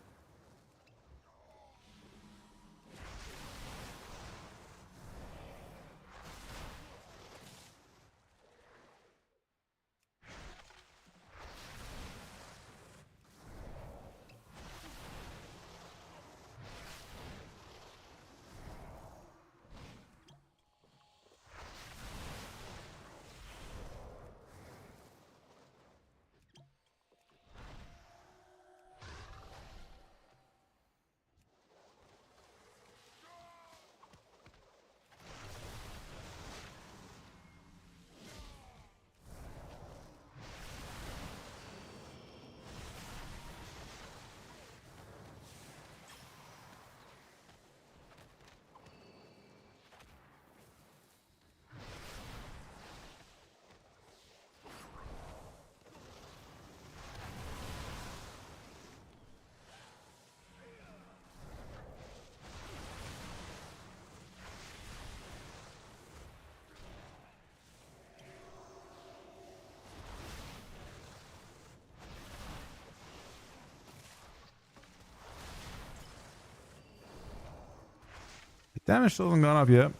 Damage still hasn't gone up yet.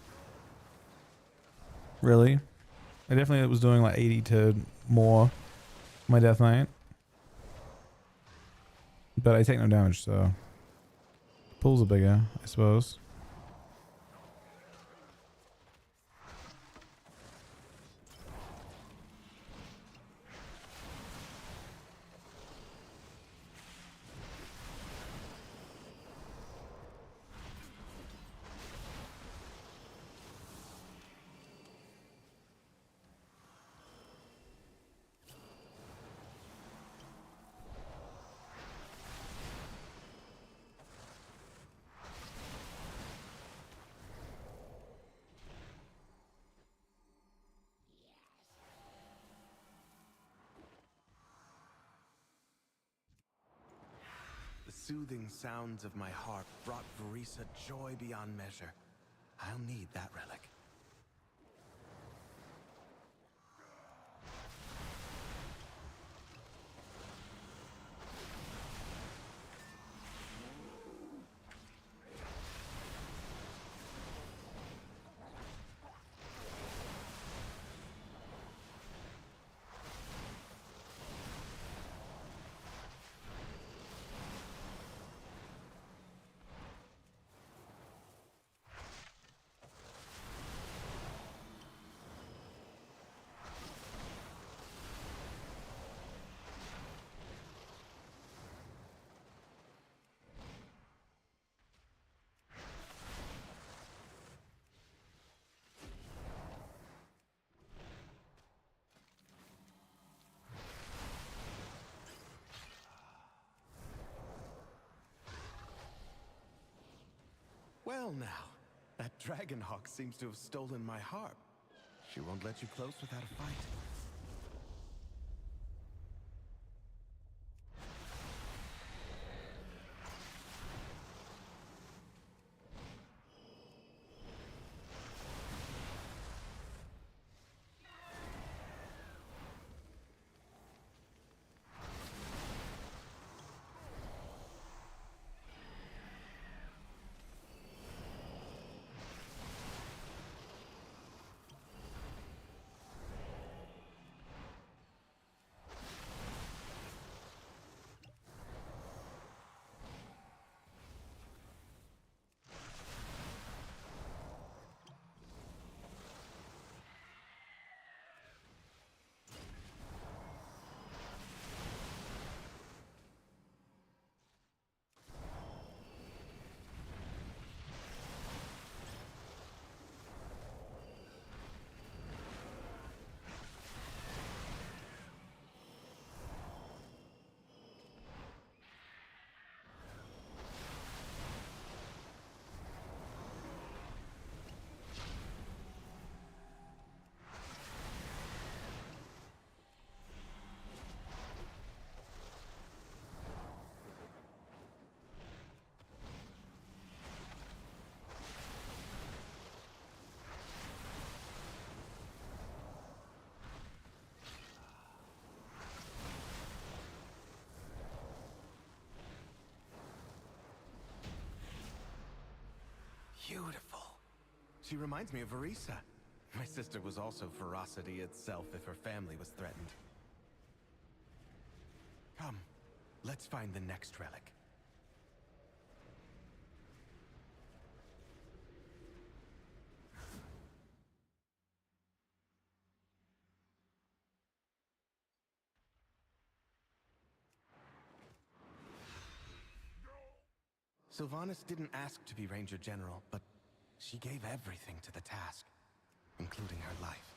Really? I definitely was doing like 80 to more my Death Knight. But I take no damage, so pulls are bigger, I suppose. The soothing sounds of my harp brought Verisa joy beyond measure. I'll need that relic. Well now, that Dragonhawk seems to have stolen my harp. She won't let you close without a fight. Beautiful. She reminds me of Arisa. My sister was also ferocity itself if her family was threatened. Come, let's find the next relic. Sylvanas didn't ask to be Ranger General, but she gave everything to the task, including her life.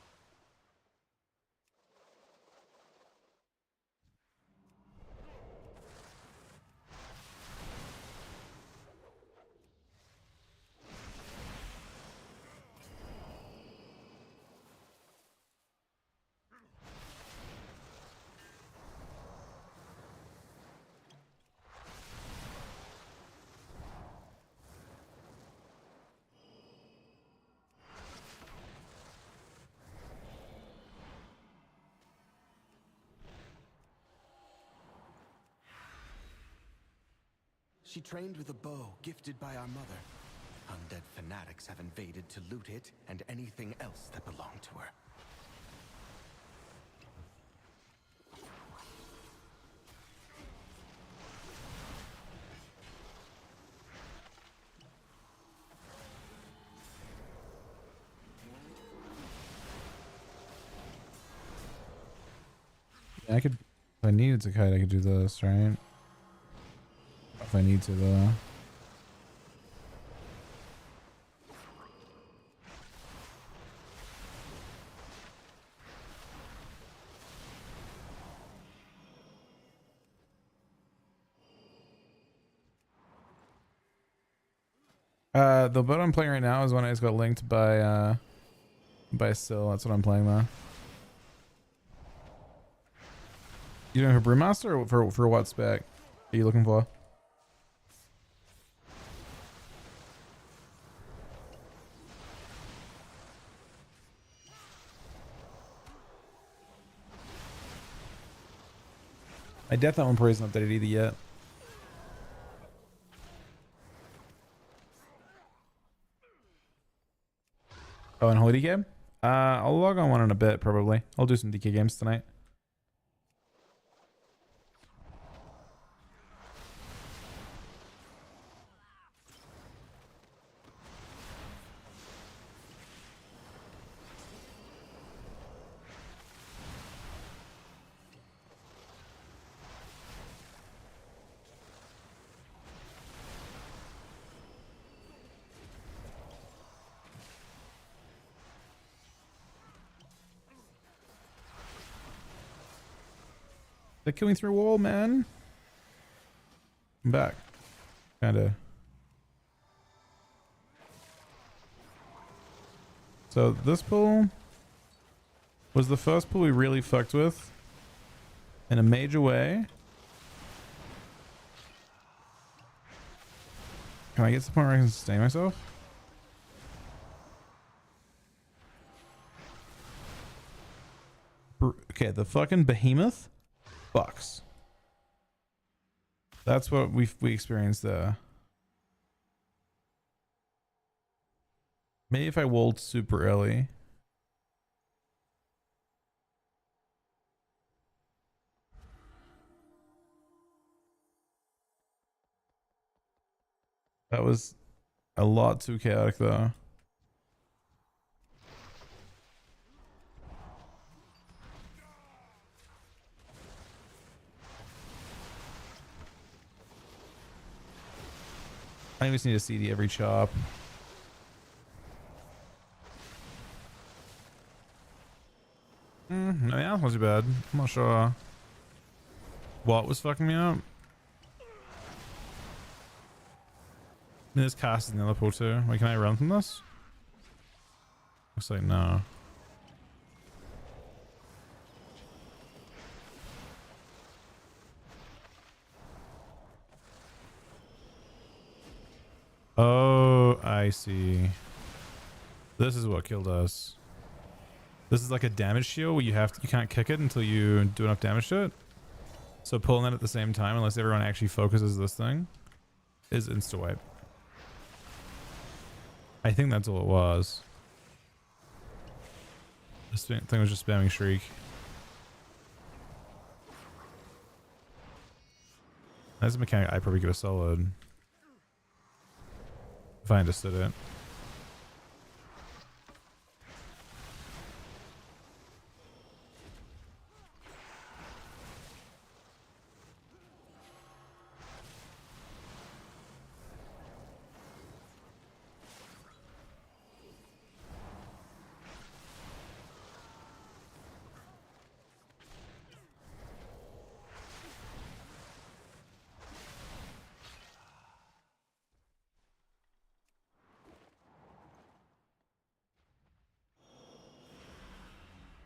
She trained with a bow gifted by our mother. Undead fanatics have invaded to loot it and anything else that belonged to her. Yeah, I could, if I needed to kite, I could do this, right? If I need to, though. The boat I'm playing right now is one I just got linked by Syl. That's what I'm playing though. You doing for Brewmaster or for what spec are you looking for? My Death Island Parade isn't updated either yet. Oh, and Holy game? I'll log on one in a bit, probably. I'll do some DK games tonight. They're killing through a wall, man. I'm back. Kinda. So this pool was the first pool we really fucked with in a major way. Can I get to the point where I can sustain myself? Okay, the fucking behemoth bucks. That's what we experienced there. Maybe if I walled super early. That was a lot too chaotic though. I just need a CD every chop. No, yeah, that wasn't bad. I'm not sure what was fucking me up. This cast is in the other pool too. Wait, can I run from this? Looks like no. Oh, I see. This is what killed us. This is like a damage shield where you can't kick it until you do enough damage to it. So pulling that at the same time, unless everyone actually focuses this thing, is insta wipe. I think that's all it was. This thing was just spamming Shriek. That's a mechanic I probably could have soloed if I understood it.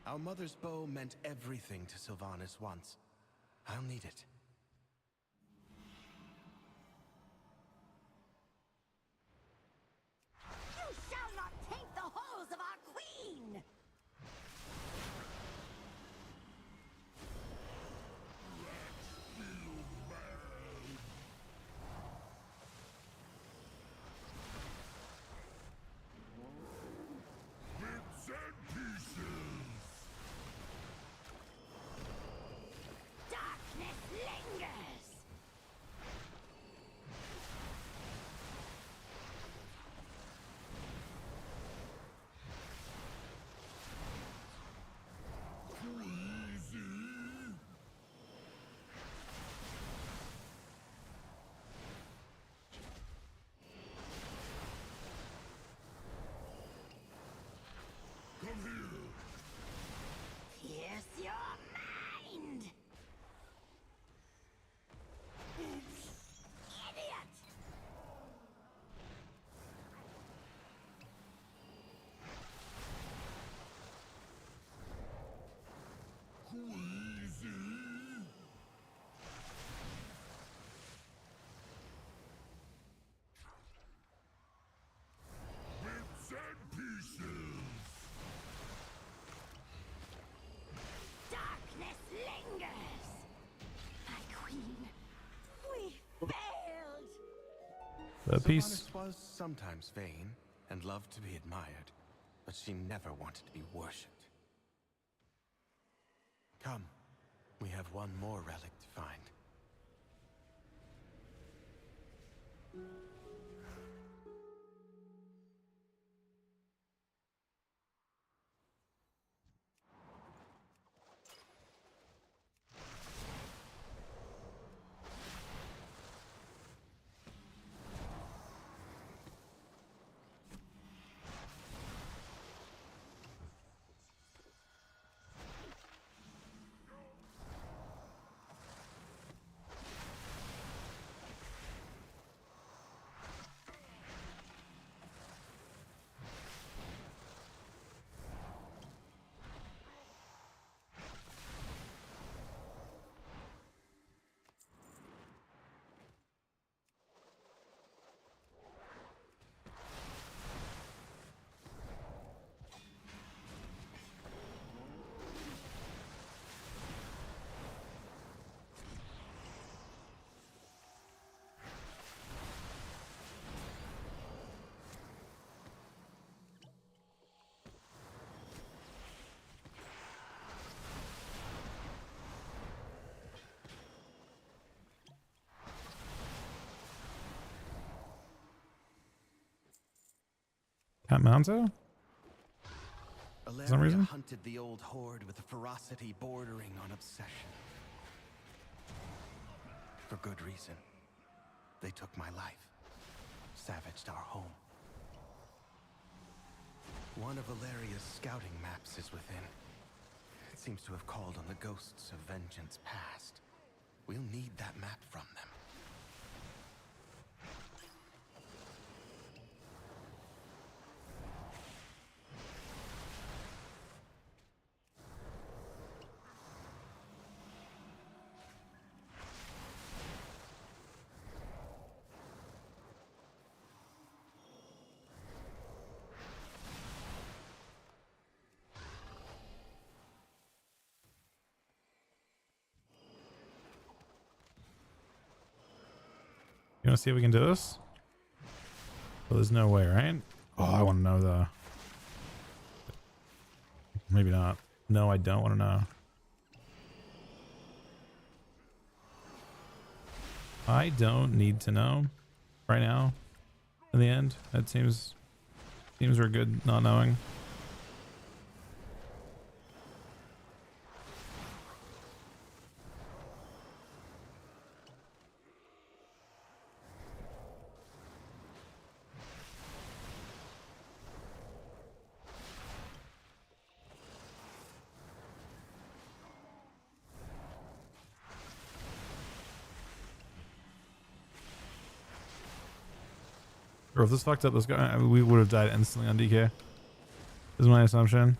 Our mother's bow meant everything to Sylvanas once. I'll need it. You shall not taint the halls of our queen! Darkness lingers! Pierce your mind! Idiot! Darkness lingers! My queen, we failed! That piece. Sylvanas was sometimes vain and loved to be admired, but she never wanted to be worshipped. Come, we have one more relic to find. At Manzo? For some Alaria reason? hunted the old horde with a ferocity bordering on obsession. For good reason. They took my life, savaged our home. One of Alaria's scouting maps is within. It seems to have called on the ghosts of vengeance past. We'll need that map from them. You want to see if we can do this? Well, there's no way, right? Oh, I want to know though. Maybe not. No, I don't want to know. I don't need to know right now. In the end, it seems we're good not knowing. Or if this fucked up this guy, I mean, we would have died instantly on DK. Is my assumption.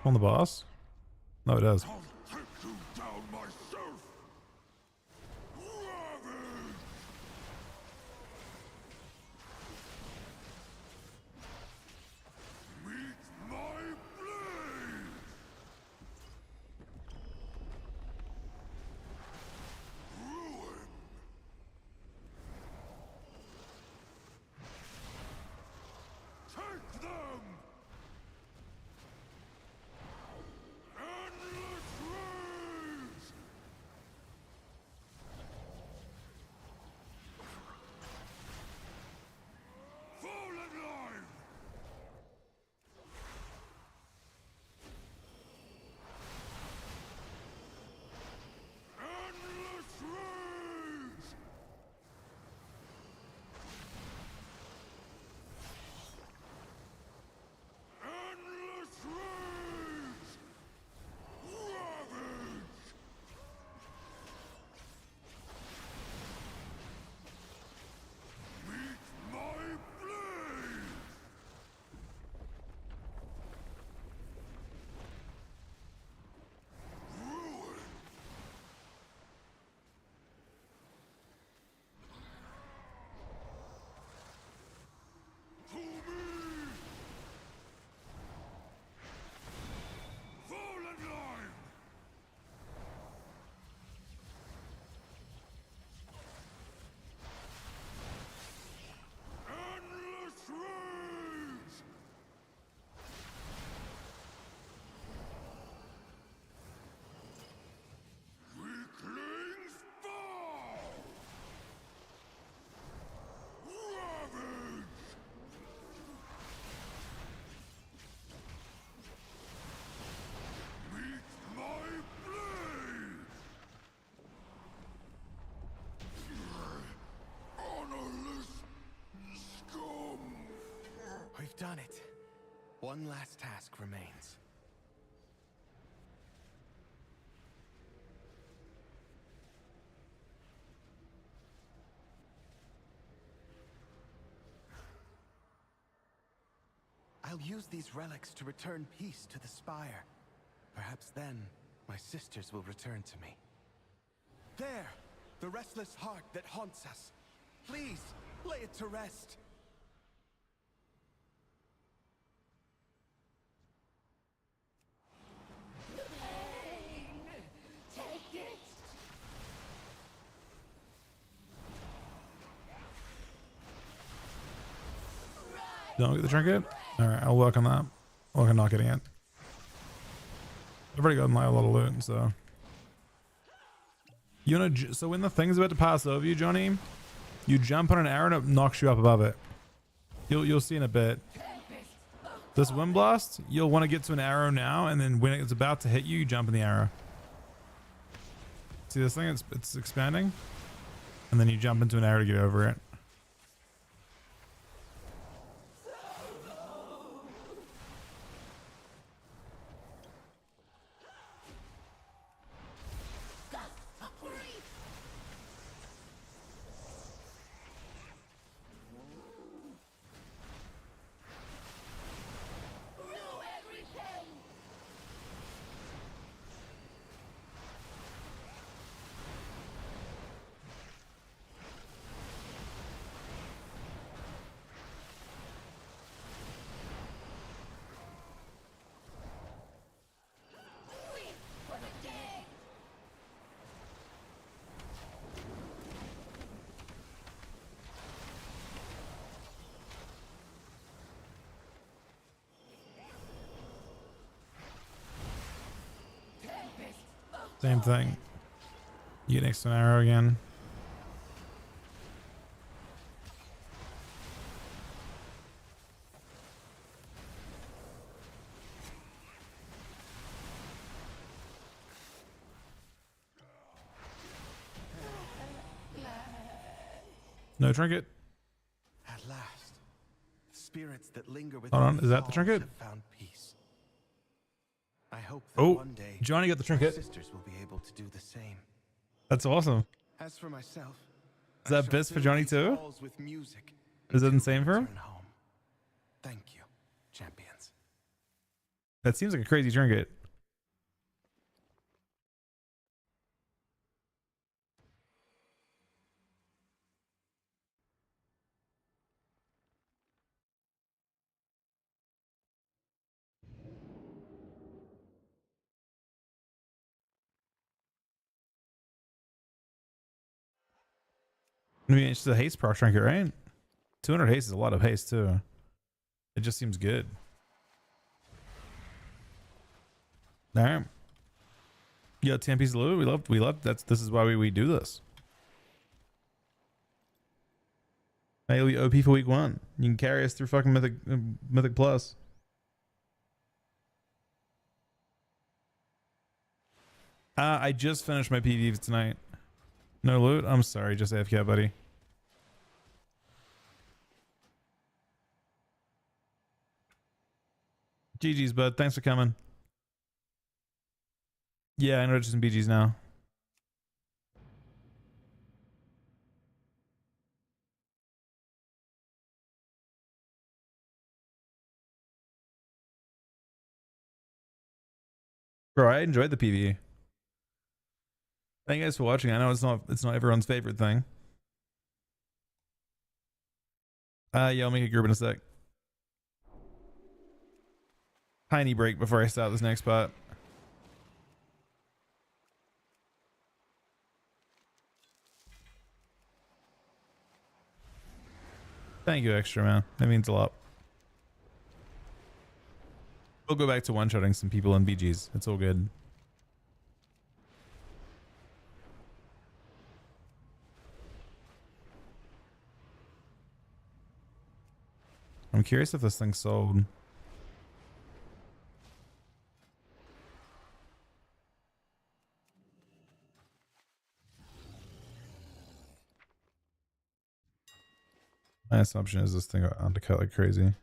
On the boss? No, it does. I'll take you down myself. Ravage! Meet my blade! Ruin! Take them! Endless One last task remains. I'll use these relics to return peace to the Spire. Perhaps then, my sisters will return to me. There! The restless heart that haunts us. Please, lay it to rest. Take it. Don't get the trinket? Alright, I'll work on that. Work on not getting it. I've already gotten like a lot of loot, so. You know, so when the thing's about to pass over you, Johnny, you jump on an arrow and it knocks you up above it. You'll see in a bit. This wind blast, you'll want to get to an arrow now, and then when it's about to hit you, you jump in the arrow. See this thing? It's expanding, and then you jump into an arrow to get over it. Same thing. You get next to an arrow again. No trinket. At last, spirits that linger with Hold on, is that the trinket? Found peace. I hope that Oh, one day Johnny got the trinket. my sisters will be able to do the same. That's awesome. As for myself, Is that best for Johnny too? with music Is that insane for him? home. Thank you, champions. That seems like a crazy trinket. I mean, it's a haste proc trinket, right? 200 haste is a lot of haste too. It just seems good. All right. You got 10 pieces of loot. We love. This is why we do this. Hey, you'll be OP for week 1. You can carry us through fucking Mythic Plus. I just finished my PvP tonight. No loot? I'm sorry, just AFK, buddy. GG's, bud. Thanks for coming. Yeah, I know just some BGs now. Bro, I enjoyed the PvE. Thank you guys for watching. I know it's not everyone's favorite thing. Yeah, I'll make a group in a sec. Tiny break before I start this next part. Thank you, extra man. That means a lot. We'll go back to one-shotting some people in BGs. It's all good. I'm curious if this thing's sold. My assumption is this thing got undercut like crazy.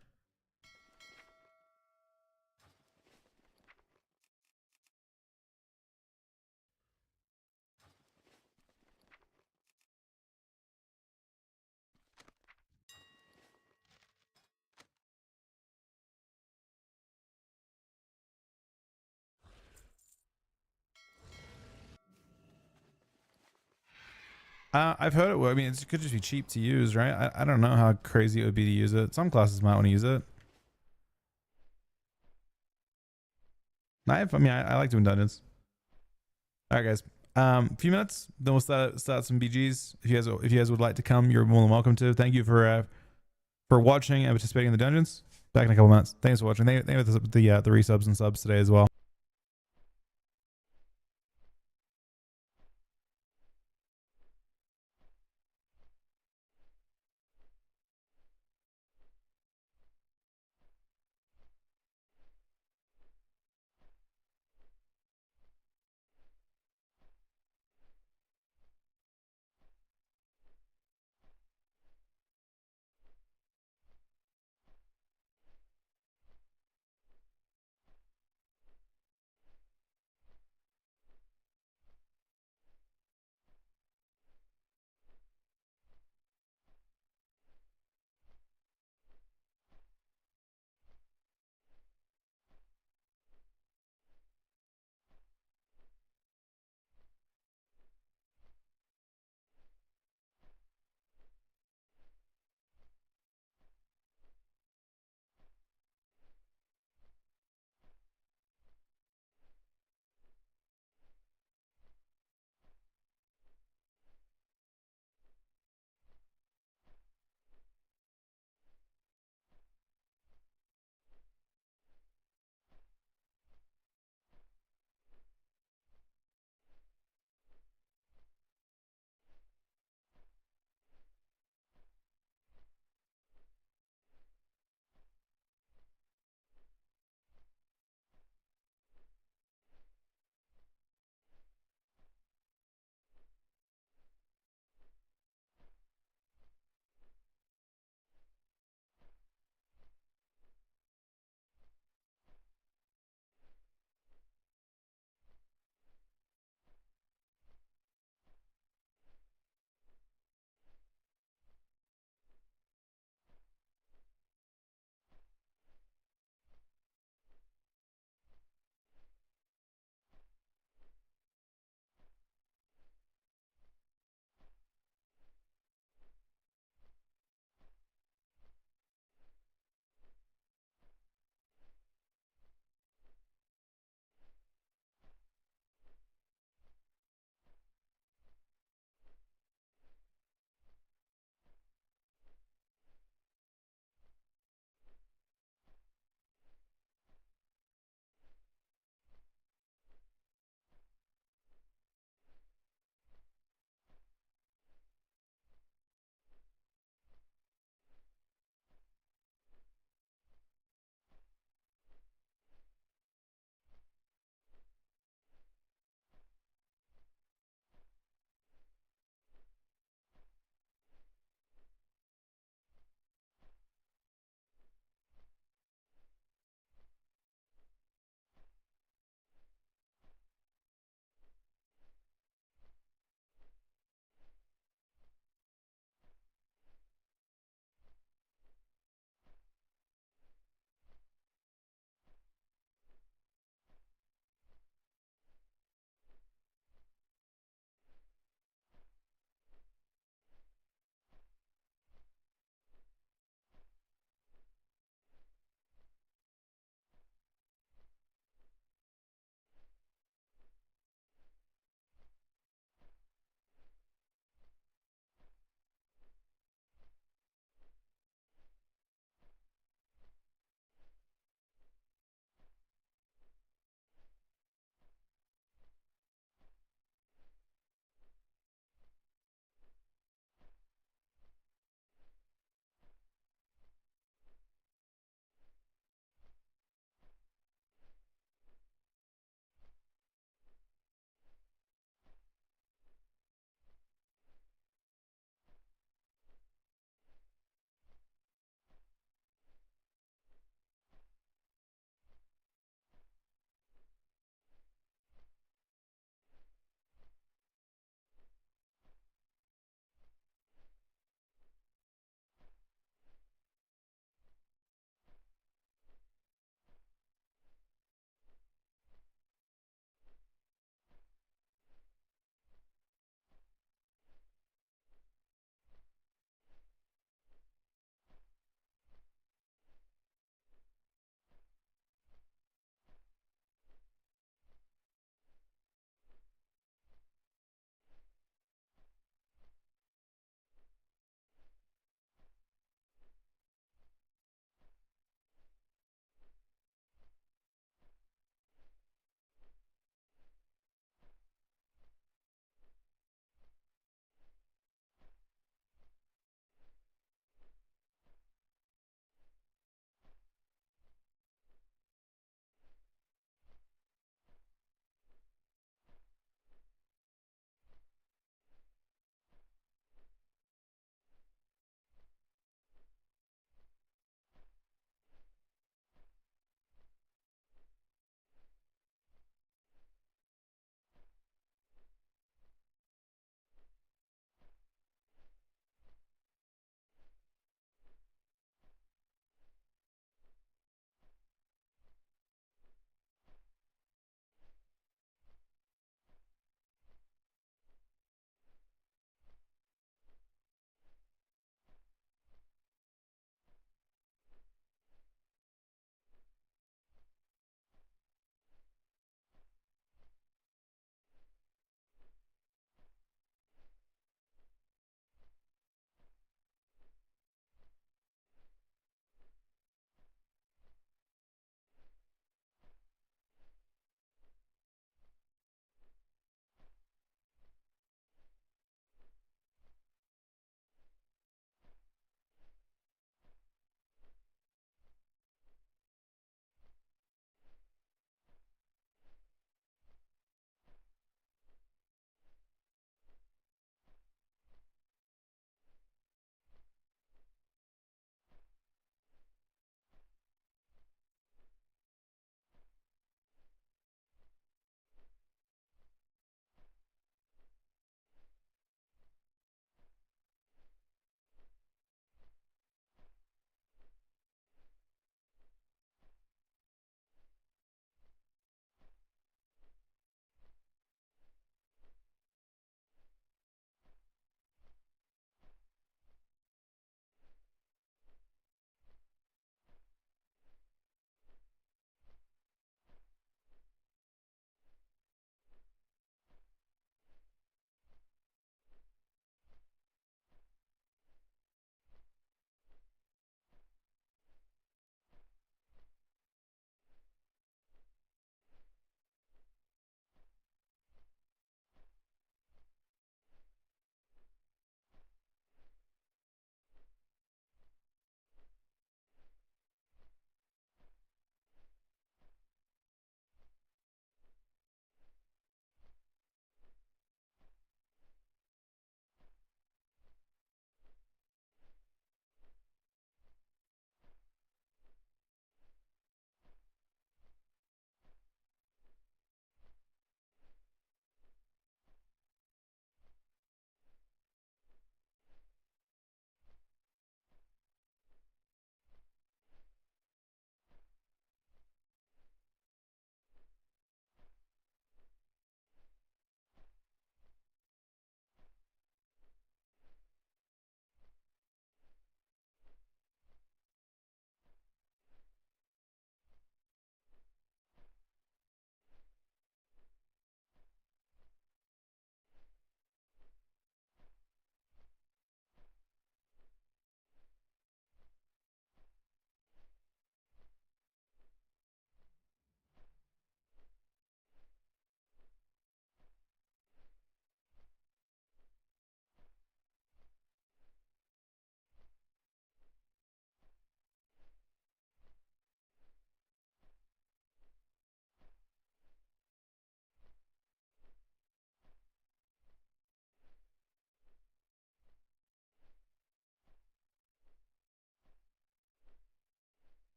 I've heard it. I mean, it could just be cheap to use, right? I don't know how crazy it would be to use it. Some classes might want to use it. I like doing dungeons. All right, guys. A few minutes, then we'll start some BGs. If you guys would like to come, you're more than welcome to. Thank you for watching and participating in the dungeons. Back in a couple minutes. Thanks for watching. Thank you for the resubs and subs today as well.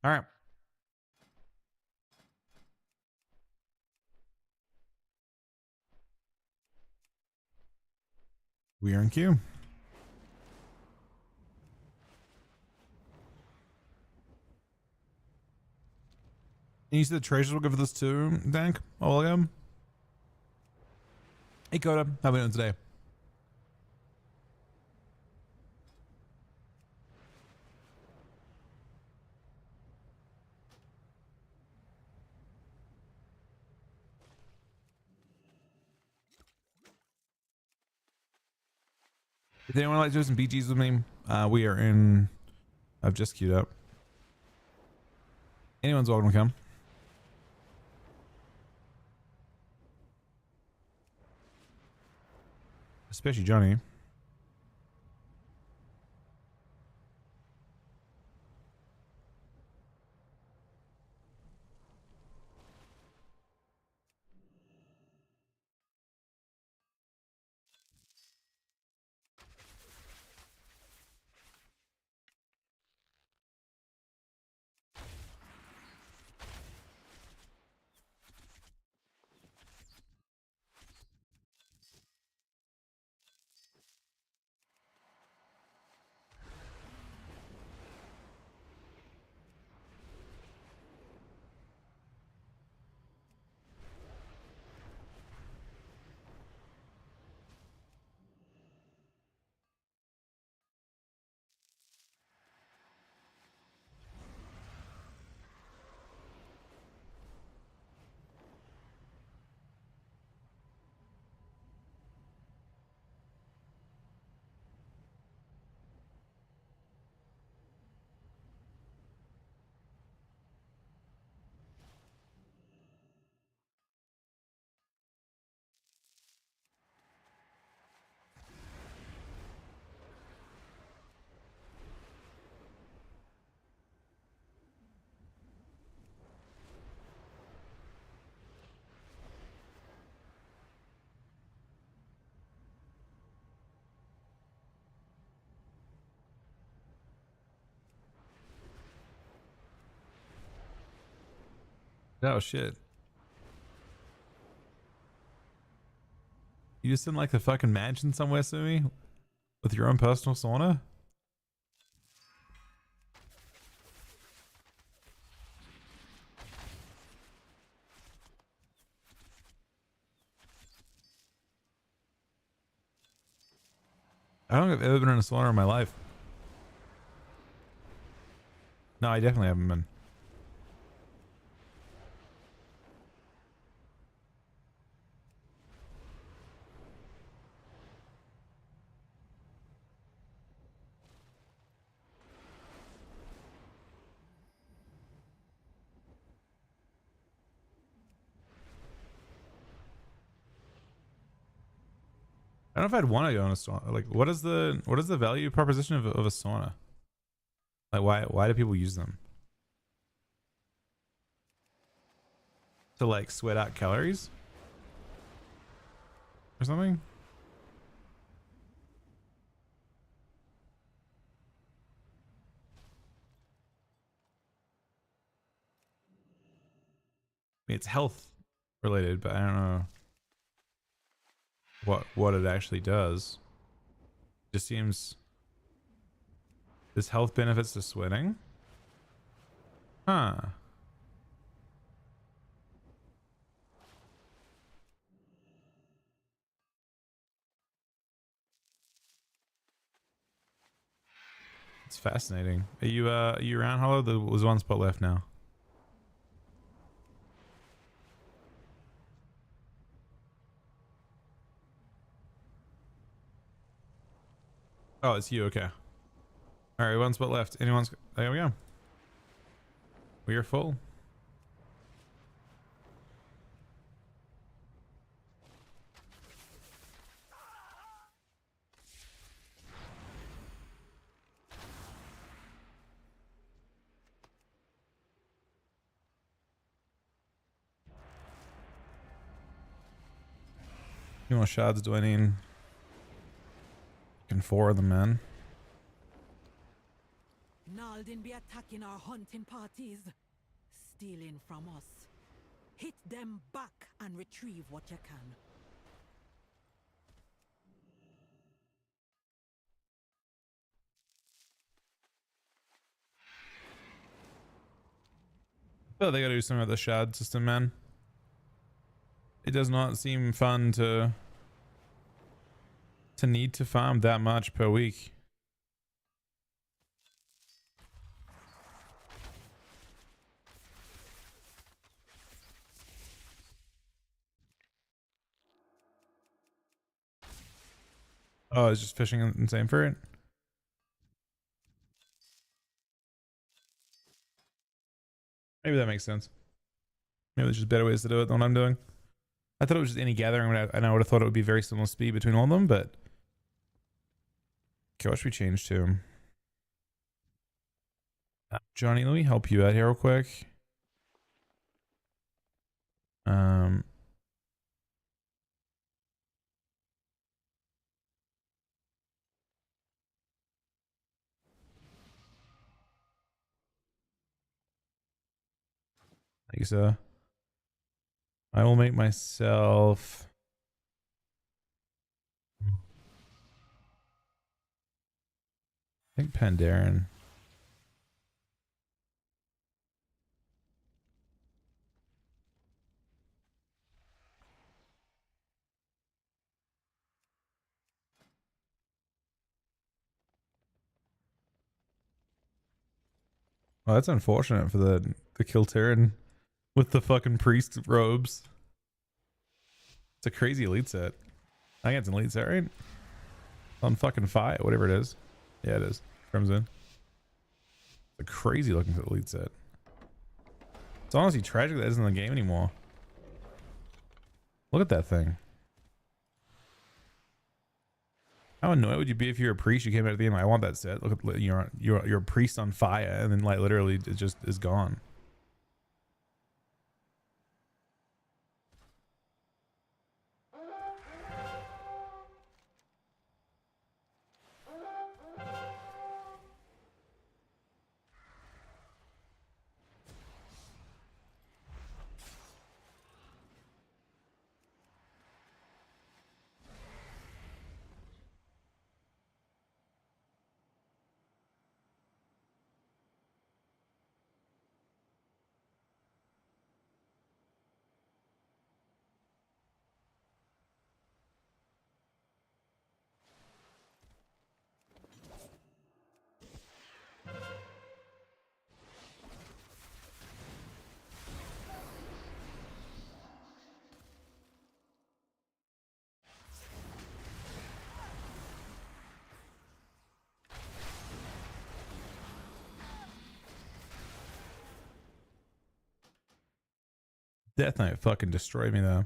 All right. We are in queue. And you said the treasures will go for this too, Dank? All of them? Hey, Coda. How are we doing today? If anyone like to do some BGs with me, we are in. I've just queued up. Anyone's welcome to come. Especially Johnny. Oh shit. You just in like the fucking mansion somewhere, Sumi? With your own personal sauna? I don't think I've ever been in a sauna in my life. No, I definitely haven't been. I don't know if I'd want to go in a sauna. Like, what is the value proposition of a sauna? Like, why do people use them? To like sweat out calories or something? I mean, it's health related, but I don't know what it actually does. Just seems there's health benefits to sweating. Huh. It's fascinating. Are you around, Hollow? There was one spot left now. Oh, it's you. Okay. All right, one spot left. Anyone's? There we go. We are full. How many shards do I need? Fucking 4 of them, man. Naldin be attacking our hunting parties, stealing from us. Hit them back and retrieve what you can. Oh, they gotta do something with the shard system, man. It does not seem fun to need to farm that much per week. Oh, it's just fishing insane for it. Maybe that makes sense. Maybe there's just better ways to do it than what I'm doing. I thought it was just any gathering, and I would have thought it would be very similar speed between all of them, but... Okay, what should we change to? Johnny, let me help you out here real quick. Thank you, sir. I will make myself... I think Pandaren. Well, that's unfortunate for the Kilteran with the fucking priest robes. It's a crazy elite set. I think it's an elite set, right? On fucking fire, whatever it is. Yeah, it is. Crimson. It's a crazy looking elite set. It's honestly tragic that isn't in the game anymore. Look at that thing. How annoyed would you be if you're a priest? You came out at the end, like, I want that set. Look at you're a priest on fire, and then like literally it just is gone. Death Knight fucking destroyed me though.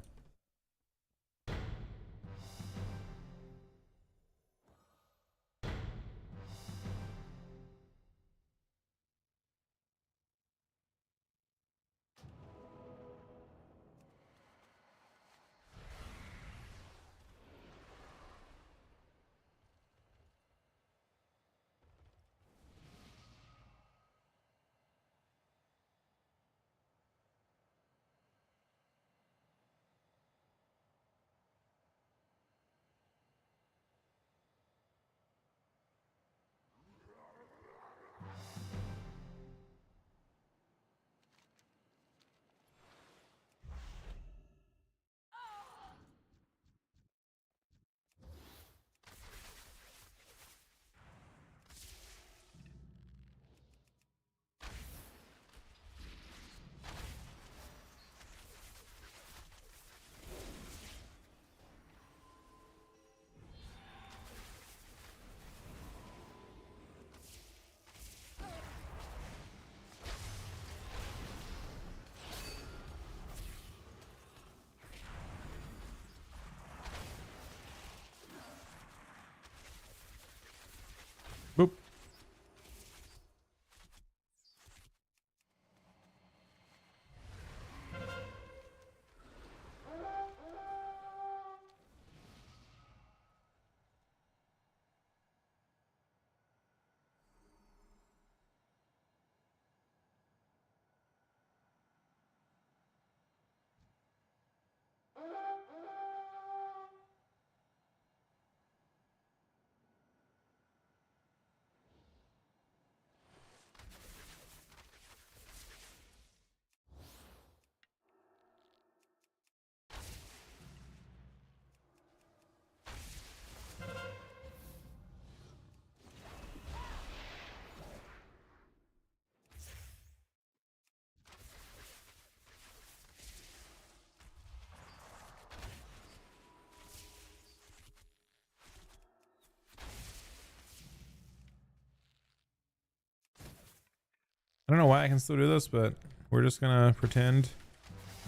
I don't know why I can still do this, but we're just gonna pretend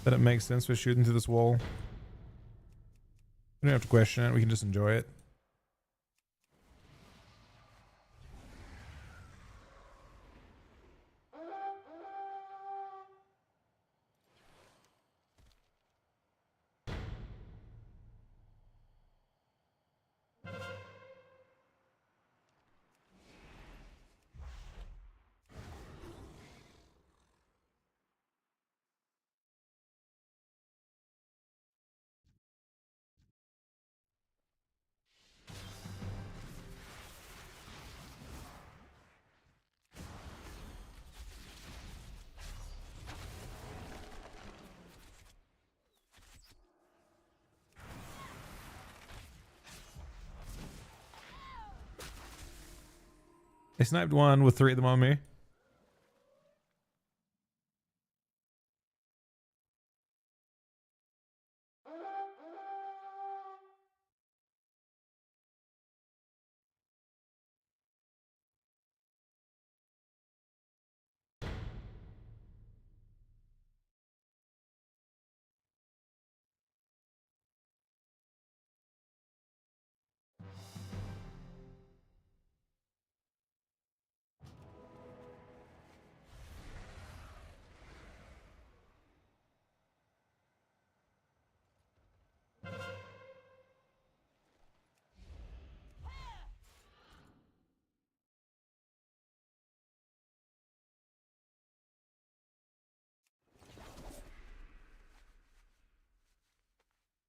that it makes sense for shooting through this wall. We don't have to question it, we can just enjoy it. I sniped one with 3 of them on me.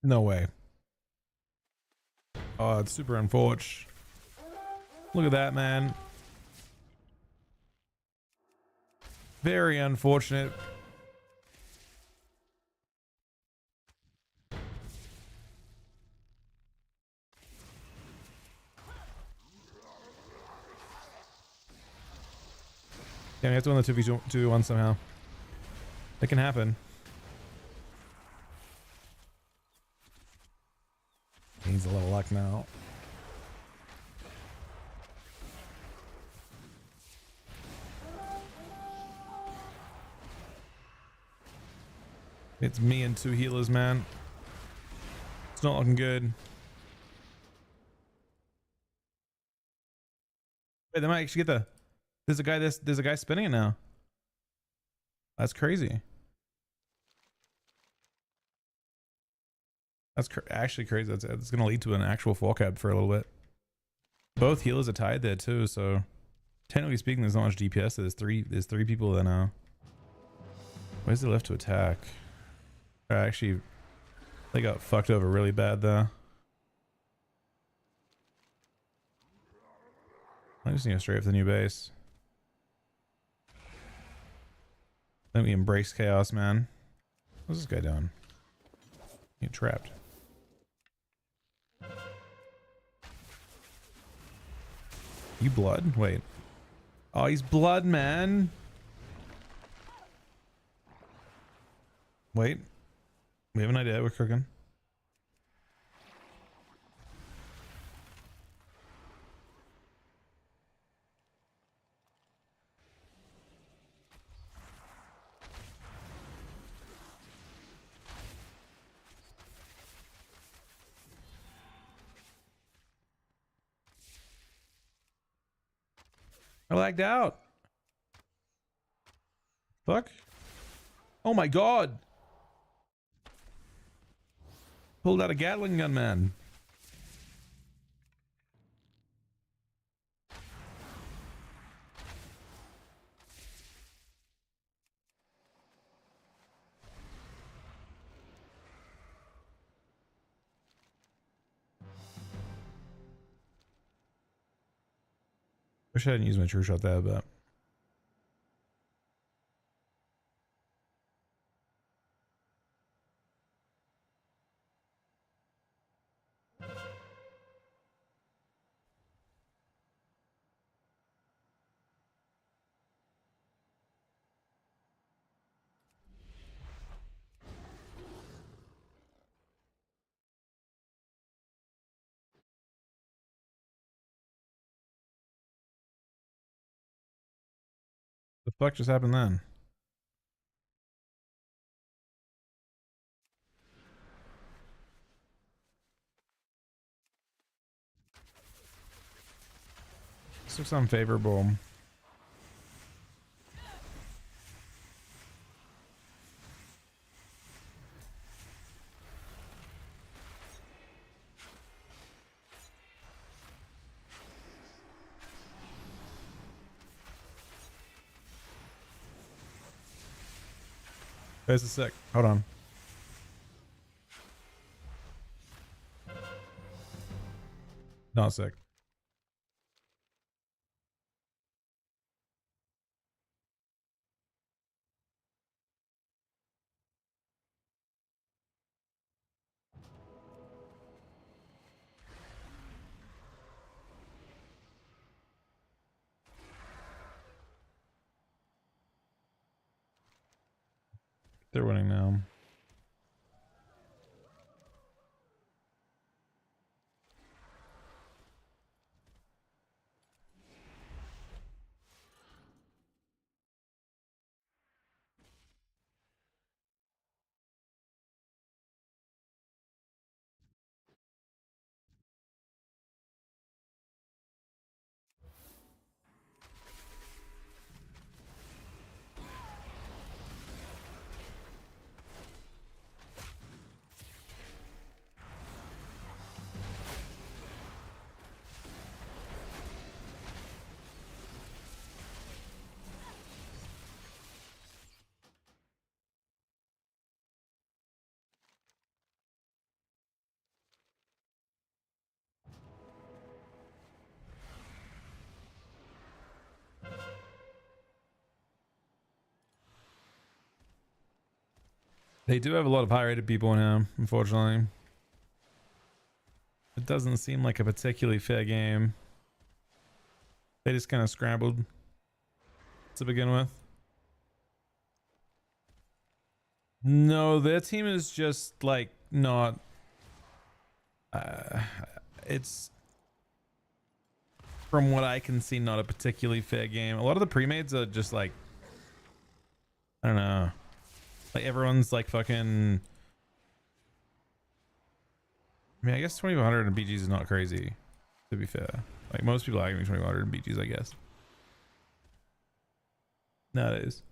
No way. Oh, it's super unfortunate. Look at that, man. Very unfortunate. Yeah, we have to win the 2v1 somehow. It can happen. Needs a little luck now. It's me and 2 healers, man. It's not looking good. Wait, they might actually get the... There's a guy spinning it now. That's crazy. That's actually crazy. That's going to lead to an actual fall cap for a little bit. Both healers are tied there too, so technically speaking, there's not much DPS. There's three people there now. Where's the left to attack? Actually, they got fucked over really bad there. I just need to go straight up to the new base. Then we embrace chaos, man. What's this guy doing? Get trapped. You blood? Wait. Oh, he's blood, man. Wait. We have an idea. We're cooking. I lagged out. Fuck. Oh my god. Pulled out a Gatling gun, man. Wish I hadn't used my true shot there, but Fuck just happened then? This looks unfavorable. This is sick. Hold on. Not sick. They're winning now. They do have a lot of high-rated people now, unfortunately. It doesn't seem like a particularly fair game. They just kind of scrambled to begin with. No, their team is just like not. It's, from what I can see, not a particularly fair game. A lot of the pre-mades are just like, I don't know. Like everyone's like fucking. I mean, I guess 2500 in BGs is not crazy, to be fair. Like most people are giving me 2500 in BGs, I guess. Nowadays.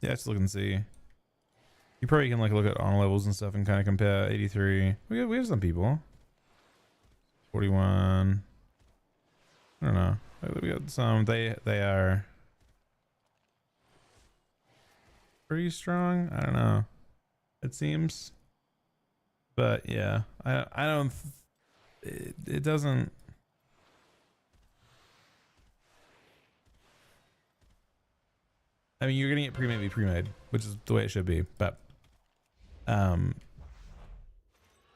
Yeah, let's look and see. You probably can like look at honor levels and stuff and kind of compare. 83. We have some people. 41. I don't know. We got some. They are pretty strong. I don't know. It seems. But yeah, I don't. It doesn't. I mean, you're gonna get pre-made be pre-made, which is the way it should be. But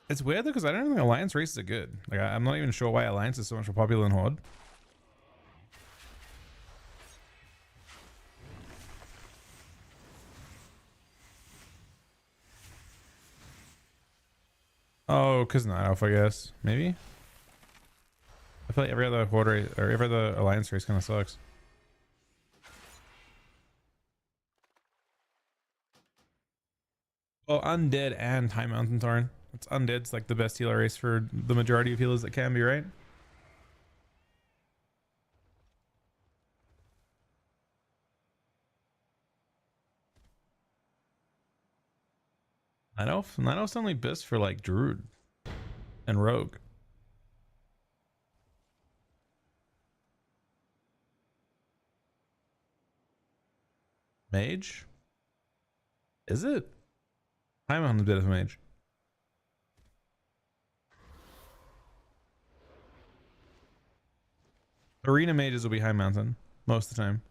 it's weird though because I don't think alliance races are good. Like I'm not even sure why alliance is so much more popular than horde. Oh, because Night Elf, I guess. Maybe? I feel like every other horde race, or every other alliance race kind of sucks. Oh, Undead and High Mountain Thorn. It's Undead's like the best healer race for the majority of healers that can be, right? Night Elf's only best for like Druid and Rogue. Mage? Is it? High Mountain's a bit of a mage. Arena mages will be High Mountain most of the time.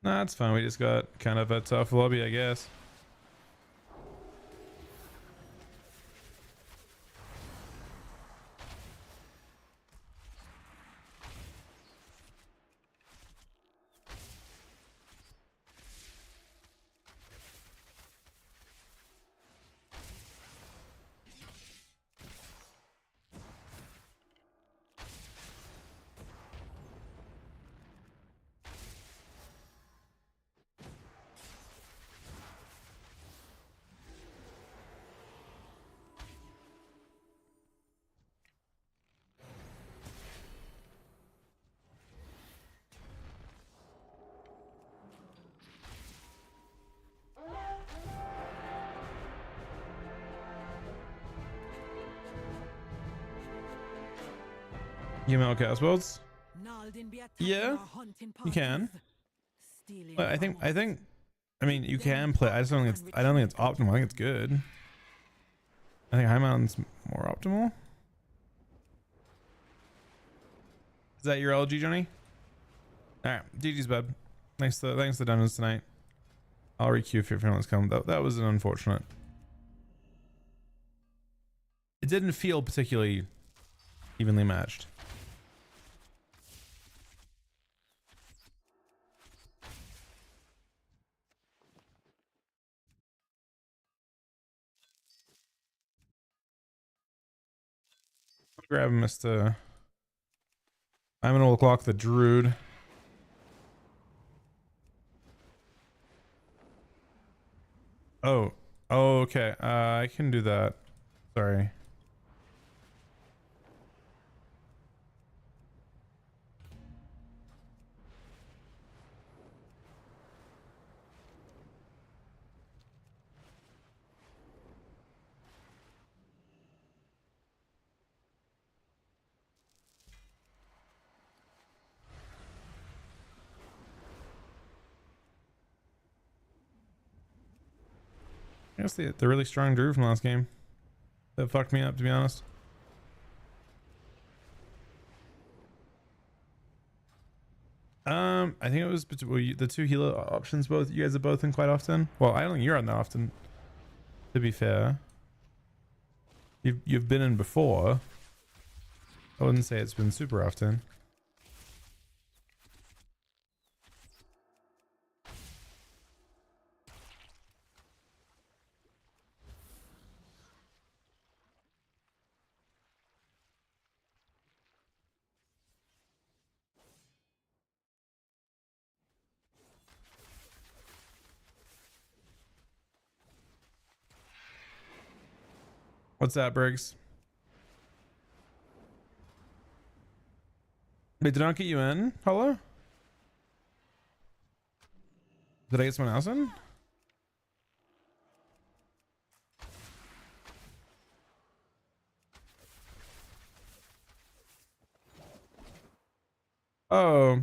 Nah, it's fine. We just got kind of a tough lobby, I guess. Email cast worlds. Yeah, you can. But I think I mean you can play. I just don't think it's optimal. I think it's good. I think High Mountain's more optimal. Is that your LG, Johnny? All right, GG's, bud. Thanks to the dungeons tonight. I'll requeue if your feelings come. That was an unfortunate. It didn't feel particularly evenly matched. Grab Mr. I'm gonna clock the Druid. Oh, okay. I can do that. Sorry. I guess the really strong Druid from last game. That fucked me up, to be honest. I think it was the two healer options. Both you guys are both in quite often. Well, I don't think you're on that often. To be fair, you've been in before. I wouldn't say it's been super often. What's that, Briggs? Wait, did I not get you in? Hello? Did I get someone else in? Oh.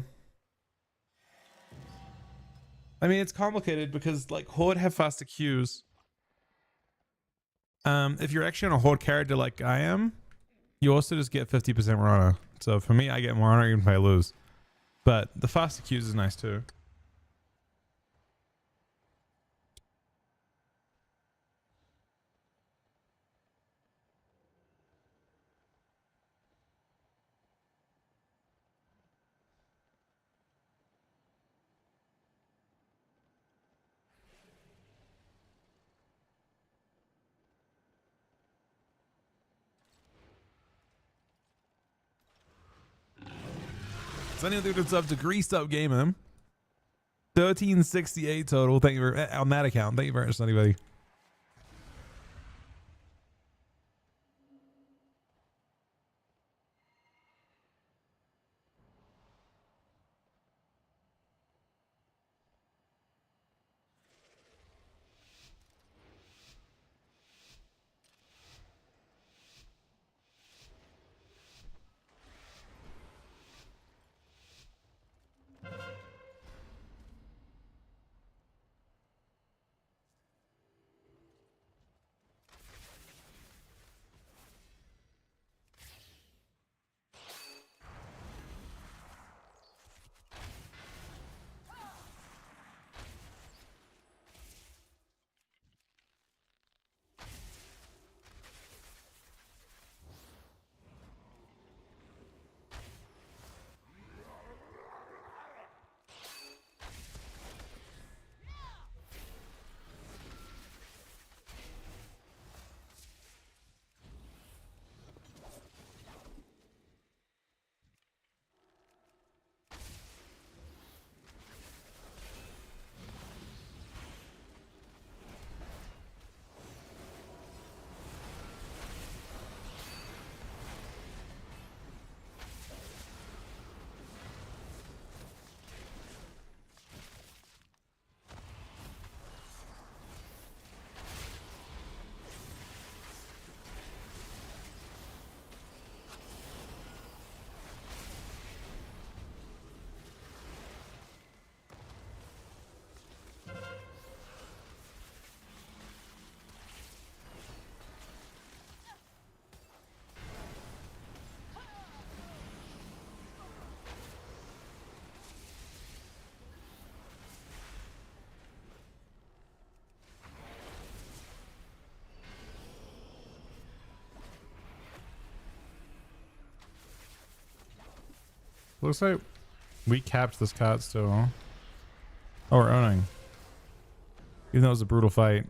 I mean, it's complicated because like Horde have faster queues. If you're actually on a Horde character like I am, you also just get 50% Marana. So for me, I get Marana even if I lose. But the faster queues is nice too. Sunny dude, what's up to Greased Up Gamer? 1368 total. Thank you for on that account. Thank you very much, Sunny buddy. looks like we capped this cut still. Oh, we're owning. Even though it was a brutal fight.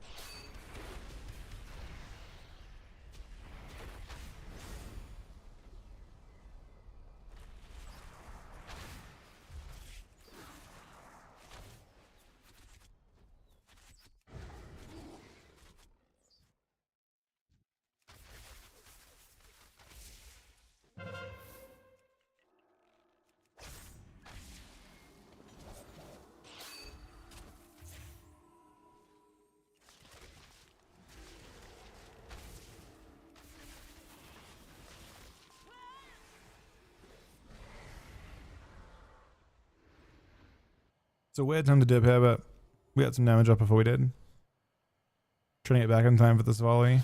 It's a weird time to dip here, but we got some damage up before we did. Trying to get back in time for this volley.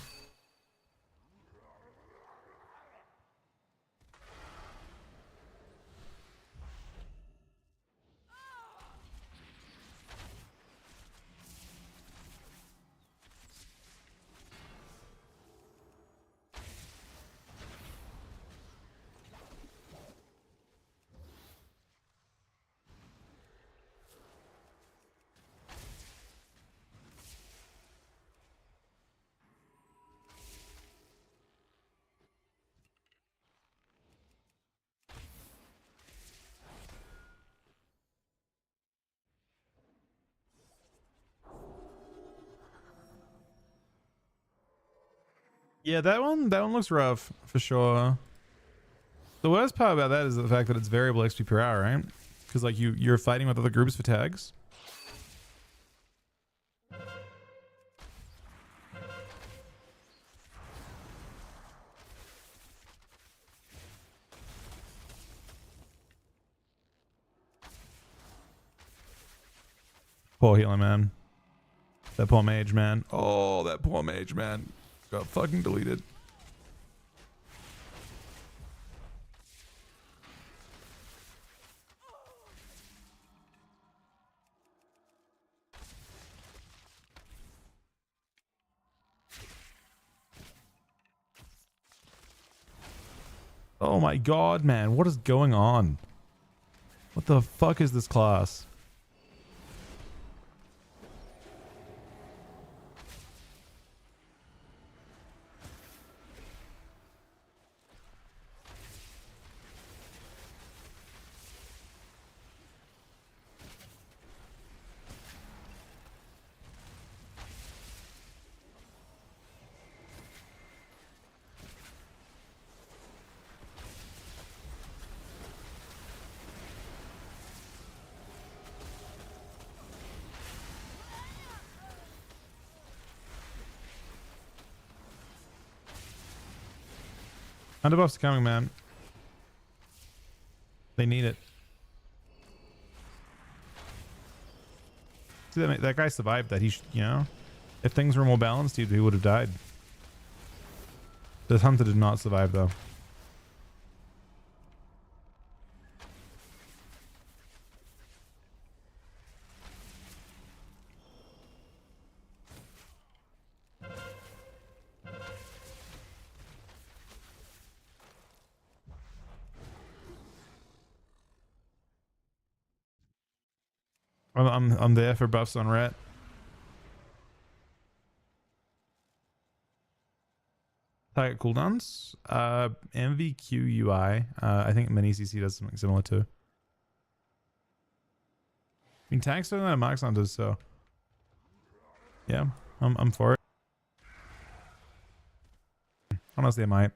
Yeah, that one looks rough for sure. The worst part about that is the fact that it's variable XP per hour, right? Because like you're fighting with other groups for tags. Poor healer, man. That poor mage, man. Oh, that poor mage, man. Got fucking deleted. Oh my god, man. What is going on? What the fuck is this class? Underbuff's coming, man. They need it. See, that guy survived that. You know, if things were more balanced, he would have died. This hunter did not survive, though. I'm there for buffs on Ret. Target cooldowns. MVQ UI. I think Mini CC does something similar too. I mean, tanks don't have max hunters, so yeah, I'm for it. Honestly, I might.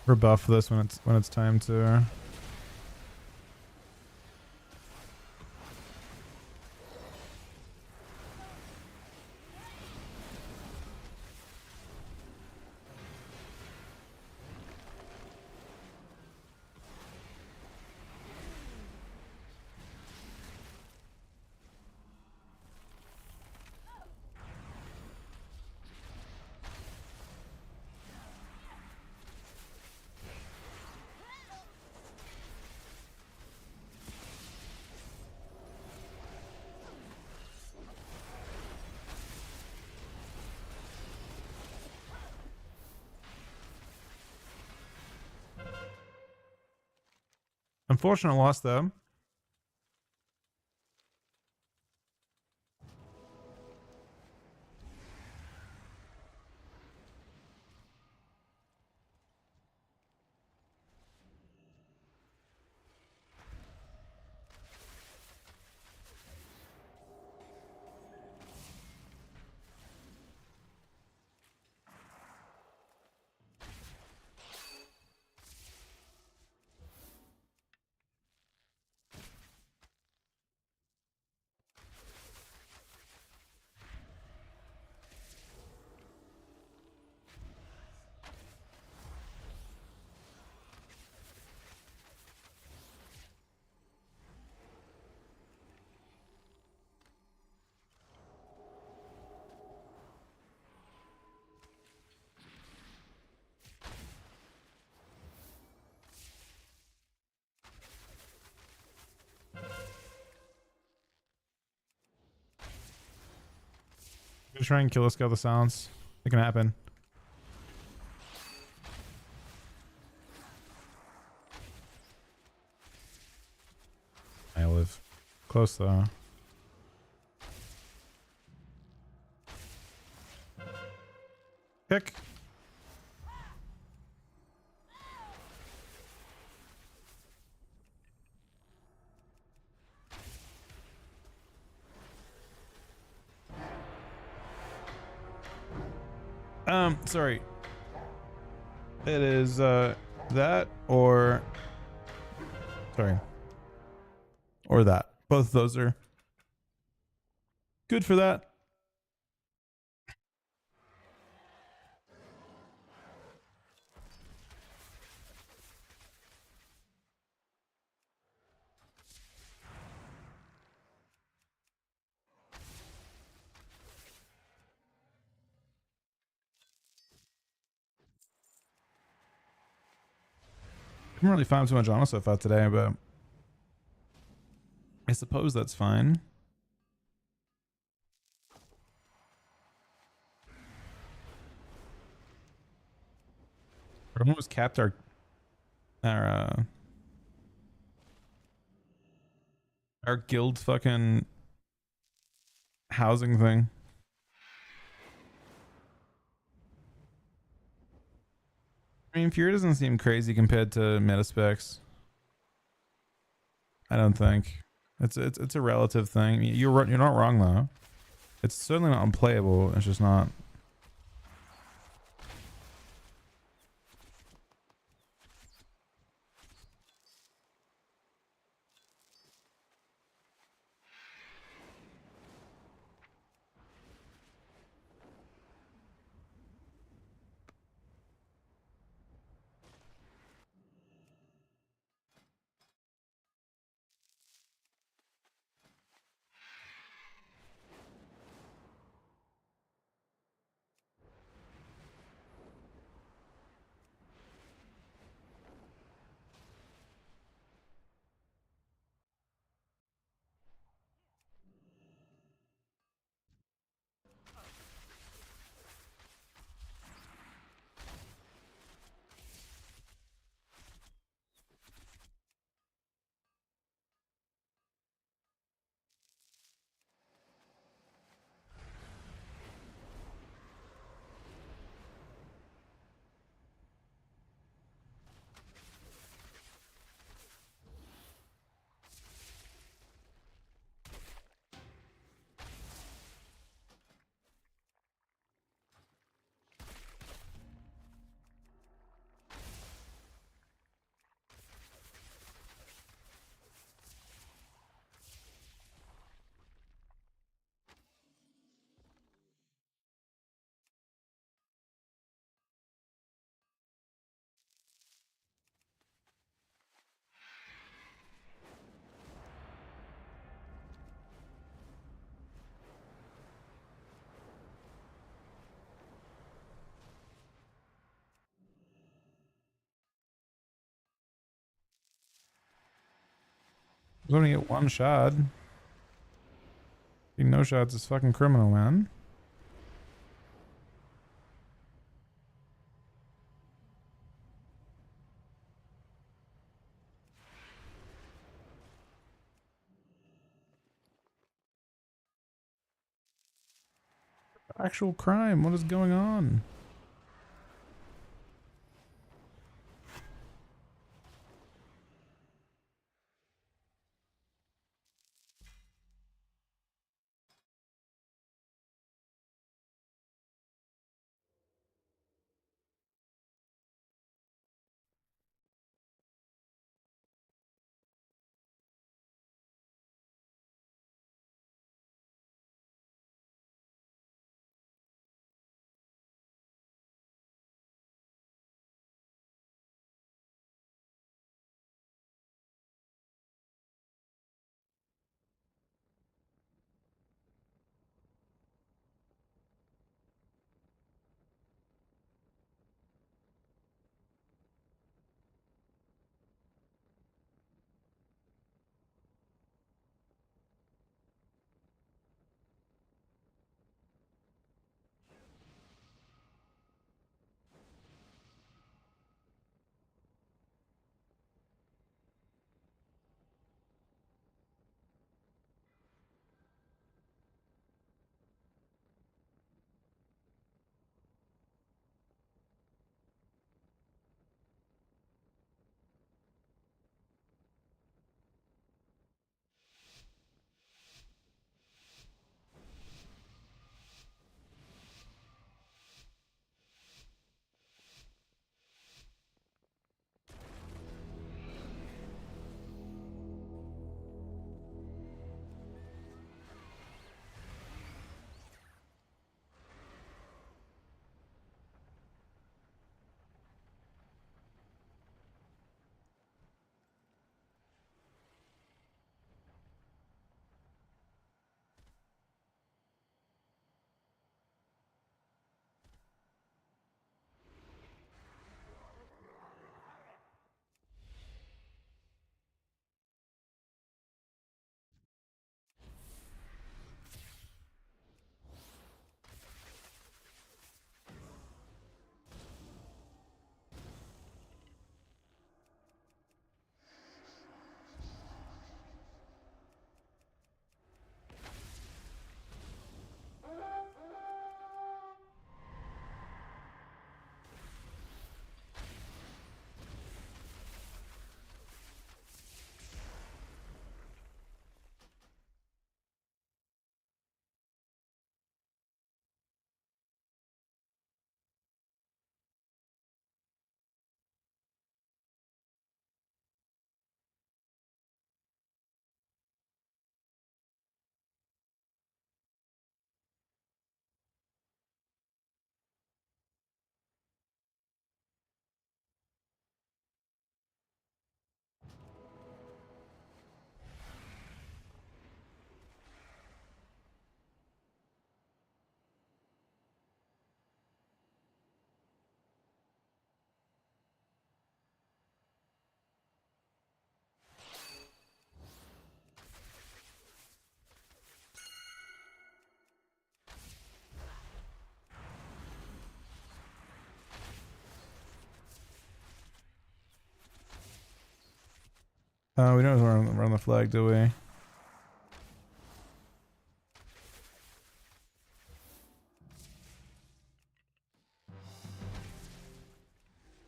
Rebuff this when it's time to. Unfortunate loss though. Gonna try and kill this guy with the silence. It can happen. I live close though. Pick. Sorry. It is that or sorry. Or that. Both of those are good for that. I didn't really find too much honor so far today, but I suppose that's fine. We almost capped our guild fucking housing thing. I mean, Fury doesn't seem crazy compared to meta specs. I don't think it's a relative thing. I mean, you're not wrong though. It's certainly not unplayable. It's just not. We're gonna get one shot. No shots is fucking criminal, man. Actual crime. What is going on? We don't run the flag, do we?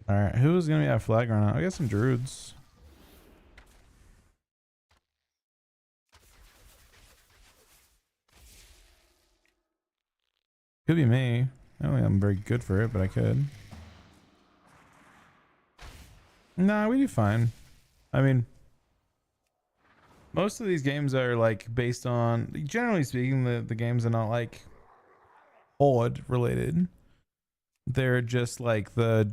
Alright, who's gonna be at flag right now? I got some druids. Could be me. I don't think I'm very good for it, but I could. Nah, we do fine. I mean, most of these games are like based on, generally speaking, the games are not like horde related. They're just like the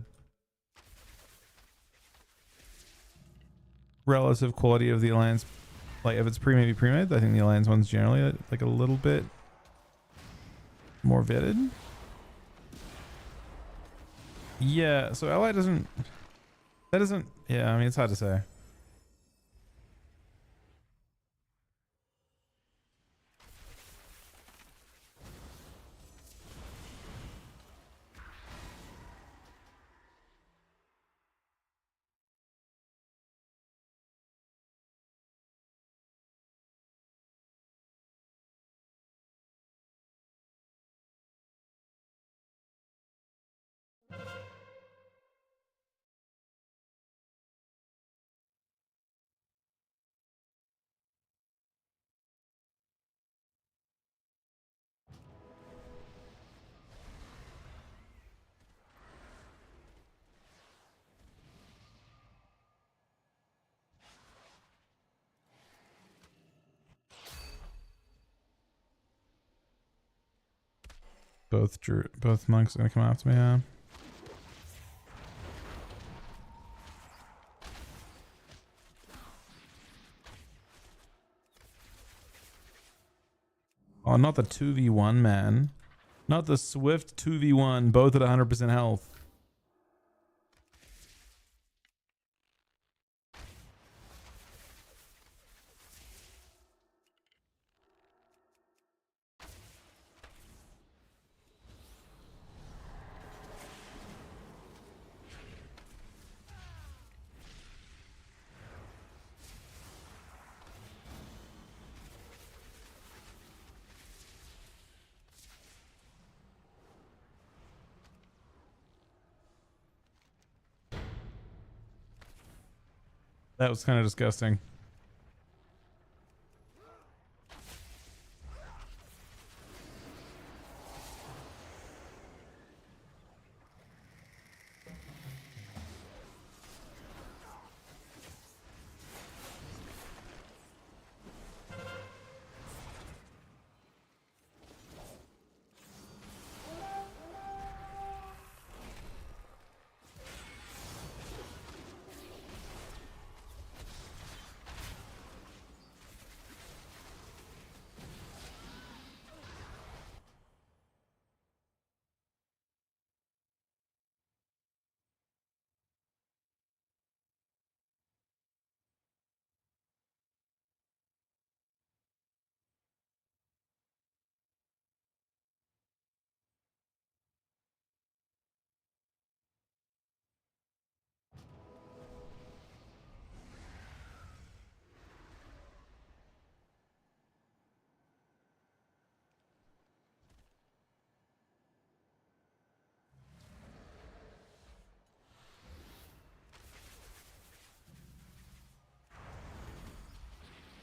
relative quality of the alliance. Like if it's maybe pre-made, I think the alliance one's generally like a little bit more vetted. Yeah, so ally doesn't, yeah, I mean, it's hard to say. Both monks are gonna come after me, yeah. Oh, not the 2v1, man. Not the swift 2v1, both at 100% health. That was kind of disgusting.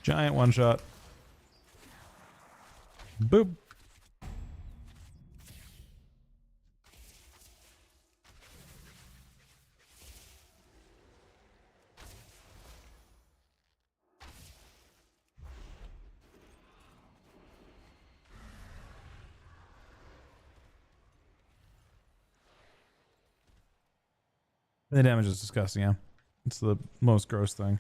Giant one shot. Boop. The damage is disgusting, yeah. It's the most gross thing.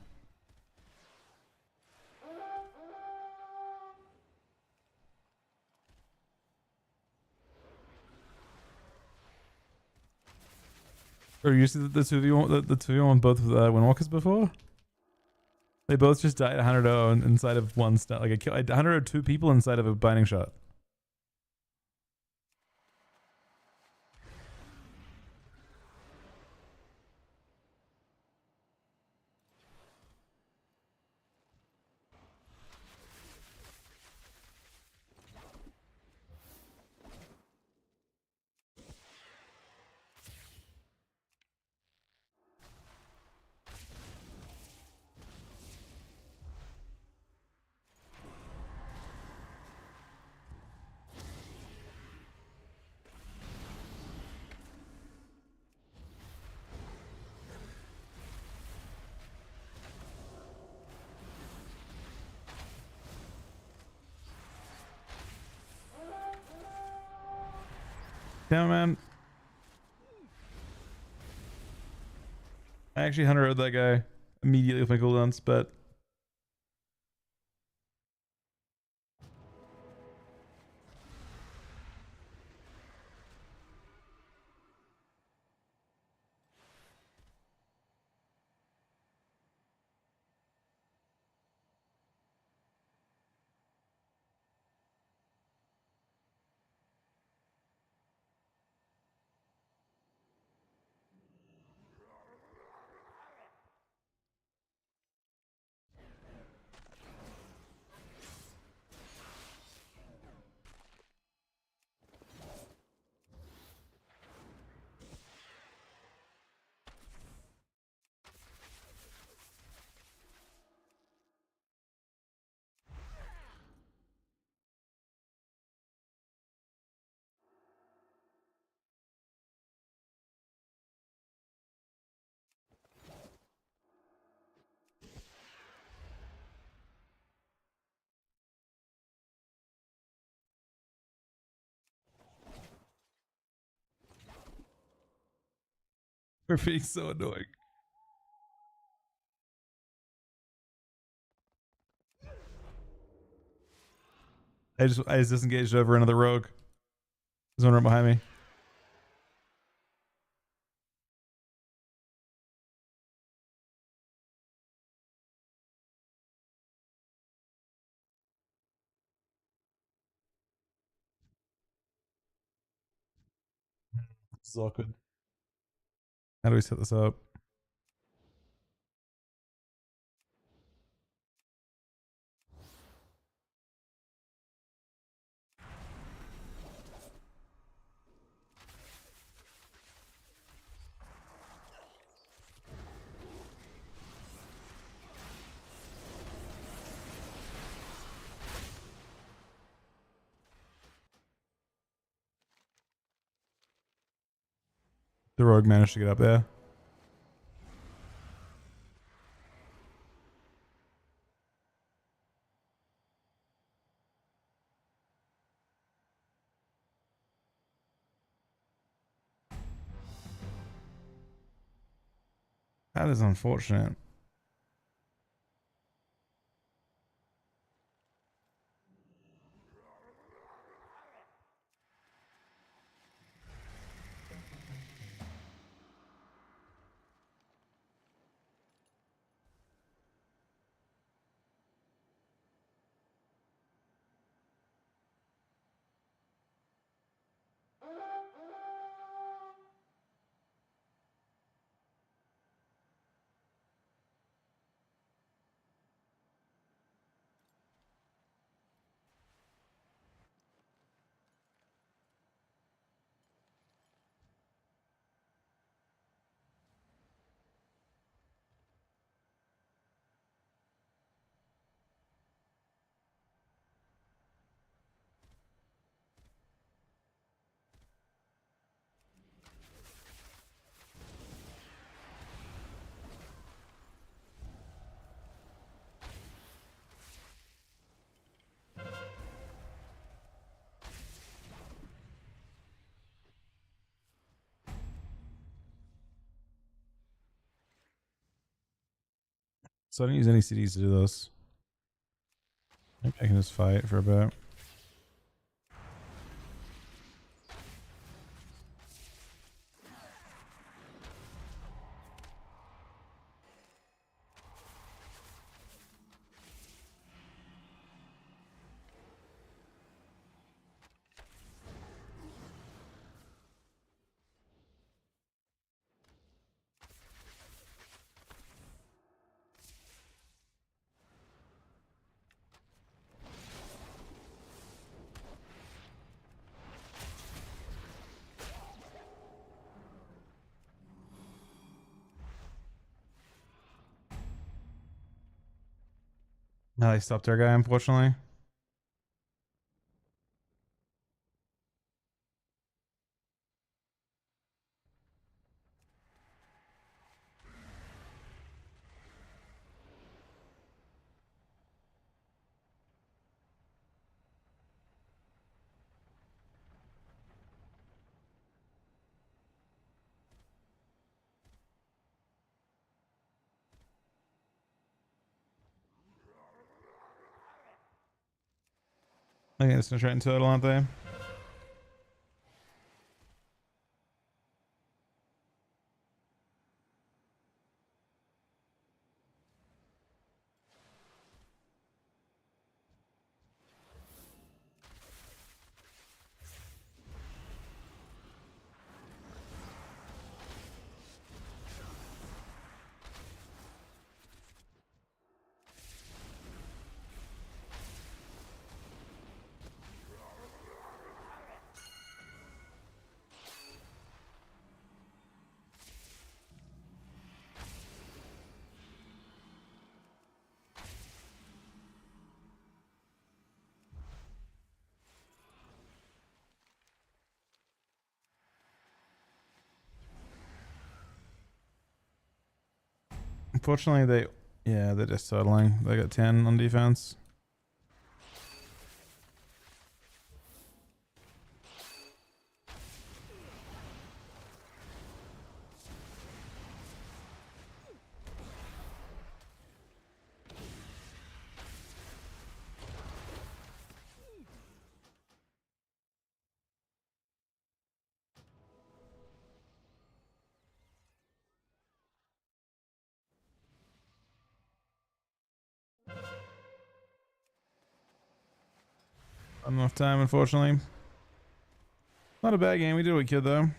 Or you see the 2v1, the 2v1 both Windwalkers before? They both just died 100-0 inside of one stat. Like I killed 102 people inside of a binding shot. Damn, man. I actually 100'd that guy immediately with my cooldowns, but We're being so annoying. I just disengaged over another rogue. There's one right behind me. This is awkward. How do we set this up? The rogue managed to get up there. That is unfortunate. So I didn't use any CDs to do this. Maybe I can just fight for a bit. No, they stopped our guy, unfortunately. I think it's gonna try and turtle, aren't they? Unfortunately, they're just turtling. They got 10 on defense. enough time, unfortunately. Not a bad game. We did what we could, though.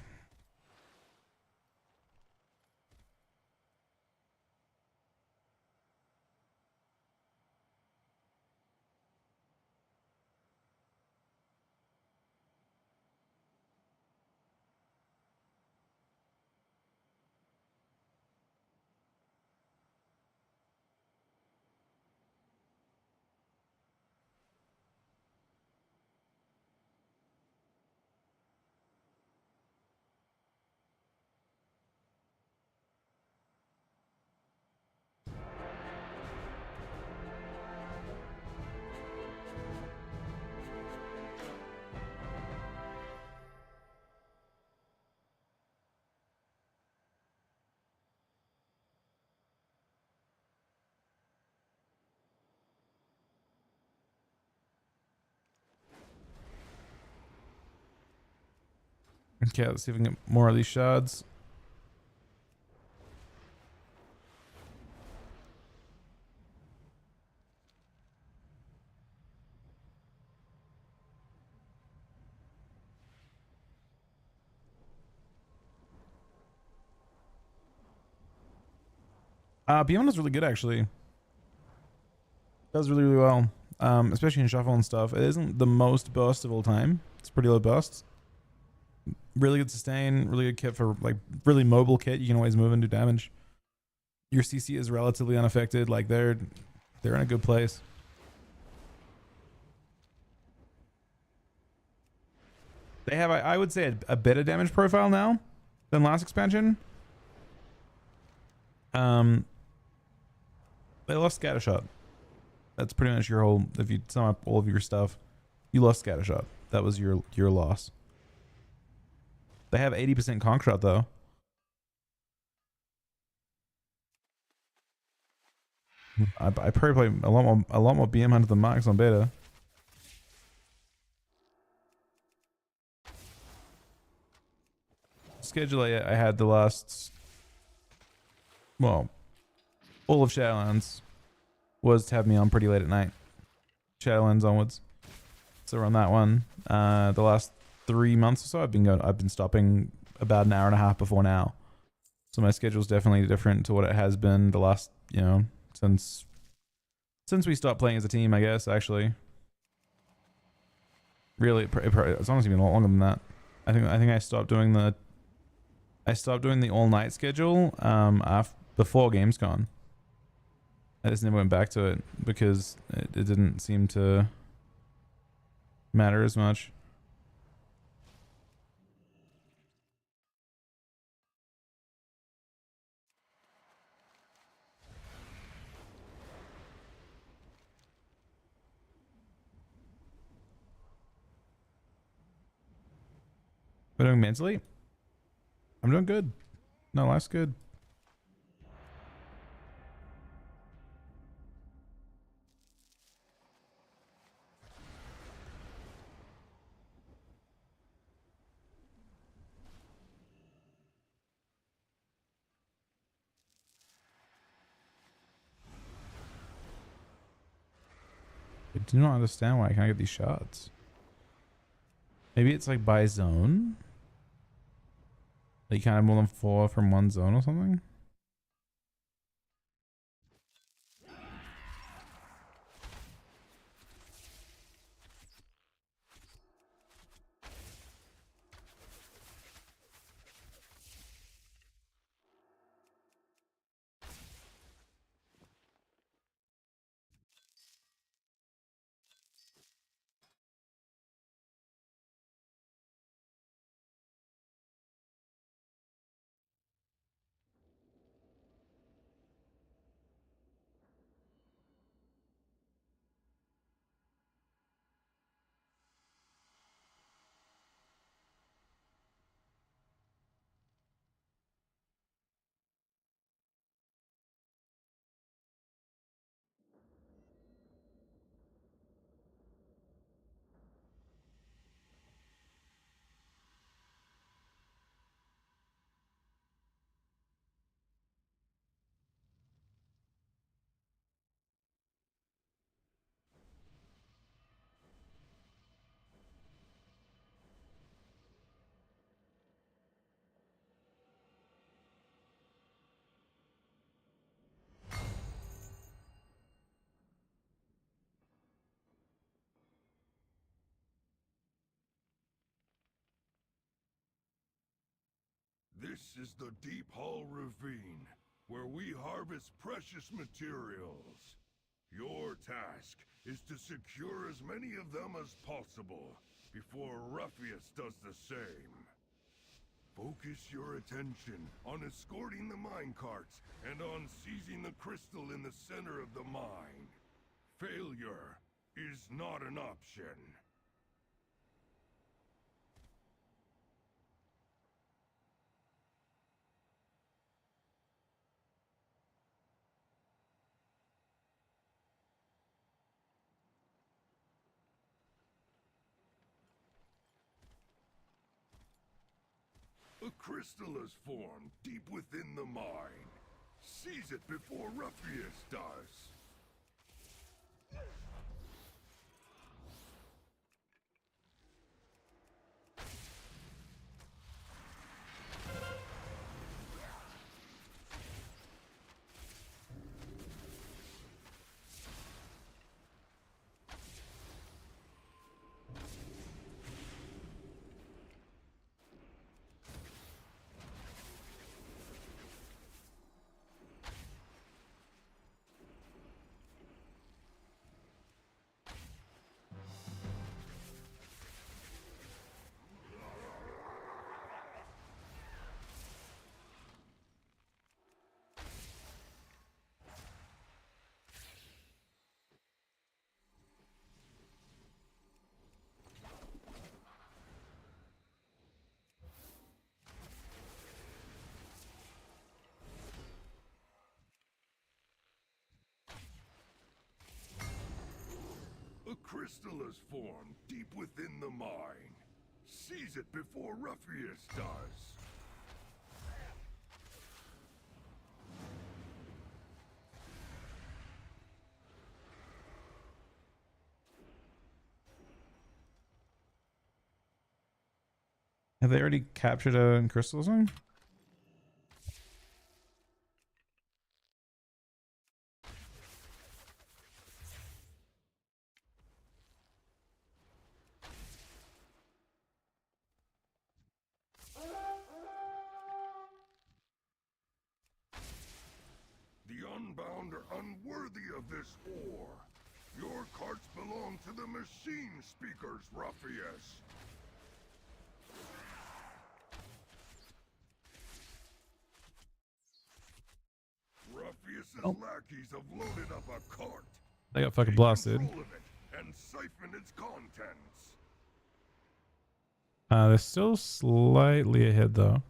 Okay, let's see if we can get more of these shards. Beyond is really good, actually. Does really, really well. Especially in shuffle and stuff. It isn't the most burst of all time. It's pretty low burst. Really good sustain, really good kit for like really mobile kit. You can always move and do damage. Your CC is relatively unaffected. Like they're in a good place. They have, I would say, a better damage profile now than last expansion. They lost Scattershot. That's pretty much your whole. If you sum up all of your stuff, you lost Scattershot. That was your loss. They have 80% conk shot though. I probably play a lot more BM Hunter than Marks on beta. Schedule I had the last, well, all of Shadowlands was to have me on pretty late at night. Shadowlands onwards. So on that one, the last 3 months or so, I've been stopping about an hour and a half before now. So my schedule's definitely different to what it has been the last, you know, since we stopped playing as a team, I guess, actually. Really, it's honestly been a lot longer than that. I think I stopped doing the all night schedule before Gamescom. I just never went back to it because it didn't seem to matter as much. We're doing mentally? I'm doing good. No, life's good. I do not understand why I can't get these shots. Maybe it's like by zone? Like you can't have more than 4 from one zone or something? This is the Deep Hall Ravine, where we harvest precious materials. Your task is to secure as many of them as possible before Ruffius does the same. Focus your attention on escorting the minecarts and on seizing the crystal in the center of the mine. Failure is not an option. A crystal is formed deep within the mine. Seize it before Ruffius does. A crystal is formed deep within the mine. Seize it before Ruffius does. Have they already captured a crystal zone? The Unbound are unworthy of this ore. Your carts belong to the Machine Speakers, Ruffius. Ruffius's lackeys have loaded up a cart. They got fucking blasted. Control of it and siphon its contents. They're still slightly ahead though.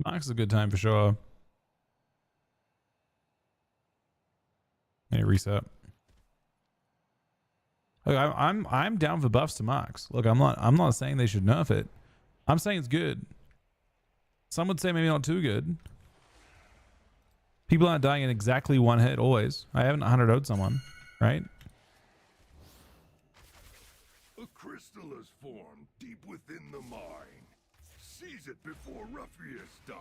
Mark's a good time for sure. Hey, reset. Look, I'm down for buffs to Marks. Look, I'm not saying they should nerf it. I'm saying it's good. Some would say maybe not too good. People aren't dying in exactly one hit always. I haven't 100'd someone, right? A crystal is formed deep within the mine. Seize it before Ruffius does.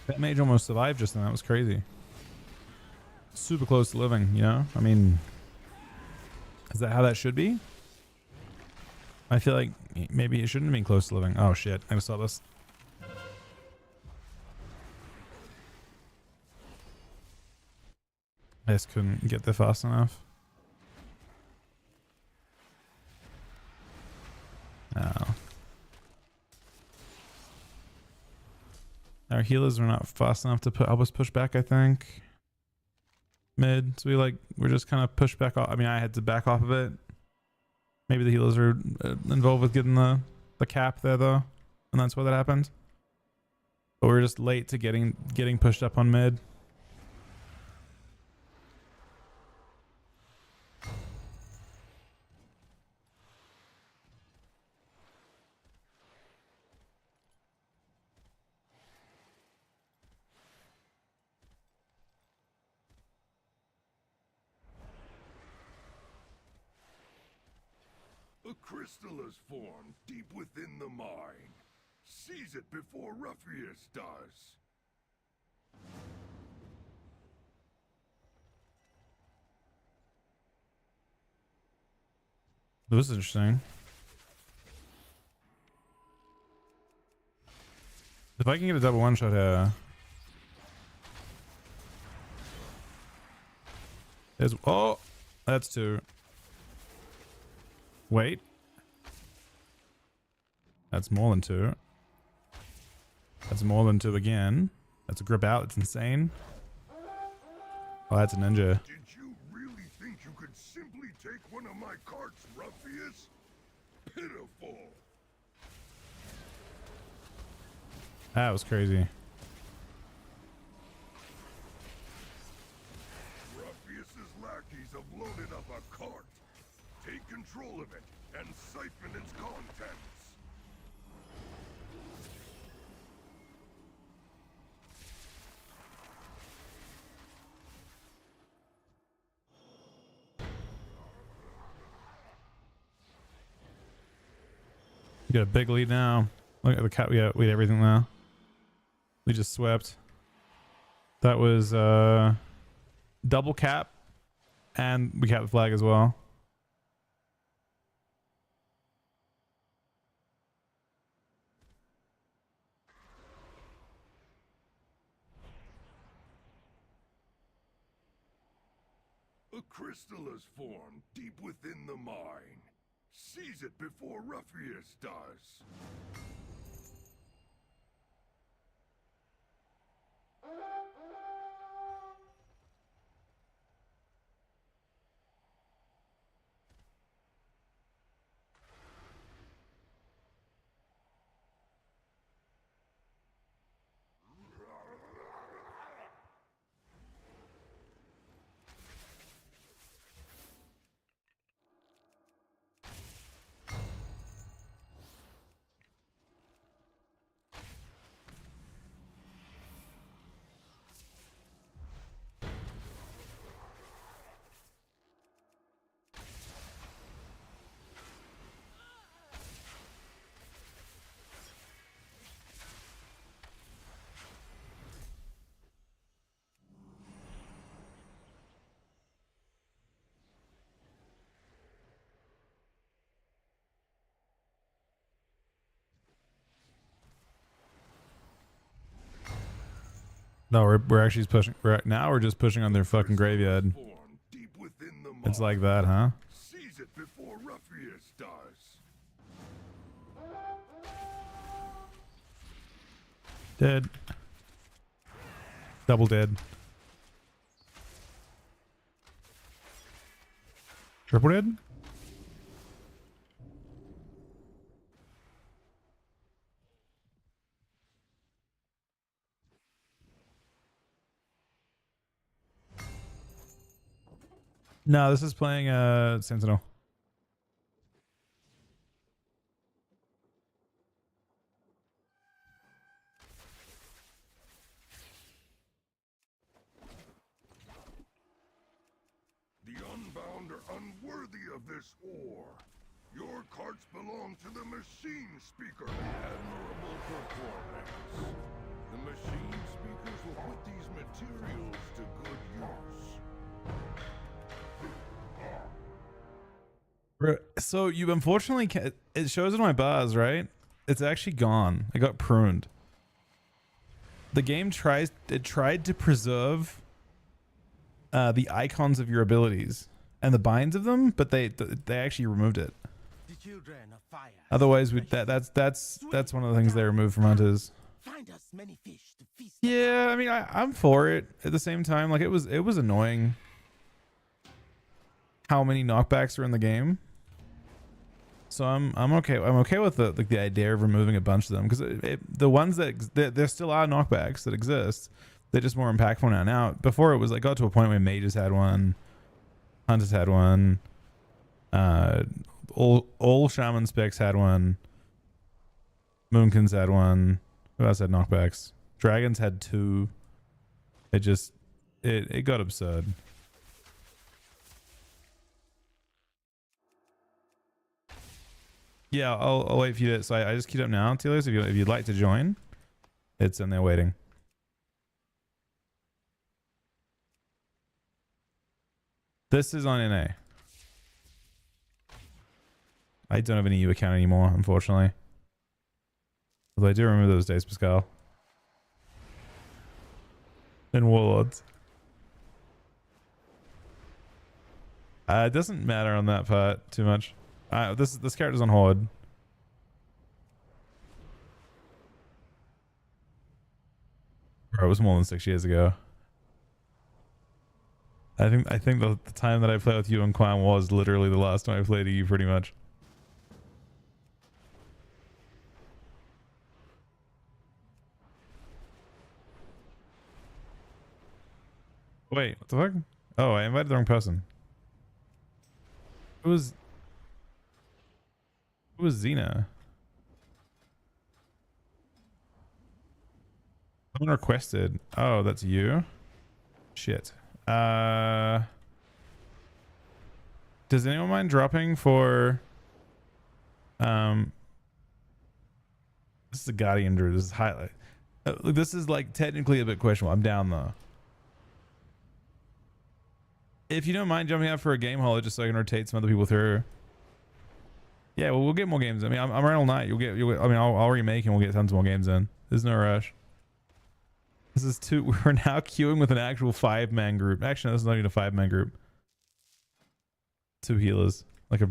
That mage almost survived just then. That was crazy. Super close to living, you know? I mean, is that how that should be? I feel like maybe it shouldn't have been close to living. Oh shit, I saw this. I just couldn't get there fast enough. Oh. Our healers were not fast enough to help us push back, I think. Mid, so we're just kind of pushed back off. I mean, I had to back off of it. Maybe the healers are involved with getting the cap there though, and that's why that happened. But we were just late to getting pushed up on mid. A crystal is formed deep within the mine. Seize it before Ruffius does. This is interesting. If I can get a double one shot here. There's, oh, that's two. Wait. That's more than two. That's more than two again. That's a grip out. That's insane. Oh, that's a ninja. Did you really think you could simply take one of my carts, Ruffius? Pitiful. That was crazy. Ruffius's lackeys have loaded up a cart. Take control of it and siphon its contents. We got a big lead now. Look at the cat. We had everything now. We just swept. That was double cap, and we capped the flag as well. A crystal has formed deep within the mine. Seize it before Ruffius does. No, we're actually pushing. We're just pushing on their fucking graveyard. It's like that, huh? Seize it before Ruffius does. Dead. Double dead. Triple dead? No, this is playing Sentinel. The Unbound are unworthy of this ore. Your carts belong to the Machine Speaker. Admirable performance. The Machine Speakers will put these materials to good use. So you unfortunately it shows in my bars, right? It's actually gone. It got pruned. The game tried to preserve the icons of your abilities and the binds of them, but they actually removed it. The children of fire. Otherwise, that's one of the things they removed from Hunters. Find us many fish to feast. Yeah, I mean, I'm for it. At the same time, like it was annoying how many knockbacks are in the game. So I'm okay. I'm okay with the idea of removing a bunch of them, because the ones there still are knockbacks that exist. They're just more impactful now. Now, before it was like got to a point where mages had one, hunters had one, all shaman specs had one, moonkins had one. Who else had knockbacks? Dragons had two. It got absurd. Yeah, I'll wait for you to. So I just queued up now, Telos. If you'd like to join, it's in there waiting. This is on NA. I don't have an EU account anymore, unfortunately. Although I do remember those days, Pascal. And Warlords. It doesn't matter on that part too much. This character's on Horde. Bro, it was more than 6 years ago. I think the time that I played with you and Quan was literally the last time I played you, pretty much. Wait, what the fuck? Oh, I invited the wrong person. Who was Xena? Someone requested. Oh, that's you? Shit. Does anyone mind dropping for this is a Guardian Druid. This is highlight. Look, this is like technically a bit questionable. I'm down though. If you don't mind jumping out for a game holo just so I can rotate some other people through. Yeah, well, we'll get more games. I mean, I'm around all night. You'll get. I mean, I'll remake and we'll get tons more games in. There's no rush. This is we're now queuing with an actual 5-man group. Actually, no, this is not even a 5-man group. 2 healers, like a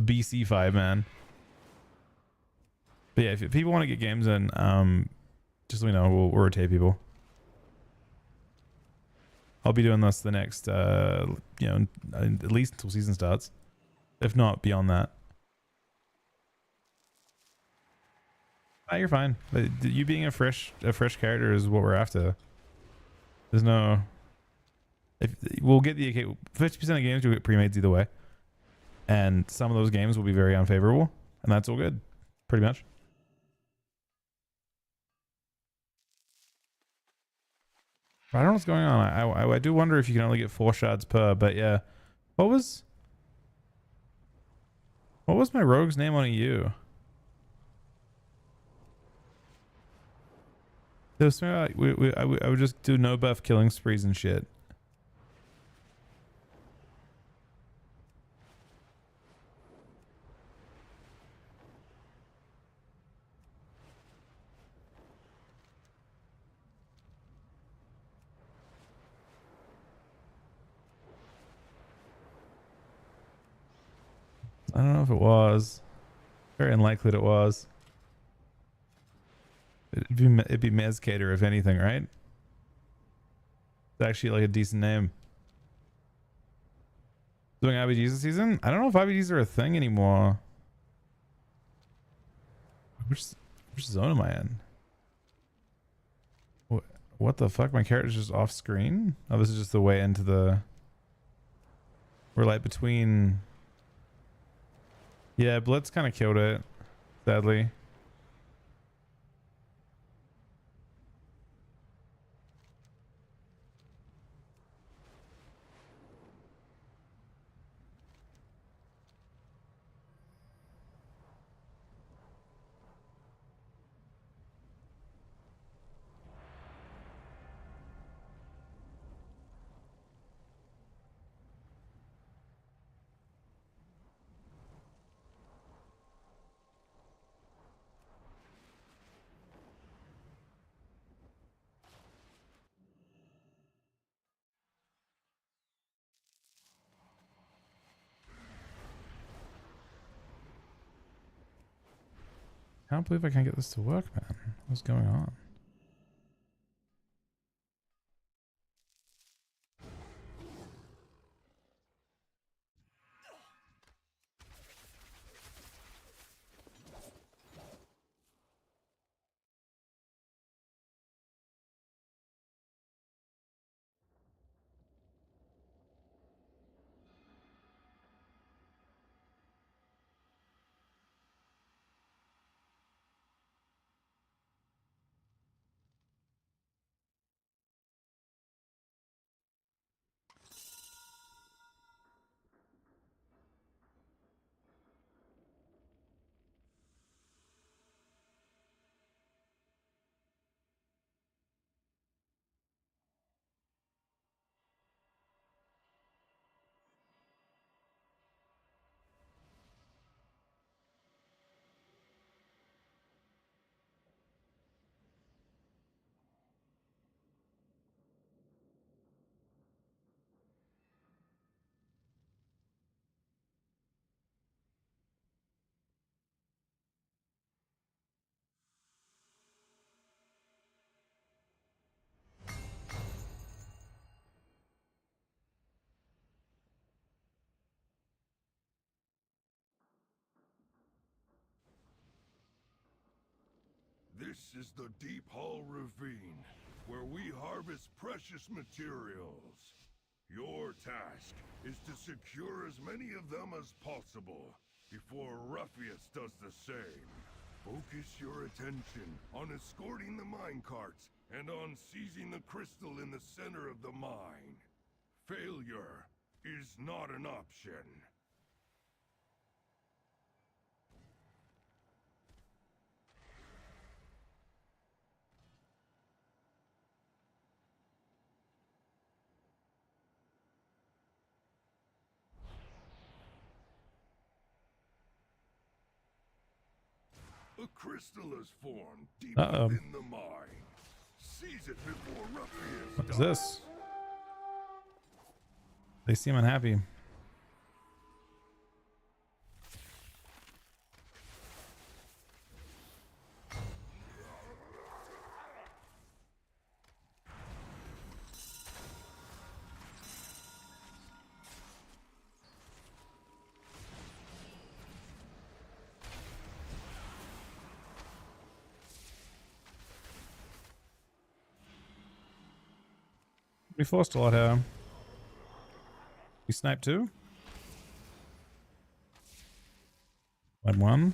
BC 5-man. But yeah, if people want to get games in, just let me know. We'll rotate people. I'll be doing this the next, at least until season starts, if not beyond that. You're fine. You being a fresh character is what we're after. There's no. We'll get the 50% of games you'll get pre-mades either way, and some of those games will be very unfavorable, and that's all good, pretty much. I don't know what's going on. I do wonder if you can only get 4 shards per, but yeah. What was my rogue's name on EU? There was something like I would just do no buff killing sprees and shit. I don't know if it was. Very unlikely that it was. It'd be Mezcator if anything, right? It's actually like a decent name. Doing IBGs this season? I don't know if IBGs are a thing anymore. Which zone am I in? What the fuck? My character's just off screen? Oh, this is just the way into the... We're like between... Yeah, Blitz kind of killed it, sadly. I can't believe I can't get this to work, man. What's going on? This is the Deep Hall Ravine, where we harvest precious materials. Your task is to secure as many of them as possible before Ruffius does the same. Focus your attention on escorting the minecarts and on seizing the crystal in the center of the mine. Failure is not an option. A crystal is formed deep within the mine. Seize it before Ruffius What is this? They seem unhappy. We forced a lot here. We sniped too? Went one.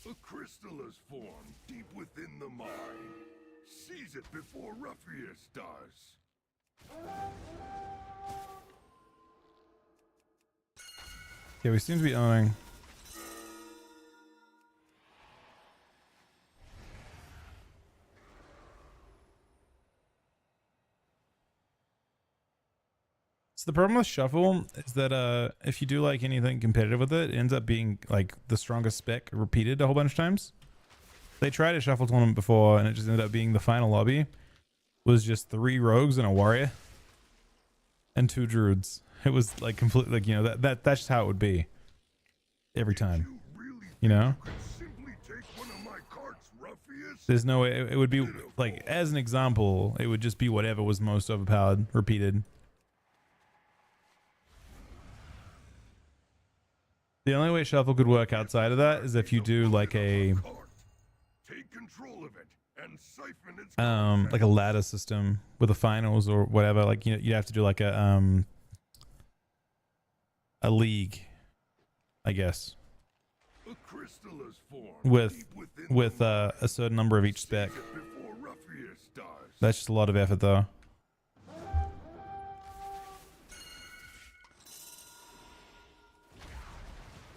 A crystal is formed deep within the mine. Seize it before Ruffius does. Yeah, we seem to be owning. So the problem with Shuffle is that if you do like anything competitive with it, it ends up being like the strongest spec repeated a whole bunch of times. They tried a Shuffle tournament before and it just ended up being the final lobby was just 3 rogues and a warrior and 2 druids. It was like completely like, you know, that's just how it would be every time, you know? There's no way it would be like, as an example, it would just be whatever was most overpowered repeated. The only way Shuffle could work outside of that is if you do like a like a ladder system with the finals or whatever. Like, you know, you have to do like a league, I guess, with a certain number of each spec. That's just a lot of effort though.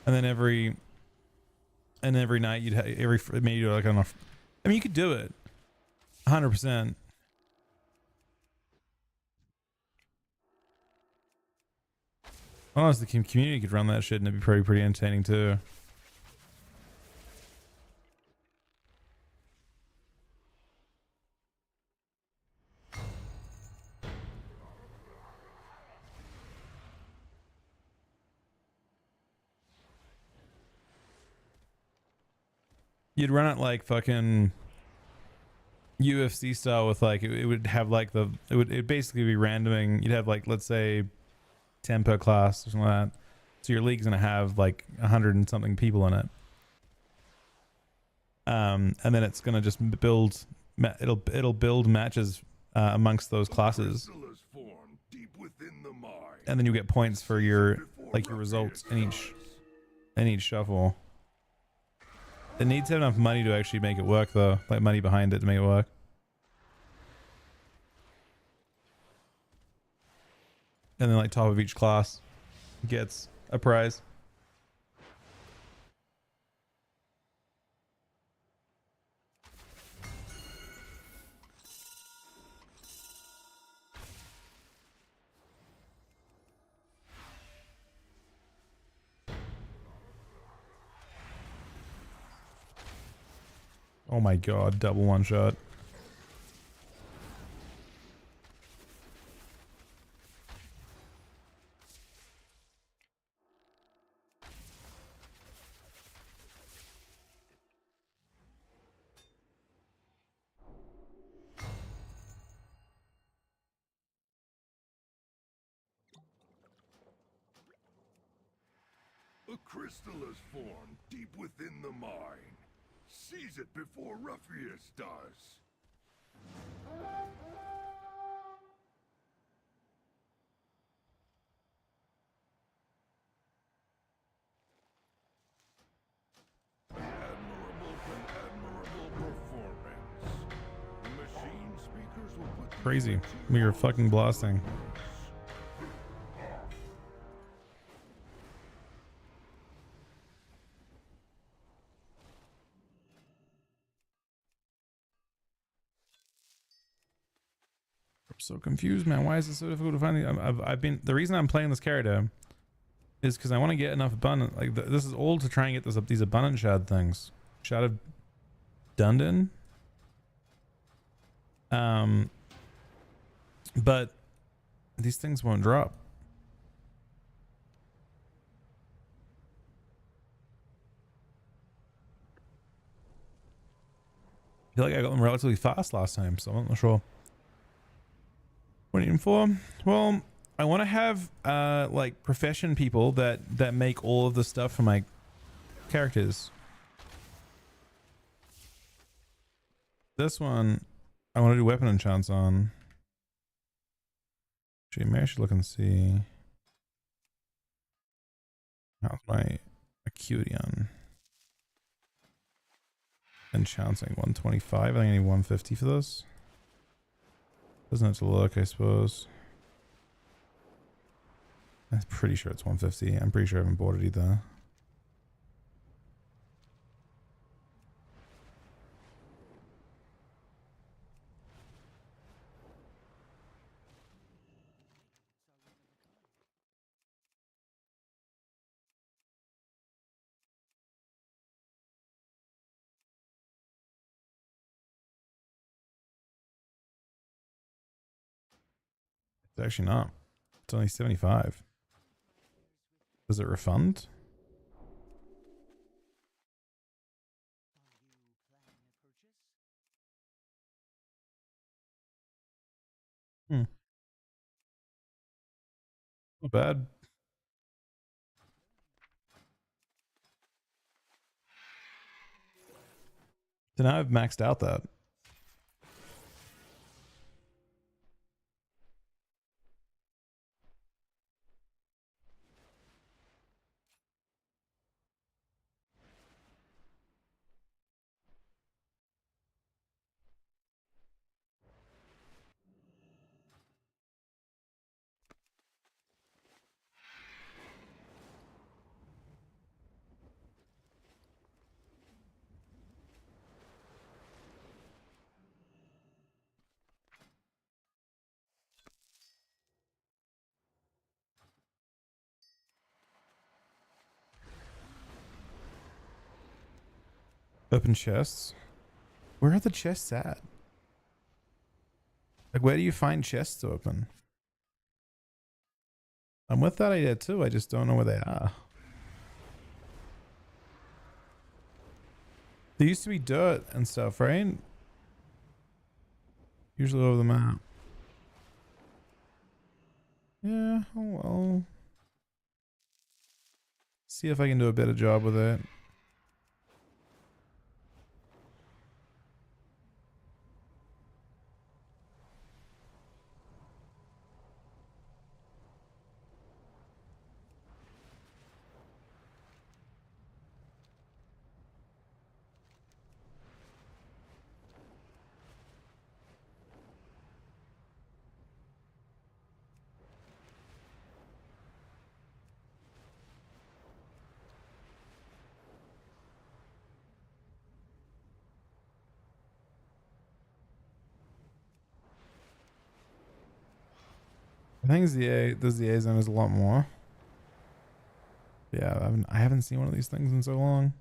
And then every night you'd have maybe like on a, I mean, you could do it 100%. Honestly, the community could run that shit and it'd be pretty entertaining too. You'd run it like fucking UFC style with like it would have like it would basically be randoming. You'd have like, let's say 10 per class or something like that. So your league's gonna have like 100 and something people in it. And then it's gonna just build. It'll build matches amongst those classes. And then you get points for your results in each shuffle. It needs to have enough money to actually make it work though, like money behind it to make it work. And then like top of each class gets a prize. Oh my god, double one shot. crystal has formed deep within the mine. Seize it before Ruffius does. Admirable performance. The machine speakers will put Crazy. We are fucking blasting. I'm so confused, man. Why is it so difficult to find the reason I'm playing this character is because I want to get enough abundant, like this is all to try and get these abundant shard things. Shard of Dundon. But these things won't drop. I feel like I got them relatively fast last time, so I'm not sure. What are you in for? Well, I want to have like profession people that make all of the stuff for my characters. This one I want to do weapon enchants on. Actually, maybe I should look and see how's my acuity on enchanting. 125. I think I need 150 for this. Doesn't have to look, I suppose. I'm pretty sure it's 150. I'm pretty sure I haven't bought it either. It's actually not. It's only 75. Does it refund? Hmm. Not bad. So now I've maxed out that. Open chests. Where are the chests at? Like, where do you find chests to open? I'm with that idea too. I just don't know where they are. There used to be dirt and stuff, right? Usually over the map. Yeah, oh well. See if I can do a better job with it. I think the ZA zone is a lot more. Yeah, I haven't seen one of these things in so long.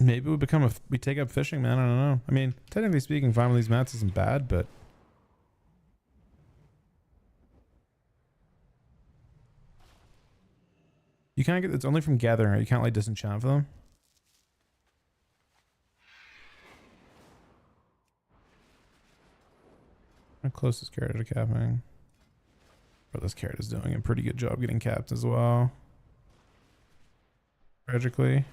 Maybe we take up fishing, man. I don't know. I mean, technically speaking, farming these mats isn't bad, but you can't get. It's only from gathering, right? You can't like disenchant for them. How close is Carrot to capping? But this Carrot is doing a pretty good job getting capped as well. Tragically.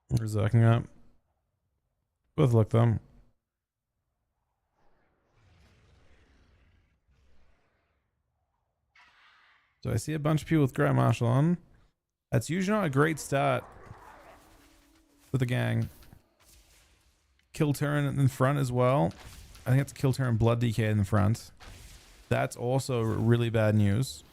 We're zucking up. Both look them. So I see a bunch of people with Grand Marshal on. That's usually not a great start for the gang. Kill turn in front as well. I think it's kill turn Blood DK in the front. That's also really bad news.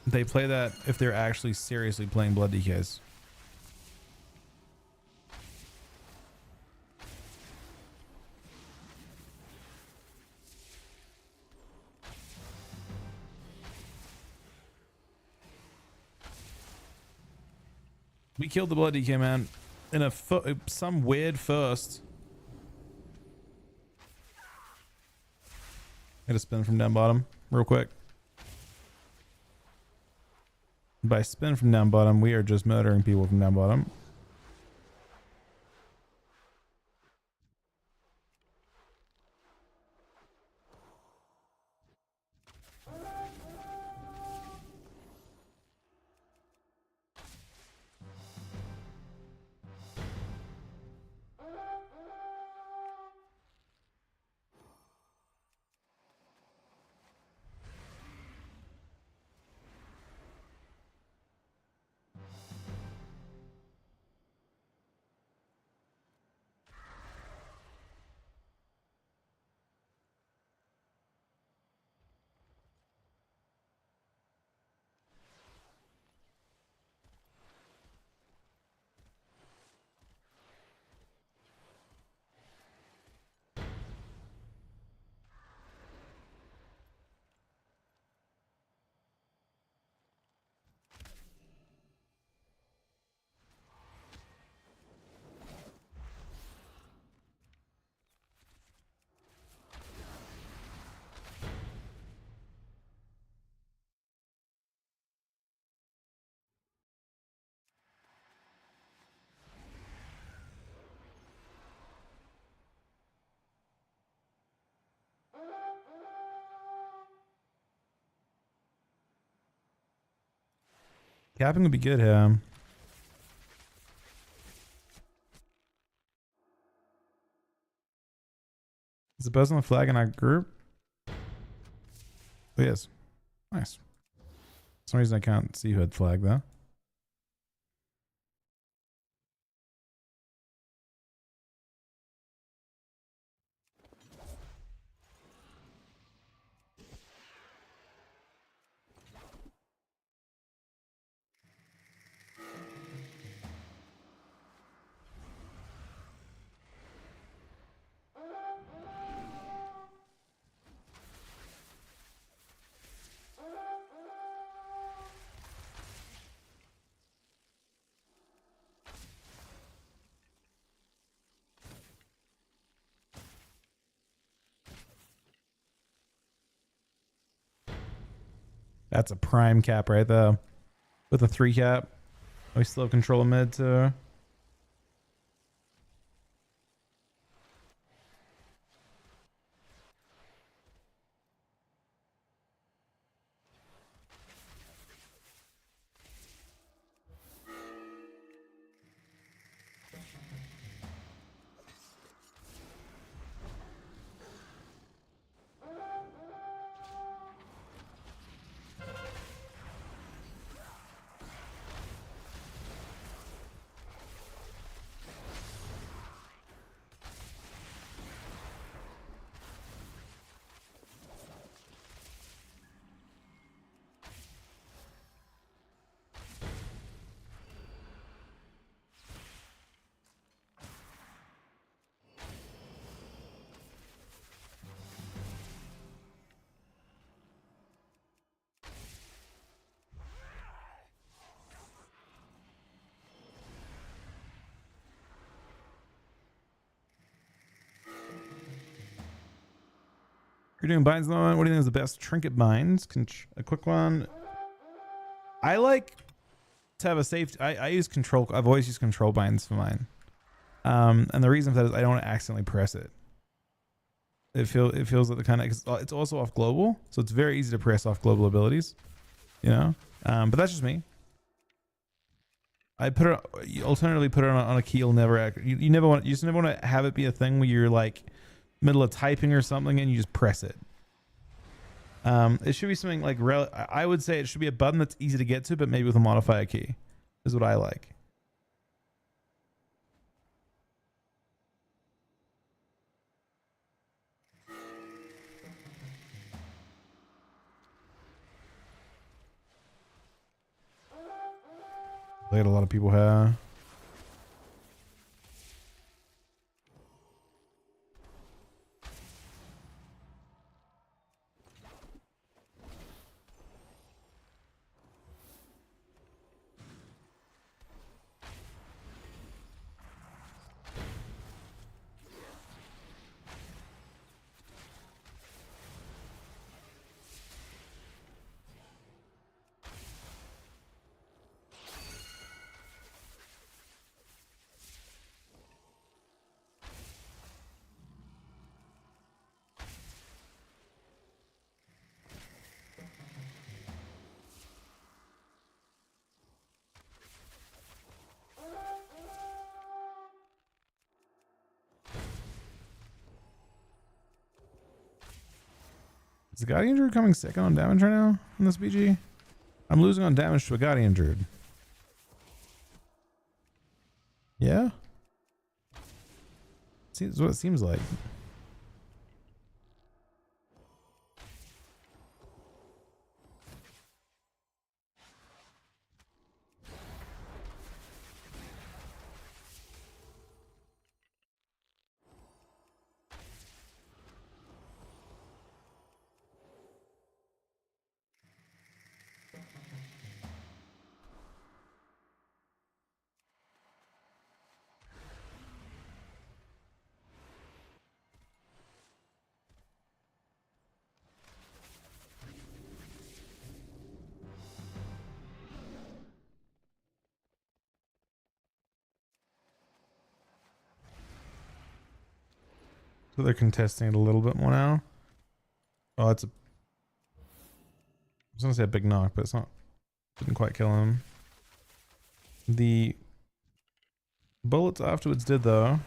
They play that if they're actually seriously playing Blood DKs. We killed the Blood DK, man, in a some weird first. Gotta spin from down bottom real quick. By spin from down bottom, we are just murdering people from down bottom. Capping would be good here. Is the person on the flag in our group? Oh, yes. Nice. For some reason I can't see who had flag though. That's a prime cap right there. With a 3 cap. We still have control of mid too. You're doing binds on. What do you think is the best trinket binds? A quick one. I like to have a safe. I use control. I've always used control binds for mine. And the reason for that is I don't accidentally press it. It feels like the kind of, it's also off global, so it's very easy to press off global abilities. You know, but that's just me. I put it. You alternatively put it on a key. You'll never act. You never want. You just never want to have it be a thing where you're like middle of typing or something and you just press it. It should be something like I would say it should be a button that's easy to get to, but maybe with a modifier key is what I like. I got a lot of people here. Is the Guardian Druid coming second on damage right now in this BG? I'm losing on damage to a Guardian Druid. Yeah? Seems what it seems like. So they're contesting it a little bit more now. Oh, it's a... I was gonna say a big knock, but it's not. Didn't quite kill him. The bullets afterwards did though.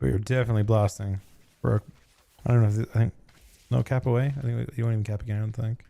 We are definitely blasting. For I don't know. I think no cap away. I think you won't even cap again. I don't think.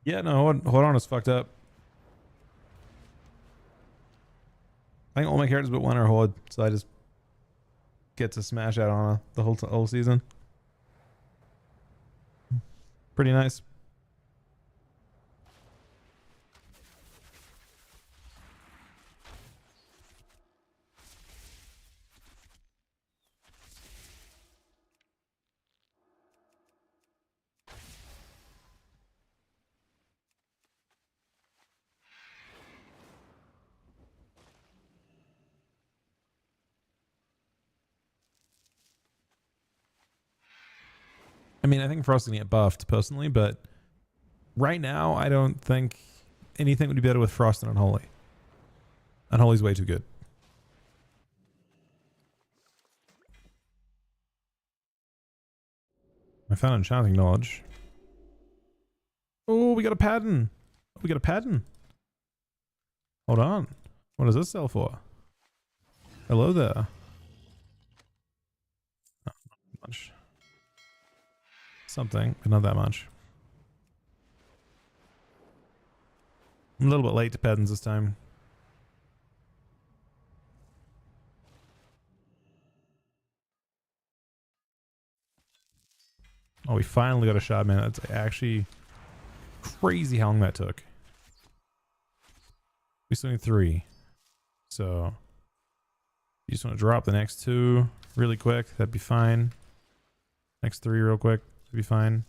Yeah, no, hold on, it's fucked up. I think all my characters but one are Horde, so I just get to smash out on the whole season. Pretty nice. I mean, I think Frost can get buffed personally, but right now I don't think anything would be better with Frost than Unholy. Unholy's way too good. I found enchanting knowledge. Oh, we got a pattern. We got a pattern. Hold on. What does this sell for? Hello there. Not much. Something, but not that much. I'm a little bit late to patterns this time. Oh, we finally got a shot, man. That's actually crazy how long that took. We still need 3. So you just want to drop the next 2 really quick. That'd be fine. Next 3 real quick. That'd be fine.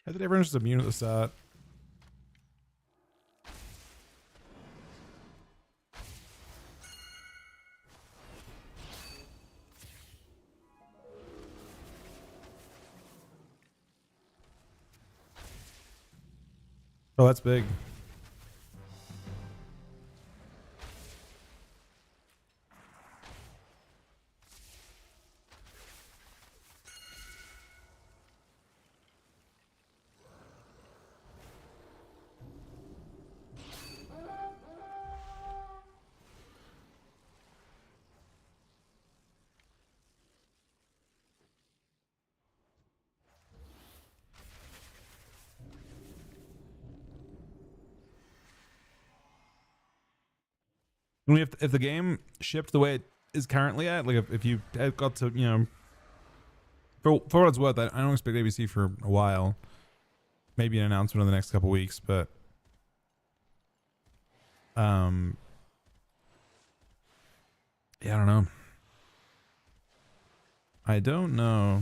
I thought everyone's just immune at the start. Oh, that's big. I mean, if the game shipped the way it is currently at, like if you had got to, you know, for what it's worth, I don't expect ABC for a while. Maybe an announcement in the next couple weeks, but yeah, I don't know. I don't know.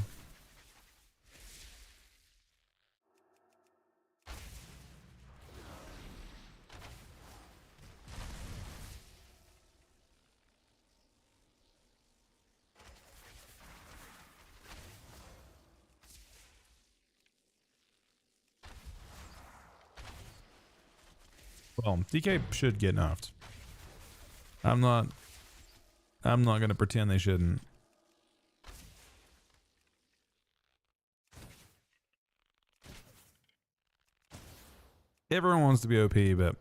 Well, DK should get nerfed. I'm not gonna pretend they shouldn't. Everyone wants to be OP, but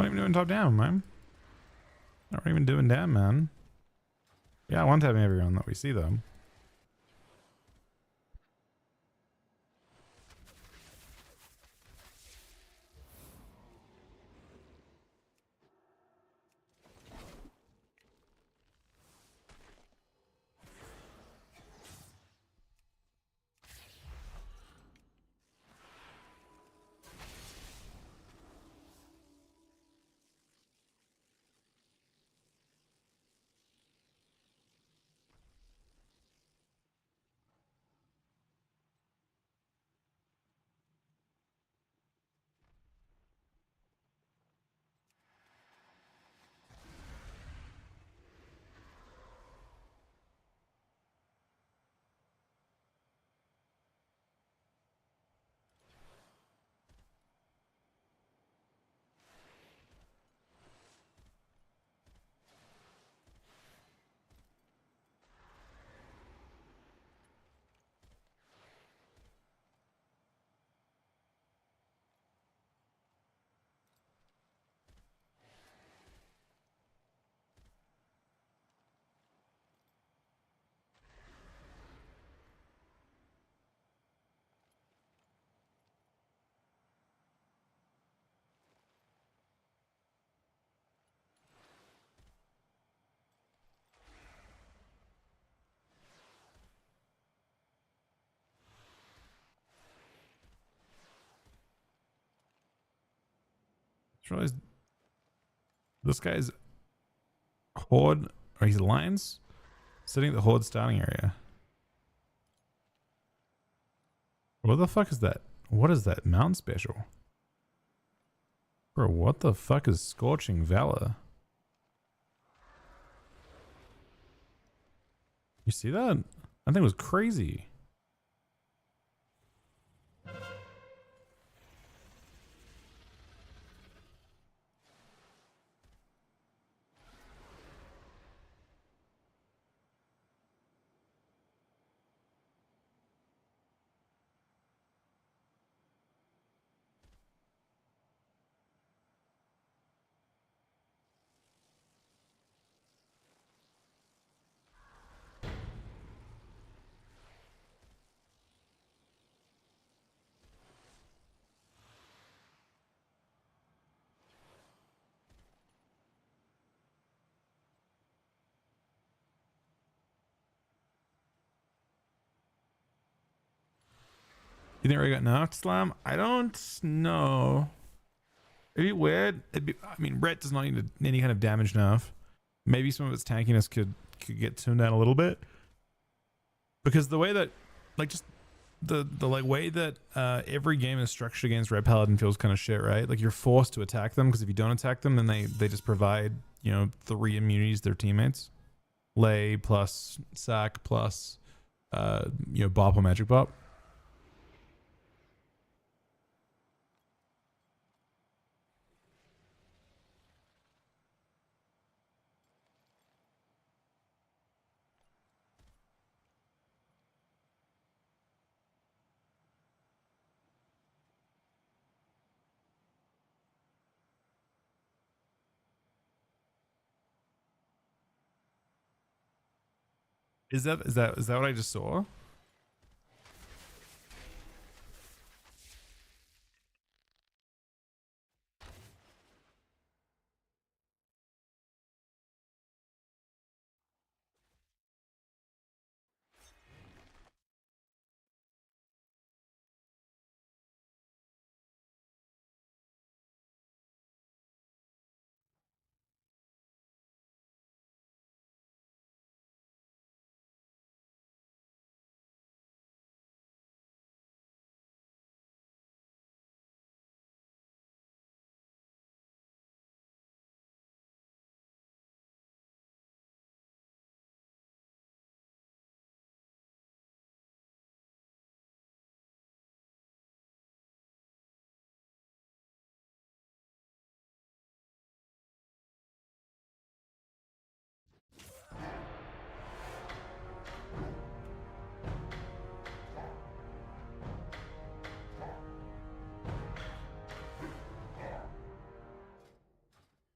Not even doing top down, man. Not even doing damn, man. Yeah, one tapping everyone that we see though. Just realized this guy's horde, or he's alliance, sitting at the horde starting area. What the fuck is that? What is that mount special? Bro, what the fuck is Scorching Valor? You see that? That thing was crazy. You think Ray got nerfed, Slam? I don't know. It'd be weird. I mean, Ret does not need any kind of damage nerf. Maybe some of its tankiness could get tuned down a little bit. Because the way that, like, just the like way that every game is structured against Red Paladin feels kind of shit, right? Like, you're forced to attack them, because if you don't attack them, then they just provide, you know, 3 immunities to their teammates. Lay plus Sack plus, you know, Bop or Magic Bop. Is that what I just saw?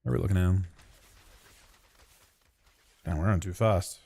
Are we looking at? Damn, we're running too fast.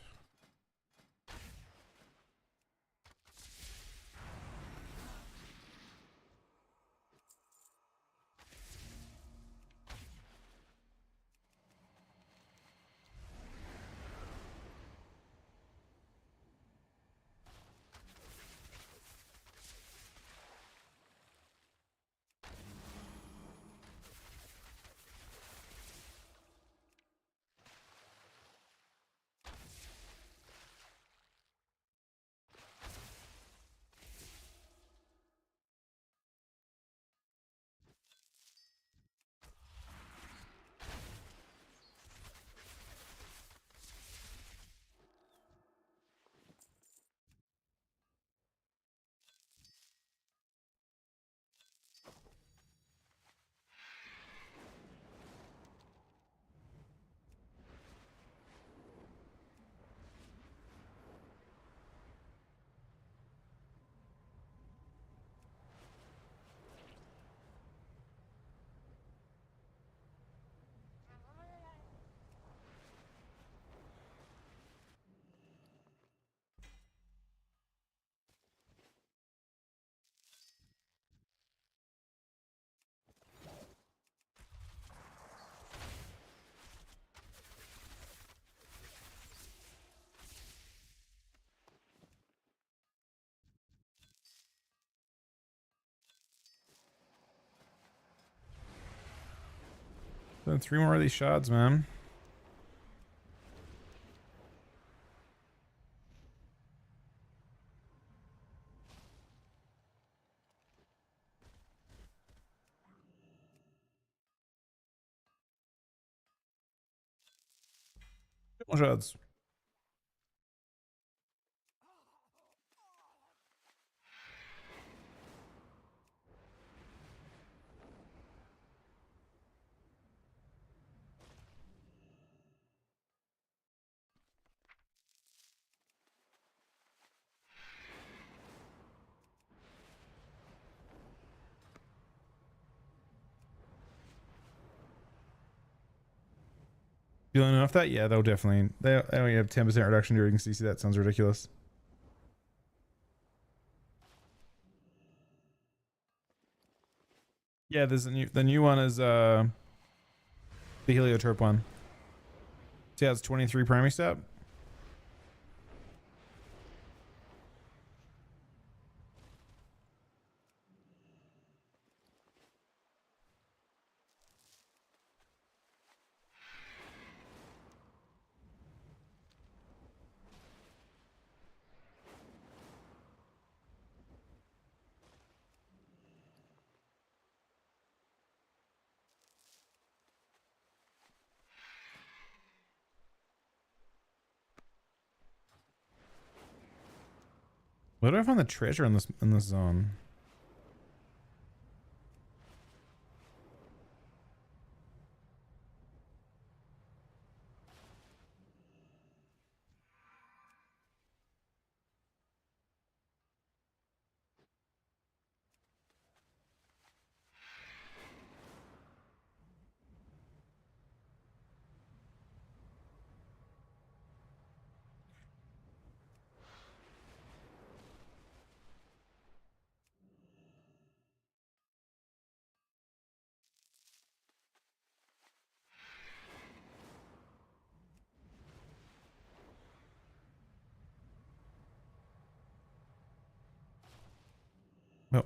Then 3 more of these shots, man. More shots. Feeling enough that? Yeah, they'll definitely. They only have 10% reduction during CC. That sounds ridiculous. Yeah, there's a the new one is the Heliotrope one. See how it's 23 primary step? Where do I find the treasure in this zone? Oh,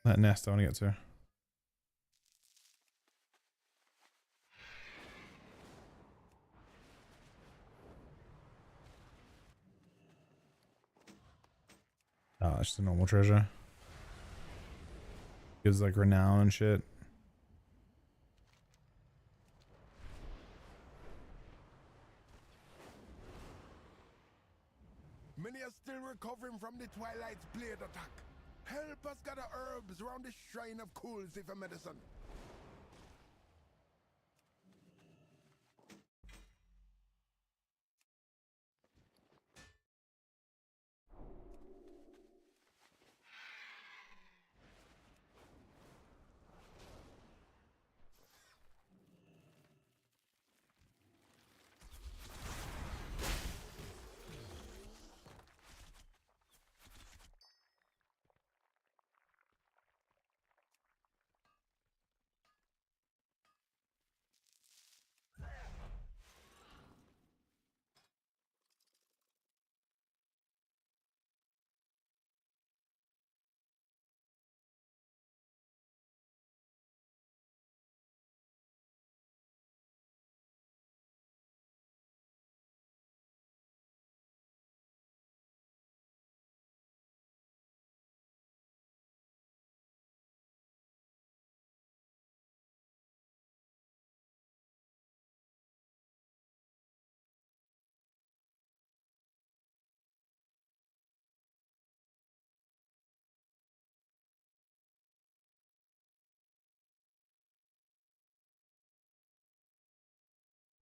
that nest I want to get to. Oh, it's just a normal treasure. Gives like renown and shit. Many are still recovering from the Twilight's blade attack. Help us gather herbs around the shrine of Coolsey for medicine.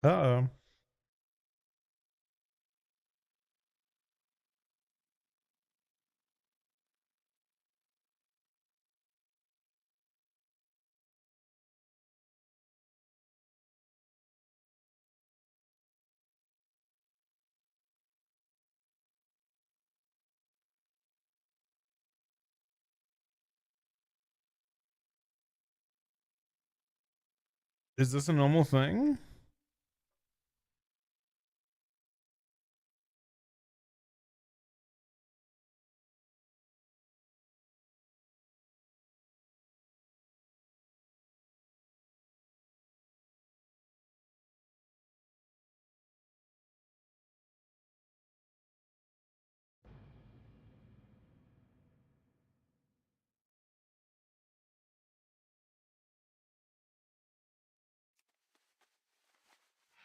Uh-oh. Is this a normal thing?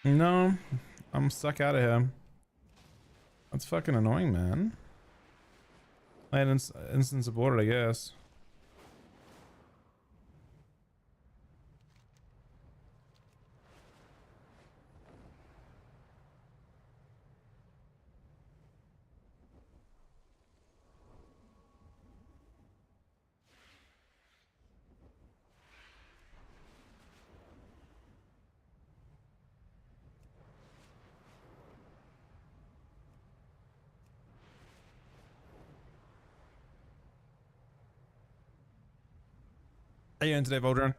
No, I'm stuck out of here. That's fucking annoying, man. I had instance aborted, I guess. How you doing today, Voldron?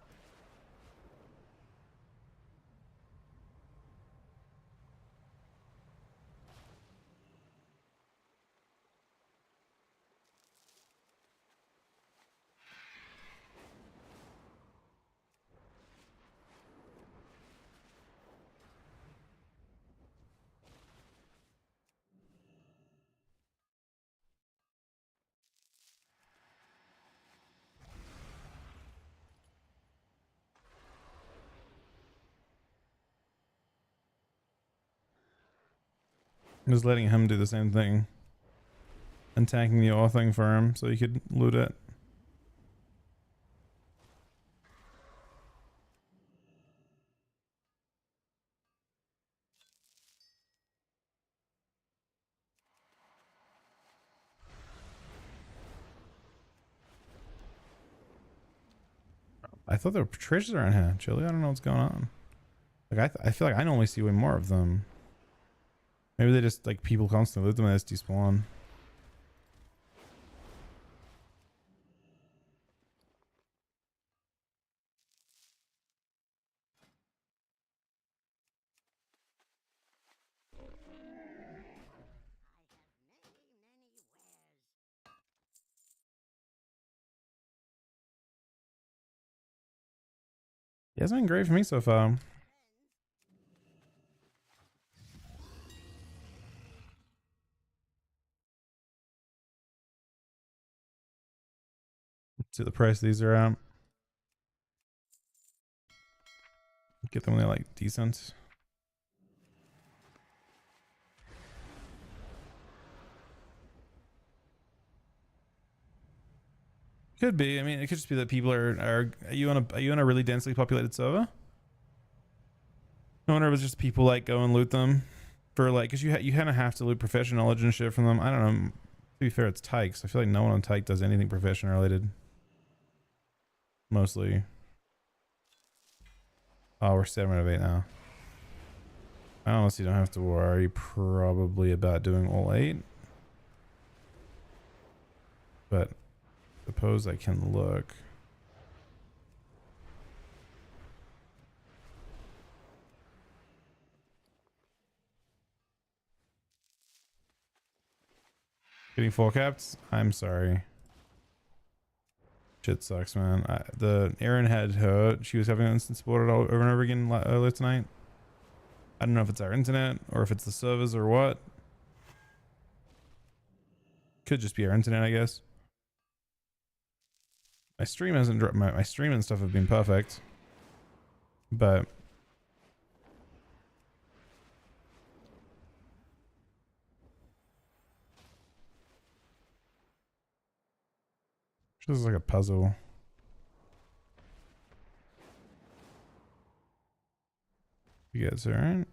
I'm just letting him do the same thing. And tanking the ore thing for him so he could loot it. I thought there were treasures around here. Chili, I don't know what's going on. Like I feel like I normally see way more of them. Maybe they just like people constantly loot them and they just despawn. Yeah, it's been great for me so far. Let's see the price these are at. Get them when they're like decent. Could be. I mean, it could just be that people are you on a really densely populated server? I wonder if it's just people like go and loot them for like, cause you kind of have to loot profession knowledge and shit from them. I don't know. To be fair, it's Tykes. I feel like no one on Tyke does anything profession related. Mostly. Oh, we're 7 out of 8 now. I honestly don't have to worry probably about doing all 8. But suppose I can look. Getting 4 caps? I'm sorry. Shit sucks, man. The Erin had her. She was having an instance boarded over and over again earlier tonight. I don't know if it's our internet or if it's the servers or what. Could just be our internet, I guess. My stream hasn't dropped. My stream and stuff have been perfect, but this is like a puzzle. You guys alright?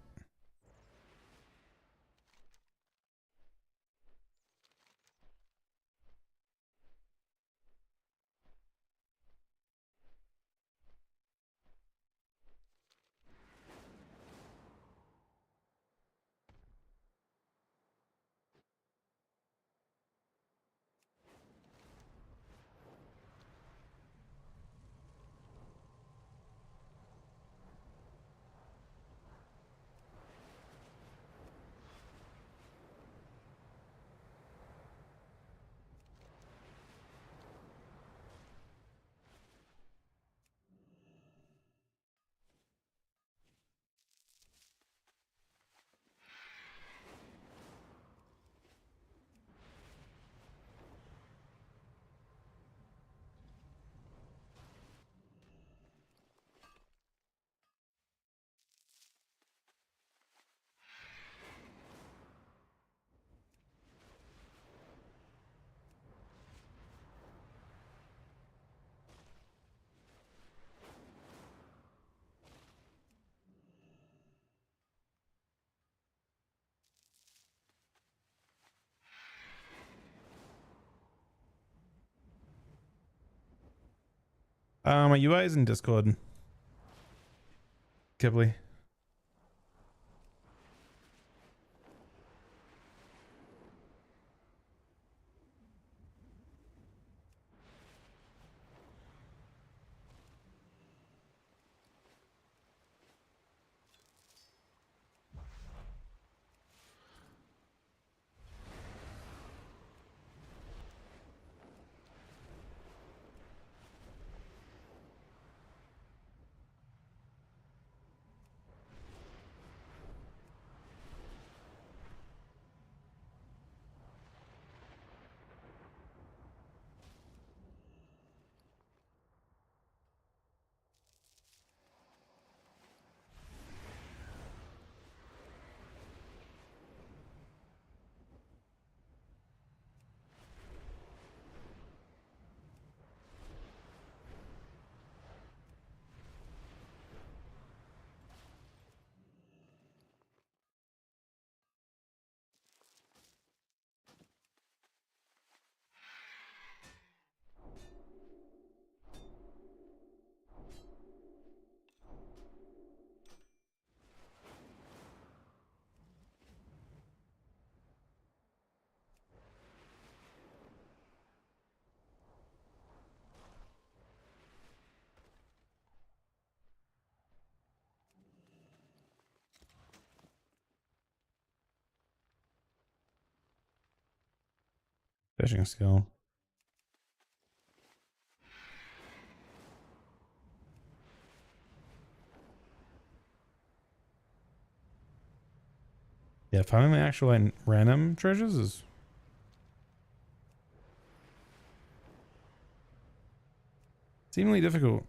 My UI is in Discord. Kibbley. Fishing skill. Yeah, finding the actual like, random treasures is seemingly difficult.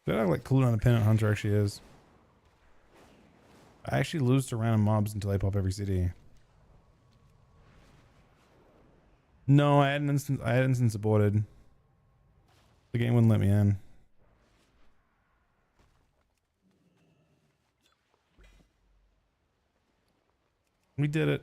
That like cooldown dependent hunter actually is. I actually lose to random mobs until I pop every CD. No, I had an instance aborted. The game wouldn't let me in. We did it.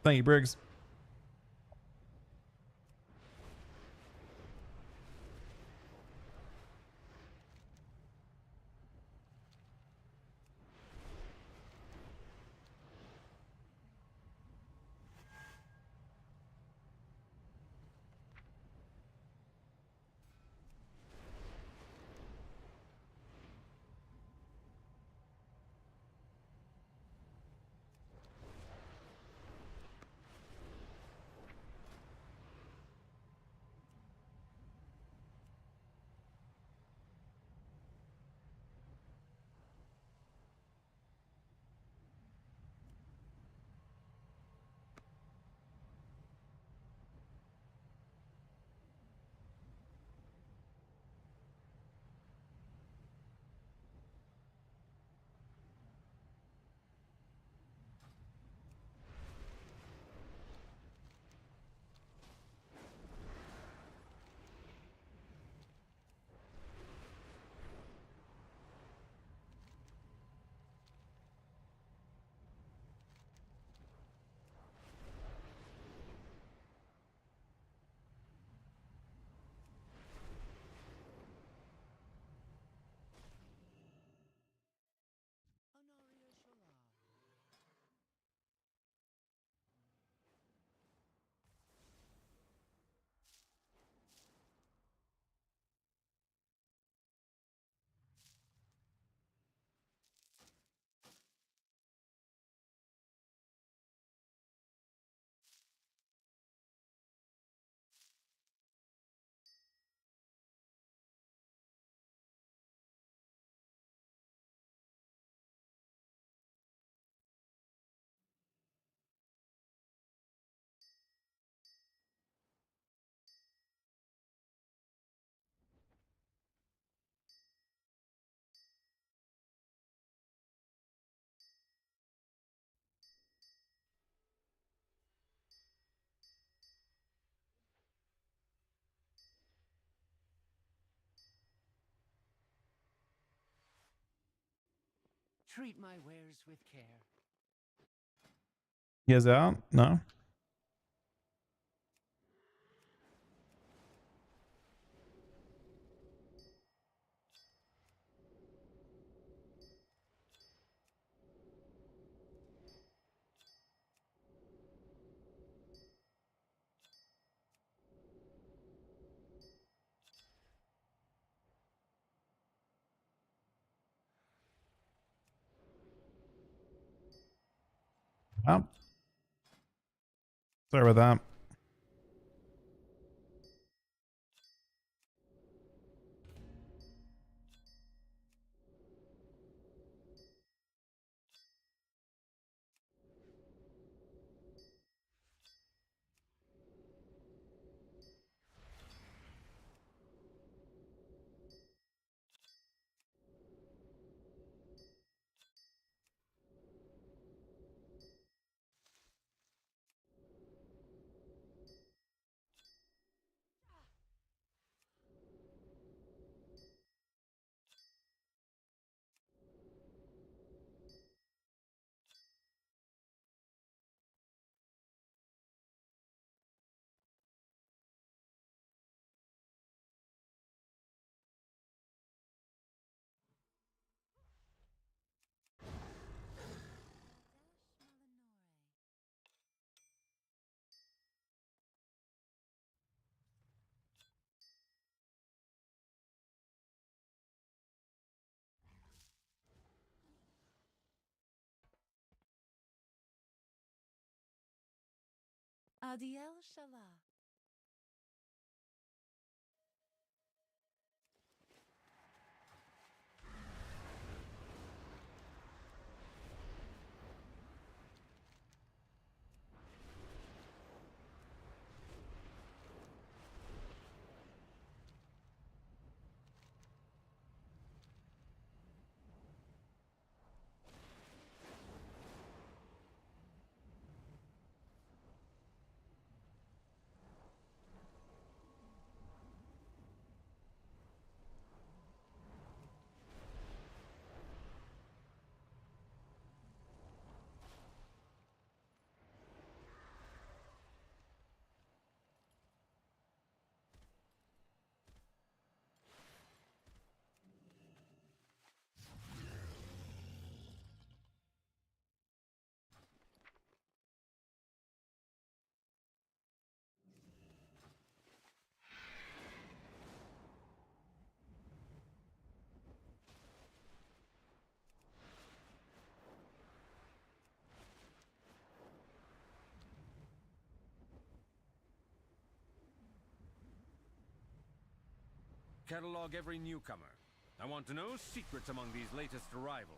Thank you, Briggs. Treat my wares with care. You guys out? No? Oh. Sorry about that. Adiel Shala. catalog every newcomer. I want to know secrets among these latest arrivals.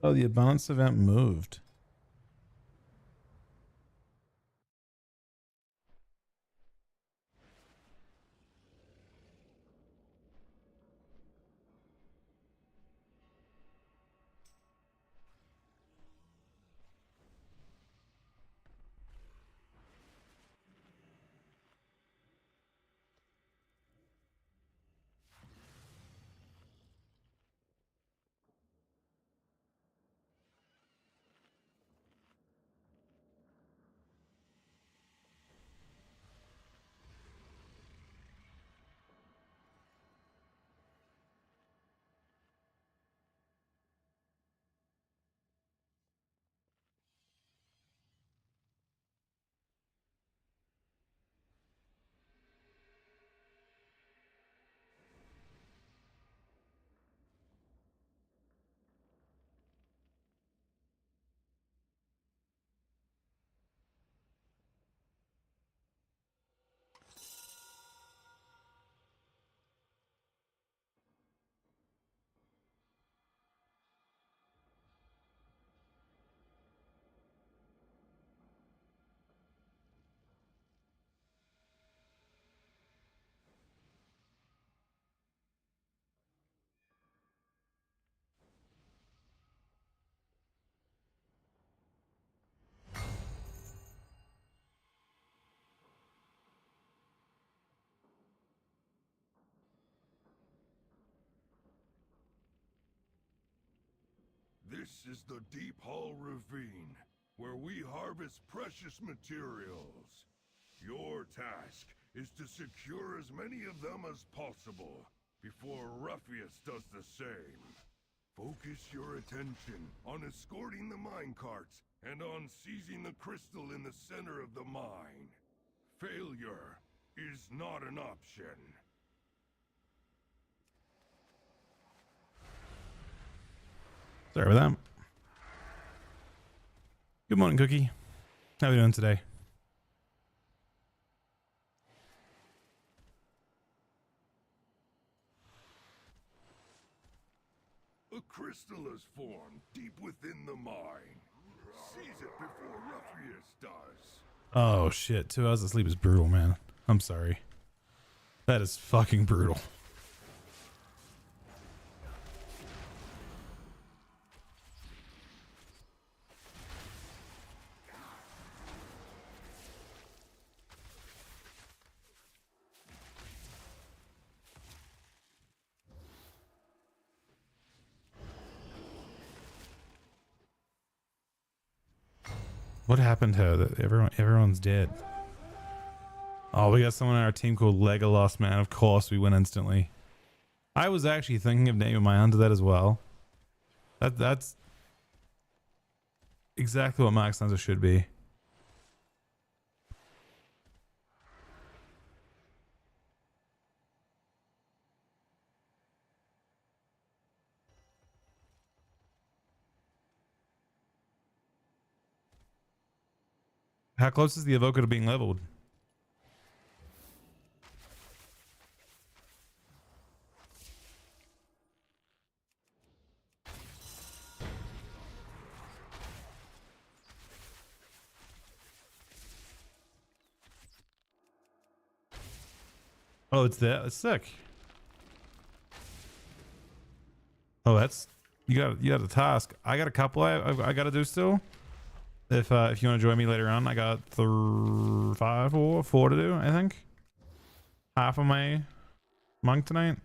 Oh, the abundance event moved. This is the Deep Hall Ravine, where we harvest precious materials. Your task is to secure as many of them as possible, before Ruffius does the same. Focus your attention on escorting the minecarts, and on seizing the crystal in the center of the mine. Failure is not an option. Sorry about that. Good morning, Cookie. How are we doing today? A crystal is formed deep within the mine. Seize it before Ruffius does. Oh shit, 2 hours of sleep is brutal, man. I'm sorry. That is fucking brutal. What happened to her? That everyone's dead. Oh, we got someone on our team called Legolas, man. Of course we win instantly. I was actually thinking of naming my hunter that as well. That's exactly what Max Hunter should be. How close is the Evoker to being leveled? Oh, it's there. It's sick. Oh, that's you got a task. I got a couple I got to do still. If you want to join me later on, I got 5 or 4 to do. I think half of my monk tonight.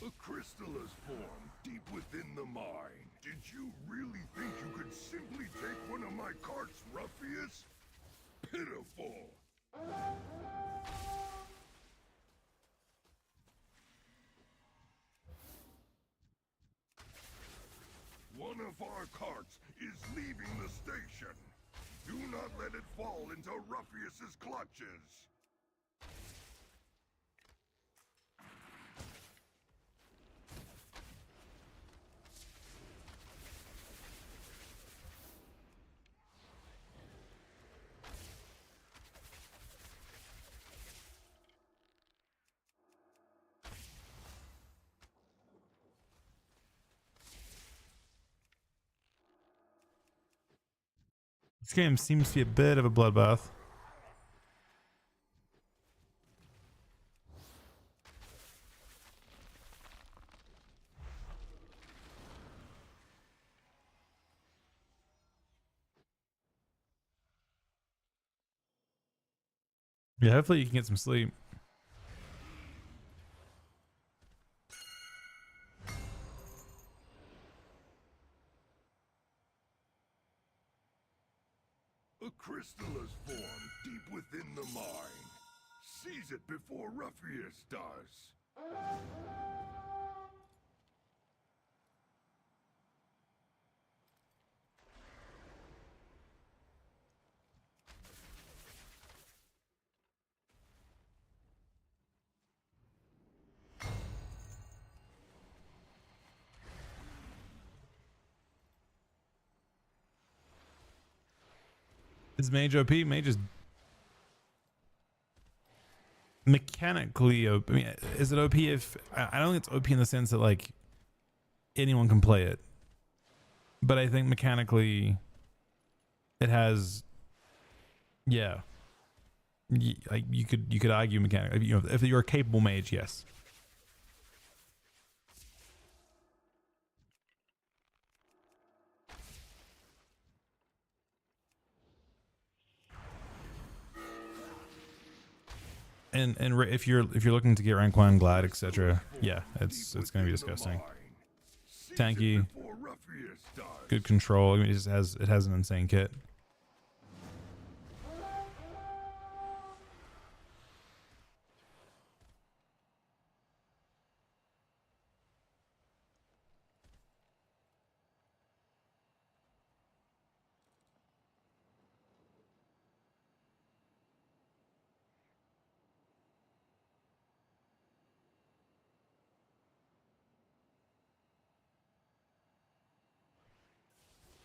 A crystal has formed deep within the mine. Did you really think you could simply take one of my cart's ruffians? Pitiful. One of our carts is leaving the station. Do not let it fall into Ruffius's clutches. This game seems to be a bit of a bloodbath. Yeah, hopefully you can get some sleep. A crystal has formed deep within the mine. Seize it before Ruffius does. Is Mage OP? Mage is mechanically OP. I mean, is it OP if... I don't think it's OP in the sense that, like, anyone can play it. But I think mechanically it has... Yeah. Like, you could argue mechanically. You know, if you're a capable mage, yes. And if you're looking to get rank 1 glide, etc., yeah, it's gonna be disgusting. Tanky, good control. I mean, it has an insane kit.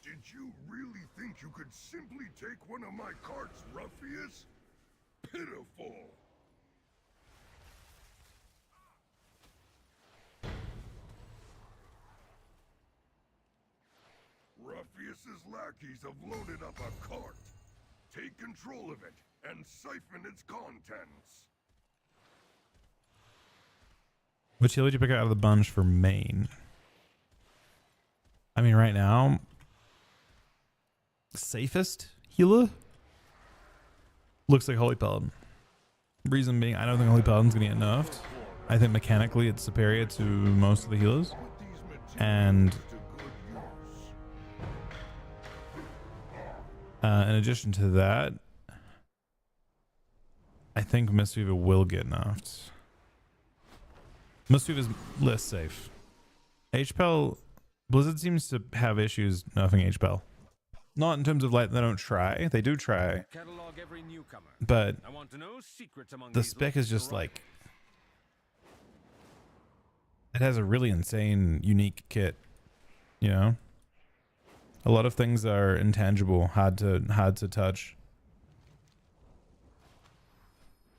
Did you really think you could simply take one of my cart's ruffians? Pitiful! Ruffius's lackeys have loaded up a cart. Take control of it and siphon its contents. Which heal would you pick out of the bunch for main? I mean, right now, safest healer looks like Holy Paladin. Reason being, I don't think Holy Paladin's gonna get nerfed. I think mechanically it's superior to most of the healers, and In addition to that, I think Mistweaver will get nerfed. Mistweaver is less safe. HPEL, Blizzard seems to have issues nerfing HPEL. Not in terms of like they don't try, they do try, Catalog every newcomer. but I want to know secrets among the these spec is legends just to like it has a really insane, unique kit. You know, a lot of things are intangible, hard to touch.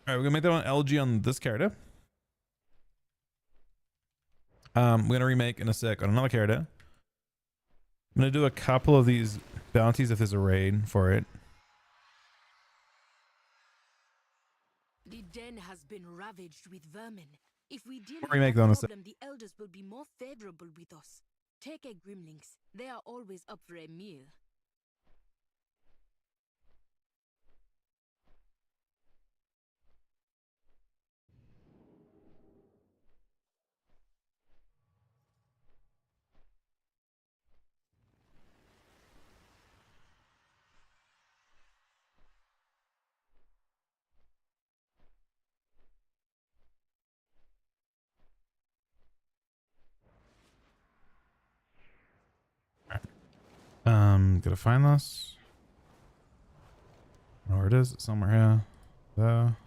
All right, we're gonna make that on LG on this character. We're gonna remake in a sec on another character. I'm gonna do a couple of these bounties if there's a raid for it. The den has been ravaged with vermin. If we deal We'll with remake that that on a sec. problem, the elders will be more favorable with us. Take a Grimlings. They are always up for a meal. Gotta find this. I don't know where it is. It's somewhere here. There.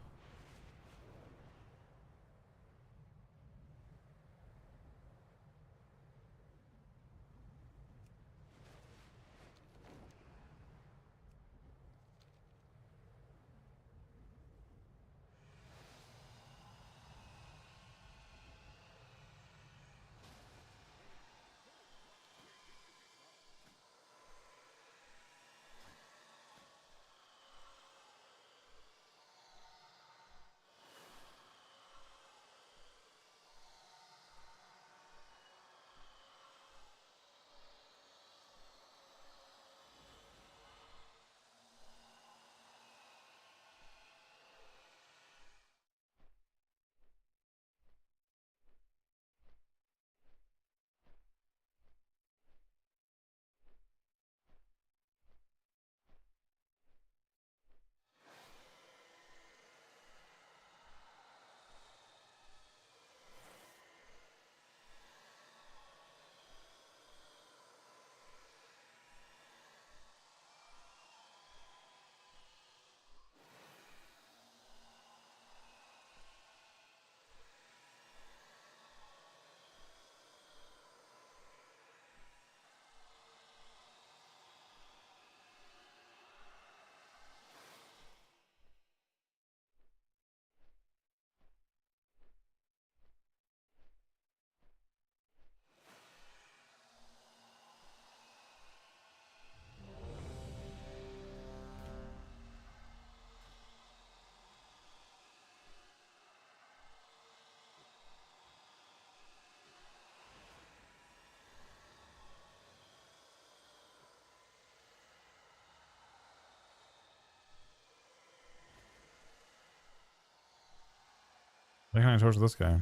Why can't I torch this guy?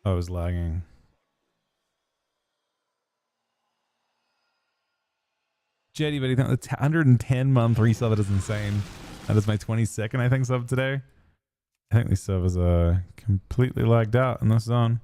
Oh, it was lagging. Jetty, but I think the 110-month resub is insane. That is my 22nd, I think, sub today. I think these servers are completely lagged out in this zone.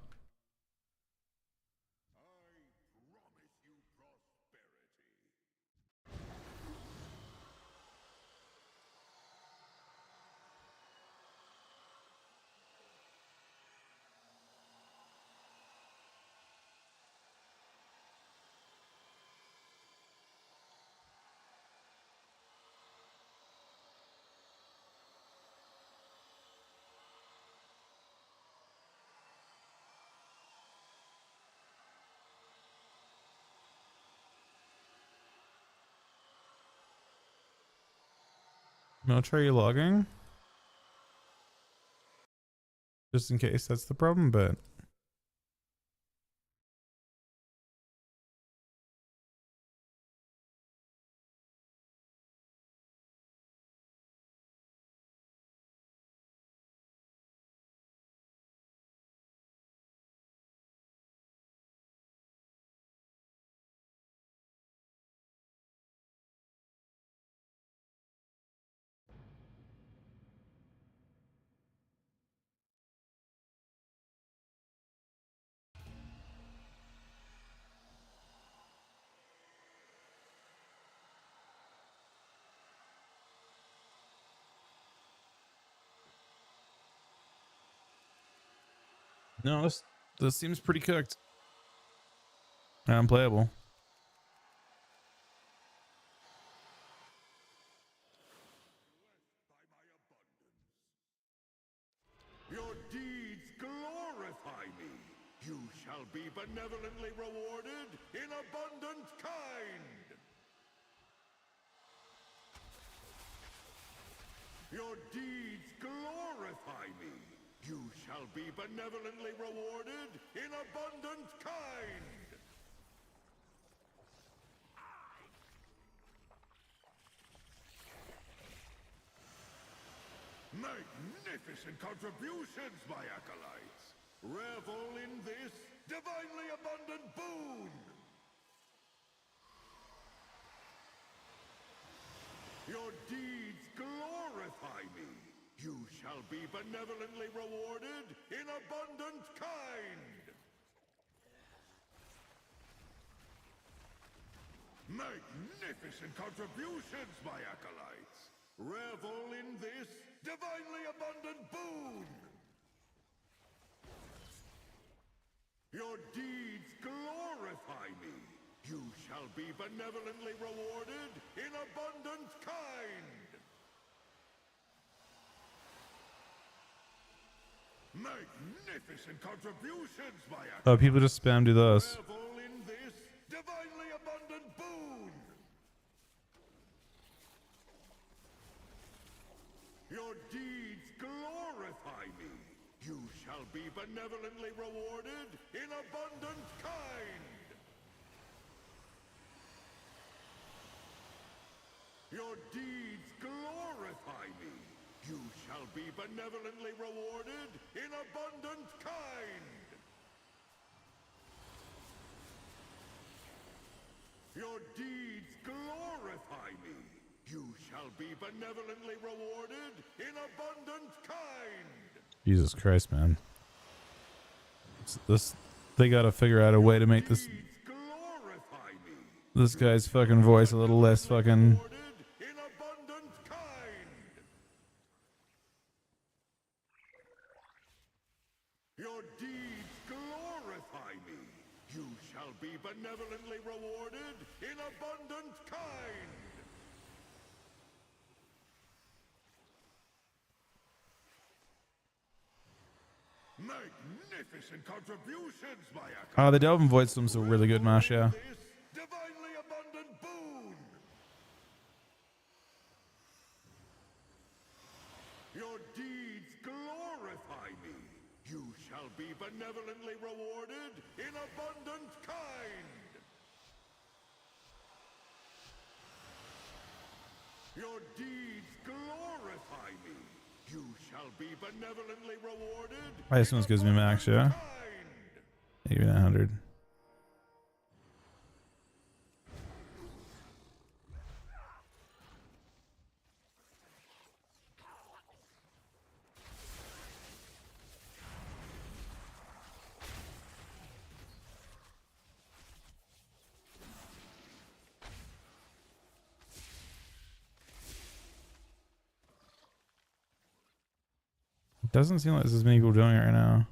Military logging? Just in case that's the problem, but No, this seems pretty cooked. Unplayable. Your deeds glorify me. You shall be benevolently rewarded in abundant kind. Your deeds glorify me. You shall be benevolently rewarded in abundant kind. Magnificent contributions, my acolytes! Revel in this divinely abundant boon! Your deeds glorify me! You shall be benevolently rewarded in abundant kind! Magnificent contributions, my acolytes! Revel in this divinely abundant boon! Your deeds glorify me! You shall be benevolently rewarded in abundant kind! Magnificent contributions, my acolytes! Oh, people just spam do this. Revel in this divinely abundant boon! Your deeds glorify me. You shall be benevolently rewarded in abundant kind. Your deeds glorify me. You shall be benevolently rewarded in abundant kind. Your deeds glorify me. You shall be benevolently rewarded in abundant kind. Jesus Christ, man. They gotta figure out a way to make this guy's fucking voice a little less fucking. Your deeds glorify me. You shall be benevolently rewarded in abundant kind. Magnificent contributions, my acolytes. Oh, the Delvin voice was a really good mash, yeah. Divinely abundant boon. Your deeds glorify me. You shall be benevolently rewarded in abundant kind. Your deeds glorify me. You shall be benevolently rewarded. This one gives me max, yeah. Maybe 900. Doesn't seem like there's as many people doing it right now.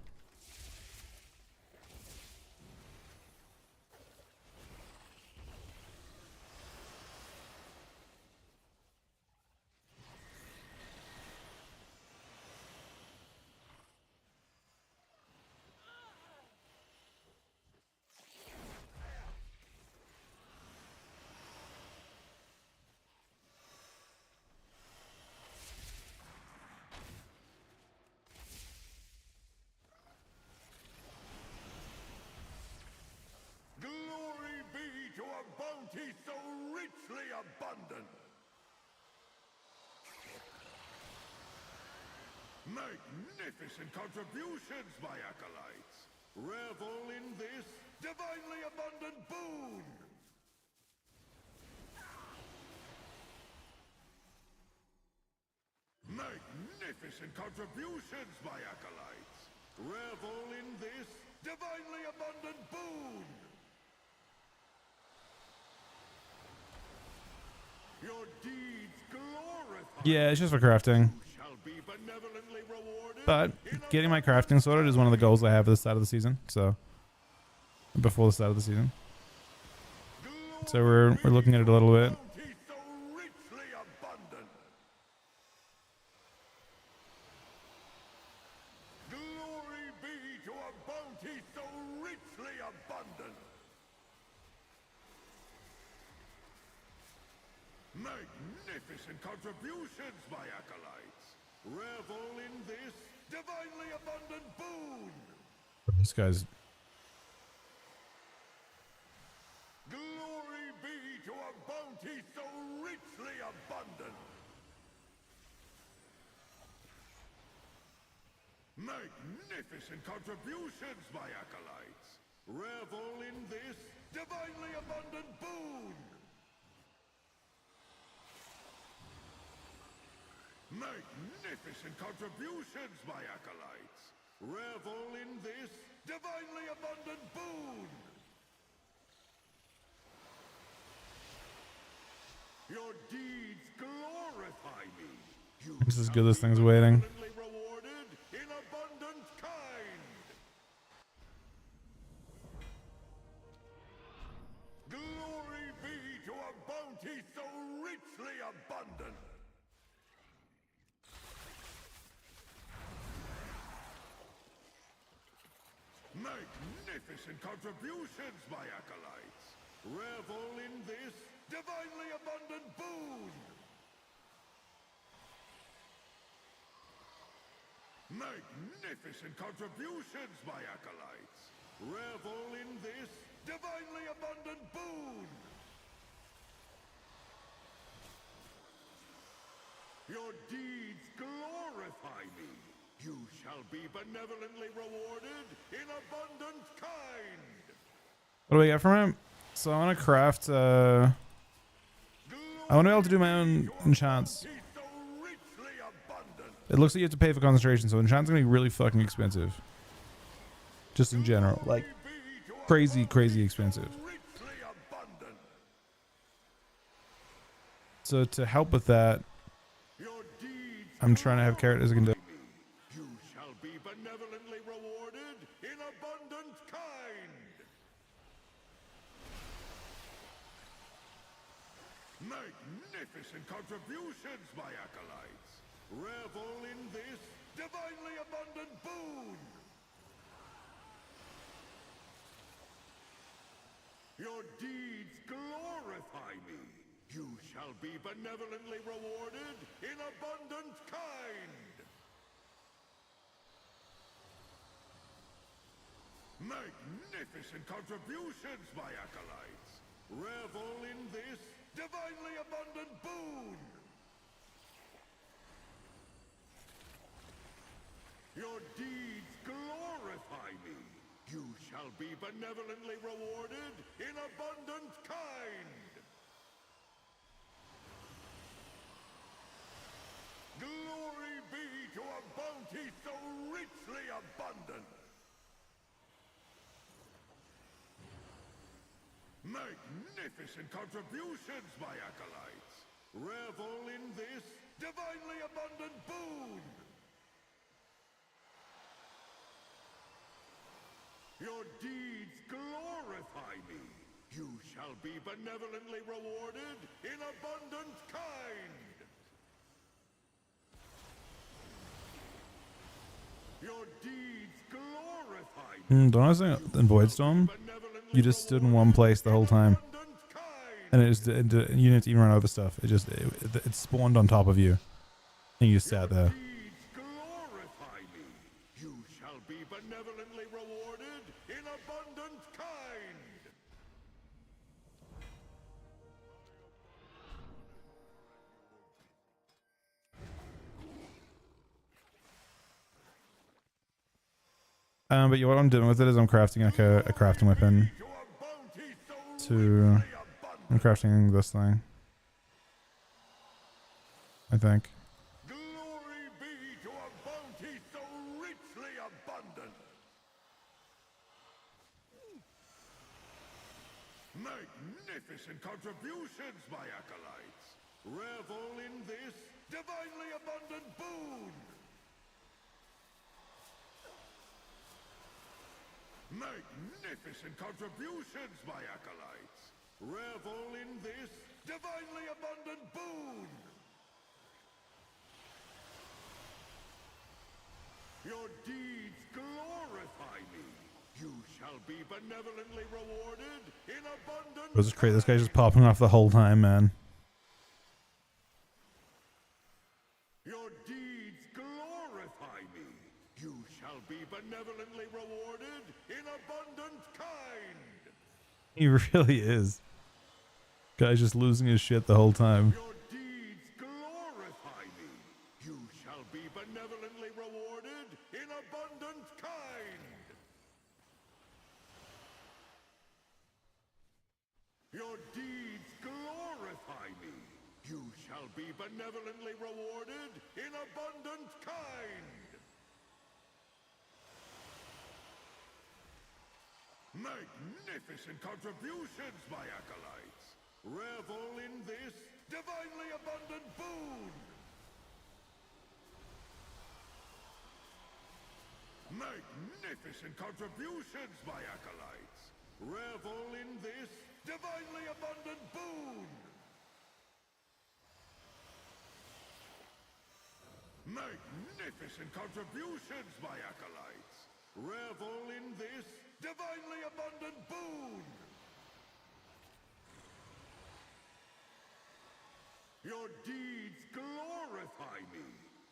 Glory be to a bounty so richly abundant. Magnificent contributions, my acolytes. Revel in this divinely abundant boon. Magnificent contributions, my acolytes. Revel in this divinely abundant boon. Your deeds glorify. Yeah, it's just for crafting. You shall be benevolently rewarded But getting my crafting sorted is one of the goals I have at the start of the season. So before the start of the season. So we're looking at it a little bit. Glory be to a bounty so richly abundant. Magnificent contributions, my acolytes. Revel in this divinely abundant boon. This guy's Glory be to a bounty so richly abundant. Magnificent contributions, my acolytes. Revel in this divinely abundant boon. Magnificent contributions, my acolytes. Revel in this divinely abundant boon. Your deeds glorify me. You this is good. This thing's waiting. rewarded in abundant kind. Glory be to a bounty so richly abundant. Magnificent contributions, my acolytes. Revel in this divinely abundant boon. Magnificent contributions, my acolytes. Revel in this divinely abundant boon. Your deeds glorify me. You shall be benevolently rewarded in abundant kind. What do we get from him? So I want to craft. I want to be able to do my own enchants. It looks like you have to pay for concentration, so enchant's gonna be really fucking expensive. Just in general, like crazy, crazy expensive. So to help with that, I'm trying to have characters that can do. You shall be benevolently rewarded in abundant kind. Magnificent contributions, my acolytes. Revel in this divinely abundant boon. Your deeds glorify me. You shall be benevolently rewarded in abundant kind. Magnificent contributions, my acolytes. Revel in this divinely abundant boon. Your deeds glorify me. You shall be benevolently rewarded in abundant kind. Glory be to a bounty so richly abundant. Magnificent contributions, my acolytes. Revel in this divinely abundant boon. Your deeds glorify me. You shall be benevolently rewarded in abundant kind. Your deeds glorify me. Don't I say in Voidstorm, you just stood in one place the whole time, and you didn't even run over stuff. It spawned on top of you, and you just sat there. Glorify me. You shall be benevolently rewarded in abundant kind. But what I'm doing with it is I'm crafting like a crafting weapon. I'm crafting this thing, I think. Glory be to a bounty so richly abundant. Magnificent contributions, my acolytes. Revel in this divinely abundant boon. Magnificent contributions, my acolytes! Revel in this divinely abundant boon! Your deeds glorify me. You shall be benevolently rewarded in abundance. This is crazy. This guy's just popping off the whole time, man. Your deeds glorify me. You shall be benevolently rewarded in abundant kind. He really is. Guy's just losing his shit the whole time. Your deeds glorify me. You shall be benevolently rewarded in abundant kind. Your deeds glorify me. You shall be benevolently rewarded in abundant kind. Magnificent contributions, my acolytes. Revel in this divinely abundant boon. Magnificent contributions, my acolytes. Revel in this divinely abundant boon. Magnificent contributions, my acolytes. Revel in this divinely abundant boon. Your deeds glorify me.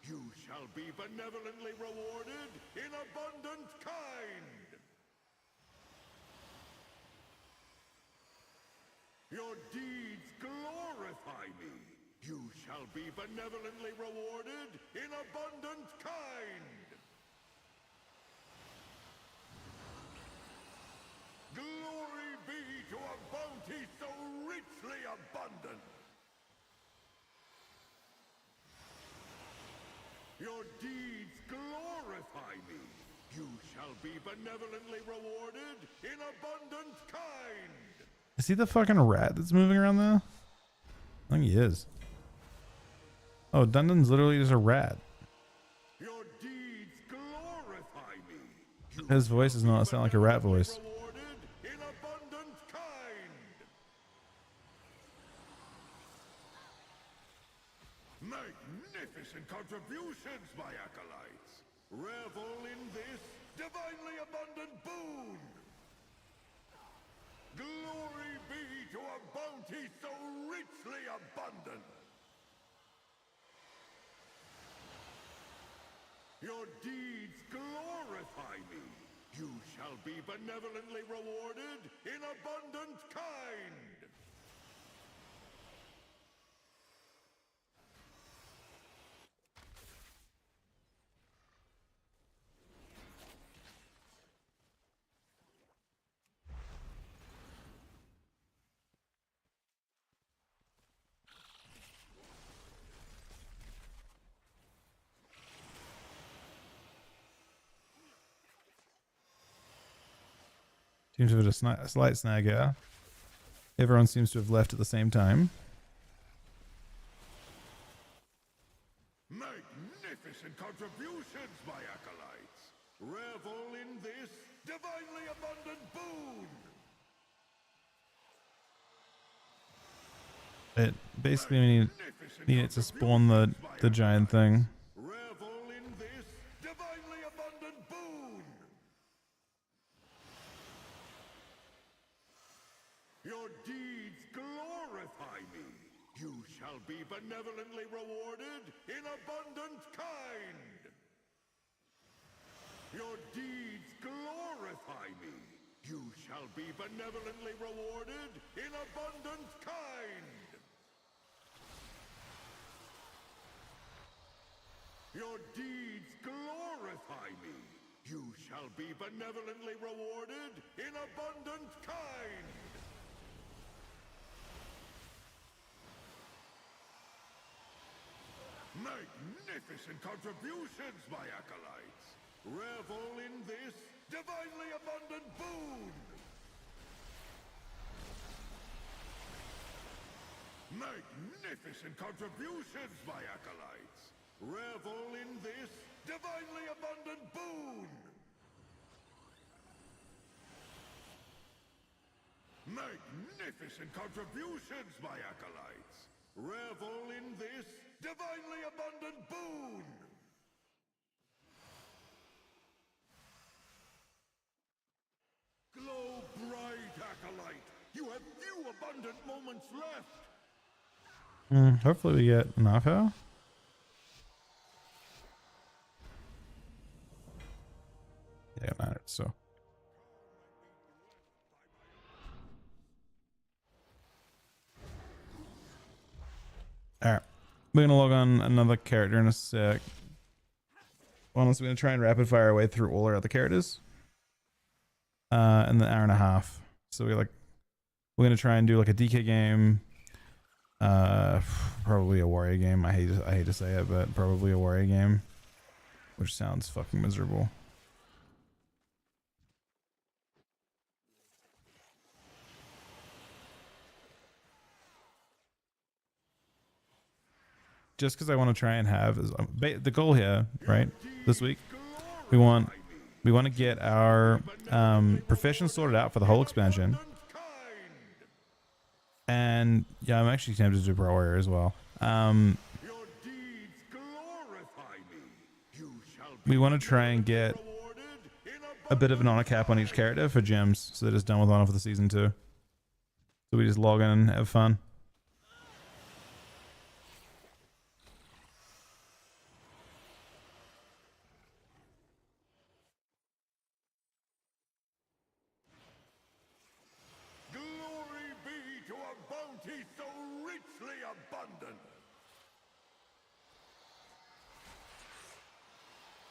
You shall be benevolently rewarded in abundant kind. Your deeds glorify me. You shall be benevolently rewarded in abundant kind. Glory be to a bounty so richly abundant. Your deeds glorify me. You shall be benevolently rewarded in abundant kind. Is he the fucking rat that's moving around though? I think he is. Oh, Dundon's literally just a rat. Your deeds glorify me. His voice does not sound like a rat voice. In abundant kind. Magnificent contributions, my acolytes. Revel in this divinely abundant boon. Glory be to a bounty so richly abundant. Your deeds glorify me. You shall be benevolently rewarded in abundant kind. Seems to have a slight snag here. Everyone seems to have left at the same time. Magnificent contributions, my acolytes. Revel in this divinely abundant boon. It basically needed to spawn the giant thing. Revel in this divinely abundant boon. Your deeds glorify me. You shall be benevolently rewarded in abundant kind. Your deeds glorify me. You shall be benevolently rewarded in abundant kind. Your deeds glorify me. You shall be benevolently rewarded in abundant kind. Magnificent contributions, my acolytes. Revel in this divinely abundant boon. Magnificent contributions, my acolytes. Revel in this divinely abundant boon. Magnificent contributions, my acolytes. Revel in this divinely abundant boon. Glow bright, acolyte. You have few abundant moments left. Hopefully we get enough here. Yeah, 900, so. Alright. We're gonna log on another character in a sec. Well, we're gonna try and rapid fire our way through all our other characters. In the hour and a half. So we're gonna try and do like a DK game. Probably a warrior game. I hate to say it, but probably a warrior game. Which sounds fucking miserable. Just because I want to try and have is the goal here, right? This week, we want to get our profession sorted out for the whole expansion. And yeah, I'm actually tempted to do Pro Warrior as well. We want to try and get a bit of an honor cap on each character for gems, so that it's done with honor for the season 2. So we just log in and have fun.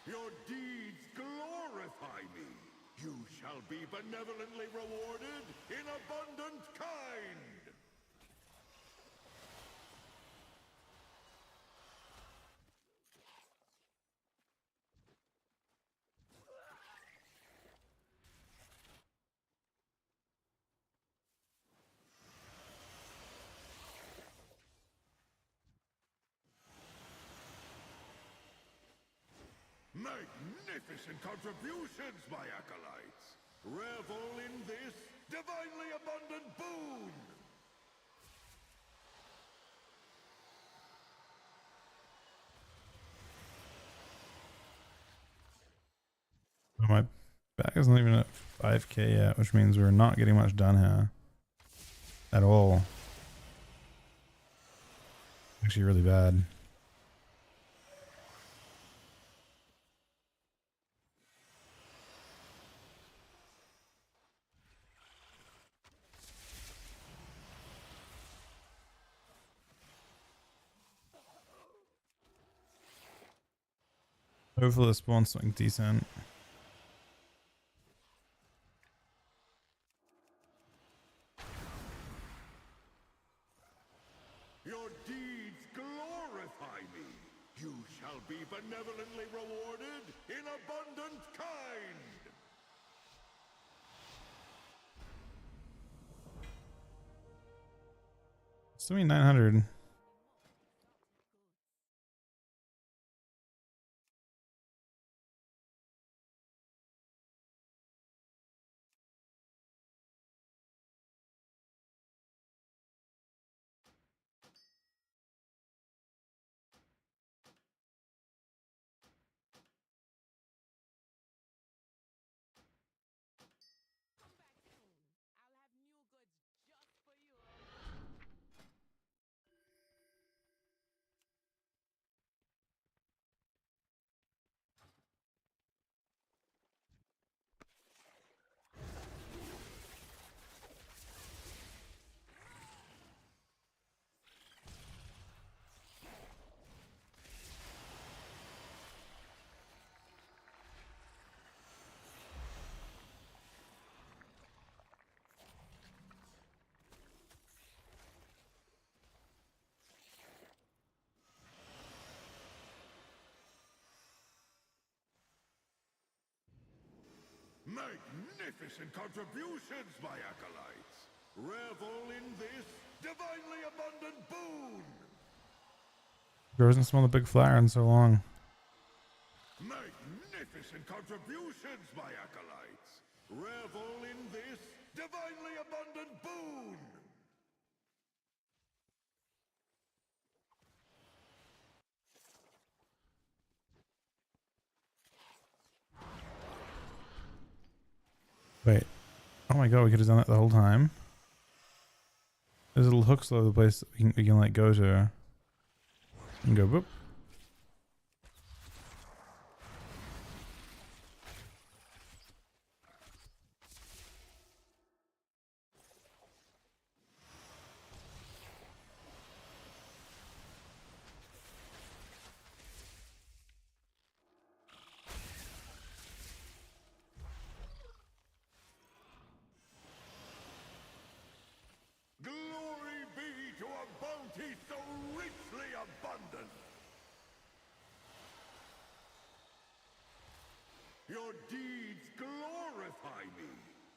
Your deeds glorify me. You shall be benevolently rewarded in abundant kind. Magnificent contributions, my acolytes. Revel in this divinely abundant boon. My back isn't even at 5k yet, which means we're not getting much done here at all. Actually really bad. Hopefully the spawn something decent. Your deeds glorify me. You shall be benevolently rewarded in abundant kind. Still mean 900. Magnificent contributions, my acolytes. Revel in this divinely abundant boon. There hasn't smelled a big flower in so long. Magnificent contributions, my acolytes. Revel in this divinely abundant boon! Wait. Oh my god, we could have done that the whole time. There's little hooks all over the place we can like go to. And go boop. Glory be to a bounty so richly abundant! Your deeds glorify me.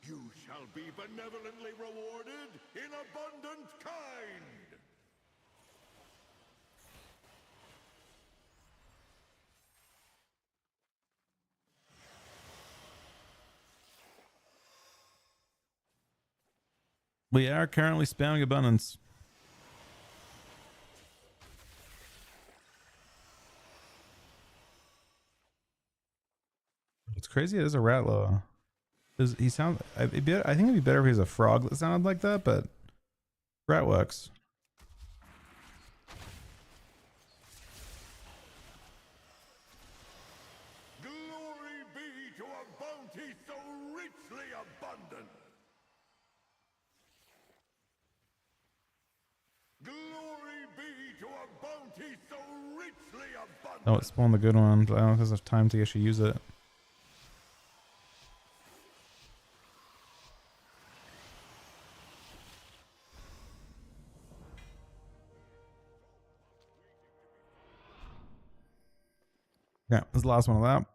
You shall be benevolently rewarded in abundant kind. We are currently spamming abundance. It's crazy. It is a Ratlow. He sound? I think it'd be better if he was a frog that sounded like that, but Rat works. Glory be to a bounty so richly abundant. Glory be to a bounty so richly abundant. Oh, it spawned the good one, but I don't know if there's enough time to actually use it. Yeah, this is the last one of that.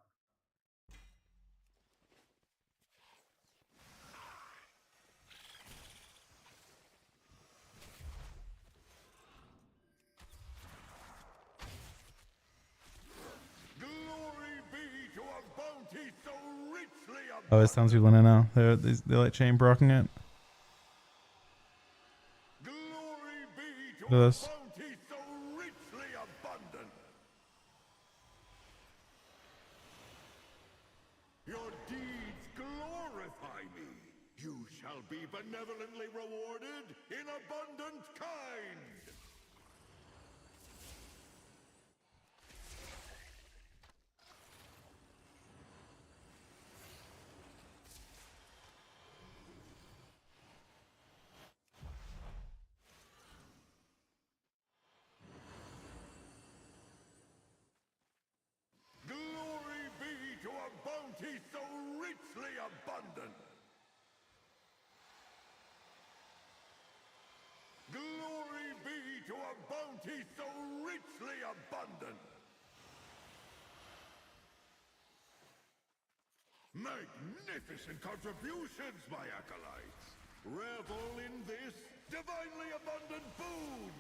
Oh, it's time to Lina now. They're like chain brocking it. Look at this. Your deeds glorify me. You shall be benevolently rewarded in abundant kind. Glory be to a bounty so richly abundant. Glory be to a bounty so richly abundant. Magnificent contributions, my acolytes. Revel in this divinely abundant boon.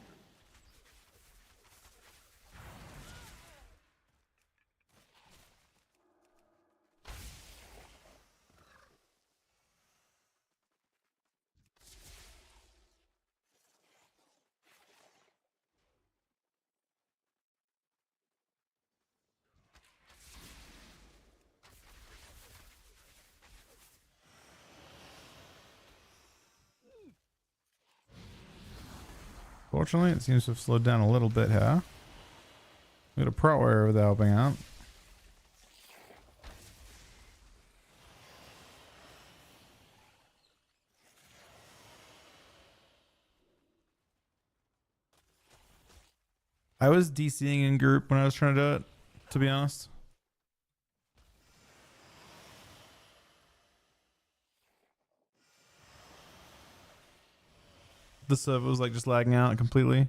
Fortunately, it seems to have slowed down a little bit here. We got a Pro Warrior over there helping out. I was DCing in group when I was trying to do it, to be honest. The server was like just lagging out completely.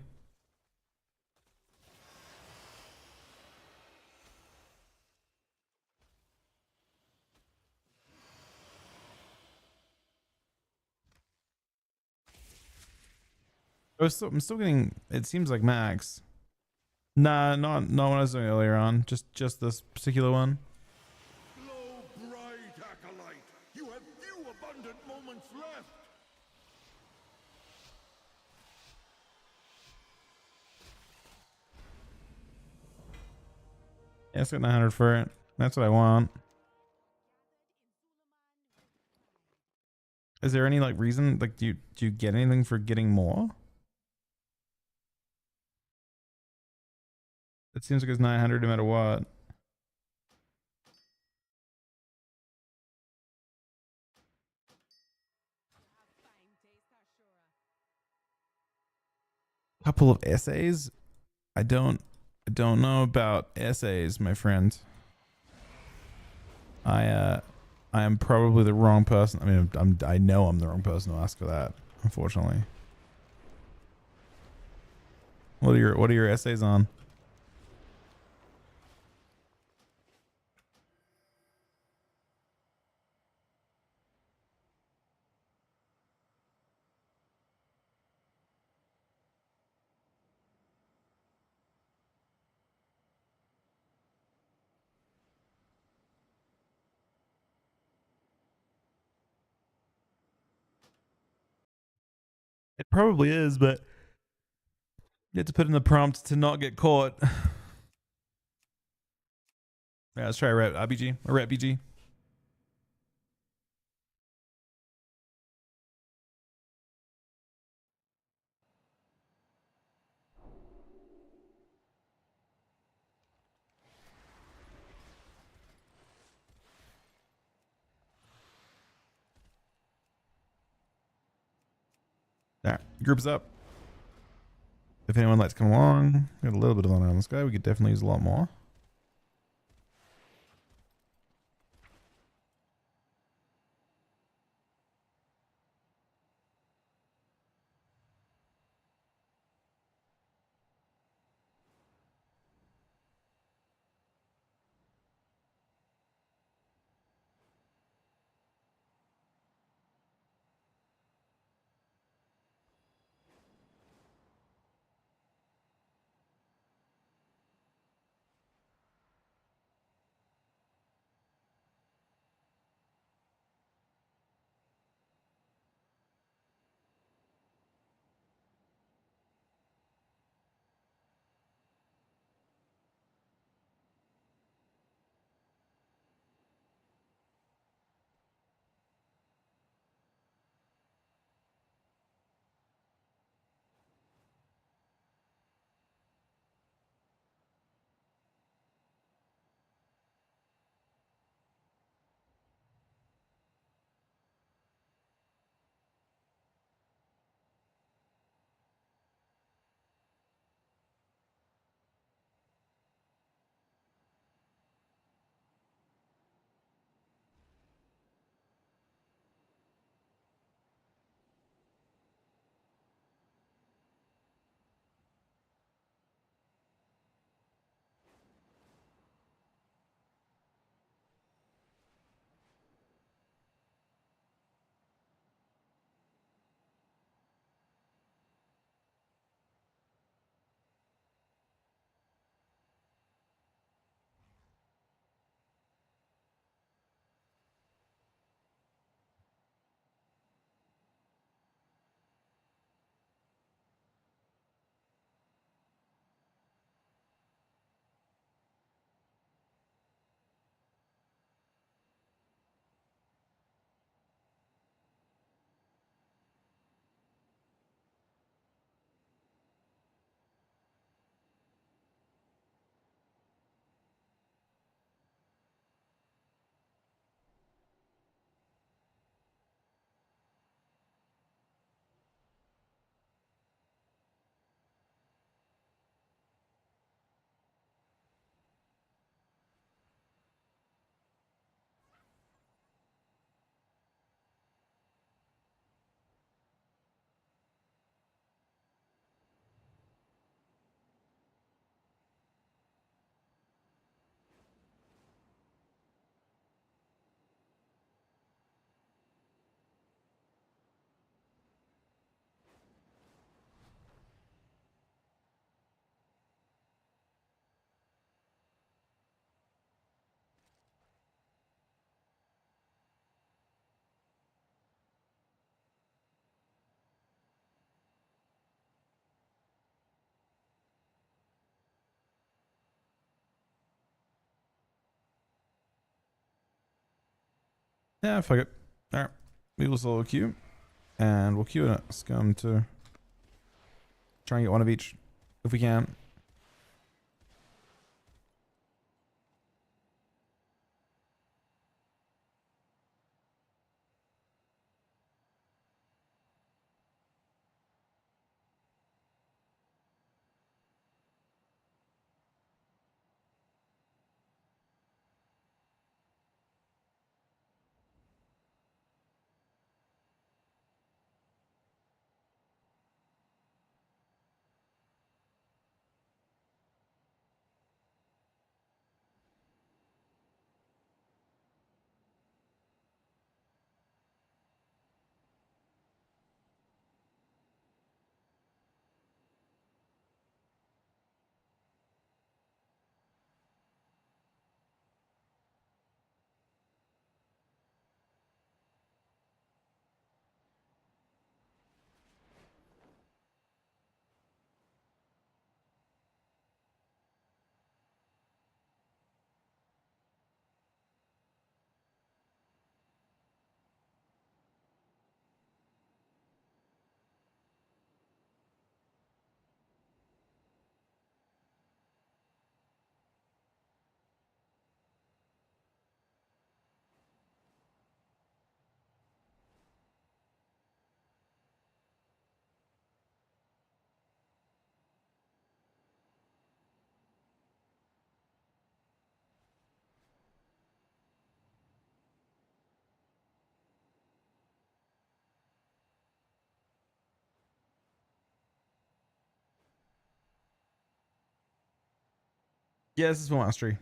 I'm still getting, it seems like max. Nah, not when I was doing it earlier on. Just this particular one. Blow bright, acolyte. You have few abundant moments left. Yeah, let's get 900 for it. That's what I want. Is there any like reason? Like, do you get anything for getting more? It seems like it's 900 no matter what. Couple of essays? I don't know about essays, my friend. I am probably the wrong person. I mean, I know I'm the wrong person to ask for that, unfortunately. What are your essays on? It probably is, but you have to put in the prompt to not get caught. Yeah, let's try a rep RBG. A rep BG. There, groups up. If anyone likes to come along, got a little bit of honor on this guy. We could definitely use a lot more. Yeah, fuck it. Alright. We will solo queue. And we'll queue a scum to try and get one of each if we can. Yeah, this is mastery.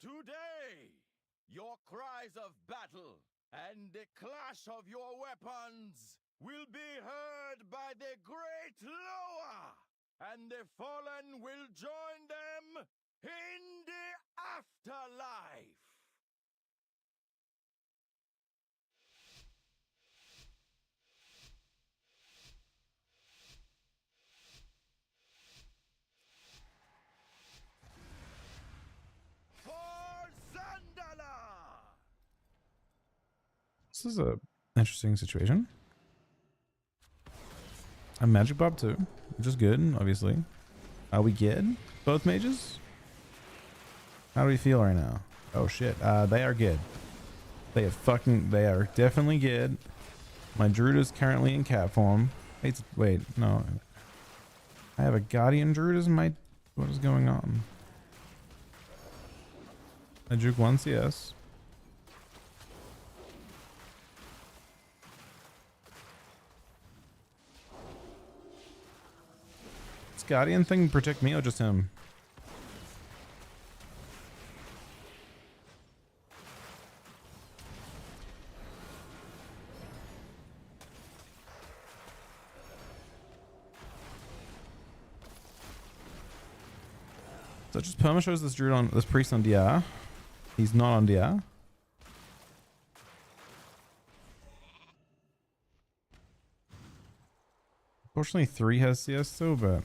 Today, your cries of battle and the clash of your weapons will be heard by the great Loa, and the fallen will join them in the afterlife. This is a interesting situation. I'm Magic Bob too, which is good, obviously. Are we good? Both mages? How do we feel right now? Oh shit, they are good. They are definitely good. My druid is currently in cat form. Wait, no. I have a guardian druid as my... What is going on? I juke 1 CS. This guardian thing protect me or just him? So it just perma shows this druid on this priest on DR. He's not on DR. Fortunately 3 has CS still, but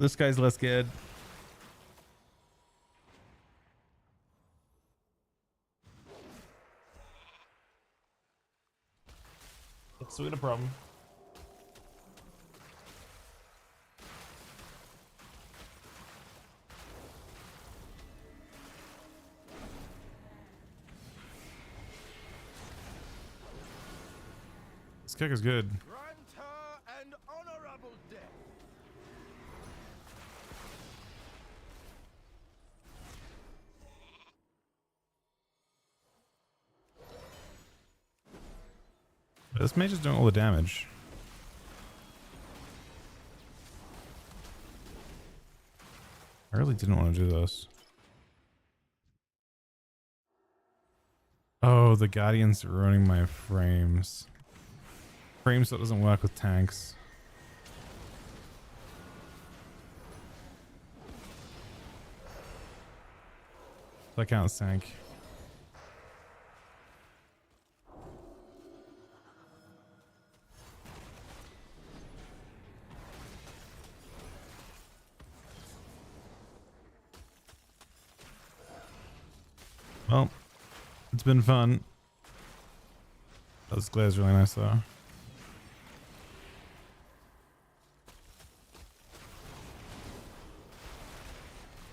This guy's less good. So we got a problem. This kick is good. Grant her an honorable death. This mage is doing all the damage. I really didn't want to do this. Oh, the Guardian's ruining my frames. Frames that doesn't work with tanks. That counts tank. Well, it's been fun. This glare is really nice though.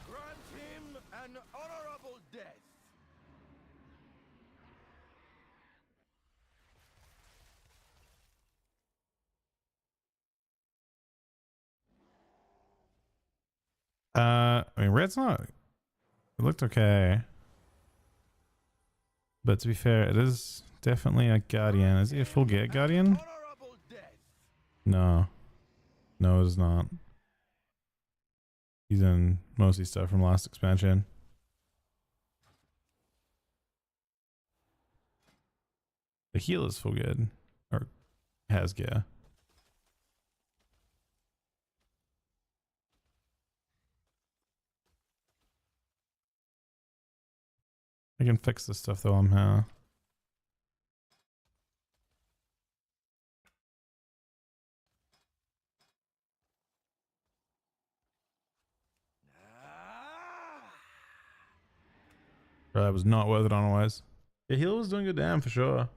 Grant him an honorable death. I mean, red's not. It looked okay. But to be fair, it is definitely a Guardian. Is he a full gear Guardian? No. No, it is not. He's in mostly stuff from last expansion. The heal is full good. Or has gear. I can fix this stuff though I'm here. Bro, that was not worth it otherwise. Yeah, heal was doing good damn for sure.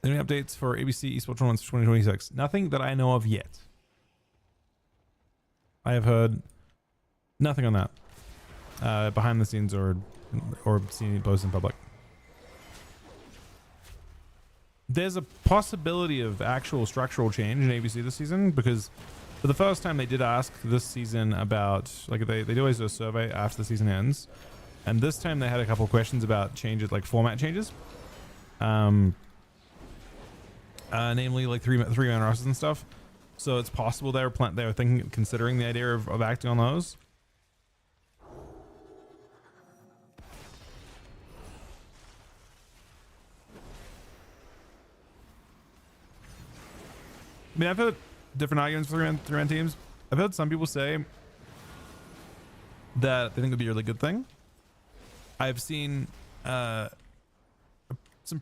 Any updates for ABC Esports Tournaments 2026? Nothing that I know of yet. I have heard nothing on that behind the scenes or seen it posted in public. There's a possibility of actual structural change in ABC this season, because for the first time they did ask this season about, like, they always do a survey after the season ends, and this time they had a couple questions about changes, like format changes, namely like three-man rosters and stuff. So it's possible they were considering the idea of acting on those. I mean, I've heard different arguments for three-man teams. I've heard some people say that they think it would be a really good thing. I've seen some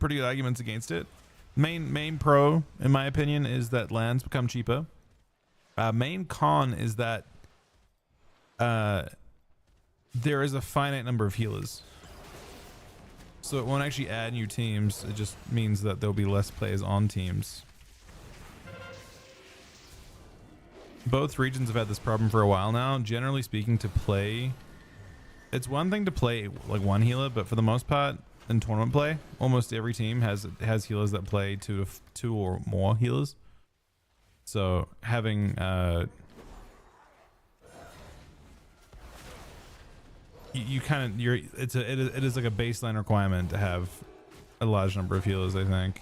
pretty good arguments against it. Main pro, in my opinion, is that lands become cheaper. Main con is that there is a finite number of healers. So it won't actually add new teams. It just means that there'll be less players on teams. Both regions have had this problem for a while now. Generally speaking, to play, it's one thing to play like one healer, but for the most part in tournament play, almost every team has healers that play two or more healers. So having it is like a baseline requirement to have a large number of healers, I think.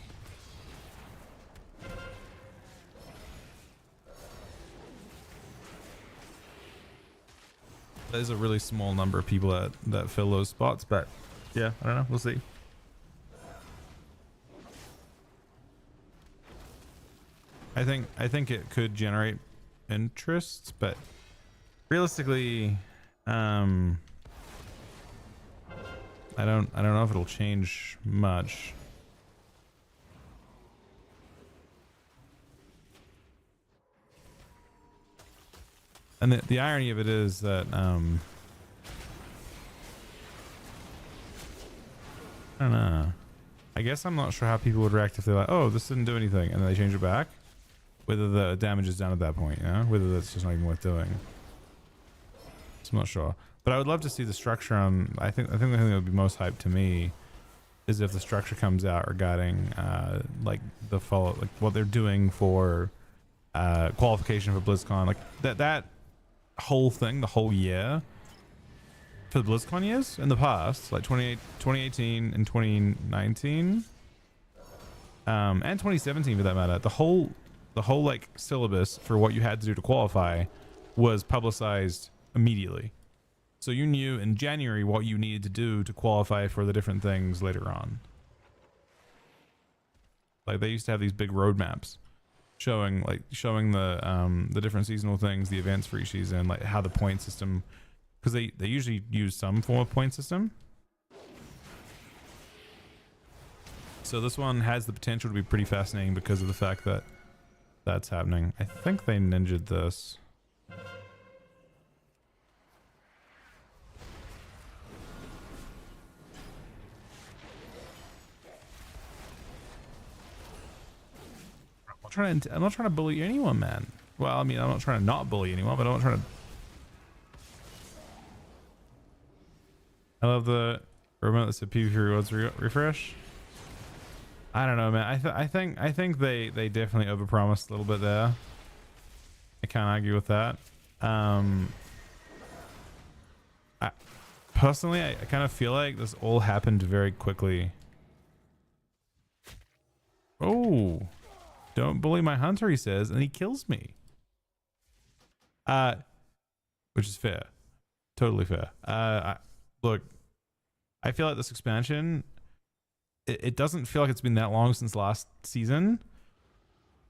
There's a really small number of people that fill those spots, but yeah, I don't know. We'll see. I think it could generate interest, but realistically, I don't know if it'll change much. And the irony of it is that I don't know. I guess I'm not sure how people would react if they're like, oh, this didn't do anything, and then they change it back. Whether the damage is down at that point, yeah? Whether that's just not even worth doing. So I'm not sure. But I would love to see the structure on. I think the thing that would be most hyped to me is if the structure comes out regarding like the follow, like what they're doing for qualification for BlizzCon, like that whole thing, the whole year for the BlizzCon years in the past, like 2018 and 2019, and 2017 for that matter. The whole like syllabus for what you had to do to qualify was publicized immediately. So you knew in January what you needed to do to qualify for the different things later on. Like they used to have these big roadmaps showing the different seasonal things, the events for each season, like how the point system, because they usually use some form of point system. So this one has the potential to be pretty fascinating because of the fact that that's happening. I think they ninja'd this. I'm not trying to bully anyone, man. Well, I mean, I'm not trying to not bully anyone, but I'm not trying to. I love the remote that said PvP rewards refresh. I don't know, man. I think they definitely overpromised a little bit there. I can't argue with that. Personally, I kind of feel like this all happened very quickly. Oh. Don't bully my hunter, he says, and he kills me. Which is fair. Totally fair. Look, I feel like this expansion, it doesn't feel like it's been that long since last season.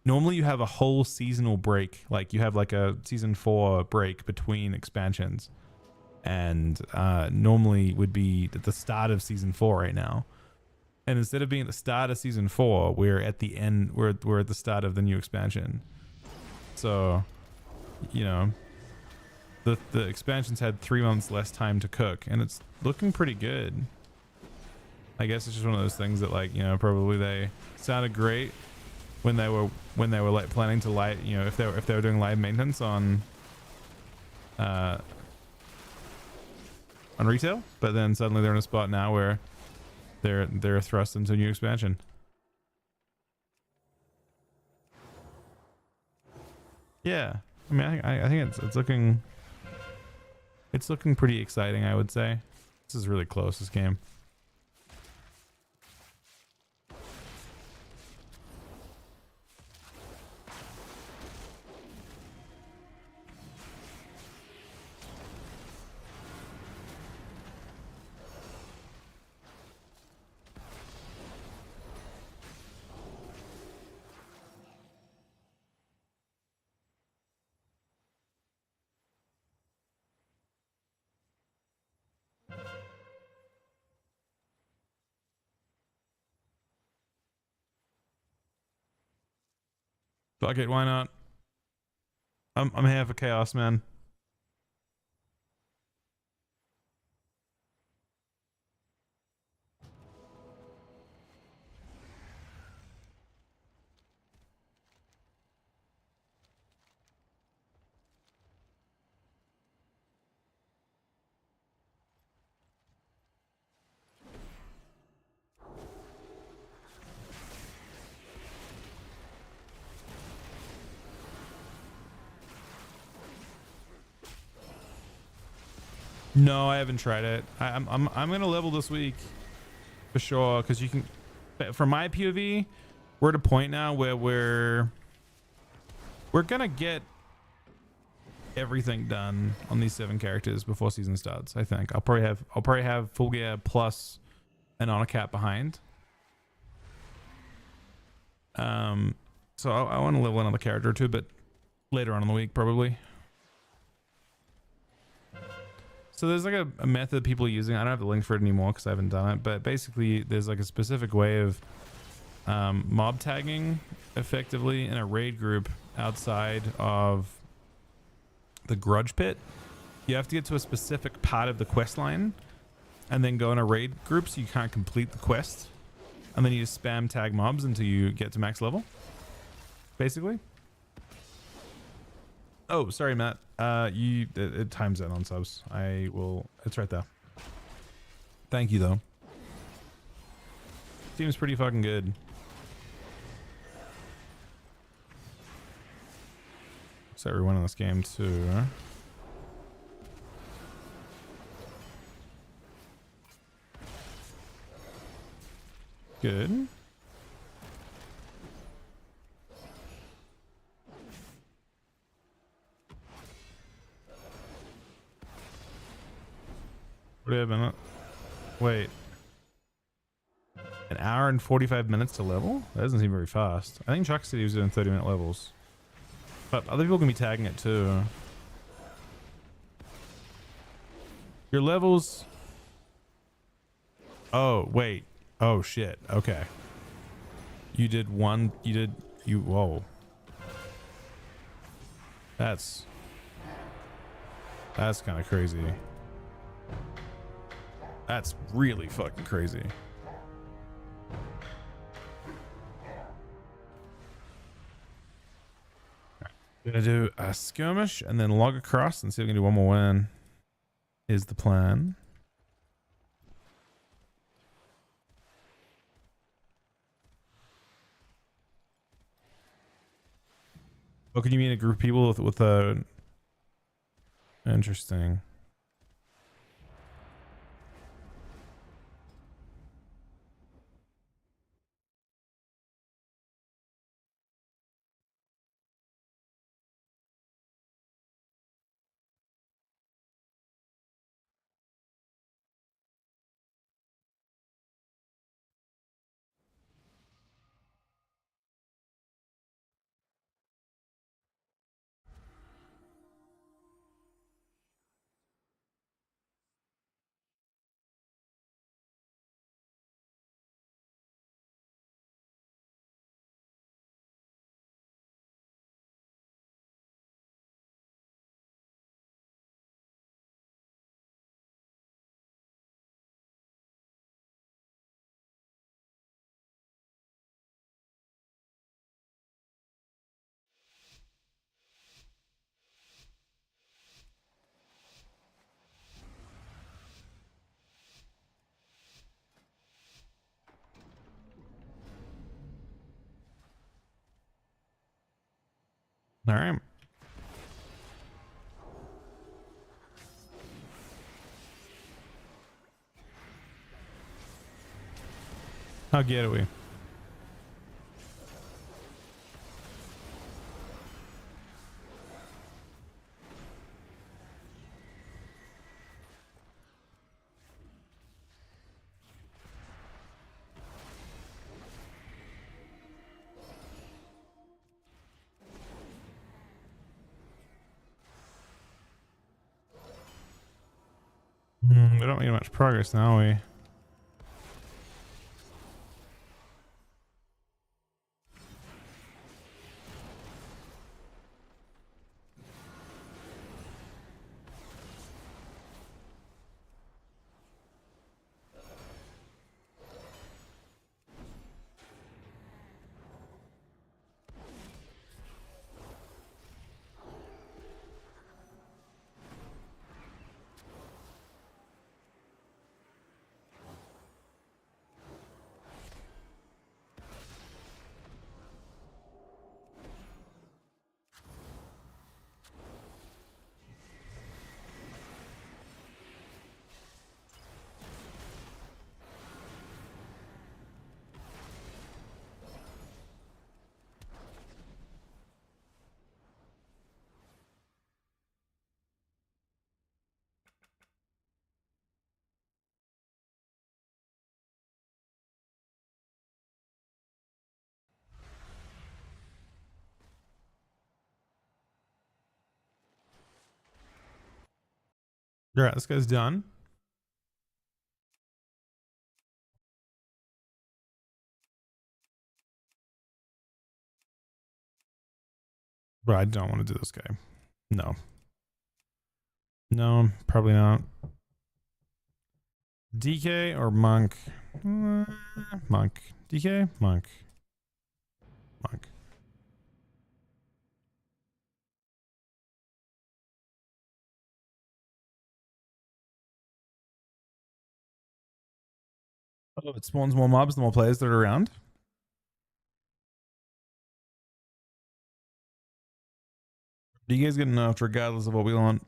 Normally you have a whole seasonal break. Like you have like a season 4 break between expansions. And normally would be at the start of season 4 right now. And instead of being at the start of season 4, we're at the end. We're at the start of the new expansion. So, you know, the expansions had 3 months less time to cook, and it's looking pretty good. I guess it's just one of those things that, like, you know, probably they sounded great when they were like planning to light, you know, if they were doing live maintenance on on retail, but then suddenly they're in a spot now where they're thrust into a new expansion. Yeah, I mean, I think it's looking pretty exciting, I would say. This is really close, this game. Fuck it, why not? I'm here for chaos, man. No, I haven't tried it. I'm gonna level this week for sure, because you can. From my POV, we're at a point now where we're gonna get everything done on these 7 characters before season starts. I think I'll probably have full gear plus an honor cap behind. So I want to level another character or two, but later on in the week probably. So there's like a method people are using. I don't have the link for it anymore because I haven't done it. But basically, there's like a specific way of mob tagging effectively in a raid group outside of the Grudge Pit. You have to get to a specific part of the quest line and then go in a raid group so you can't complete the quest. And then you just spam tag mobs until you get to max level, basically. Oh, sorry, Matt. It times out on subs. It's right there. Thank you, though. Seems pretty fucking good. So everyone in this game too. Good. What do you have in it? Wait. An hour and 45 minutes to level? That doesn't seem very fast. I think Chuck City was doing 30-minute levels. But other people can be tagging it too. Your levels... Oh, wait. Oh, shit. Okay. Whoa. That's kind of crazy. That's really fucking crazy. Gonna do a skirmish and then log across and see if we can do one more win. Is the plan. What can you mean a group of people with a... Interesting. All right. How get we? We don't make much progress now, we. All right, this guy's done. But I don't want to do this guy. No. No, probably not. DK or Monk? Monk. DK? Monk. Monk. Oh, it spawns more mobs, the more players that are around. DK's good enough regardless of what we want.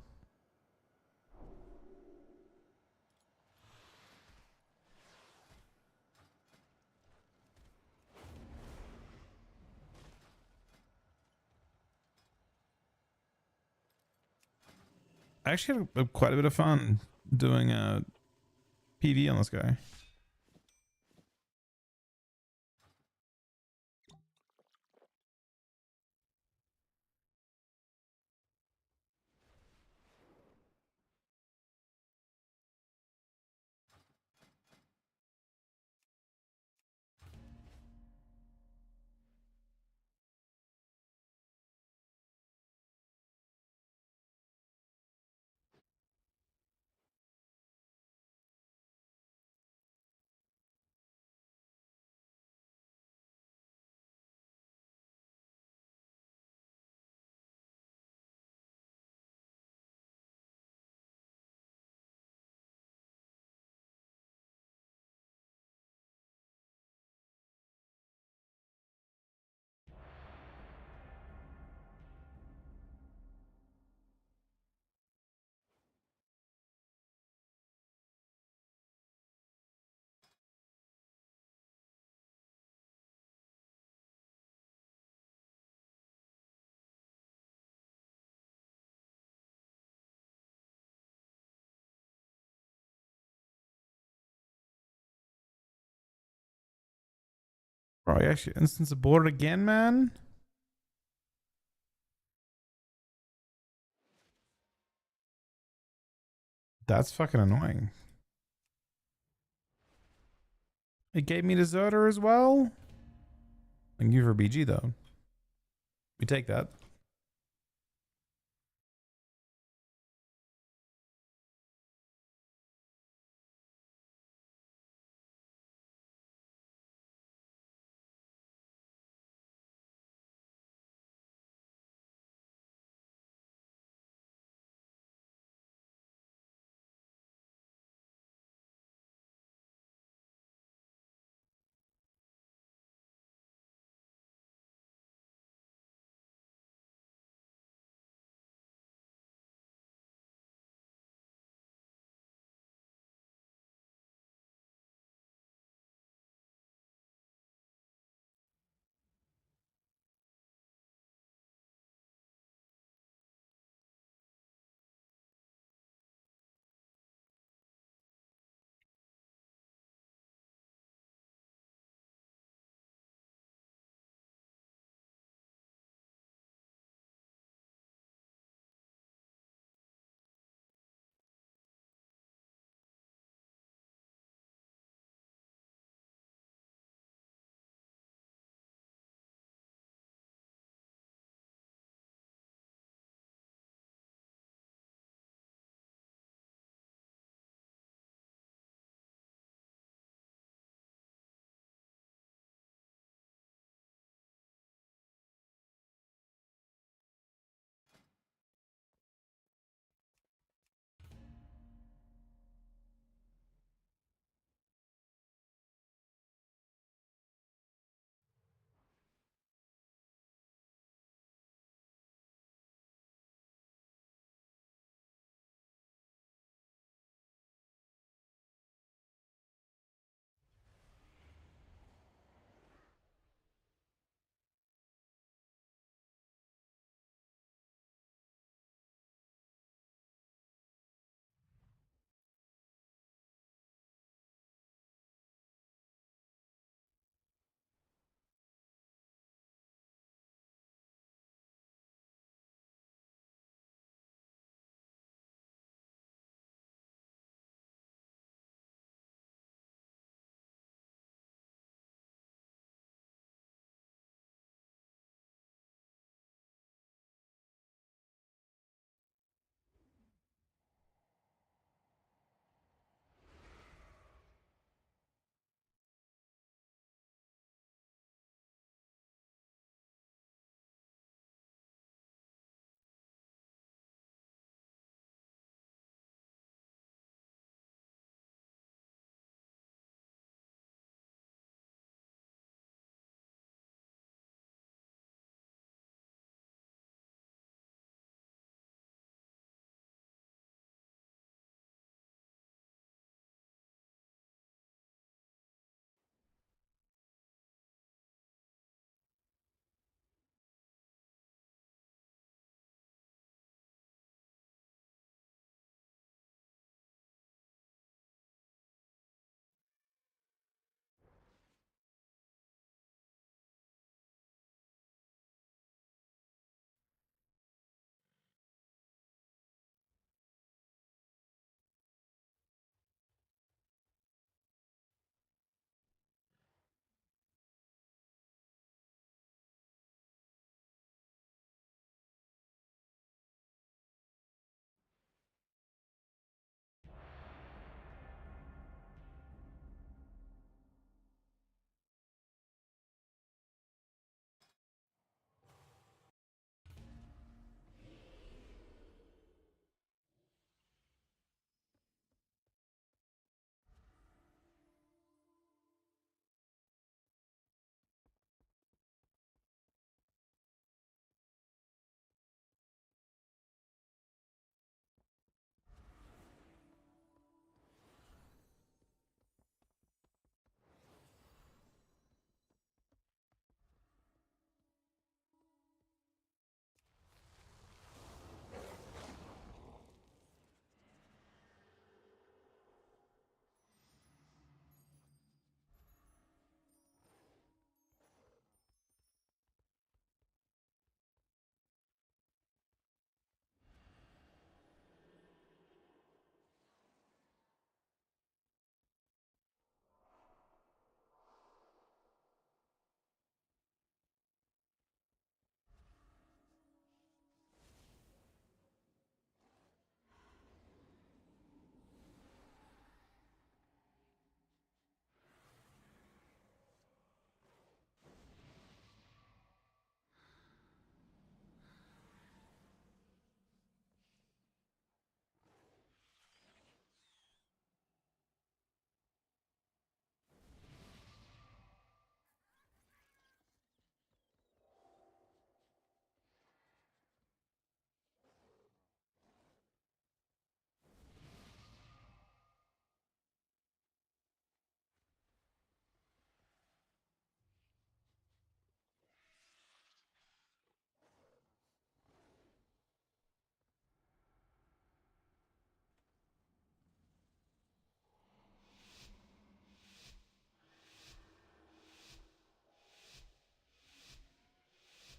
I actually had quite a bit of fun doing a PD on this guy. Bro, I actually instance aborted again, man. That's fucking annoying. It gave me deserter as well. Thank you for BG though. We take that.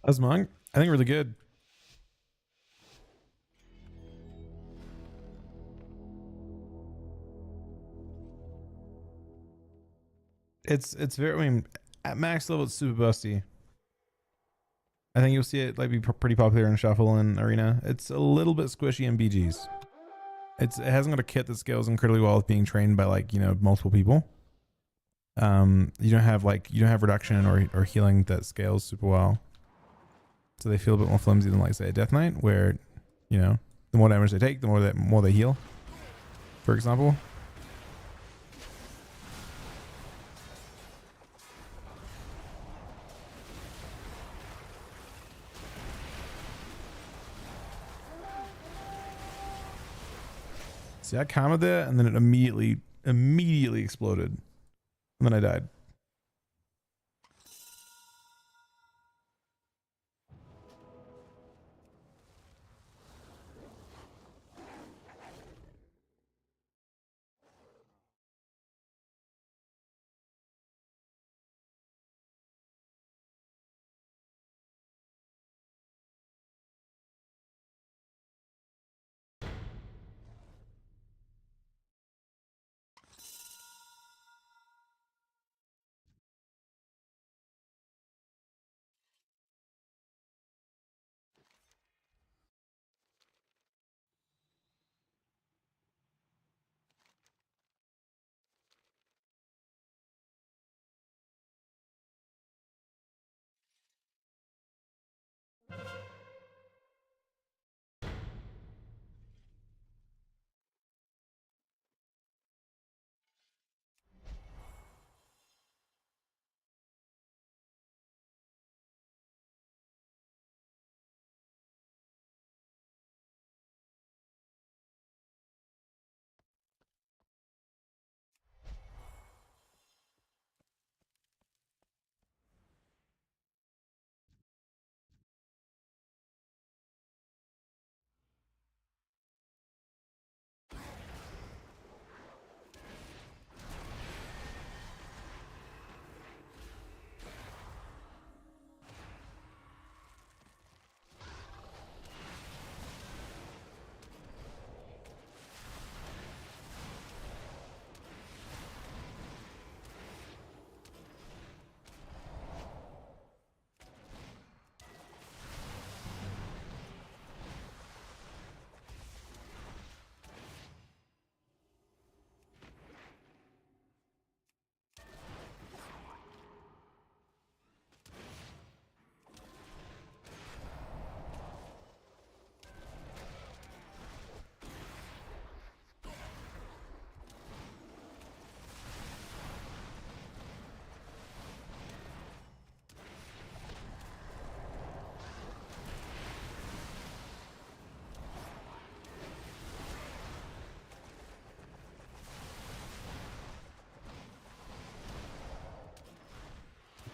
Asmung, I think really good. It's very. I mean, at max level, it's super busty. I think you'll see it like be pretty popular in Shuffle and Arena. It's a little bit squishy in BGs. It hasn't got a kit that scales incredibly well with being trained by like, you know, multiple people. You don't have reduction or healing that scales super well. So they feel a bit more flimsy than like say a Death Knight, where, you know, the more damage they take, the more they heal. For example. See, I commented there, and then it immediately exploded. And then I died.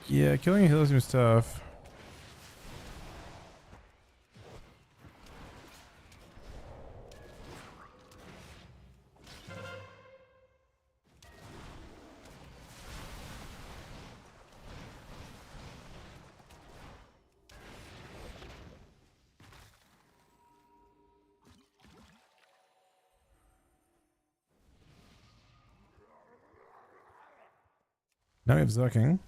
Yeah, killing a healer seems tough. Now we have Zucking.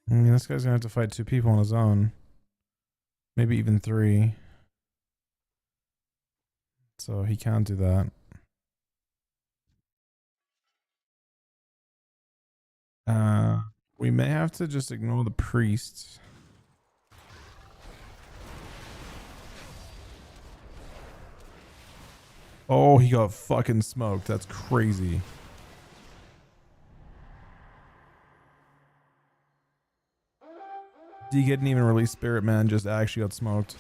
I mean, this guy's gonna have to fight 2 people on his own. Maybe even 3. So he can't do that. We may have to just ignore the priest. Oh, he got fucking smoked. That's crazy. He didn't even release Spirit Man, just actually got smoked.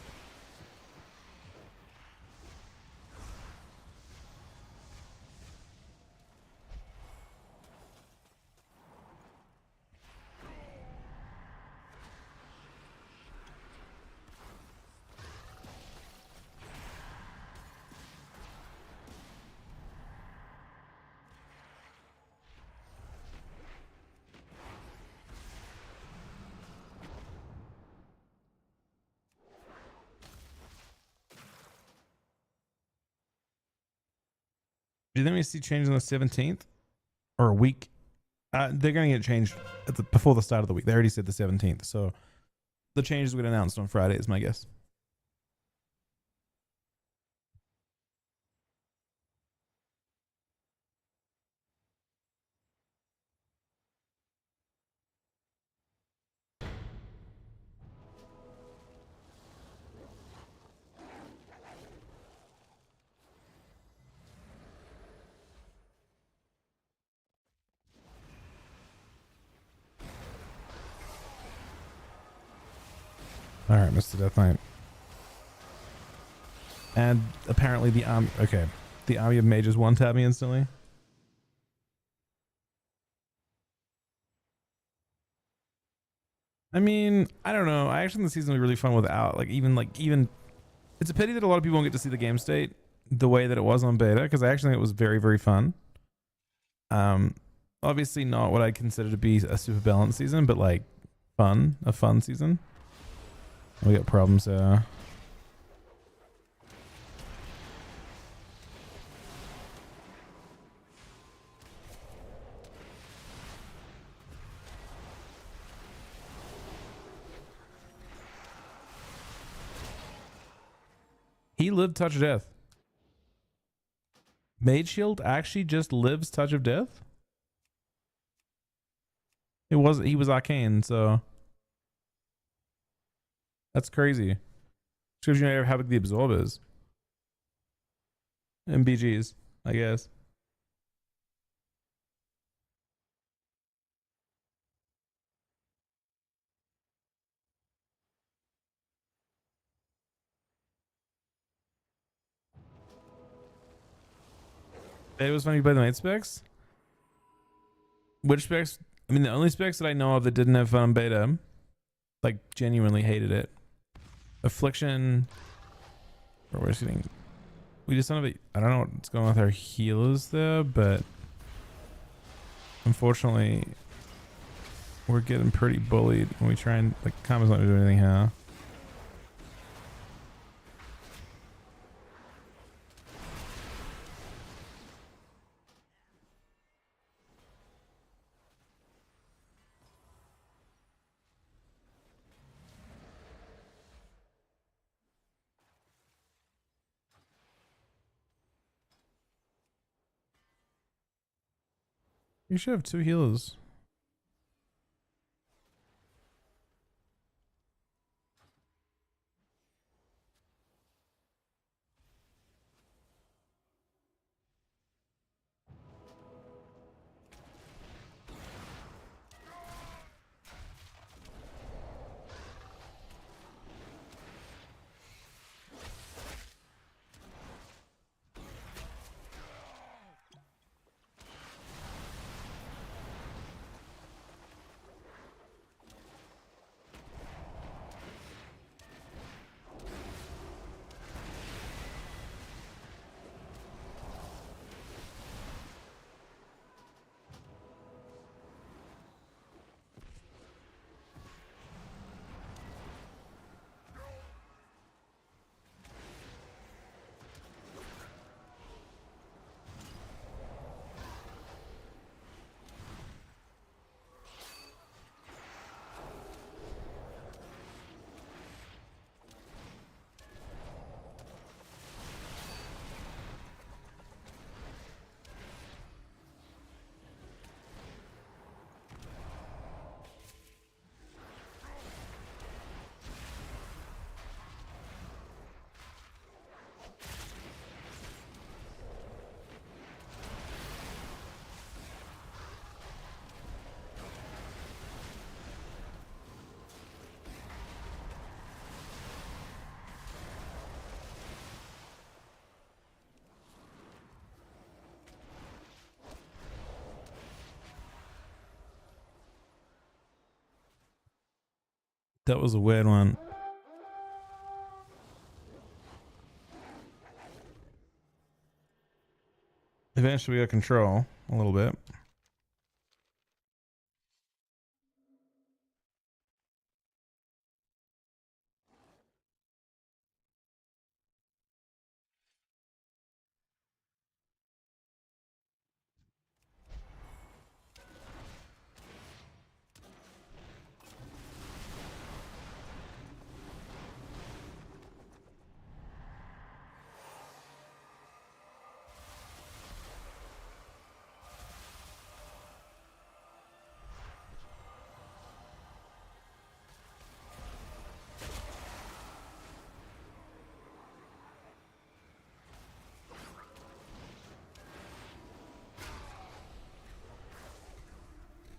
Do you think we see changes on the 17th or a week? They're going to get changed before the start of the week. They already said the 17th. So the changes will get announced on Friday is my guess. All right, Mr. Death Knight. And apparently the army. Okay, the army of mages one tap me instantly. I mean, I don't know. I actually think the season will be really fun without even. It's a pity that a lot of people won't get to see the game state the way that it was on beta, because I actually think it was very, very fun. Obviously not what I consider to be a super balanced season, but like a fun season. We got problems. He lived Touch of Death. Mage Shield actually just lives Touch of Death? He was arcane, so that's crazy. Shows you how big the absorb is. MBGs, I guess. It was funny by the night specs. Which specs? I mean, the only specs that I know of that didn't have fun on beta, like genuinely hated it. Affliction. Or we're getting. We just don't have. I don't know what's going on with our healers there, but unfortunately, we're getting pretty bullied when we try and like. Karma's not doing anything, huh? You should have 2 healers. That was a weird one. Eventually we got control a little bit.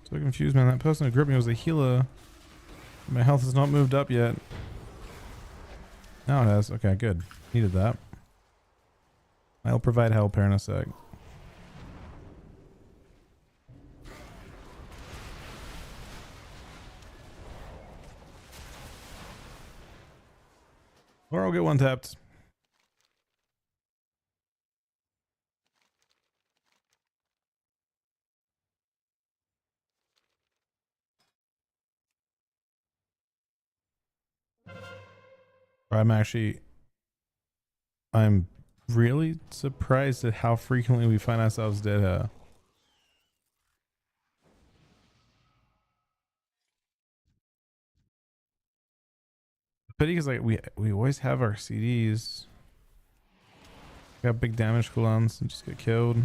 So confused, man. That person who gripped me was a healer. My health has not moved up yet. Now it has. Okay, good. Needed that. I'll provide help here in a sec. Or I'll get one tapped. I'm really surprised at how frequently we find ourselves dead here. Pity because like we always have our CDs. Got big damage cooldowns and just get killed.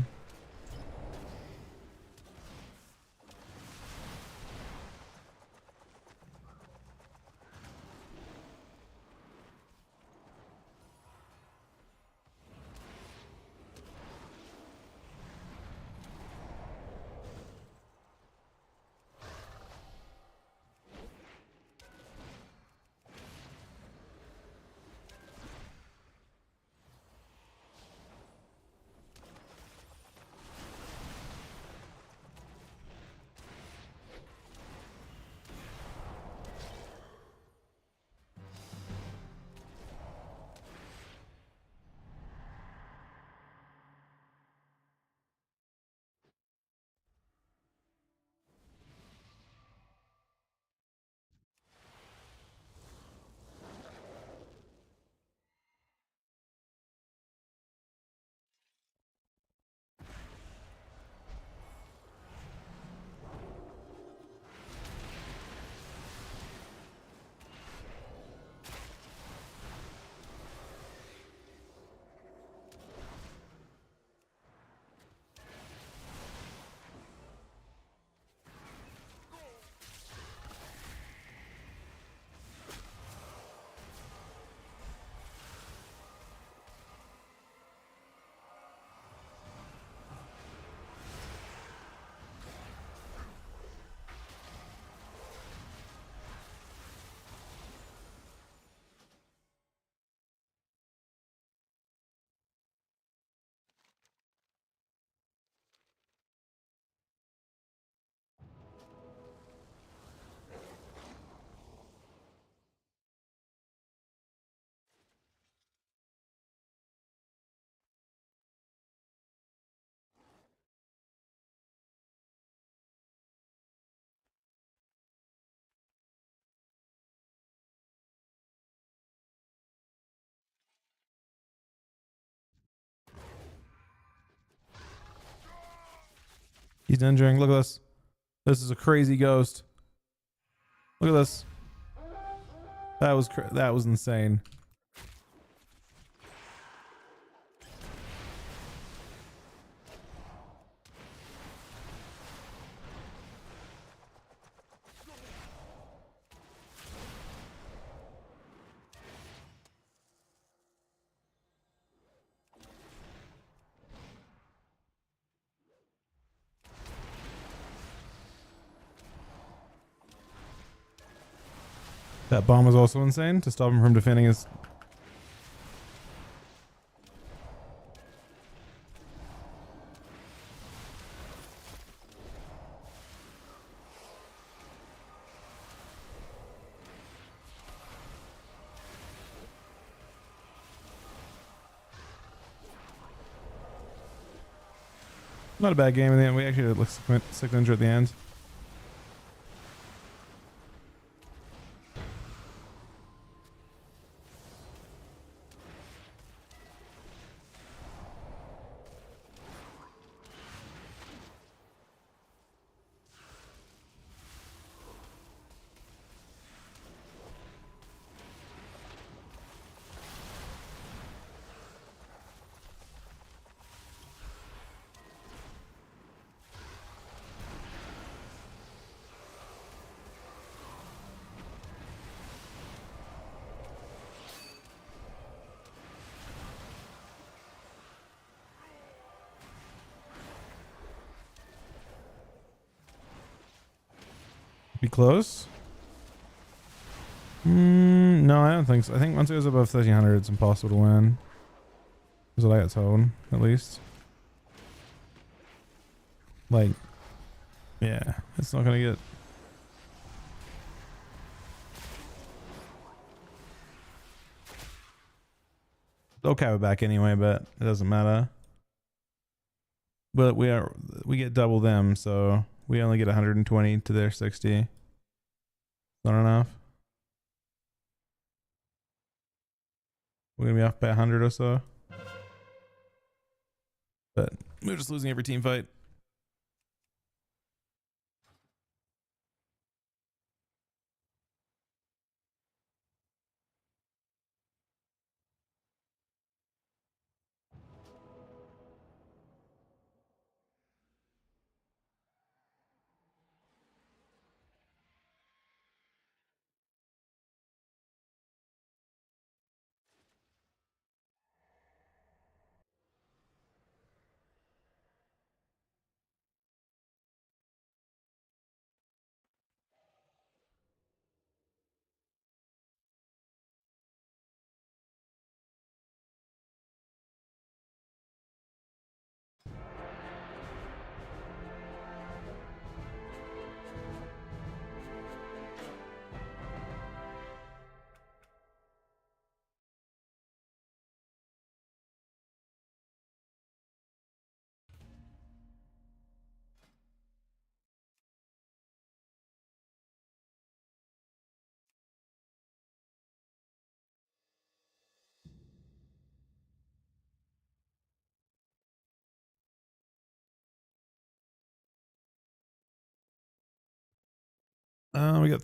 He's injuring. Look at this. This is a crazy ghost. Look at this. That was insane. That bomb was also insane to stop him from defending his... Not a bad game in the end. We actually did like 600 at the end. Be close? No, I don't think so. I think once it goes above 1300, it's impossible to win. That's what I got told, at least. Like, yeah, it's not gonna get. They'll cap it back anyway, but it doesn't matter. But we get double them, so we only get 120 to their 60. Not enough. We're gonna be off by 100 or so. But we're just losing every team fight. We got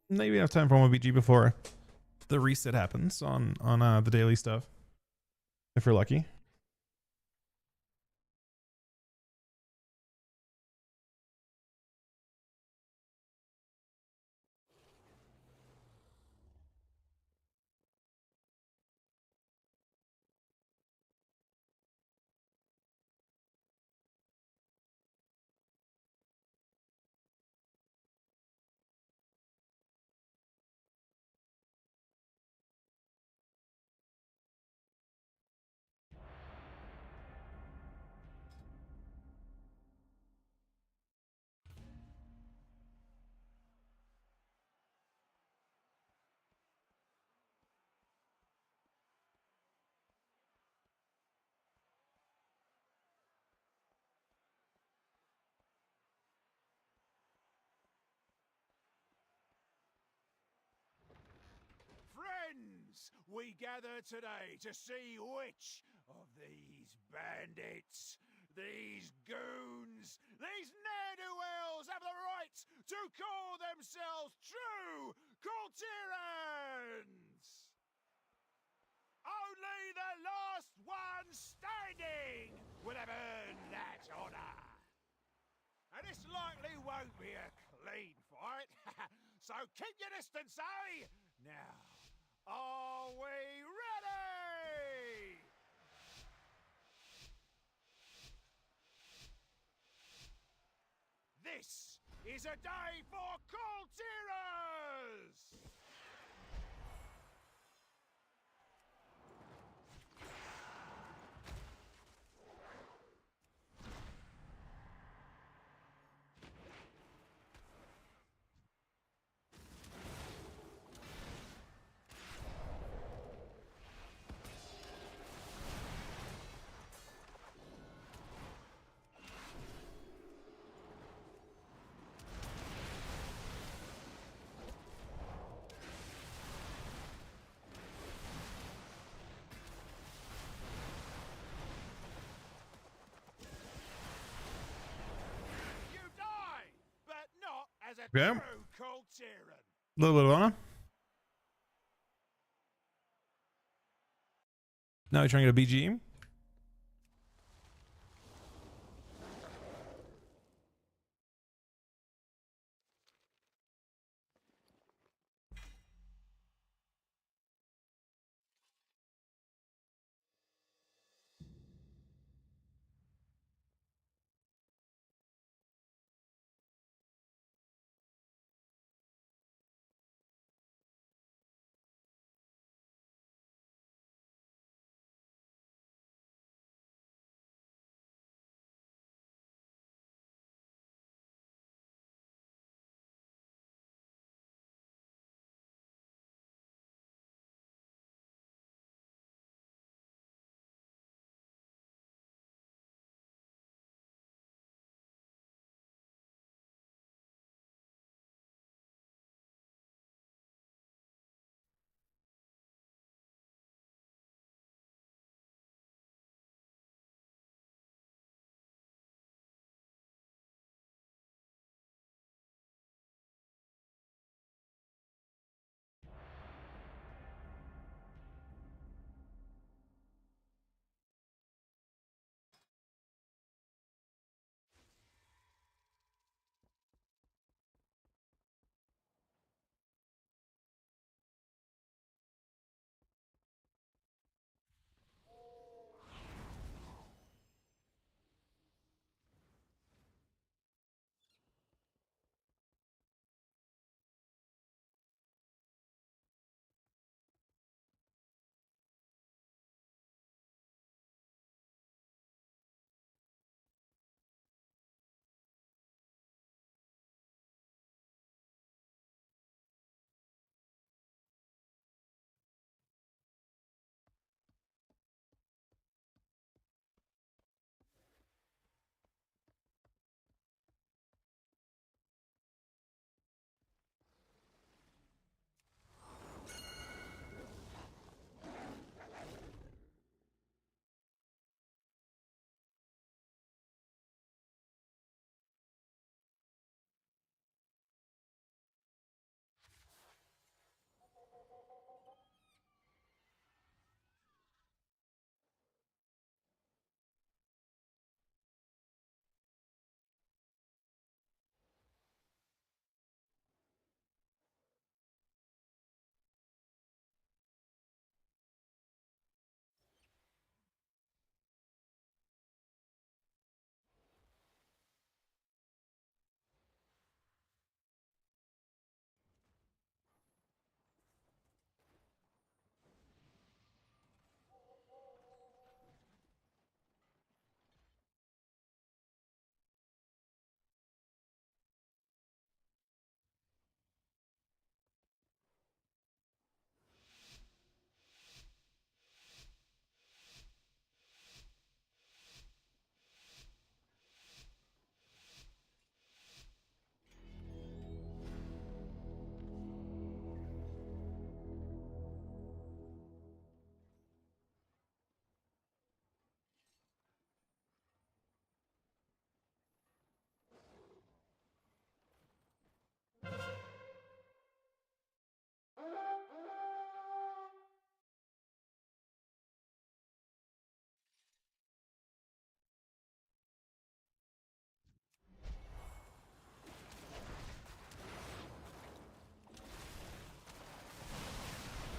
maybe enough time for one BG before the reset happens on the daily stuff, if we're lucky. Friends, we gather today to see which of these bandits, these goons, these ne'er-do-wells have the right to call themselves true Kultirans! Only the last one standing will have earned that honor. And this likely won't be a clean fight, so keep your distance, eh? Now, are we ready? This is a day for Kultiras! As a Okay. true Kultiran. A little bit of honor. Now we're trying to get a BG.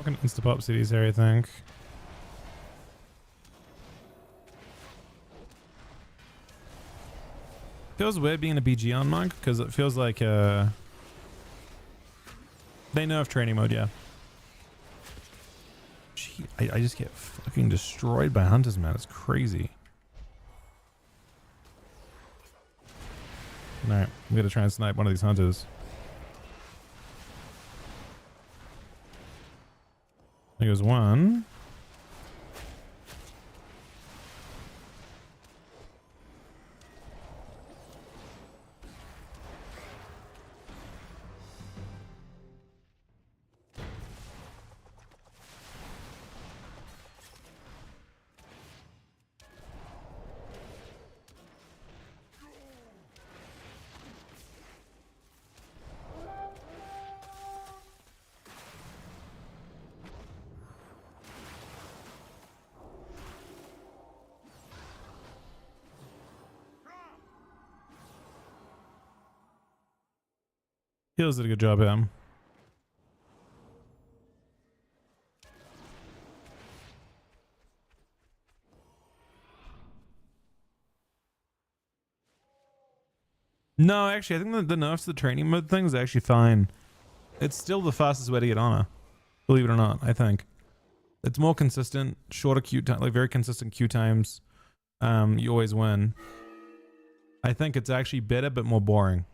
Fucking insta-pop cities here, I think. Feels weird being a BG on Monk because it feels like they nerf training mode, yeah. Gee, I just get fucking destroyed by hunters, man. It's crazy. Alright, I'm gonna try and snipe one of these hunters. There goes one. Heals did a good job, him. No, actually, I think the nerfs to the training mode thing is actually fine. It's still the fastest way to get honor, believe it or not. I think it's more consistent, shorter queue time, like very consistent queue times. You always win. I think it's actually better but more boring.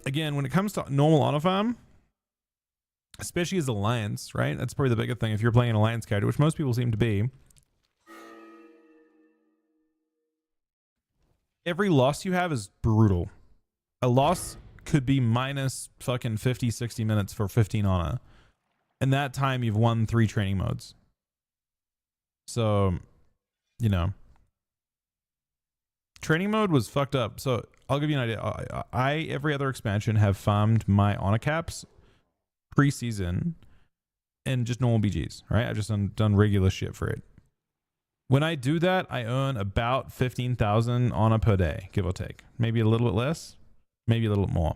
Again, when it comes to normal honor farm, especially as Alliance, right? That's probably the bigger thing if you're playing an Alliance character, which most people seem to be. Every loss you have is brutal. A loss could be minus fucking 50, 60 minutes for 15 honor. In that time, you've won 3 training modes. So, you know. Training mode was fucked up. So I'll give you an idea. I every other expansion have farmed my honor caps pre-season and just normal BGs, right? I've just done regular shit for it. When I do that, I earn about 15,000 honor per day, give or take. Maybe a little bit less, maybe a little bit more.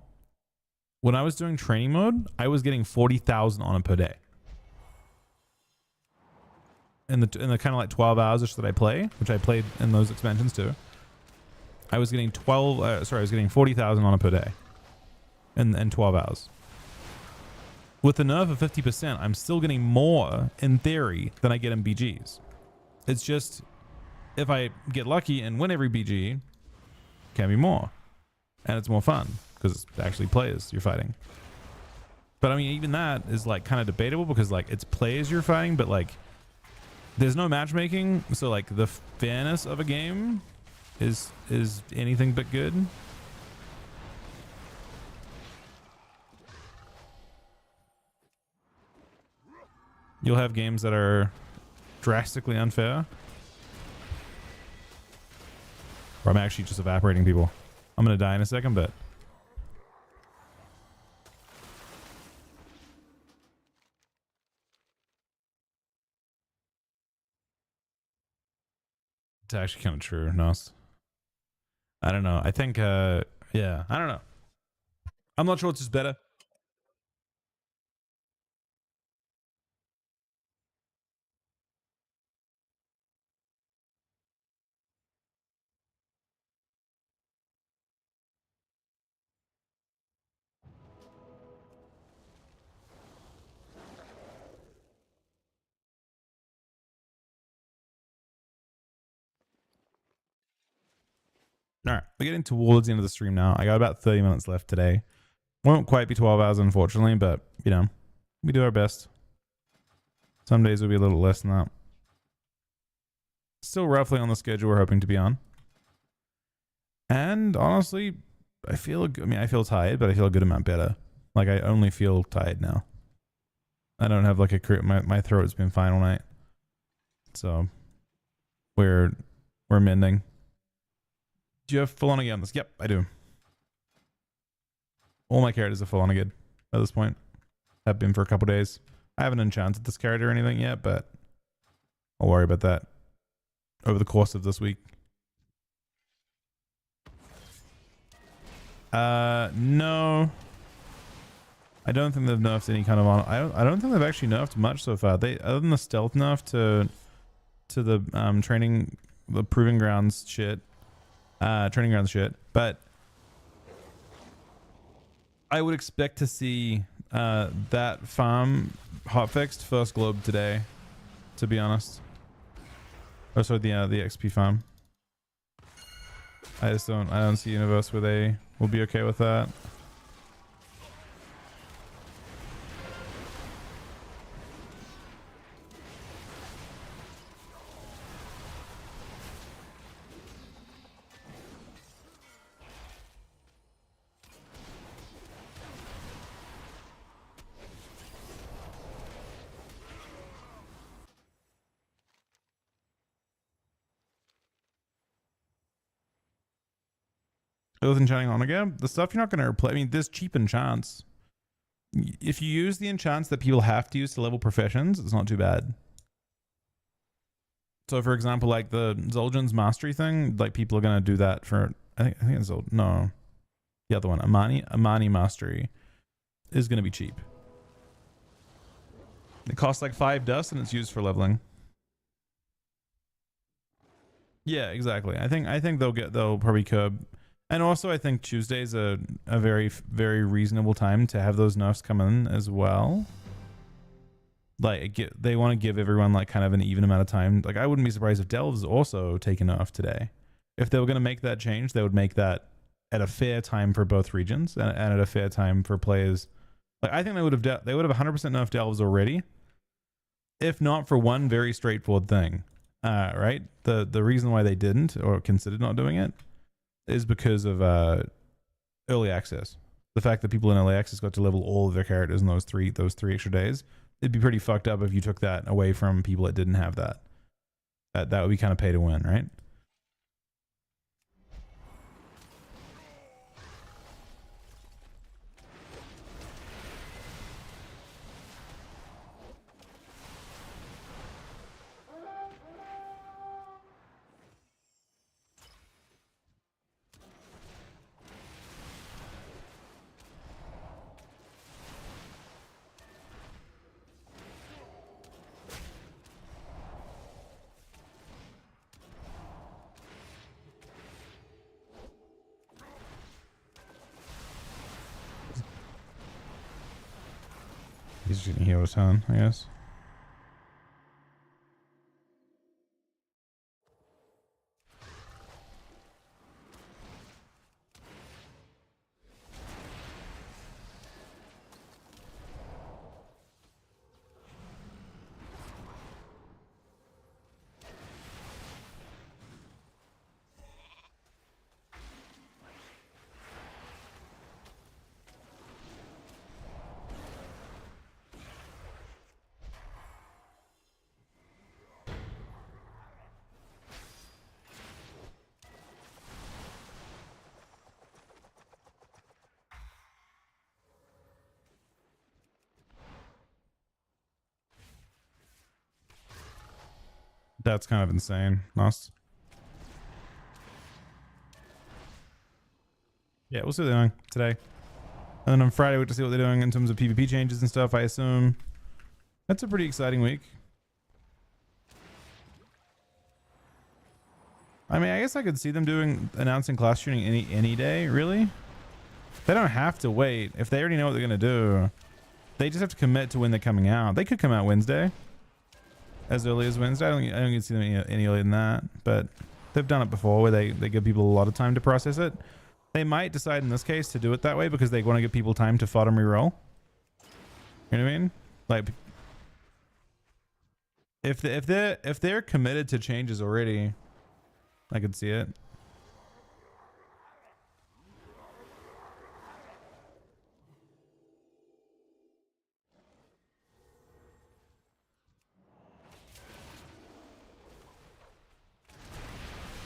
When I was doing training mode, I was getting 40,000 honor per day. In the kind of like 12 hours that I play, which I played in those expansions too. I was getting 40,000 honor per day in 12 hours. With the nerf of 50%, I'm still getting more in theory than I get in BGs. It's just, if I get lucky and win every BG, it can be more. And it's more fun because it's actually players you're fighting. But I mean, even that is like kind of debatable because like it's players you're fighting, but like there's no matchmaking. So like the fairness of a game is anything but good. You'll have games that are drastically unfair. Or I'm actually just evaporating people. I'm gonna die in a second, but it's actually kind of true, Nost. I don't know. I think yeah, I don't know. I'm not sure what's just better. All right, we're getting towards the end of the stream now. I got about 30 minutes left today. Won't quite be 12 hours, unfortunately, but, you know, we do our best. Some days will be a little less than that. Still roughly on the schedule we're hoping to be on. And honestly, I feel tired, but I feel a good amount better. Like, I only feel tired now. I don't have like my throat's been fine all night. So, we're mending. Do you have full on again on this? Yep, I do. All my characters are full on again at this point. Have been for a couple days. I haven't enchanted this character or anything yet, but I'll worry about that over the course of this week. No. I don't think they've nerfed any kind of on. I don't think they've actually nerfed much so far. They, other than the stealth nerf to the training, the proving grounds shit, training grounds shit. But I would expect to see that farm hotfixed first globe today, to be honest. Oh, sorry, the XP farm. I don't see a universe where they will be okay with that. With enchanting on again, the stuff you're not going to replace. I mean, there's cheap enchants. If you use the enchants that people have to use to level professions, it's not too bad. So, for example, like the Zul'jin's mastery thing, like people are going to do that for. I think it's no, the other one, Amani mastery, is going to be cheap. It costs like 5 dust and it's used for leveling. Yeah, exactly. I think they'll probably curb. And also, I think Tuesday's a very, very reasonable time to have those nerfs come in as well. Like, they want to give everyone like kind of an even amount of time. Like, I wouldn't be surprised if Delves also take a nerf today. If they were going to make that change, they would make that at a fair time for both regions and at a fair time for players. Like, I think they would have 100% nerfed Delves already, if not for one very straightforward thing. Right? The reason why they didn't or considered not doing it is because of early access. The fact that people in early access got to level all of their characters in those three extra days. It'd be pretty fucked up if you took that away from people that didn't have that. That would be kind of pay to win, right? He's just gonna heal a ton, I guess. That's kind of insane. Nice. Yeah, we'll see what they're doing today. And then on Friday, we'll have to see what they're doing in terms of PvP changes and stuff, I assume. That's a pretty exciting week. I mean, I guess I could see them announcing class tuning any day, really. They don't have to wait. If they already know what they're going to do, they just have to commit to when they're coming out. They could come out Wednesday. As early as Wednesday. I don't get to see them any earlier than that, but they've done it before where they give people a lot of time to process it. They might decide in this case to do it that way because they want to give people time to fodder reroll. You know what I mean? Like, if they're committed to changes already, I could see it.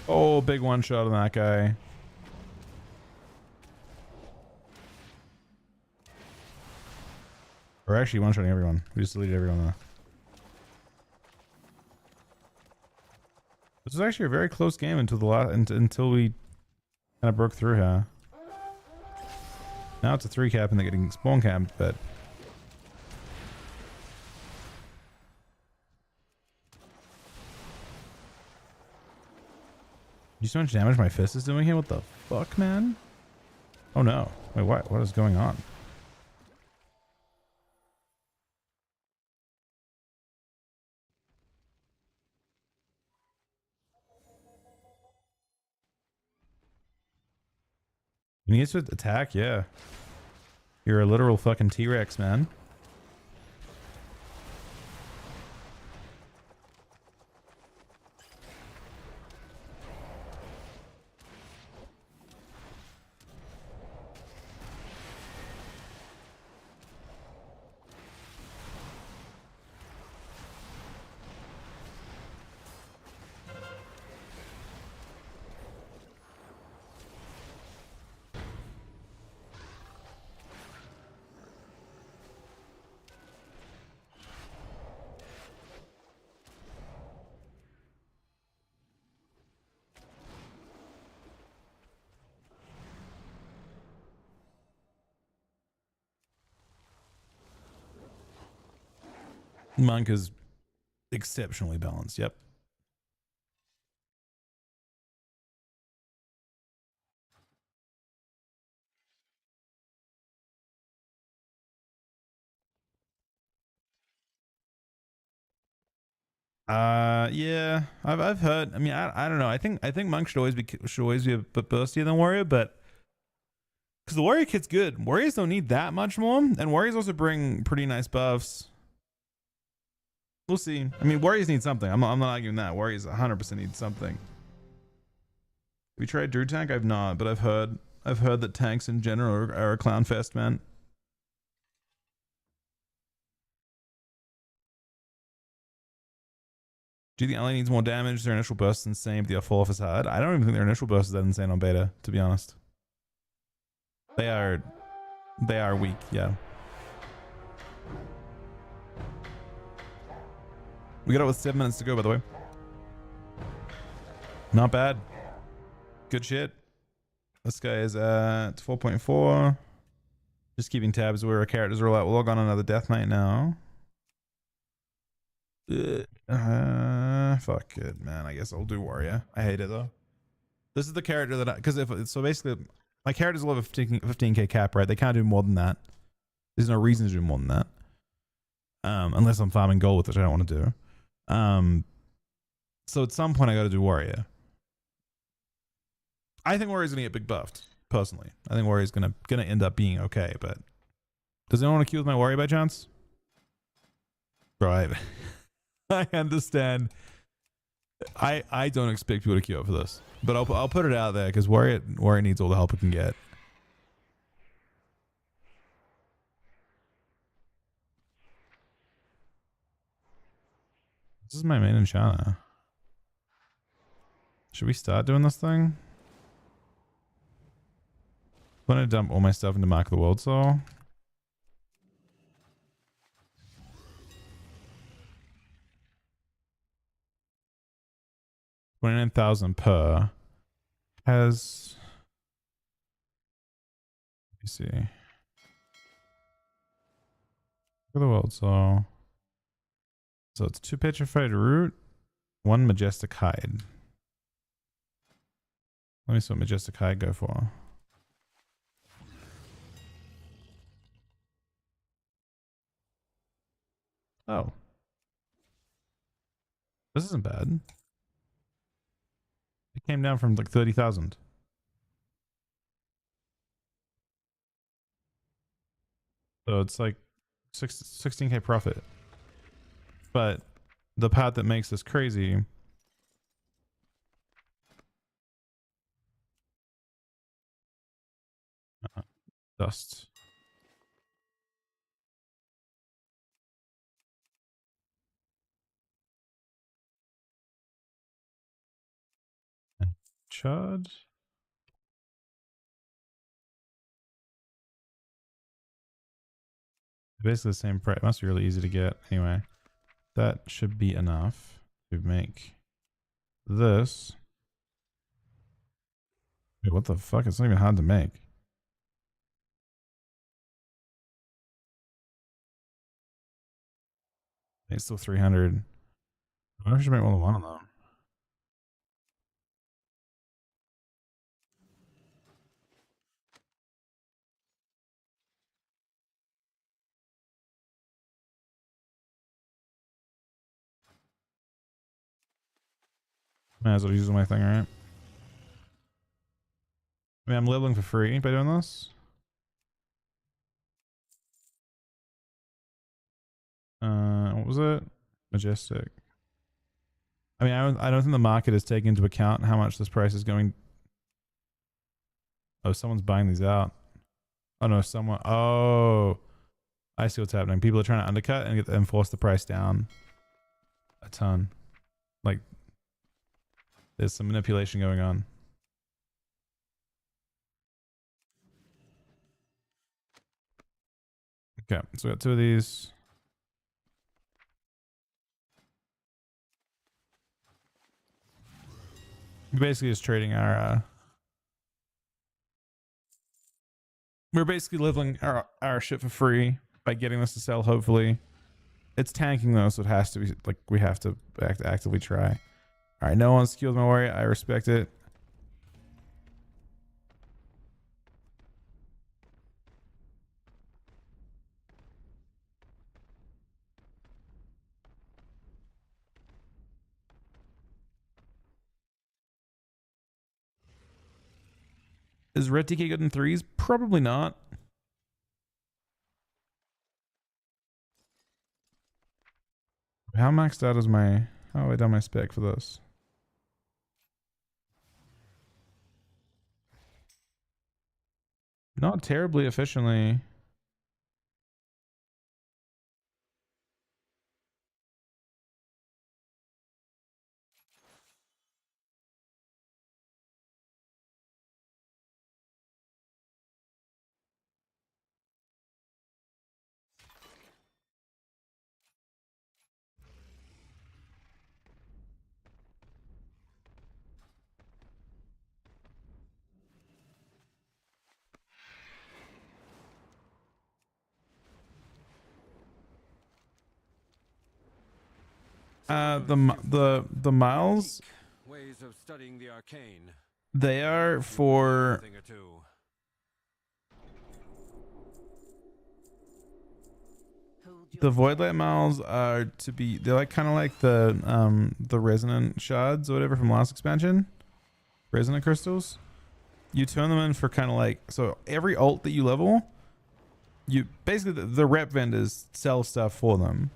Oh, big one shot on that guy. Or actually one-shotting everyone. We just deleted everyone though. This was actually a very close game until the until we kind of broke through here. Now it's a 3 cap and they're getting spawn camped, but you see how much damage my fist is doing here? What the fuck, man? Oh no. Wait, what? What is going on? You need to attack? Yeah. You're a literal fucking T-Rex, man. Monk is exceptionally balanced. Yep. Yeah, I've heard. I mean, I don't know. I think Monk should always be a bit burstier than Warrior, but because the Warrior kit's good. Warriors don't need that much more, and Warriors also bring pretty nice buffs. We'll see. I mean, Warriors need something. I'm not arguing that. Warriors 100% need something. We tried Druid tank. I've not, but I've heard that tanks in general are a clown fest, man. Do you think Ally needs more damage? Their initial burst is insane, but the fall off is hard. I don't even think their initial burst is that insane on beta, to be honest. They are weak, yeah. We got it with 7 minutes to go, by the way. Not bad. Good shit. This guy is at 4.4. Just keeping tabs where our characters are at. We'll log on another Death Knight now. Fuck it, man. I guess I'll do Warrior. I hate it though. This is the character that because so basically my characters will have a 15k cap, right? They can't do more than that. There's no reason to do more than that. Unless I'm farming gold, with which I don't want to do. So at some point I got to do Warrior. I think Warrior's gonna get big buffed. Personally, I think Warrior's gonna end up being okay. But does anyone want to queue with my Warrior by chance? Right. I understand. I don't expect people to queue up for this, but I'll put it out there because Warrior needs all the help it can get. This is my main enchantment. Should we start doing this thing? I'm gonna dump all my stuff into Mark of the World Soul. $29,000 per has. Let me see. Mark of the World Soul. So it's 2 petrified root, 1 majestic hide. Let me see what majestic hide go for. Oh. This isn't bad. It came down from like 30,000. So it's like 16k profit. But the part that makes this crazy dust. Chud. Basically the same price. It must be really easy to get. Anyway, that should be enough to make this. Wait, what the fuck? It's not even hard to make. It's still 300. I wonder if I should make more than one of them. Might as well use my thing, right? I mean, I'm leveling for free by doing this. What was it? Majestic. I mean, I don't think the market is taking into account how much this price is going. Oh, someone's buying these out. Oh no, someone. Oh, I see what's happening. People are trying to undercut and force the price down a ton. Like, there's some manipulation going on. Okay, so we got 2 of these. Basically just trading our we're basically leveling our shit for free by getting this to sell. Hopefully it's tanking though, so it has to be like we have to actively try. All right, no one's skilled my warrior. I respect it. Is Red TK good in 3s? Probably not. How maxed out is my... How have I done my spec for this? Not terribly efficiently. The miles ways of studying the arcane. They are for the Voidlight miles are to be, they're like kind of like the resonant shards or whatever from last expansion. Resonant crystals. You turn them in for kind of like, so every alt that you level, you basically the rep vendors sell stuff for them.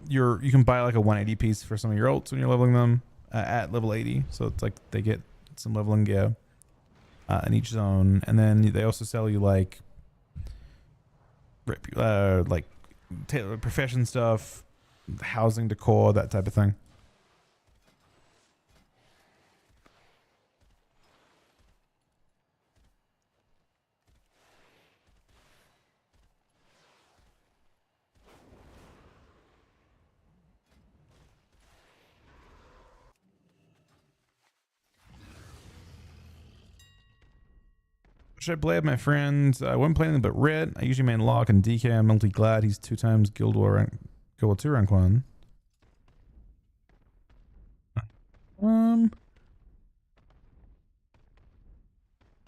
You can buy like a 180 piece for some of your alts when you're leveling them at level 80, so it's like they get some leveling gear in each zone, and then they also sell you like tailored profession stuff, housing decor, that type of thing. Should I play with my friends? I wasn't playing them but Red. I usually main Locke and DK. I'm multi glad he's 2 times Guild War 2 rank 1.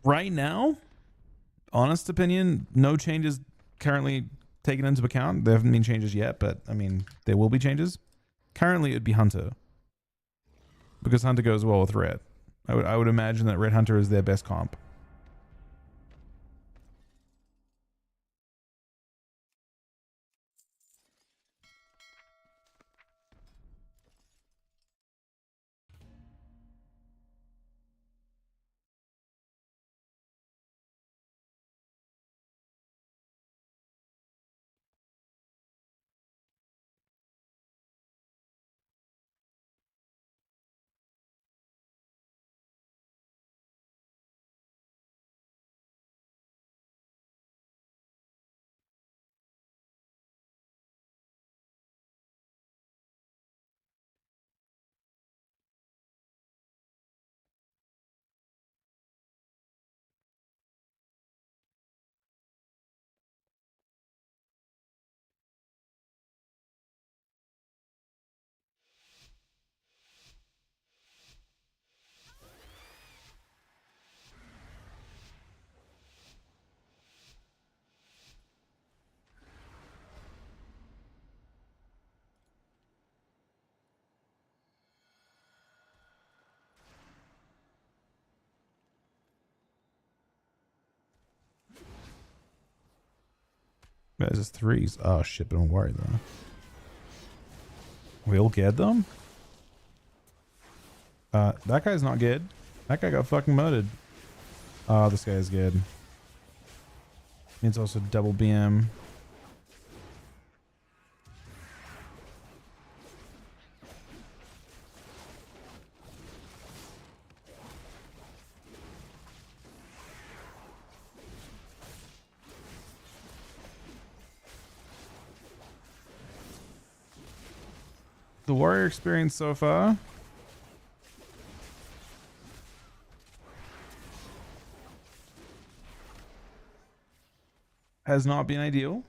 Right now, honest opinion, no changes currently taken into account. There haven't been changes yet, but I mean, there will be changes. Currently, it'd be Hunter, because Hunter goes well with Red. I would imagine that Red Hunter is their best comp. Yeah, this is threes. Oh shit, but don't worry though. We'll get them? That guy's not good. That guy got fucking mudded. Oh, this guy is good. It's also double BM. The warrior experience so far. Has not been ideal.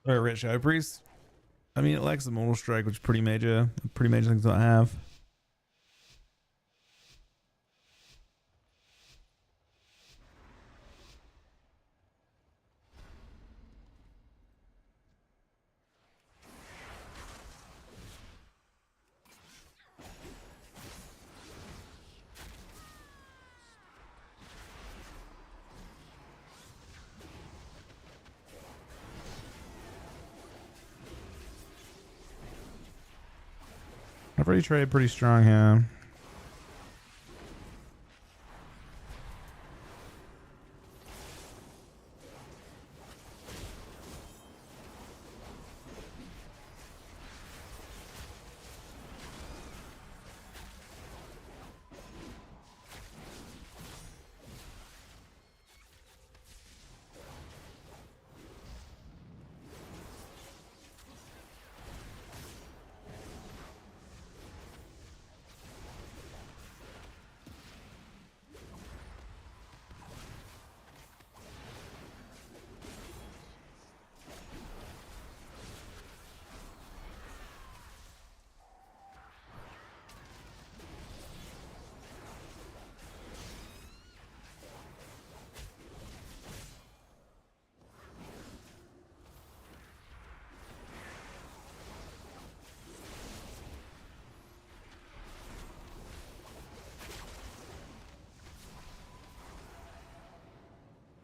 Alright, Red Shadow Priest. I mean, it lacks the Mortal Strike, which is pretty major. Pretty major things to not have. I've already traded pretty strong here.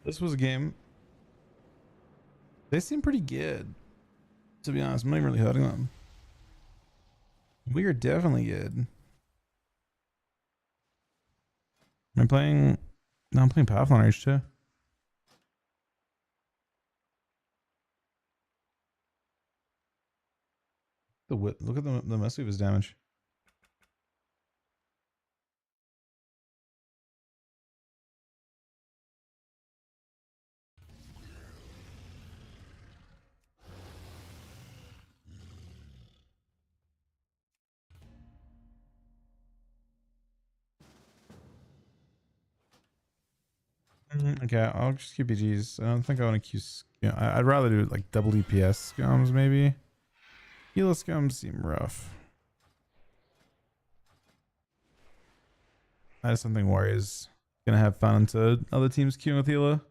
This was a game. They seem pretty good. To be honest, I'm not even really hurting them. We are definitely good. I'm playing. No, I'm playing Pathfinder H2. Look at the mess of his damage. Okay, I'll just keep BGs. I don't think I want to queue. I'd rather do like double DPS scums maybe. Healer scums seem rough. I just don't think Warriors gonna have fun until other teams queuing with healer.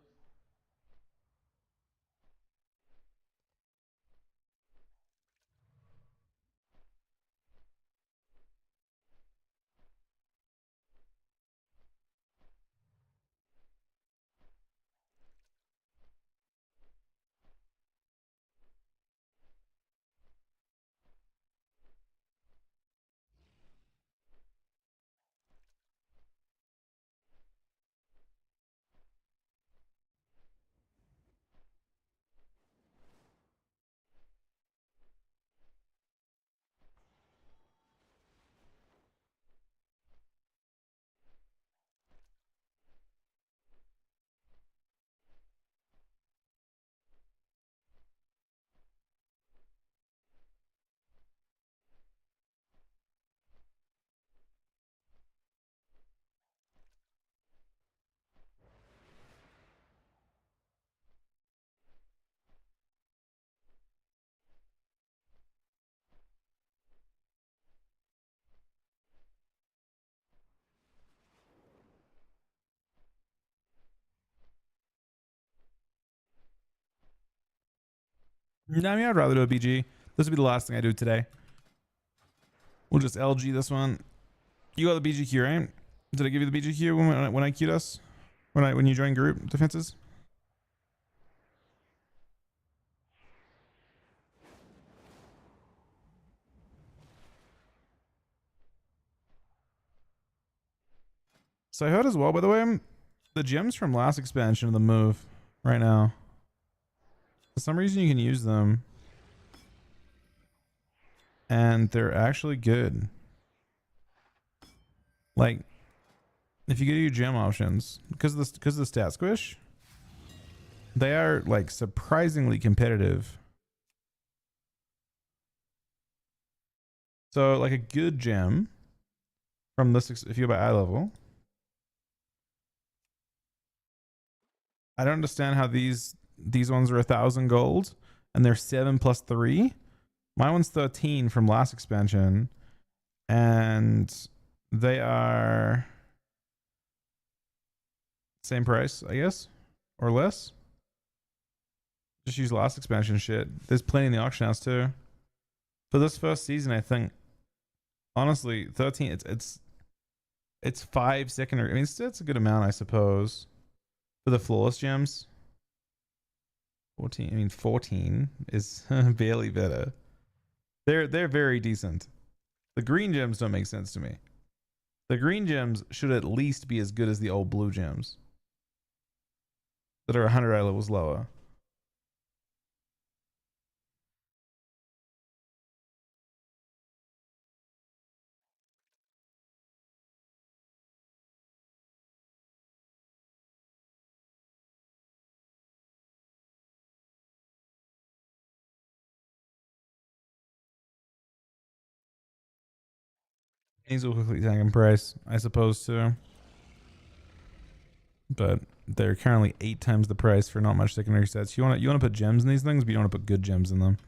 No, I mean, I'd rather do a BG. This will be the last thing I do today. We'll just LG this one. You got the BGQ, right? Did I give you the BGQ when I queued us? When you joined group defenses? So I heard as well, by the way, the gems from last expansion of the move right now. For some reason you can use them. And they're actually good. Like, if you go to your gem options, because of the stat squish, they are like surprisingly competitive. So like a good gem from this, if you go by eye level, I don't understand how these ones are 1,000 gold and they're 7 plus 3. My one's 13 from last expansion, and they are same price, I guess, or less. Just use last expansion shit. There's plenty in the auction house too. For this first season, I think, honestly, 13. It's 5 secondary. I mean, it's a good amount, I suppose, for the flawless gems. 14. I mean, 14 is barely better. They're very decent. The green gems don't make sense to me. The green gems should at least be as good as the old blue gems that are 100 eye levels lower. These will quickly tank in price, I suppose, too. But they're currently 8 times the price for not much secondary sets. You want to put gems in these things, but you don't want to put good gems in them.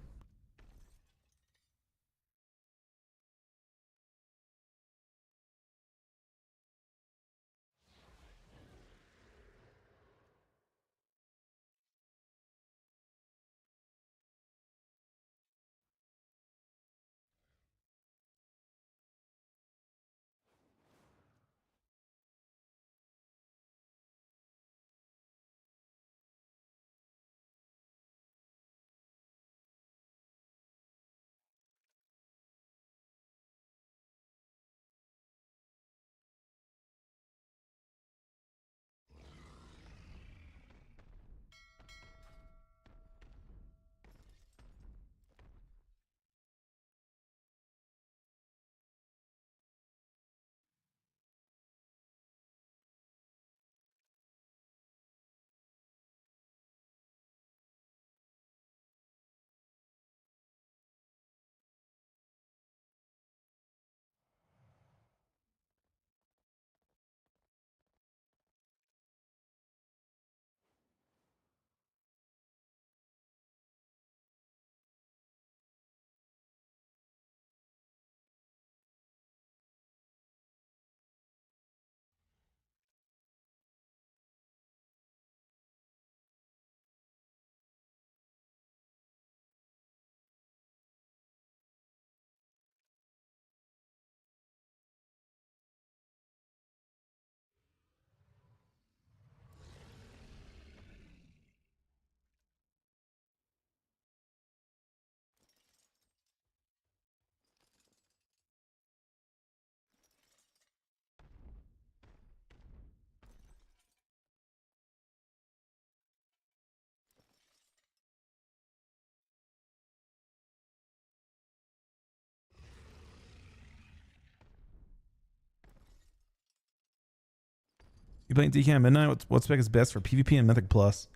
You playing DK at midnight? What spec is best for PvP and Mythic Plus?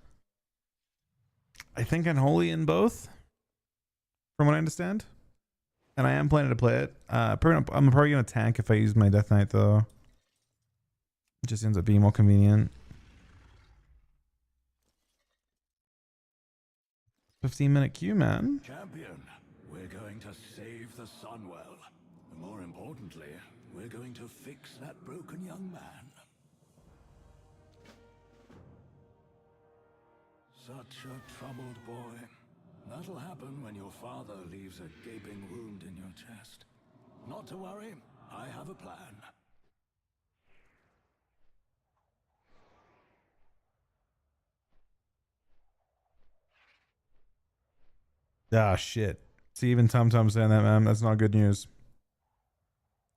I think Unholy in both, from what I understand. And I am planning to play it. I'm probably going to tank if I use my Death Knight, though. It just ends up being more convenient. 15-minute queue, man. Champion, we're going to save the Sunwell. More importantly, we're going to fix that broken young man. Such a troubled boy. That'll happen when your father leaves a gaping wound in your chest. Not to worry, I have a plan. Ah, shit. See, even TomTom saying that, man. That's not good news.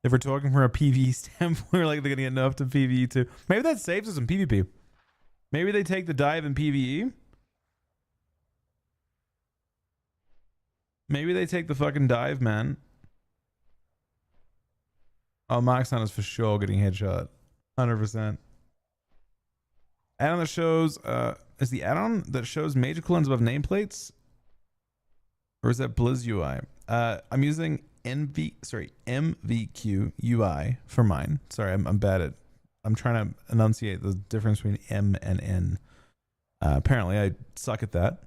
If we're talking from a PvE standpoint, we're like they're going to get nerfed to PvE too. Maybe that saves us in PvP. Maybe they take the dive in PvE. Maybe they take the fucking dive, man. Oh, Mark's is for sure getting headshot. 100%. Add-on that shows, is the add-on that shows major cooldowns above nameplates? Or is that Blizz UI? I'm using MVQ UI for mine. Sorry, I'm bad at... I'm trying to enunciate the difference between M and N. Apparently, I suck at that.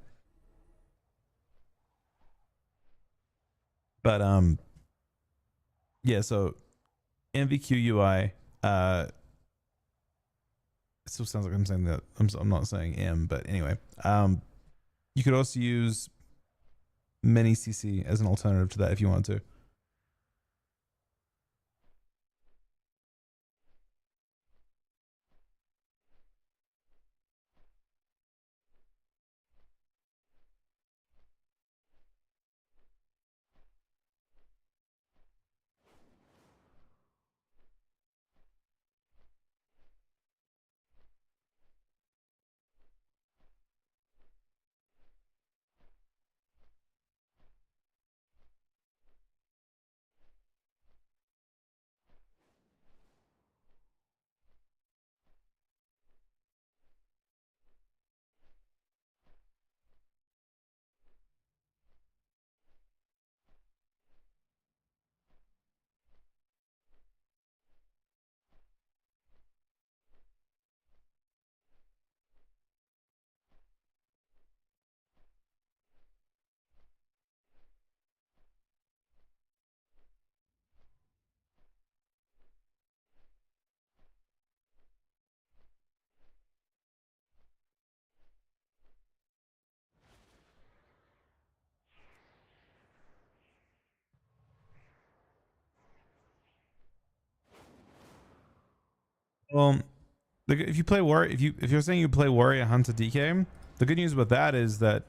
But, yeah, so MVQ UI, it still sounds like I'm saying that. I'm not saying M, but anyway. You could also use Mini CC as an alternative to that if you want to. Well, if you play if you're saying you play Warrior, Hunter, DK, the good news about that is that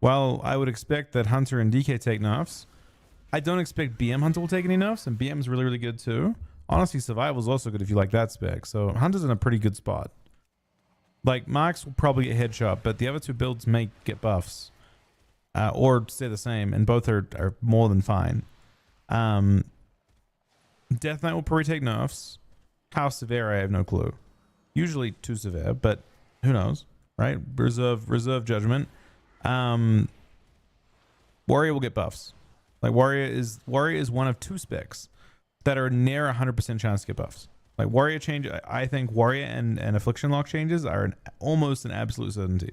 while I would expect that Hunter and DK take nerfs, I don't expect BM Hunter will take any nerfs, and BM is really, really good too. Honestly, Survival is also good if you like that spec. So Hunter's in a pretty good spot. Like Marks will probably get headshot, but the other two builds may get buffs, or stay the same, and both are more than fine. Death Knight will probably take nerfs. How severe, I have no clue. Usually too severe, but who knows, right? Reserve judgment. Warrior will get buffs. Like Warrior is one of two specs that are near 100% chance to get buffs. Like Warrior change, I think Warrior and Affliction Lock changes are almost an absolute certainty.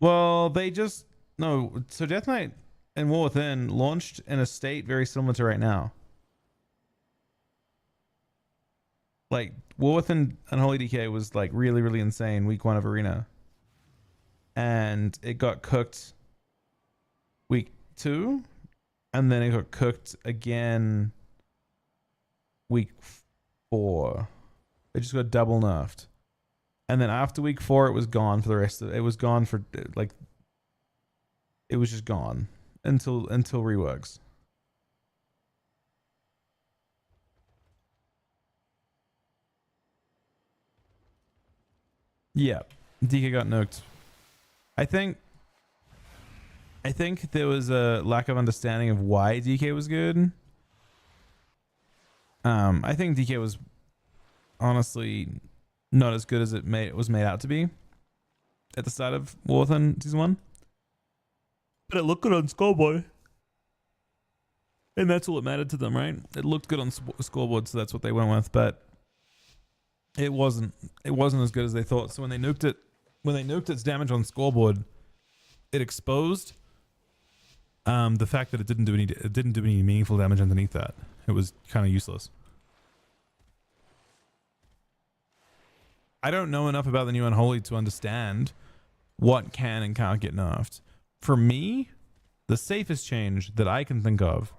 Well, they just no. So Death Knight and War Within launched in a state very similar to right now. Like War Within Unholy DK was like really, really insane week 1 of Arena, and it got cooked week 2, and then it got cooked again week 4. It just got double nerfed, and then after week 4, it was gone for the rest of it. It was gone for like it was just gone until reworks. Yeah, DK got nuked. I think there was a lack of understanding of why DK was good. I think DK was honestly not as good as it was made out to be at the start of War Within Season 1. But it looked good on scoreboard. And that's all that mattered to them, right? It looked good on scoreboard, so that's what they went with. But it wasn't as good as they thought. So when they nuked its damage on scoreboard, it exposed the fact that it didn't do any meaningful damage underneath that. It was kind of useless. I don't know enough about the new Unholy to understand what can and can't get nerfed. For me, the safest change that I can think of,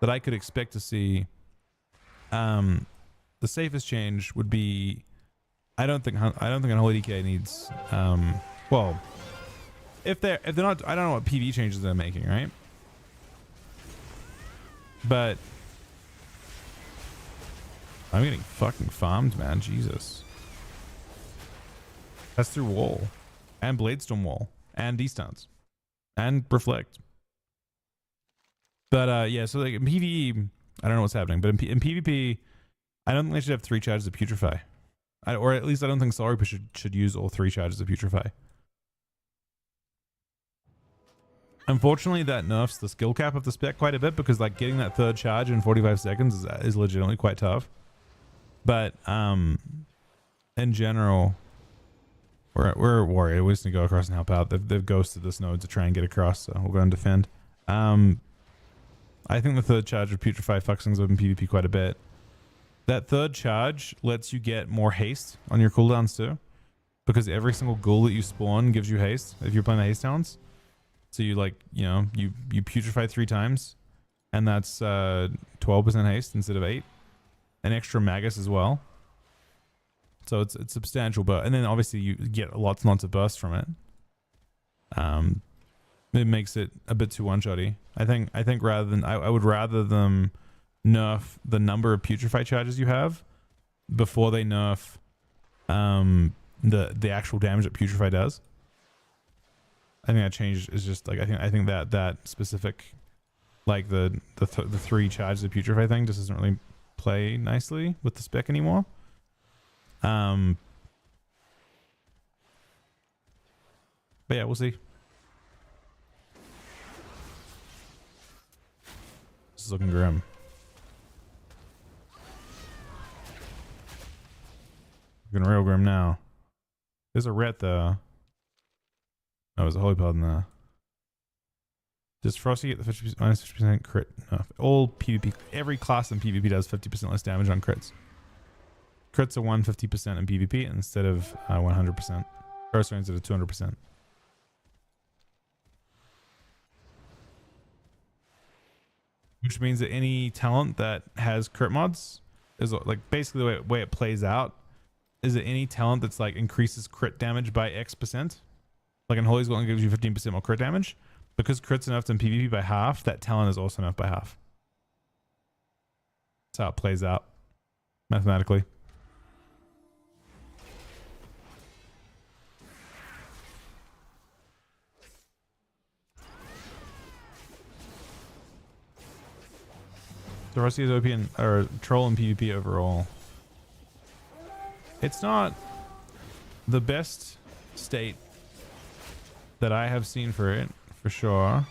that I could expect to see, the safest change would be, I don't think Unholy DK needs, well, if they're not, I don't know what PV changes they're making, right? But I'm getting fucking farmed, man. Jesus. That's through wall and Bladestorm wall and D-stunts and reflect. But yeah, so like in PvE, I don't know what's happening, but in PvP, I don't think they should have 3 charges of Putrefy. Or at least I don't think Soul Reaper should use all 3 charges of Putrefy. Unfortunately, that nerfs the skill cap of the spec quite a bit, because like getting that 3rd charge in 45 seconds is legitimately quite tough. But in general, we're worried. We just need to go across and help out. They've ghosted this node to try and get across, so we'll go and defend. I think the 3rd charge of Putrefy fucks things up in PvP quite a bit. That 3rd charge lets you get more haste on your cooldowns too, because every single ghoul that you spawn gives you haste if you're playing the haste talents. So you like, you know, you Putrefy 3 times, and that's 12% haste instead of 8. An extra Magus as well. So it's substantial, but and then obviously you get lots and lots of bursts from it. It makes it a bit too one-shotty. I think rather than I would rather them nerf the number of Putrefy charges you have before they nerf the actual damage that Putrefy does. I think that change is just like I think that specific, like the 3 charges of Putrefy thing just doesn't really play nicely with the spec anymore. But yeah, we'll see. This is looking grim. Looking real grim now. There's a ret though. Oh, there's a holy paladin there. Does Frosty get the 50% minus 50% crit? No. All PvP, every class in PvP does 50% less damage on crits. Crits are 150% in PvP instead of 100%. Or sorry, instead of 200%. Which means that any talent that has crit mods is like basically the way it plays out is that any talent that's like increases crit damage by X%, like Unholy's going to give you 15% more crit damage, because crit's nerfed in PvP by half, that talent is also nerfed by half. That's how it plays out mathematically. So Rusty is OP or troll in PvP overall. It's not the best state that I have seen for it, for sure.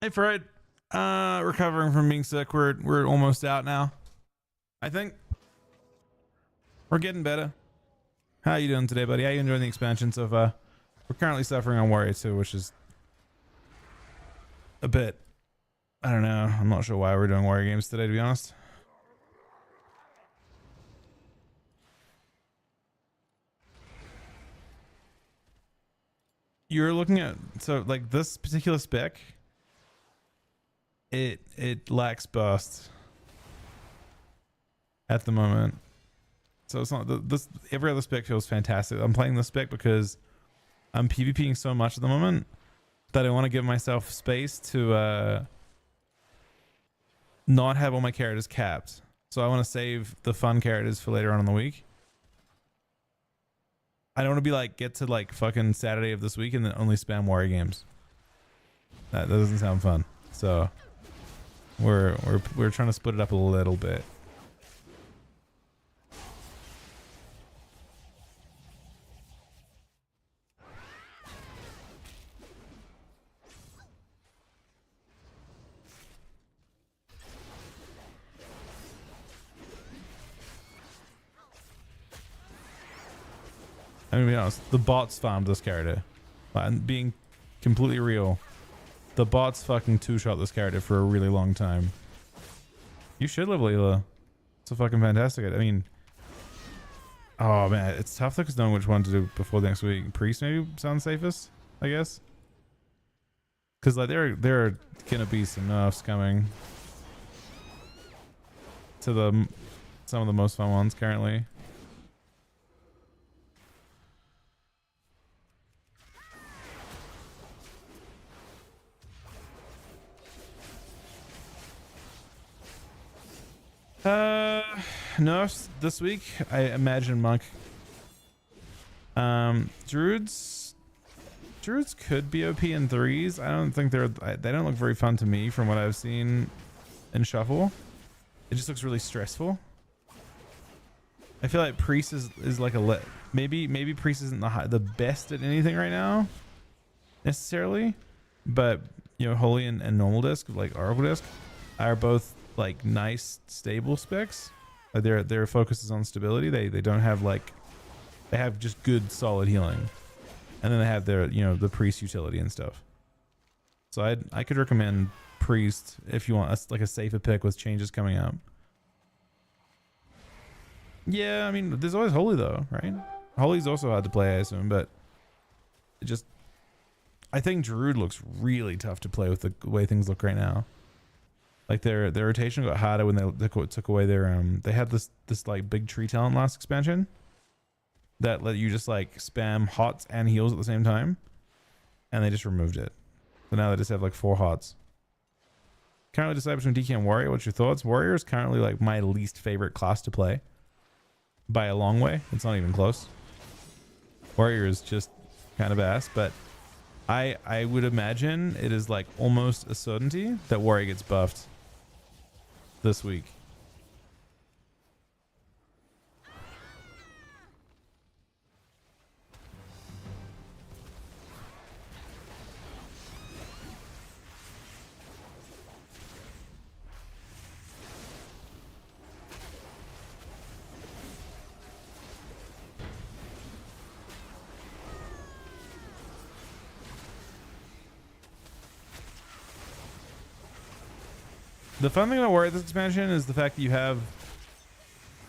Hey Fred, recovering from being sick. We're almost out now. I think we're getting better. How you doing today, buddy? How you enjoying the expansion so far? We're currently suffering on Warrior 2, which is a bit, I don't know. I'm not sure why we're doing Warrior games today, to be honest. You're looking at, so like this particular spec, it lacks burst at the moment. So it's not this, every other spec feels fantastic. I'm playing this spec because I'm PvPing so much at the moment that I want to give myself space to not have all my characters capped. So I want to save the fun characters for later on in the week. I don't want to be like, get to like fucking Saturday of this week and then only spam Warrior games. That doesn't sound fun. So we're trying to split it up a little bit. I mean, to be honest, the bots farmed this character. And being completely real, the bots fucking two-shot this character for a really long time. You should live Leela. It's a fucking fantastic. I mean, oh man, it's tough because knowing which one to do before next week. Priest maybe sounds safest, I guess. Because like there are gonna be some nerfs coming to some of the most fun ones currently. Nerfs this week, I imagine Monk. Druids could be OP in 3s. I don't think they don't look very fun to me from what I've seen in Shuffle. It just looks really stressful. I feel like Priest is like maybe Priest isn't the best at anything right now necessarily, but you know, Holy and Normal Disc, like Oracle Disc, are both like nice stable specs. Their focus is on stability. They don't have like, they have just good solid healing, and then they have their, you know, the Priest utility and stuff. So I could recommend Priest if you want like a safer pick with changes coming out. Yeah, I mean, there's always Holy though, right? Holy's also hard to play, I assume, but it just, I think Druid looks really tough to play with the way things look right now. Like their rotation got harder when they took away their they had this like big tree talent last expansion that let you just like spam hots and heals at the same time, and they just removed it. So now they just have like 4 hots. Currently decide between DK and Warrior. What's your thoughts? Warrior is currently like my least favorite class to play by a long way. It's not even close. Warrior is just kind of ass, but I would imagine it is like almost a certainty that Warrior gets buffed this week. The fun thing about Warrior this expansion is the fact that you have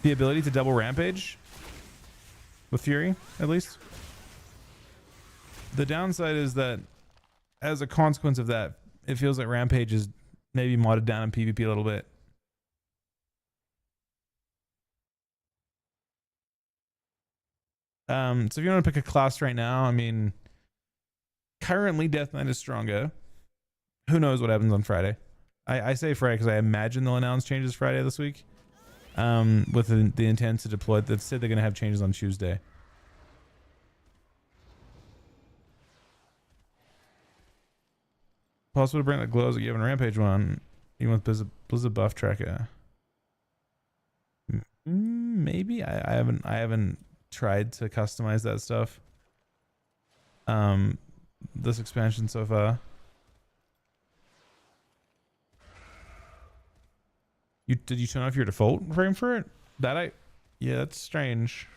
the ability to double Rampage with Fury, at least. The downside is that as a consequence of that, it feels like Rampage is maybe modded down in PvP a little bit. So if you want to pick a class right now, I mean, currently Death Knight is stronger. Who knows what happens on Friday? I say Friday because I imagine they'll announce changes Friday this week, with the intent to deploy. That said they're going to have changes on Tuesday. Possible to bring the glows that you have in Rampage one, even with Blizzard buff tracker. Maybe I haven't tried to customize that stuff. This expansion so far. Did you turn off your default frame for it? Yeah, that's strange.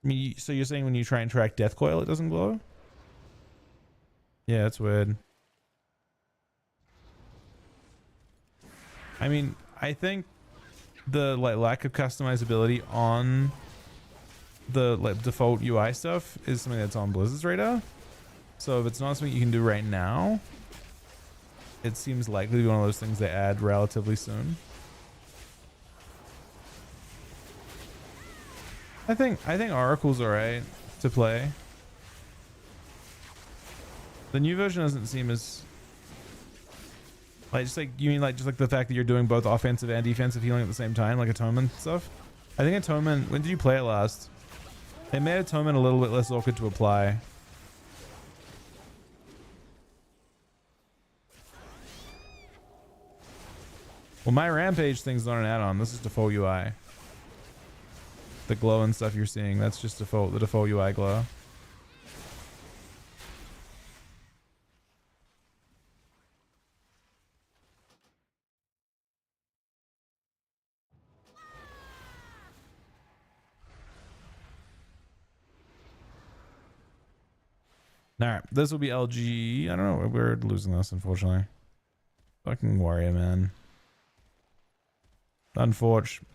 I mean, so you're saying when you try and track death coil, it doesn't glow? Yeah, that's weird. I mean, I think the lack of customizability on the default UI stuff is something that's on Blizzard's radar. So if it's not something you can do right now, it seems likely to be one of those things they add relatively soon. I think Oracle's alright to play. The new version doesn't seem as like, just like, you mean like just like the fact that you're doing both offensive and defensive healing at the same time, like Atonement stuff? I think Atonement, when did you play it last? They made Atonement a little bit less awkward to apply. Well, my Rampage thing's not an add-on. This is default UI. The glow and stuff you're seeing, that's just the default UI glow. Alright, this will be LG. I don't know, we're losing this, unfortunately. Fucking warrior, man. Unfortunate.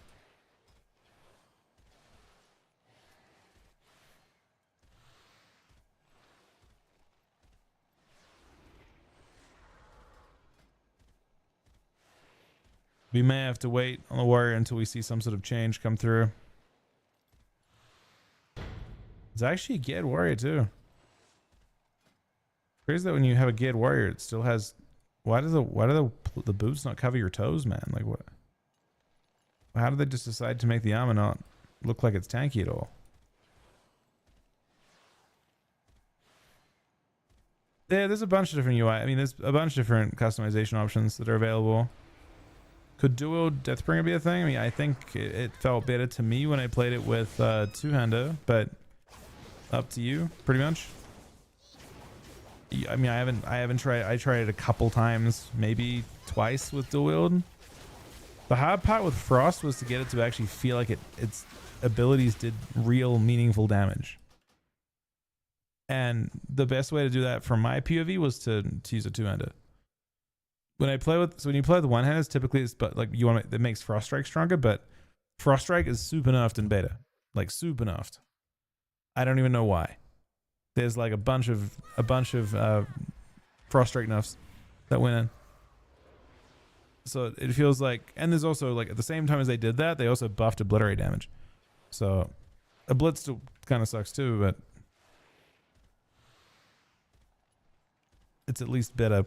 We may have to wait on the warrior until we see some sort of change come through. It's actually a geared warrior too. Crazy that when you have a geared warrior, it still has. Why do the boots not cover your toes, man? Like what? How did they just decide to make the armor not look like it's tanky at all? Yeah, there's a bunch of different UI. I mean, there's a bunch of different customization options that are available. Could dual Deathbringer be a thing? I mean, I think it felt better to me when I played it with two-hander, but up to you, pretty much. I mean, I haven't tried. I tried it a couple times, maybe twice with dual wield. The hard part with Frost was to get it to actually feel like its abilities did real meaningful damage. And the best way to do that from my POV was to use a two-hander. When you play with one-handers, typically it's like that makes Frost Strike stronger, but Frost Strike is super nerfed in beta, like super nerfed. I don't even know why. There's like a bunch of Frost Strike nerfs that went in. So it feels like, and there's also like at the same time as they did that, they also buffed obliterate damage. So a blitz still kind of sucks too, but it's at least better.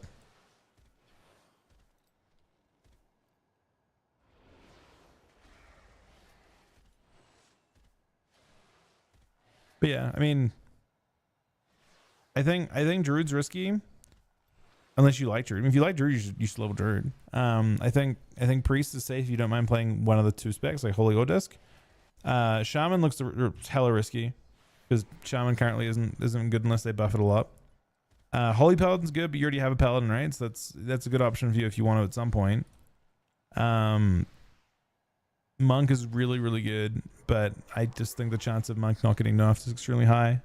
But yeah, I mean, I think Druid's risky, unless you like Druid. I mean, if you like Druid, you should level Druid. I think Priest is safe if you don't mind playing one of the two specs, like Holy Odisc. Shaman looks hella risky because Shaman currently isn't good unless they buff it a lot. Holy Paladin's good, but you already have a Paladin, right? So that's a good option for you if you want to at some point. Monk is really, really good, but I just think the chance of Monk not getting nerfed is extremely high.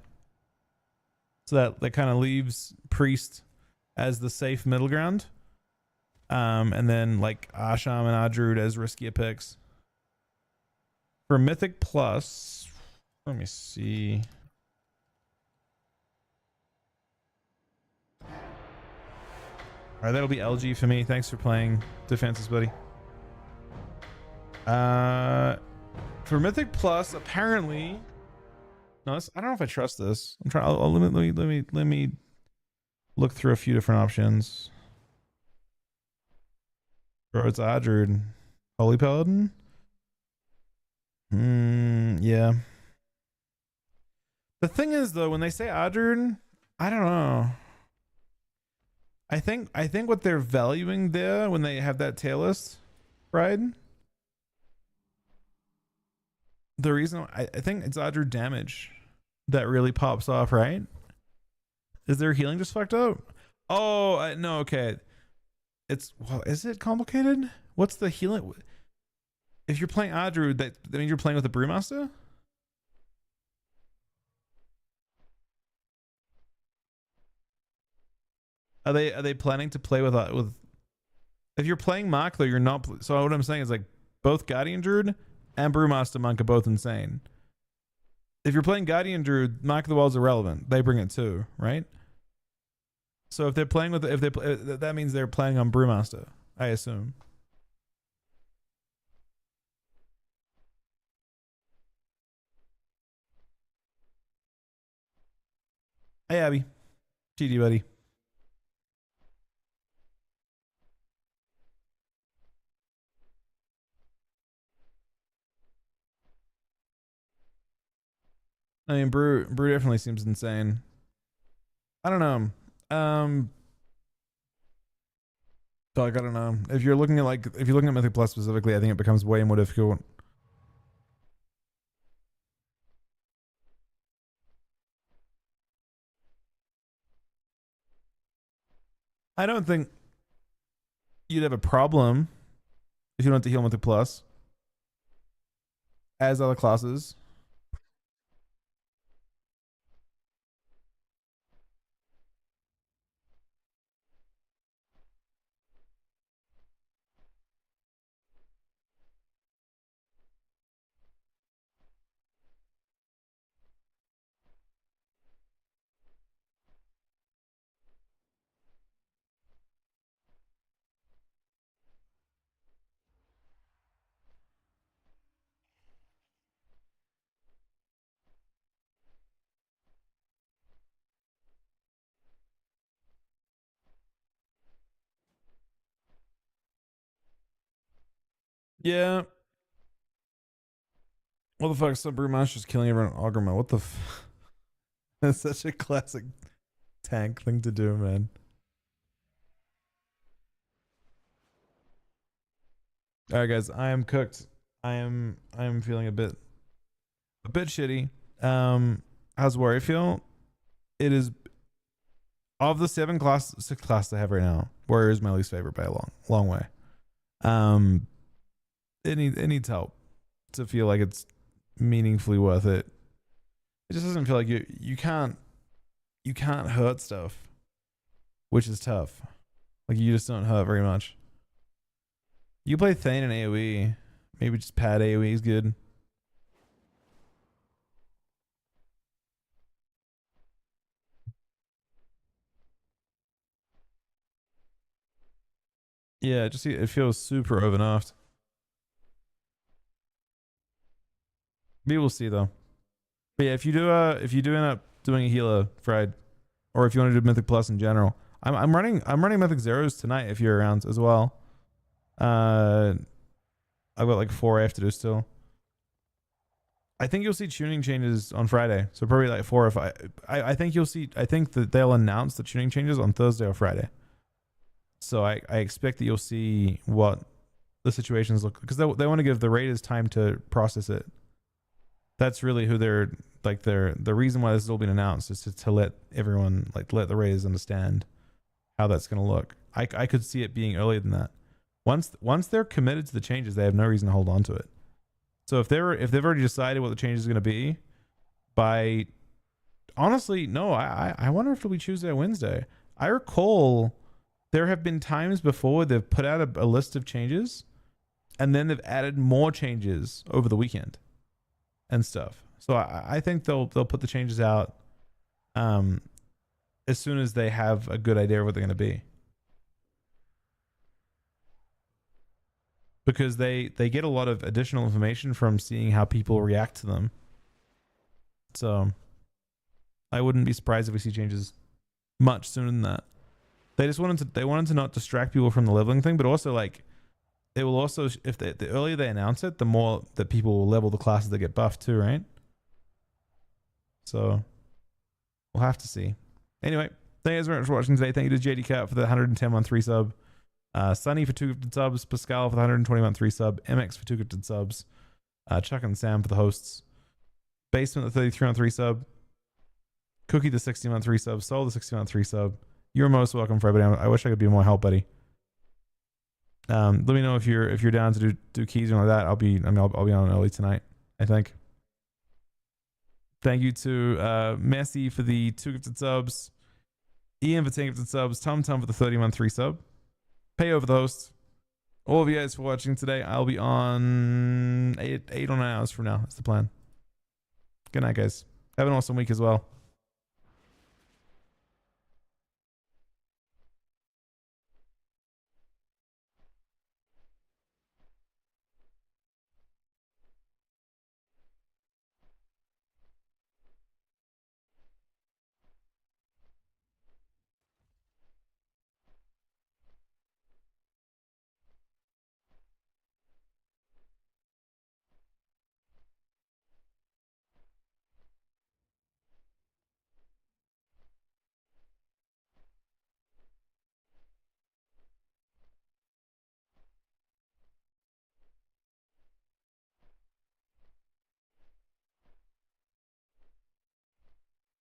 So that kind of leaves Priest as the safe middle ground. And then like Asham and Adruid as riskier picks. For Mythic Plus, let me see. Alright, that'll be LG for me. Thanks for playing Defenses, buddy. For Mythic Plus, apparently, no, I don't know if I trust this. I'm trying. Let me look through a few different options. Bro, it's Adruid, Holy Paladin. Yeah. The thing is, though, when they say Adruid, I don't know. I think what they're valuing there when they have that tail list, right? The reason I think it's Adruid damage that really pops off, right? Is their healing just fucked up? Oh, no, okay. It's, well, is it complicated? What's the healing? If you're playing Ardruid, that means you're playing with the Brewmaster? Are they planning to play with if you're playing Mark though, you're not, so what I'm saying is like both Guardian Druid and Brewmaster Monk are both insane. If you're playing Guardian Druid, Mark of the World's irrelevant. They bring it too, right? So if they're playing with, that means they're playing on Brewmaster, I assume. Hey Abby, GD buddy. I mean, Brew definitely seems insane. I don't know. Like, I don't know. If you're looking at Mythic Plus specifically, I think it becomes way more difficult. I don't think you'd have a problem if you don't have to heal Mythic Plus as other classes. Yeah. What the fuck? Some Brewmaster's killing everyone in Ogrima. What the That's such a classic tank thing to do, man. Alright guys, I am cooked. I am feeling a bit shitty. How's Warrior feel? It is, of the 6 classes I have right now, Warrior is my least favorite by a long way. It needs help to feel like it's meaningfully worth it. It just doesn't feel like you can't hurt stuff, which is tough. Like you just don't hurt very much. You play Thane and AoE, maybe just pad AoE is good. Yeah, just it feels super overnerfed. We will see though. But yeah, if you do end up doing a healer, Fried, or if you want to do Mythic Plus in general, I'm running Mythic Zeros tonight if you're around as well. I've got like 4 I have to do still. I think you'll see tuning changes on Friday, so probably like 4 or 5. I think you'll see. I think that they'll announce the tuning changes on Thursday or Friday. So I expect that you'll see what the situations look, because they want to give the raiders time to process it. That's really who they're like. The reason why this has all been announced is to let everyone, like, let the raiders understand how that's going to look. I could see it being earlier than that. Once they're committed to the changes, they have no reason to hold on to it. So if they've already decided what the change is going to be, by honestly, no, I wonder if it'll be Tuesday or Wednesday. I recall there have been times before they've put out a list of changes, and then they've added more changes over the weekend and stuff. So I think they'll put the changes out as soon as they have a good idea of what they're going to be. Because they get a lot of additional information from seeing how people react to them. So I wouldn't be surprised if we see changes much sooner than that. They wanted to not distract people from the leveling thing, but also, like, it will also, if the earlier they announce it, the more that people will level the classes that get buffed too, right? So we'll have to see. Anyway, thank you guys very much for watching today. Thank you to JD Cat for the 110 month 3 sub. Sunny for 2 gifted subs, Pascal for the 120 month 3 sub, MX for 2 gifted subs, Chuck and Sam for the hosts, Basement the 33 month 3 sub, Cookie the 60 month 3 sub, Soul the 60 month 3 sub. You're most welcome for everybody. I wish I could be more help, buddy. Let me know if you're down to do keys or like that. I'll be on early tonight, I think. Thank you to Messi for the 2 gifted subs, Ian for 10 gifted subs, Tum for the 30-month 3 sub, Payo for the host. All of you guys for watching today. I'll be on 8 or 9 hours from now. That's the plan. Good night, guys. Have an awesome week as well.